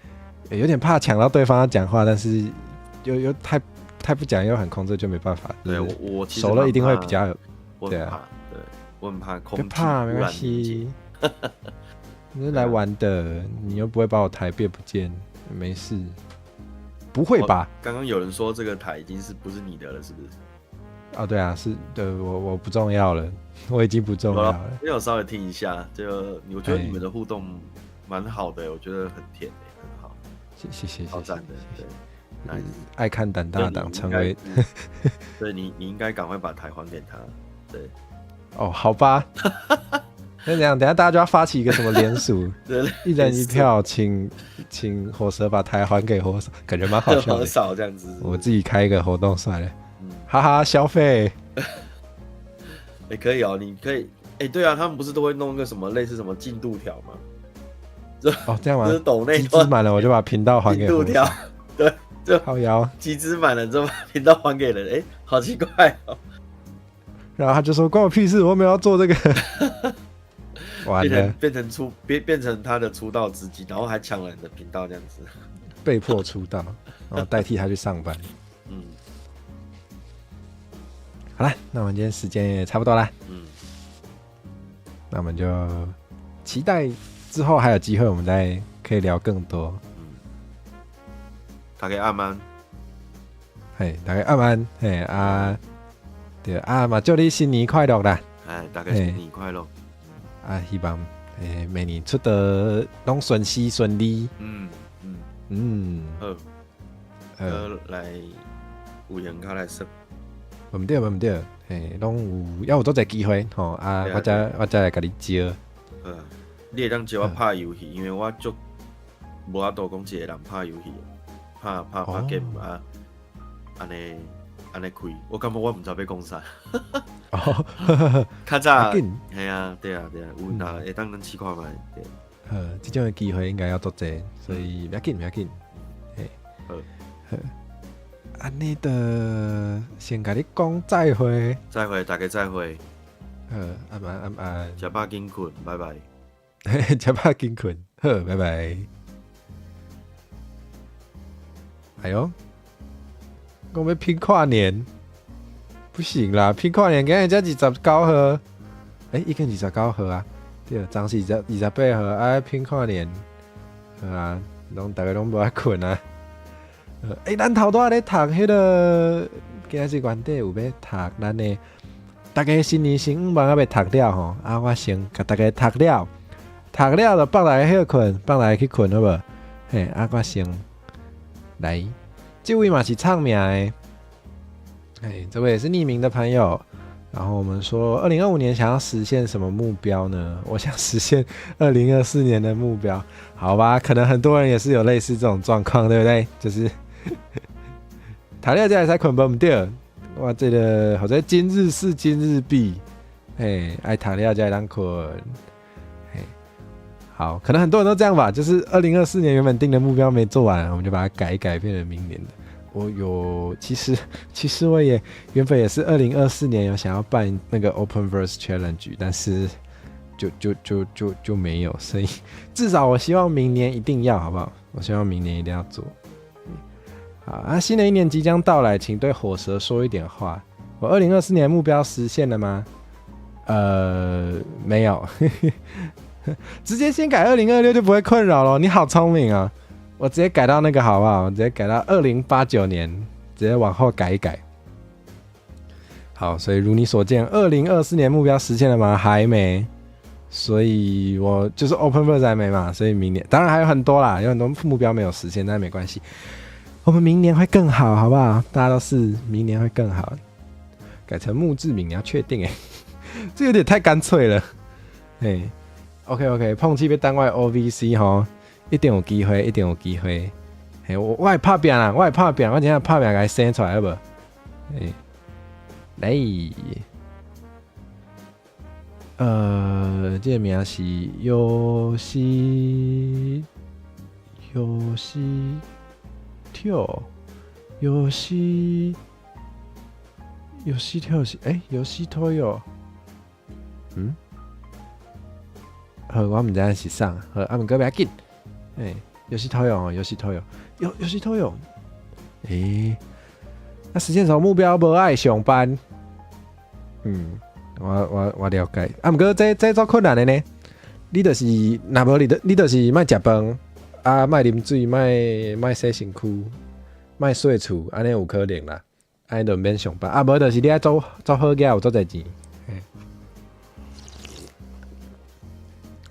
S1: 有点怕抢到对方要讲话，但是又太不讲又很空，这就没办法。
S10: 对，我其实
S1: 熟了一定会比较
S10: 对啊，对，我很怕空气，
S1: 不怕，没关系。你是来玩的，你又不会把我台变不见，没事，不会吧？
S10: 刚刚有人说这个台已经不是你的了，是不是？
S1: 对啊，是的，我不重要了，我已经不重要了。
S10: 因为我稍微听一下，我觉得你们的互动蛮好的，我觉得很甜很好。
S1: 谢谢，
S10: 好赞的，对。
S1: 爱看胆大党成为，
S10: 对你应该赶快把台还给他，对。
S1: 好吧。那这样，等一下大家就要发起一个什么联署，一人1票，请火蛇把台还给火蛇，感觉蛮好笑的。
S10: 很少这样子，
S1: 我自己开一个活动算了。哈哈，消费。
S10: 可以哦，你可以，对啊，他们不是都会弄个什么类似什么进度条吗？
S1: 这样吗？
S10: 就是抖内
S1: 集资满了，我就把频道还给
S10: 进度条，对，就
S1: 好摇。
S10: 集资满了之后，把频道还给人，好奇怪哦。
S1: 然后他就说关我屁事，我没有要做这个。完了，
S10: 变成他的出道之机，然后还抢了你的频道这样子，
S1: 被迫出道，然后代替他去上班。好啦，那我们今天时间也差不多啦。那我们就期待之后还有机会，我们再可以聊更多。
S10: 大家晚安。
S1: 大家晚安。对嘛，祝你新年快乐啦！
S10: 大家新年快乐。
S1: 希望每年出的拢顺时顺利。
S10: 好，来有闲卡来说。
S1: 唔对，嘿，拢有做者机会吼啊，我再来甲你招。
S10: 你会当招我拍游戏，因为我足无法度讲一个人拍游戏，拍 game 啊，安尼开，我感觉我唔知要讲啥。较早，系啊，对啊，有哪会当咱试看卖，对。
S1: 这种的机会应该要多济，所以不要紧，嘿，好，安尼的先甲你讲再会，
S10: 大家再会。
S1: 安，
S10: 食饱紧困，拜拜。
S1: 食饱紧困，好，拜拜。哎呦，我要拼跨年，不行啦，拼跨年今日才29号，已经29号啊。对，昨是28号，爱拼跨年，好啊，大家拢无爱困啊。咱头拄仔咧读迄个，今仔日原底有要读咱的，大家新年新愿还未读了吼，我先甲大家读了就放大家休困，放大家去困好无？嘿，我先来，这位嘛是唱名的，这位也是匿名的朋友。然后我们说，2025年想要实现什么目标呢？我想实现2024年的目标，好吧？可能很多人也是有类似这种状况，对不对？就是读了才会使困，无对。我这个或者今日事今日毕，爱读了才会当困。好，可能很多人都这样吧，就是2024年原本定的目标没做完，我们就把它改变成明年的。其实我也原本也是2024年有想要办那个 Open Verse Challenge， 但是就没有，所以至少我希望明年一定要，好不好？我希望明年一定要做。好，新的一年即将到来，请对火蛇说一点话。我2024年目标实现了吗？没有，直接先改2026就不会困扰了。你好聪明啊！我直接改到那个好不好？直接改到2089年，直接往后改一改。好，所以如你所见，2024年目标实现了吗？还没。所以我就是 Open Verse 还没嘛，所以明年当然还有很多啦，有很多目标没有实现，但没关系，我们明年会更好，好不好？大家都是明年会更好。改成墓志铭，你要确定这有点太干脆了。OK， 碰气被单位 OVC 吼。一定有机会，我会拍拼啦，我今天拍拼给生出来好不好？来，这个名是游戏跳是游戏跳哟，好，我唔知影是啥，好，毋过不要紧。游戏偷用，那实现什么目标？无爱上班。我了解。不过这做困难的呢。你就是若无你就是莫食饭，莫啉水，莫洗身躯，莫洗厝，安尼有可能啦。安尼就免上班。无就是你爱做好嘢，有做侪钱。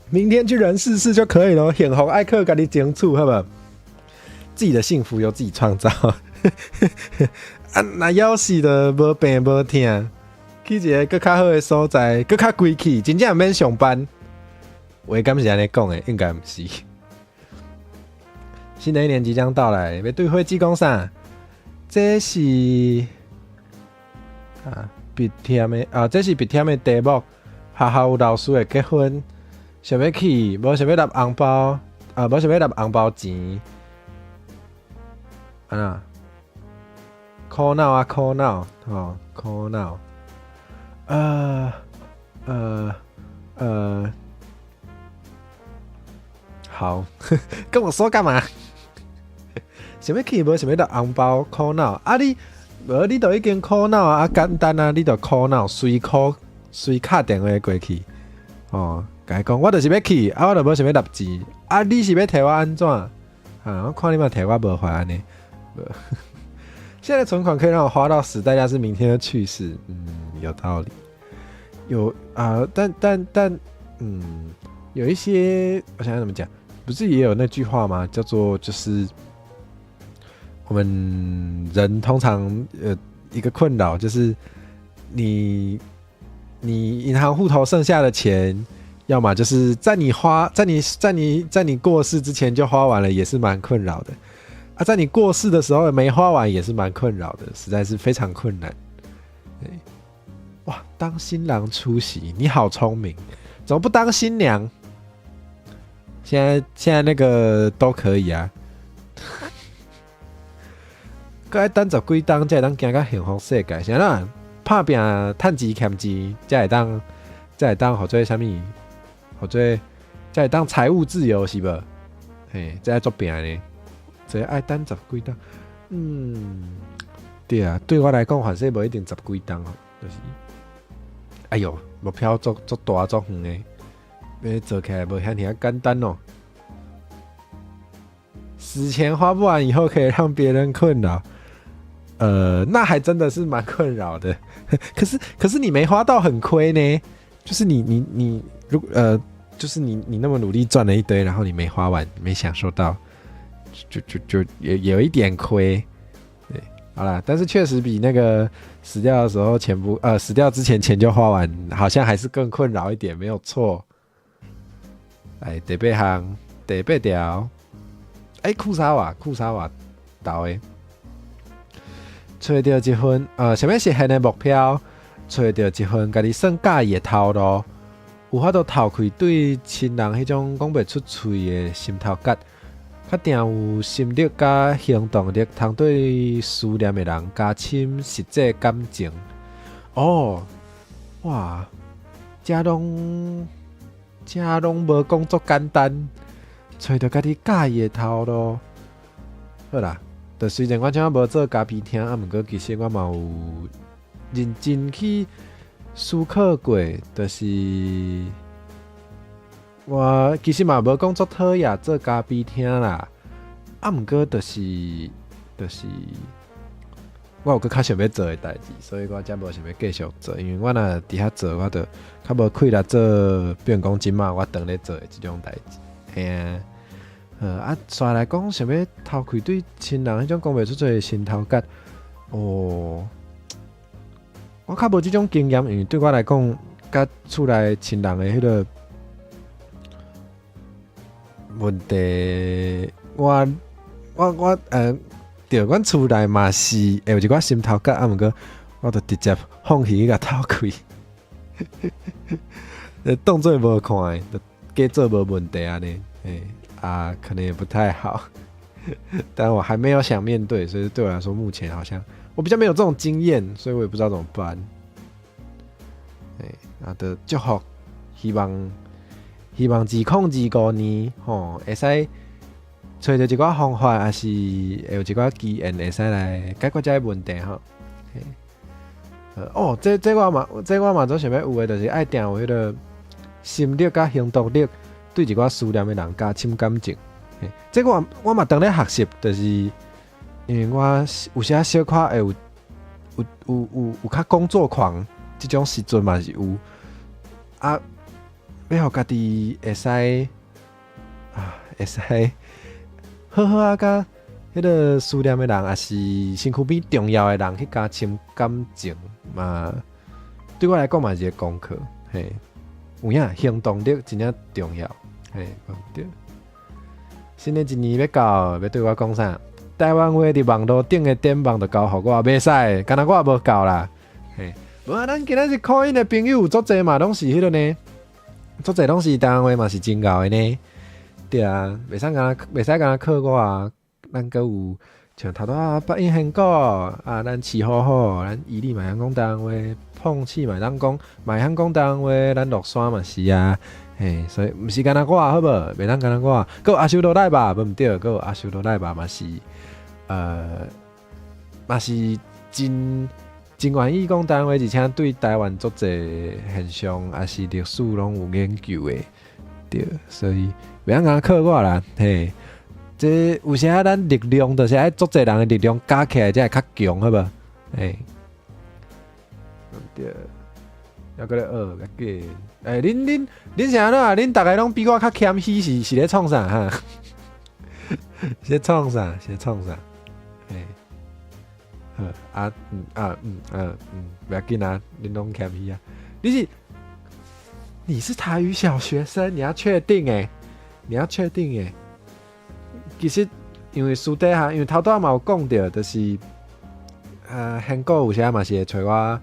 S1: 明天去人事室就可以了，显红艾克给你争取，好不好？自己的幸福由自己创造。那要死的无病无痛，去一个更较好的所在，更较贵气，真正免上班。话敢是安尼讲的，应该不是。新的一年即将到来，要对会计讲啥？这是笔添的这是笔添的题目。学校有老师会结婚。想要去，无想要拿红包，无想要拿红包钱，苦恼啊，苦恼，苦恼，好，跟我说干嘛？想要去，无想要拿红包，苦恼你都已经苦恼啊，简单啊，你就苦恼，随敲电话过去，甲伊讲，我就是要去，我就无想要拿钱，你是要摕我安怎？我看你嘛摕我无法安尼。现在存款可以让我花到死，代价是明天的去世。有道理。但有一些，我想想怎么讲，不是也有那句话吗？叫做就是我们人通常一个困扰，就是你银行户头剩下的钱，要么就是在你过世之前就花完了，也是蛮困扰的啊。在你过世的时候没花完，也是蛮困扰的，实在是非常困难。哇，当新郎出席，你好聪明，怎么不当新娘？现在那个都可以啊。搁要等10几冬才会当行到幸福世界，啥啦？打拼趁钱欠钱，才会当好做啥物？好做才会当财务自由是无？嘿，才会做拼呢。所以爱等10几冬。对啊，对我来讲，反正无一定10几冬哦，就是。哎呦，目标做大做远的，要做起来无遐尔简单哦。死前花不完，以后可以让别人困扰。那还真的是蛮困扰的。可是你没花到很亏呢。就是就是你那么努力赚了一堆，然后你没花完，没享受到，就有一点亏。对，好啦，但是确实比那个死掉的时候死掉之前钱就花完，好像还是更困扰一点，没有错。来，第8项，第8条。酷沙瓦投的，找到一份什么实现的目标，找到一份家己算介意的头路，有法度透开对亲人迄种讲袂出嘴的心头结，较定有心力甲行动力，通对思念的人加深实际感情。哦，哇，这拢无讲作简单。找到家己介意的头路，好啦。就虽然我怎无做咖啡厅，毋过其实我嘛有认真去思考过，就是我其实嘛无讲作讨厌做咖啡厅啦，毋过就是我有搁较想要做的代志，所以我才无想要继续做，因为我若伫遐做，我就较无气力做，比如讲即马我当咧做的即种代志，嘿啊。煞来讲，想要偷开对亲人迄种讲袂出嘴的心头结，我较无即种经验，因为对我来讲，甲厝内亲人的迄个问题，对，阮厝内嘛是会有一寡心头结，毋过我就直接放弃甲偷开，当做无看的，就假做无问题安尼，可能也不太好，但我还没有想面对，所以对我来说，目前好像我比较没有这种经验，所以我也不知道怎么办。的祝福，希望2025年会使找到一寡方法，还是会有一寡机缘会使来解决这个问题吼。这我嘛做想要有的，就是爱定有迄个心力甲行动力。对一寡思念的人加深感情，这我嘛当咧学习，就是因为我有些小可会有较工作狂，这种时阵嘛是有啊，要互家己会使好好啊，甲迄个思念的人，也是身躯边重要的人去加深感情嘛。对我来讲嘛是一个功课，嘿。有影行动力真正重要，对。新的一年要到，要对我讲啥？台湾话伫网络顶的点棒就交互我，袂使，干那我也无够啦。无啊，咱今仔日call in的朋友足侪嘛，拢是迄个呢，足侪拢是台湾话嘛是真够的呢。对啊，袂使干那靠我啊，咱阁有像头拄八音很高啊，咱饲好好，咱伊利嘛通讲台湾话。碰气嘛，咱讲嘛通讲台湾话，咱落山嘛是啊，所以毋是干那我好无，袂当干那我，搁有阿修罗来吧，无毋对，搁有阿修罗来吧嘛是，嘛是真愿意讲台湾话，而且对台湾足侪现象也是历史拢有研究的，对，所以袂当干那靠我啦，这有时咱力量就是爱足侪人的力量加起来才会较强，好无？对，还搁咧学，较紧。恁是安怎啊？恁大家拢比我较谦虚，是咧创啥哈？是咧创啥？好，不要紧啊，你拢谦虚啊。你是台语小学生，你要确定哎，其实因为私底下，因为头拄仔嘛有讲到，就是韩国有时嘛是会找我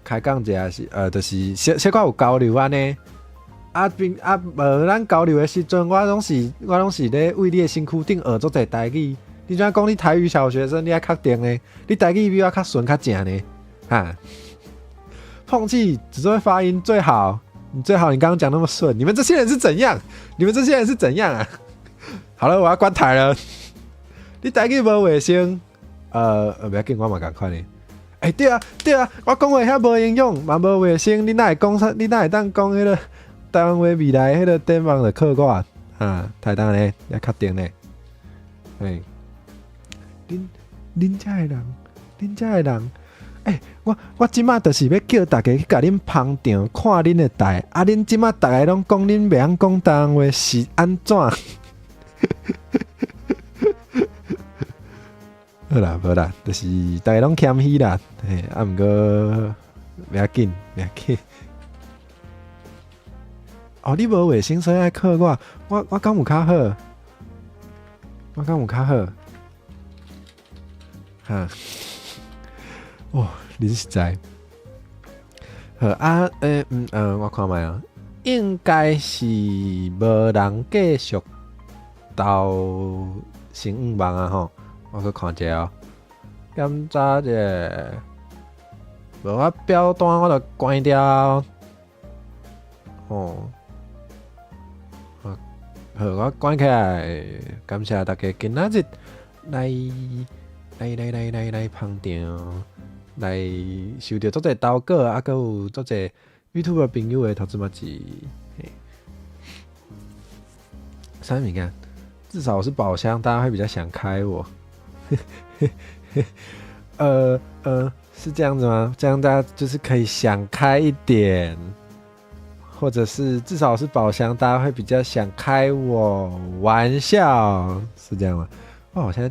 S1: 开讲一下，就是小可有交流安尼。无咱交流的时阵，我拢是咧为你的身躯顶学做者台语。你怎样讲你台语小学生，你还确定呢？你台语比我较顺较正呢？碰气只会发音最好，你刚刚讲那么顺，你们这些人是怎样？啊？好了，我要关台了。你台语无卫生，不要紧，我嘛赶快呢。对啊，我讲话遐无营养，嘛无卫生，你哪会当讲迄个台湾话未来迄个展望的课我台当呢，要确定呢。恁遮的人，我即马就是要叫大家去甲恁捧场看恁的台，恁即马大家拢讲恁袂晓讲台湾话是安怎？好啦，无啦，就是大家拢谦虚啦，毋过袂要紧。你无卫生所以爱靠我敢有较好？你实在。好我看卖啊，应该是无人继续到新5万啊吼。我去看一下哦，检查者，无我表单我就关掉。好，我关起来，感谢大家今仔日来捧场，来收到足侪投稿，还有足侪 YouTube 朋友的投资麻吉。啥物件？至少我是宝箱，大家会比较想开我。是这样子吗？这样大家就是可以想开一点，或者是至少是宝箱，大家会比较想开我玩笑，是这样吗？我现在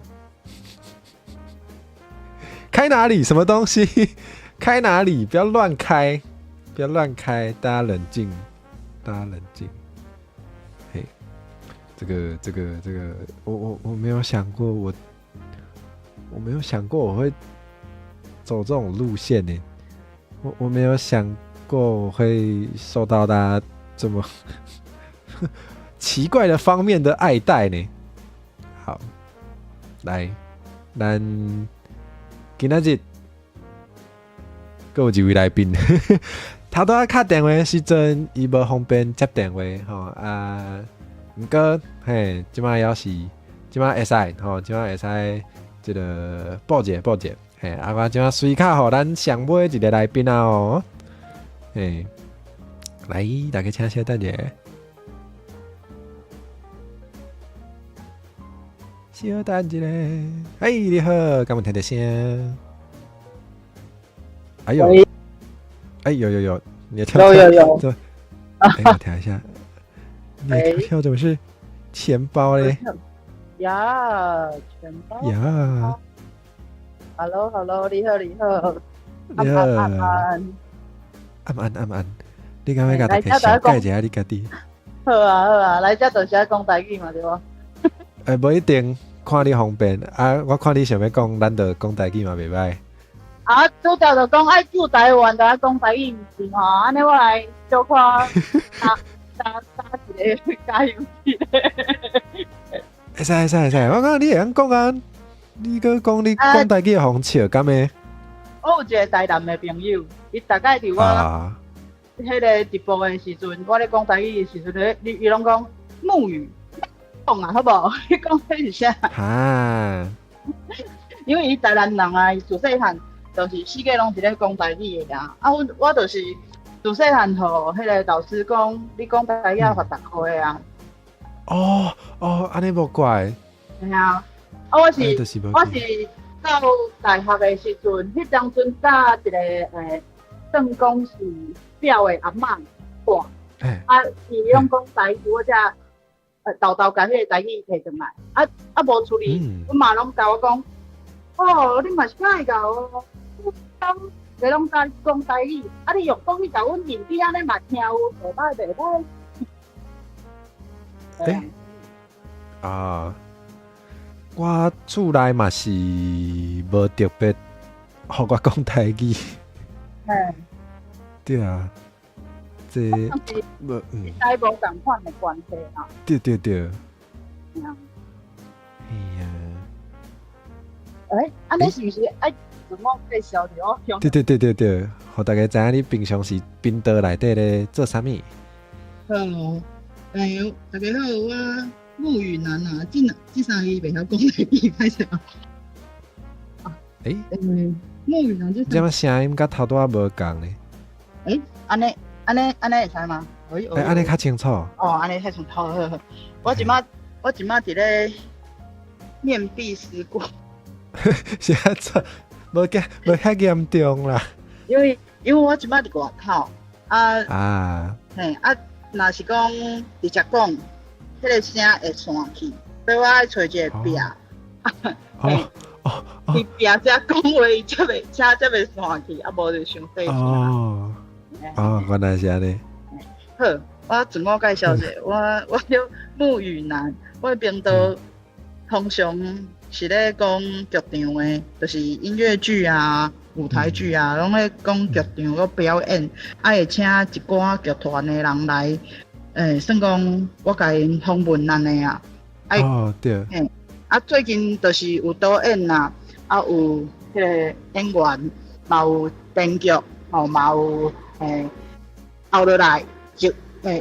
S1: 开哪里？什么东西？开哪里？不要乱开，大家冷静。这个，我没有想过我没有想过我会走这种路线呢，我没有想过我会受到大家这么奇怪的方面的爱戴呢。好，来，咱今仔日还有一位来宾，头拄仔敲电话的时阵，伊无方便接电话吼毋过即摆会使吼，即摆会使这个报姐，我即摆随卡互咱上尾一个来宾啊哦，来，大家请稍等一下，稍等一下，你好，敢有听到声？有，你的跳
S11: 有，
S1: 我听一下。你的跳怎么是钱包嘞？
S11: 呀，钱包
S1: 呀
S11: ！Hello， 你好，
S1: 暗，你敢要甲大家小解一下你家己？
S11: 好啊，来这就是爱讲台语嘛，对无？
S1: 无一定，看你方便我看你想要讲，咱就讲台语嘛，袂歹。
S11: 主要就讲爱住台湾，就爱讲台语，毋是吼？安尼我来小可打一个加油器。
S1: 会使，我讲你会晓讲啊，你搁讲你讲台语互笑敢诶？
S11: 我有一个台南的朋友，伊大概伫我迄个直播的时阵，我咧讲台语的时阵，伊拢讲母语，讲啊，好无？你讲迄是啥？因为伊台南人啊，伊自细汉就是世界拢是咧讲台语的呀。我就是自细汉吼，迄个老师讲，你讲台语要罚10块啊。
S1: 安尼无怪。
S11: 系啊，我是到大学的时阵，迄当阵甲一个算讲是表的阿嬷看，伊用讲台语，我才豆甲迄个台语摕转来，无处理，阮妈拢甲我讲，哦，你嘛是太会搞哦，当你拢讲台语，啊你用讲去甲阮面边安尼嘛听有，袂歹袂歹。
S1: 我厝内嘛是无特别，互我讲台语。对啊，这无
S11: 台无共款的关系啦。
S1: 对。
S11: 安尼是不是爱怎么介绍着我？
S1: 对，互大家知影你平常时频道内底咧做啥物？
S11: 好，大家好，我木雨男啊，这三个袂晓讲台语，歹势啊。木雨男这
S1: 么声音甲头拄仔无共咧？
S11: 安尼会使吗？
S1: 安尼较清楚。
S11: 安尼较清楚。好。我即马伫咧面壁思过。
S1: 是安怎？无遐严重啦。
S11: 因为我即摆伫外口若是讲直接讲，迄个声会散去，所以我爱找一个壁。伫壁遮讲话，才袂散去，无就伤费钱。
S1: 原来是安尼。
S11: 好，我自我介绍一下，我叫木雨男，我频道通常是咧讲剧场的，就是音乐剧啊、舞台剧啊，拢咧讲剧场个表演，会请一寡剧团的人来，算讲我甲因访问安尼啊。
S1: 对。
S11: 最近就是有导演啦，有迄个演员，嘛有编剧，嘛有后落来1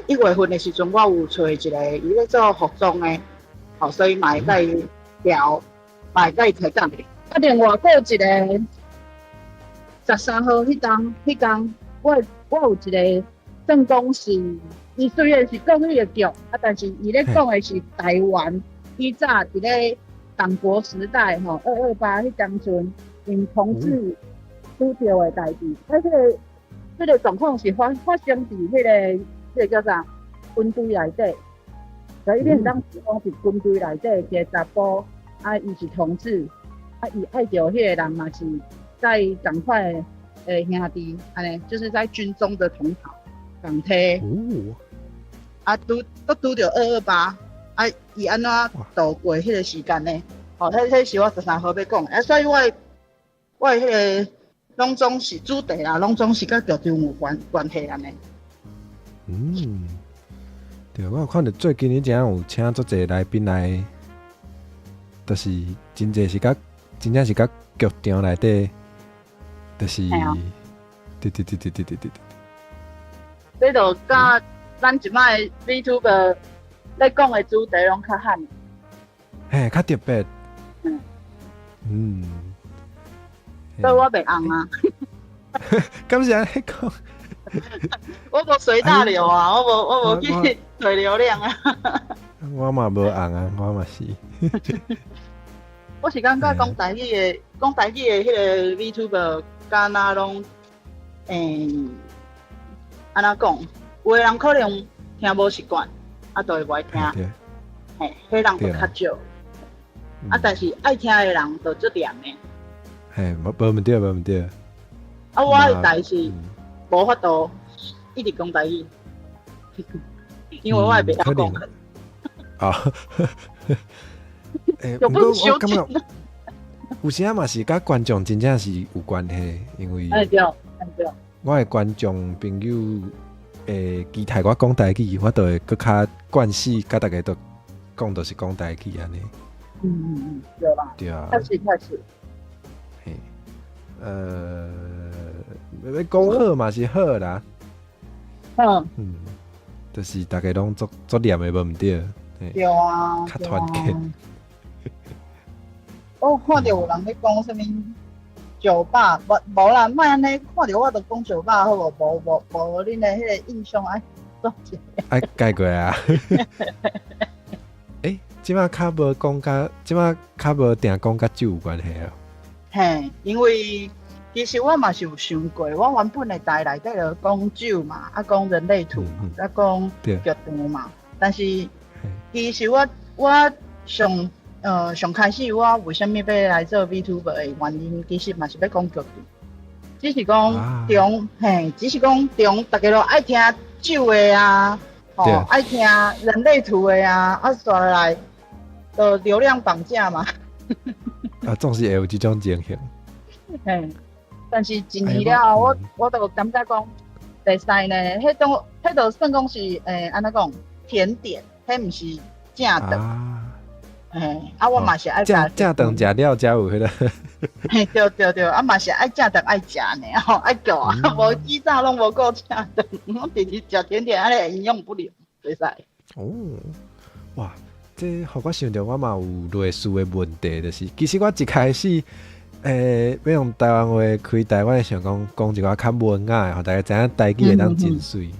S11: 月份的时阵，我有找一个伊咧做服装的，所以嘛会甲伊调。买甲伊提档，另外还有一个13号迄天，我有一个正宫是，伊虽然是讲迄个剧，但是伊咧讲的是台湾以早伫咧党国时代228迄当阵，因同志拄着的代志。迄个状况是发生伫迄个叫啥军队内底，所以你当时讲是军队内底一个查甫。伊是同志，伊爱着迄个人嘛是在同款的兄弟，安尼就是在军中的同袍共梯。拄着228，伊安怎度过迄个时间呢？迄是我13号要讲的。所以我迄个拢总是主题啦，拢总是甲剧场有关系安尼。
S1: 对，我有看到最近你怎样有请足侪来宾来。就是真正是甲剧场内底，就是对。
S11: 这就甲咱即摆 VTuber 咧讲的主题拢较罕，
S1: 较特别。
S11: 所以我袂红啊。
S1: 敢是安尼讲？
S11: 我无随大流啊，我无去找流量啊。
S1: 我嘛无红啊，我嘛是。
S11: 我是感觉讲台语的迄个 VTuber， 敢若拢安怎讲？有的人可能听无习惯，就会无爱听。迄人就较少。但是爱听的人就足念的。
S1: 无问题。
S11: 我的代是无法度一直讲台语，因为我袂晓讲。
S1: 不过我感觉有时嘛是甲观众真正是有关系，因为我的观众朋友期待我讲台语，我就会搁较惯势，甲大家都讲都是讲台语安尼。
S11: 对啦。对啊。确实。
S1: 要讲好嘛是好啦。就是大家拢足念的，无毋对。
S11: 对啊。
S1: 较团结。
S11: 我看到有人咧讲啥物酒吧，无啦，莫安尼看到我就讲酒吧好无？无恁的迄个印象爱做一下。
S1: 爱改过啊！即摆较无讲甲，即摆较无定讲甲酒有关系啊。
S11: 因为其实我嘛是有想过，我原本的台内底就讲酒嘛，讲人类图，讲剧场嘛，但是其实我上上开始我为什么要来做 VTuber 的原因，其实嘛是要讲剧情，只是讲只是讲大家都爱听酒的啊，爱听人类图的啊，刷来就流量绑架嘛。
S1: 总是会有这种情形。
S11: 但是真去了，我就感觉讲，第三呢，迄就算讲是安怎讲甜点，迄毋是正饭。我嘛是爱食
S1: 正饭食了才有迄个。
S11: 对，嘛是爱正饭爱食呢，爱够啊，无以早拢无够正饭，我直直食甜点，安尼营养不良，袂使。
S1: 哇，这互我想到我嘛有类似的问题，就是其实我一开始。要用台湾话开台，我想讲一寡较文雅的，互大家知影台语会当真水。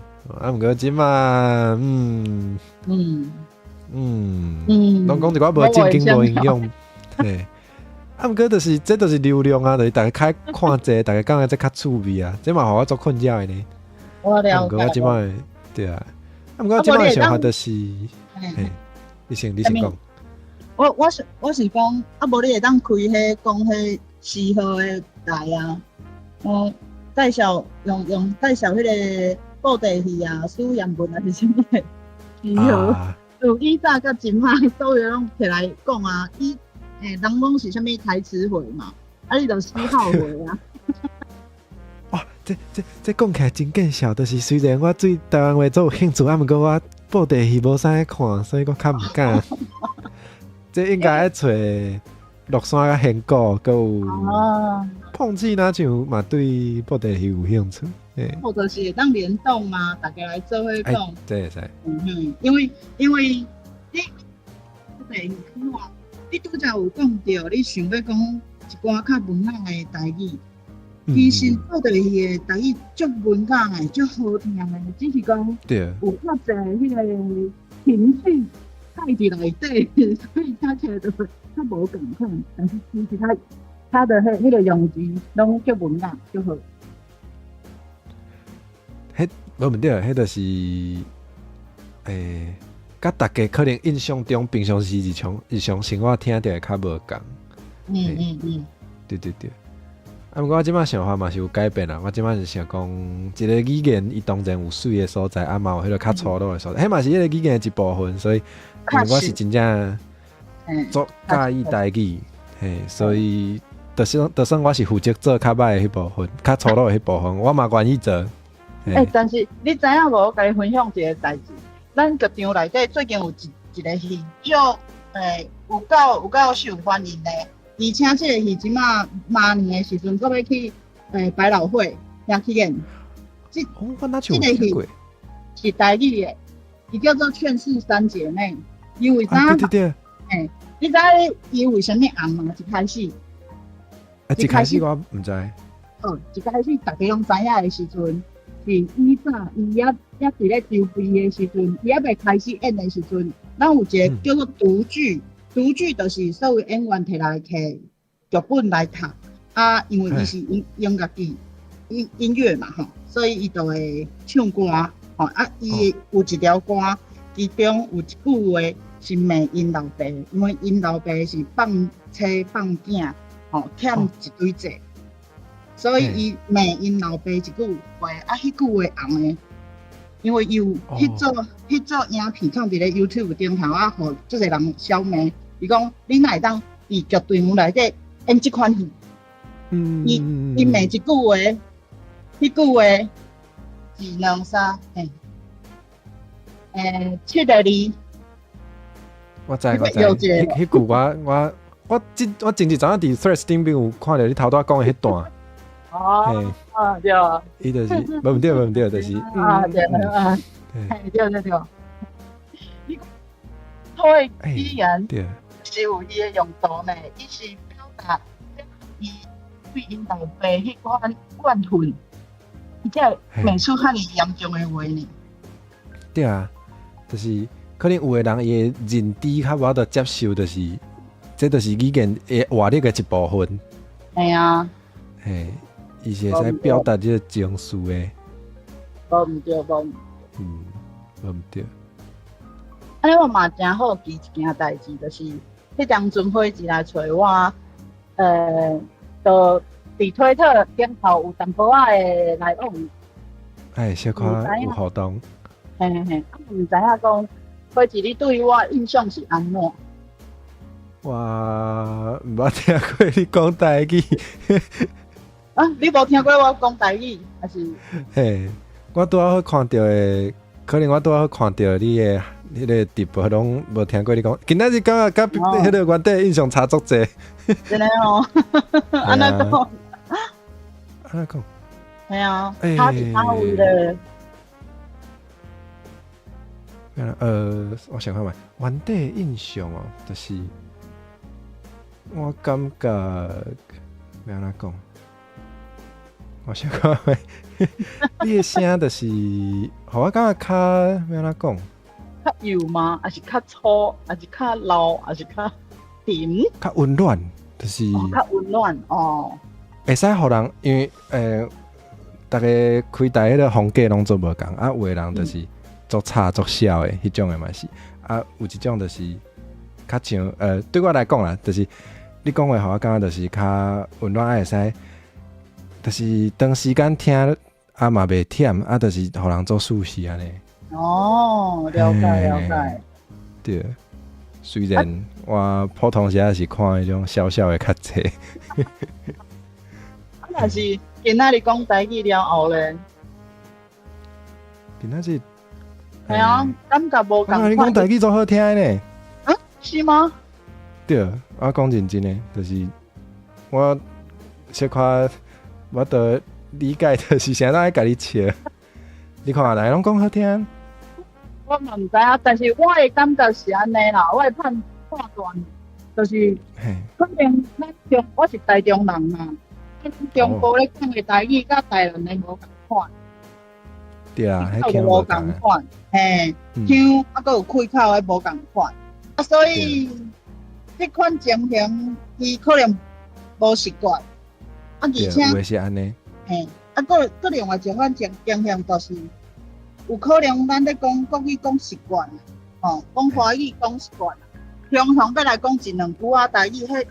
S1: 毋过即嘛，拢讲一寡无正经无营养。毋过就是这就是流量啊，就是大家开看者，大家感觉这较趣味啊，这嘛互我做困扰的呢。
S11: 我了解。
S1: 毋过我即摆对啊，毋过我即摆想法就是，你先讲。
S11: 我是讲，无你会当开迄讲迄4号的台啊，介绍用介绍迄个布袋戏啊、史言文啊是啥物4号，有以早甲今仔所有拢摕来讲啊，人讲是啥物台词会嘛，你就4号会啊。
S1: 哇，这讲起来真见笑，就是虽然我对台湾话做有兴趣，毋过我布袋戏无啥看，所以我较毋敢。这应该要找乐山甲仙姑，佮有碰见那像嘛对布袋戏有兴趣，
S11: 或者是会当联动嘛，大家来做伙讲。
S1: 这会使。
S11: 因为你布袋戏看，你拄则有讲到，你想要讲一寡较文雅的台语，其实布袋戏的台语足文雅的，足好听的，只是讲有较侪迄个情绪。带伫内底，所以听起来就较无感慨。但是其实它的迄个用字拢足文雅，足好。
S1: 迄无问题，迄就是甲大家可能印象中平常时日常生活听着会较无共。对。毋过我即摆想法嘛是有改变啦，我即摆是想讲一个语言伊当然有水的所在，嘛有迄个较粗鲁的所在，迄嘛是迄个语言的一部分，所以。我是真正做介意台语，所以就算我是负责做较歹的迄部分，较粗鲁的迄部分，我嘛愿意做。
S11: 但是你知影无？我甲你分享一个代志，咱剧场内底最近有一个戏，有够受欢迎的，而且这个戏即马明年的时阵，搁要去百老汇也去演。
S1: 我哪像有听过？
S11: 是台语的，伊叫做《劝世三姐妹》。因为
S1: 对，
S11: 你知伊为什么红吗？一开始
S1: 我唔知。
S11: 一开始大家拢知影的时阵，是以早伊也伫咧筹备的时阵，伊还未开始演的时阵，咱有一个叫做读剧，读剧就是所有演员摕来摕剧本来读啊，因为伊是音乐剧音乐嘛所以伊就会唱歌伊有一条歌。其中有一句话是骂因老爸，因为因老爸是放妻放囝，欠一堆债，所以伊骂因老爸一句话，迄句话红的，因为有迄组影片放伫咧 YouTube 顶头互即个人消骂，伊讲你哪会当伫剧场内底演即款戏？伊骂一句话，迄句话2、2、3，7个字。
S1: 我知。迄句我前一阵仔伫 Threads 顶边有看到你头拄仔讲的迄段。
S11: 对。
S1: 伊就是无问题，就是。
S11: 对。你讲语言是有伊的用途呢，伊是表达伊对因老爸迄款怨恨，伊才骂出遐尼严重的话呢。
S1: 对啊。就是可能有个人伊的认知较无法度接受，这就是语言的活力的一部分。伊是会使表达这个情绪的。
S11: 无毋对。
S1: 无毋对。
S11: 安尼我嘛真好奇一件代志，就是迄当阵火钱来找我，就伫推特顶头有淡薄仔的来往。
S1: 哎，小可有互动。
S11: 嘿，毋知影讲火钱你对我印象是安怎？
S1: 我毋捌听过你讲台语。
S11: 啊，你无听过我讲台语，还是？
S1: 嘿，我拄好看到的，可能我拄好看到你的迄个直播，拢无听过你讲。今仔日感觉甲迄个原地印象差足济。
S11: 真诶哦，安那讲？
S1: 安那讲？
S11: 系啊，差是差有的。
S1: 我想看觅原地印象哦，就是我感觉要安怎讲？我想看觅你的声，就是互我感觉较要安怎讲？
S11: 较油吗？还是较粗？还是较老？还是较甜？
S1: 较温暖，就是
S11: 较温暖哦。
S1: 会使互人，因为大家开台迄个风格拢做无共，啊，有的人就是足吵足痟的迄种的嘛是，啊，有一种就是较像对我来讲啦，就是你讲话互我感觉就是较温暖，会使，就是长时间听啊嘛袂忝，啊，就是互人做舒适安尼。
S11: 哦，了解。
S1: 对，虽然我普通时也是看迄种小小的较济。
S11: 啊，若是今仔日讲台语了后咧，
S1: 今仔日，
S11: 系啊，感觉无共款。
S1: 你讲台语足好听的呢？
S11: 啊，是吗？
S1: 对，我讲认真的，就是我小可，我的理解就是啥都爱甲你笑。你看人拢讲好听。
S11: 我嘛毋知影，但是我的感觉是安尼啦，我的判断就是，可能我是台中人嘛，中国咧讲的台语甲台南的无共款。
S1: 对啊，
S11: 迄腔无共款，嘿，腔啊，佮有开口的无共款，啊，所以这款情形伊可能无习惯，啊，而且
S1: 有的是安尼，
S11: 嘿，啊，佮另外一款情形就是。有可能咱咧讲国语讲习惯，吼，讲华语讲习惯，常常要来讲一两句啊，台语迄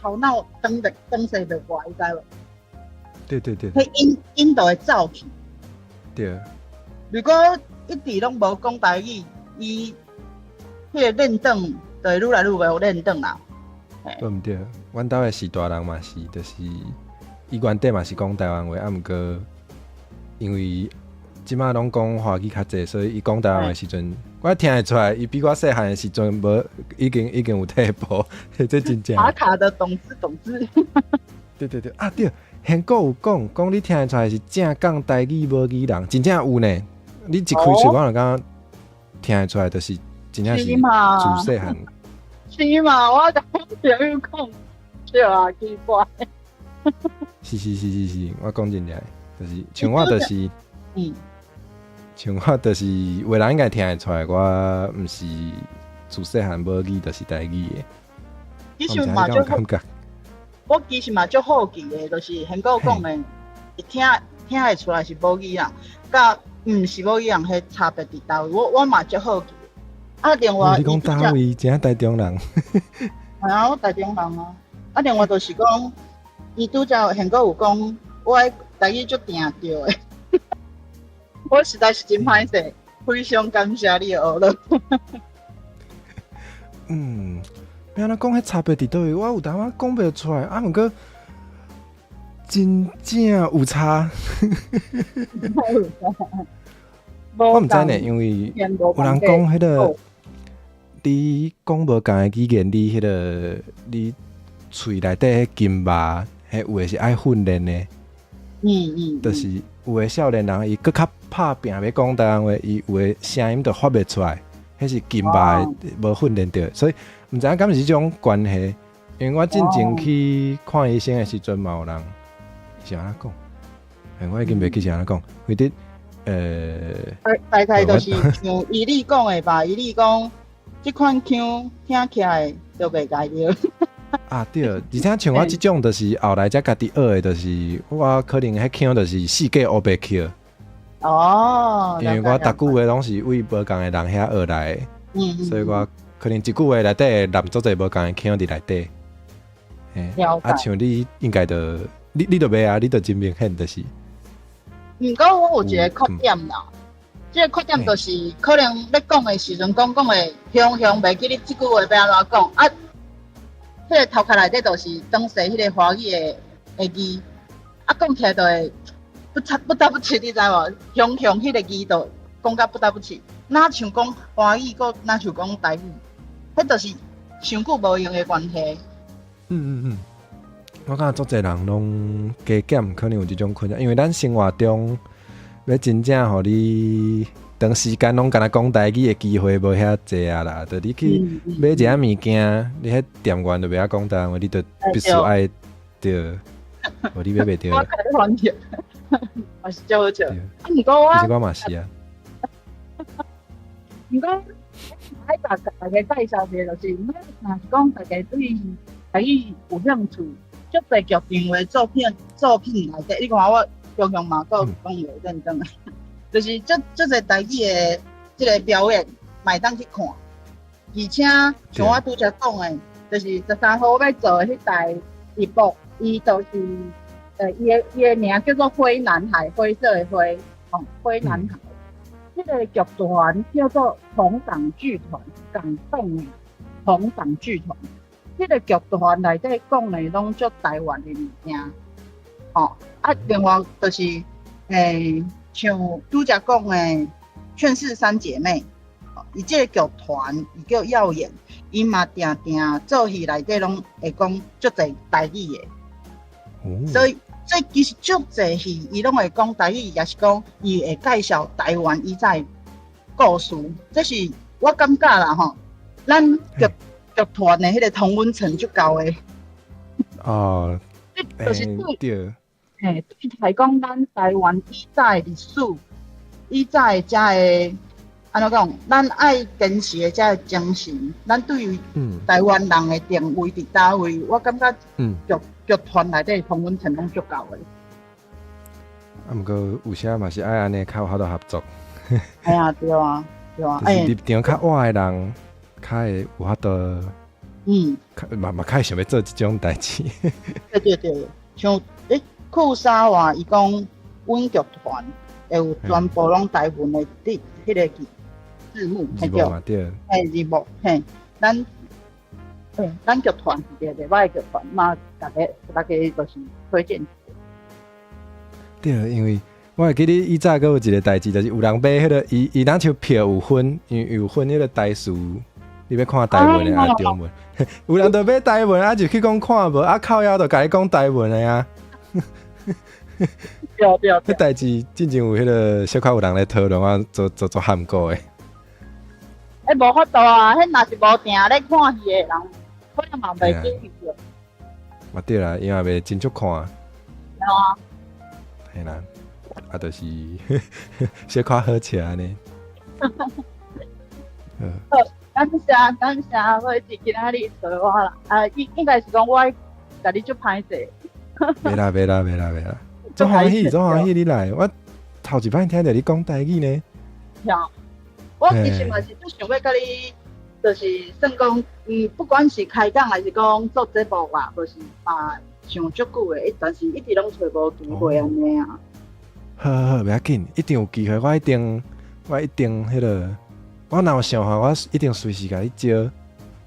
S11: 头脑转势袂过，你知无？
S1: 对。
S11: 迄音就会走去。
S1: 对。
S11: 如果一直拢无讲台语，伊迄个练转就会愈来愈袂练转啦。
S1: 对毋对？阮兜的是大人嘛是，就是伊原底嘛是讲台湾话，啊，毋过因为。即马拢讲华语较济，所以伊讲台湾的时阵，我听会出来，伊比我细汉的时阵无已经有退步，这真正。
S11: 卡的懂字。
S1: 对啊对，现国有讲你听会出来是正讲台语无语人，真正有呢。你一开嘴我就感觉听会出来，就是真正是自细汉。
S11: 是嘛？我就朋友讲，对啊，奇怪。
S1: 是，我讲真正，就是像我就是像我就是话人应该听会出来，我毋是自细汉无语，就是台语的。
S11: 其实嘛，就感觉，我其实嘛足好奇的，就是很够讲的，听会出来是无语人，甲毋是无语人，迄差别伫倒位？我嘛足好奇。啊，另外
S1: 你讲倒位，真台中人。
S11: 系啊，我台中人啊。啊，另外就是讲，伊拄则很够有讲，我台语足定着的。我实在是真歹势，非常感谢你学了。
S1: 要安怎讲？迄差别伫倒位？我有淡仔讲袂出来，啊，毋过真正有差。我毋知呢，因为有人讲迄个，你讲无共的语言，你迄个你喙内底迄金肉，迄有诶是爱训练的。就是有诶少年人，伊搁较拍拼要讲台湾话，伊有诶声音就发袂出来，迄是金肉无训练着，所以毋知影敢是即种关系。因为我进前去看医生诶时阵，嘛有人是安怎讲？我已经袂记是安怎讲，为得
S11: 大概就是像伊你讲诶吧，伊你讲即款腔听起来就袂解着。
S1: 啊对，而且像我即种，就是后来才家己学诶，就是我可能迄腔就是四界乌白腔。因为我逐句话拢是为无共诶人遐学来的，所以我可能一句话内底揽足侪无共的腔伫内底。像你应该就你就袂啊，你就真明显就是。
S11: 毋过我有一个缺点啦，即个缺点就是可能咧讲的时阵讲的乡袂记你即句话要安怎讲啊。迄个头壳内底就是当时迄个华语的字，啊讲起来就会不得不起，你知无？乡迄个字就讲甲不得不起，哪像讲华语，搁哪像讲台语，迄就是伤久无用的关系。
S1: 我感觉足侪人拢加减，可能有即种困扰，因为咱生活中要真正互你长时间拢敢若讲台语的机会无遐济啊啦。就你去买一下物件，你迄店员就袂晓讲台语，你就必须爱着，无你买袂着。
S11: 我开始还着，嘛是足好笑。毋过
S1: 我嘛是啊。
S11: 毋过，爱大家介绍者就是，若是讲大家对台语有兴趣，足侪剧场的作品内底，你看我常常嘛都讲袂认真的，就是足侪台语的即个表演，买当去看。而且像我拄则讲的，就是13号要做的迄台节目，伊就是伊的名叫做灰男孩，灰色的灰，灰男孩。这个剧团叫做同党剧团，港动的同党剧团。这个剧团内底讲的拢足台湾的物件，另外就是像拄则讲的《劝世三姐妹》，伊这个剧团伊叫耀眼，伊嘛定做戏内底拢会讲足侪台语的，所以其实足侪戏伊拢会讲台语，也是讲伊会介绍台湾以前故事。这是我感觉啦吼，咱剧团的迄个同温层足高的。就是对，对讲咱台湾以前历史，以前遮的安怎讲，咱爱坚持的遮的精神，咱对于台湾人的定位伫倒位，我感觉剧团内底同温层拢足高的。
S1: 毋过有时嘛是爱安尼较有法度合作。
S11: 哎呀，对啊。
S1: 就是立场较晚的人，较会有法度。嘛较会想要做即种代志。
S11: 对，像酷沙话，伊讲阮剧团会有全部拢台文的迄个字幕，
S1: 字幕嘛对。
S11: 字幕，咱剧团是一个歹剧团嘛，大家就是推荐。
S1: 对，因为我会记得以前阁有一个代志，就是有人买迄个伊若像票有分，因为有分迄个台词，你要看台文的还是中文？有人就买台文，就去讲看无，靠腰就甲你讲台文的呀。
S11: 对。
S1: 迄代志真正有迄个小可有人来讨论，我做喊过的。
S11: 无法度啊！迄若是无定咧看戏的人，可能嘛袂记住。
S1: 嘛对啦，因为袂真足看。
S11: 对啊。
S1: 嘿啦，就是小可好笑呢。
S11: 感谢，我是今仔日找我啦。应该是讲我甲你足歹势。
S1: 袂啦，足欢喜你来。我头一摆听到你讲台语呢。
S11: 我其实嘛是足想要甲你，就是算讲，不管是开讲还是讲做节目啦，就是嘛想足久的，但是一直拢找无机会安尼啊。
S1: 好，袂要紧，一定有机会，我一定迄个，我若有想法，我一定随时甲你招。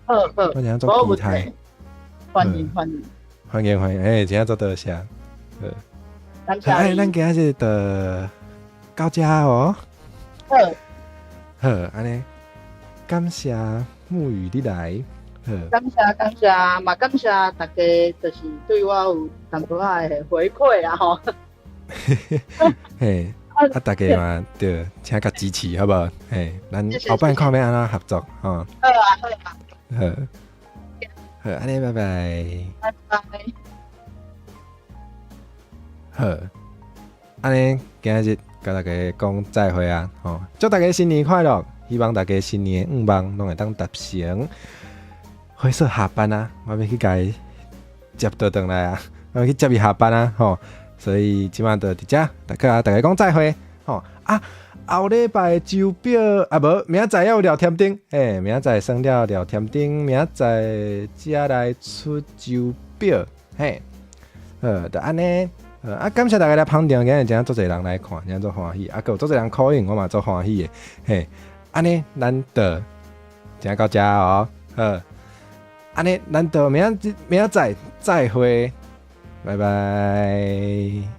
S11: 好，
S1: 我真正做期待。
S11: 欢迎，
S1: 真正做多谢。
S11: 感谢。
S1: 咱今日就到这哦。好，安尼，感谢沐雨你来。
S11: 感谢，嘛感谢大家，就是对我有淡薄仔的回馈啦吼。
S1: 嘿，大家嘛对，请甲支持好不好？嘿，咱后摆看要安怎合作吼。好，安尼拜拜。好，安尼今日甲大家讲再会啊！吼，祝大家新年快乐！希望大家新年愿望拢会当达成。灰色下班啊，我要去甲伊接倒来啊，我要去接伊下班啊！吼，所以今晚就伫遮，大家讲再会，吼啊。后礼拜周表啊，无明仔载还有聊天灯，明仔载算了聊天灯，明仔载才来出周表，嘿，就安尼，感谢大家来捧场，今日真做侪人来看，真做欢喜，还有做侪人call in，我嘛做欢喜的，嘿，安尼咱就真到遮哦，安尼咱就明仔载再会，拜拜。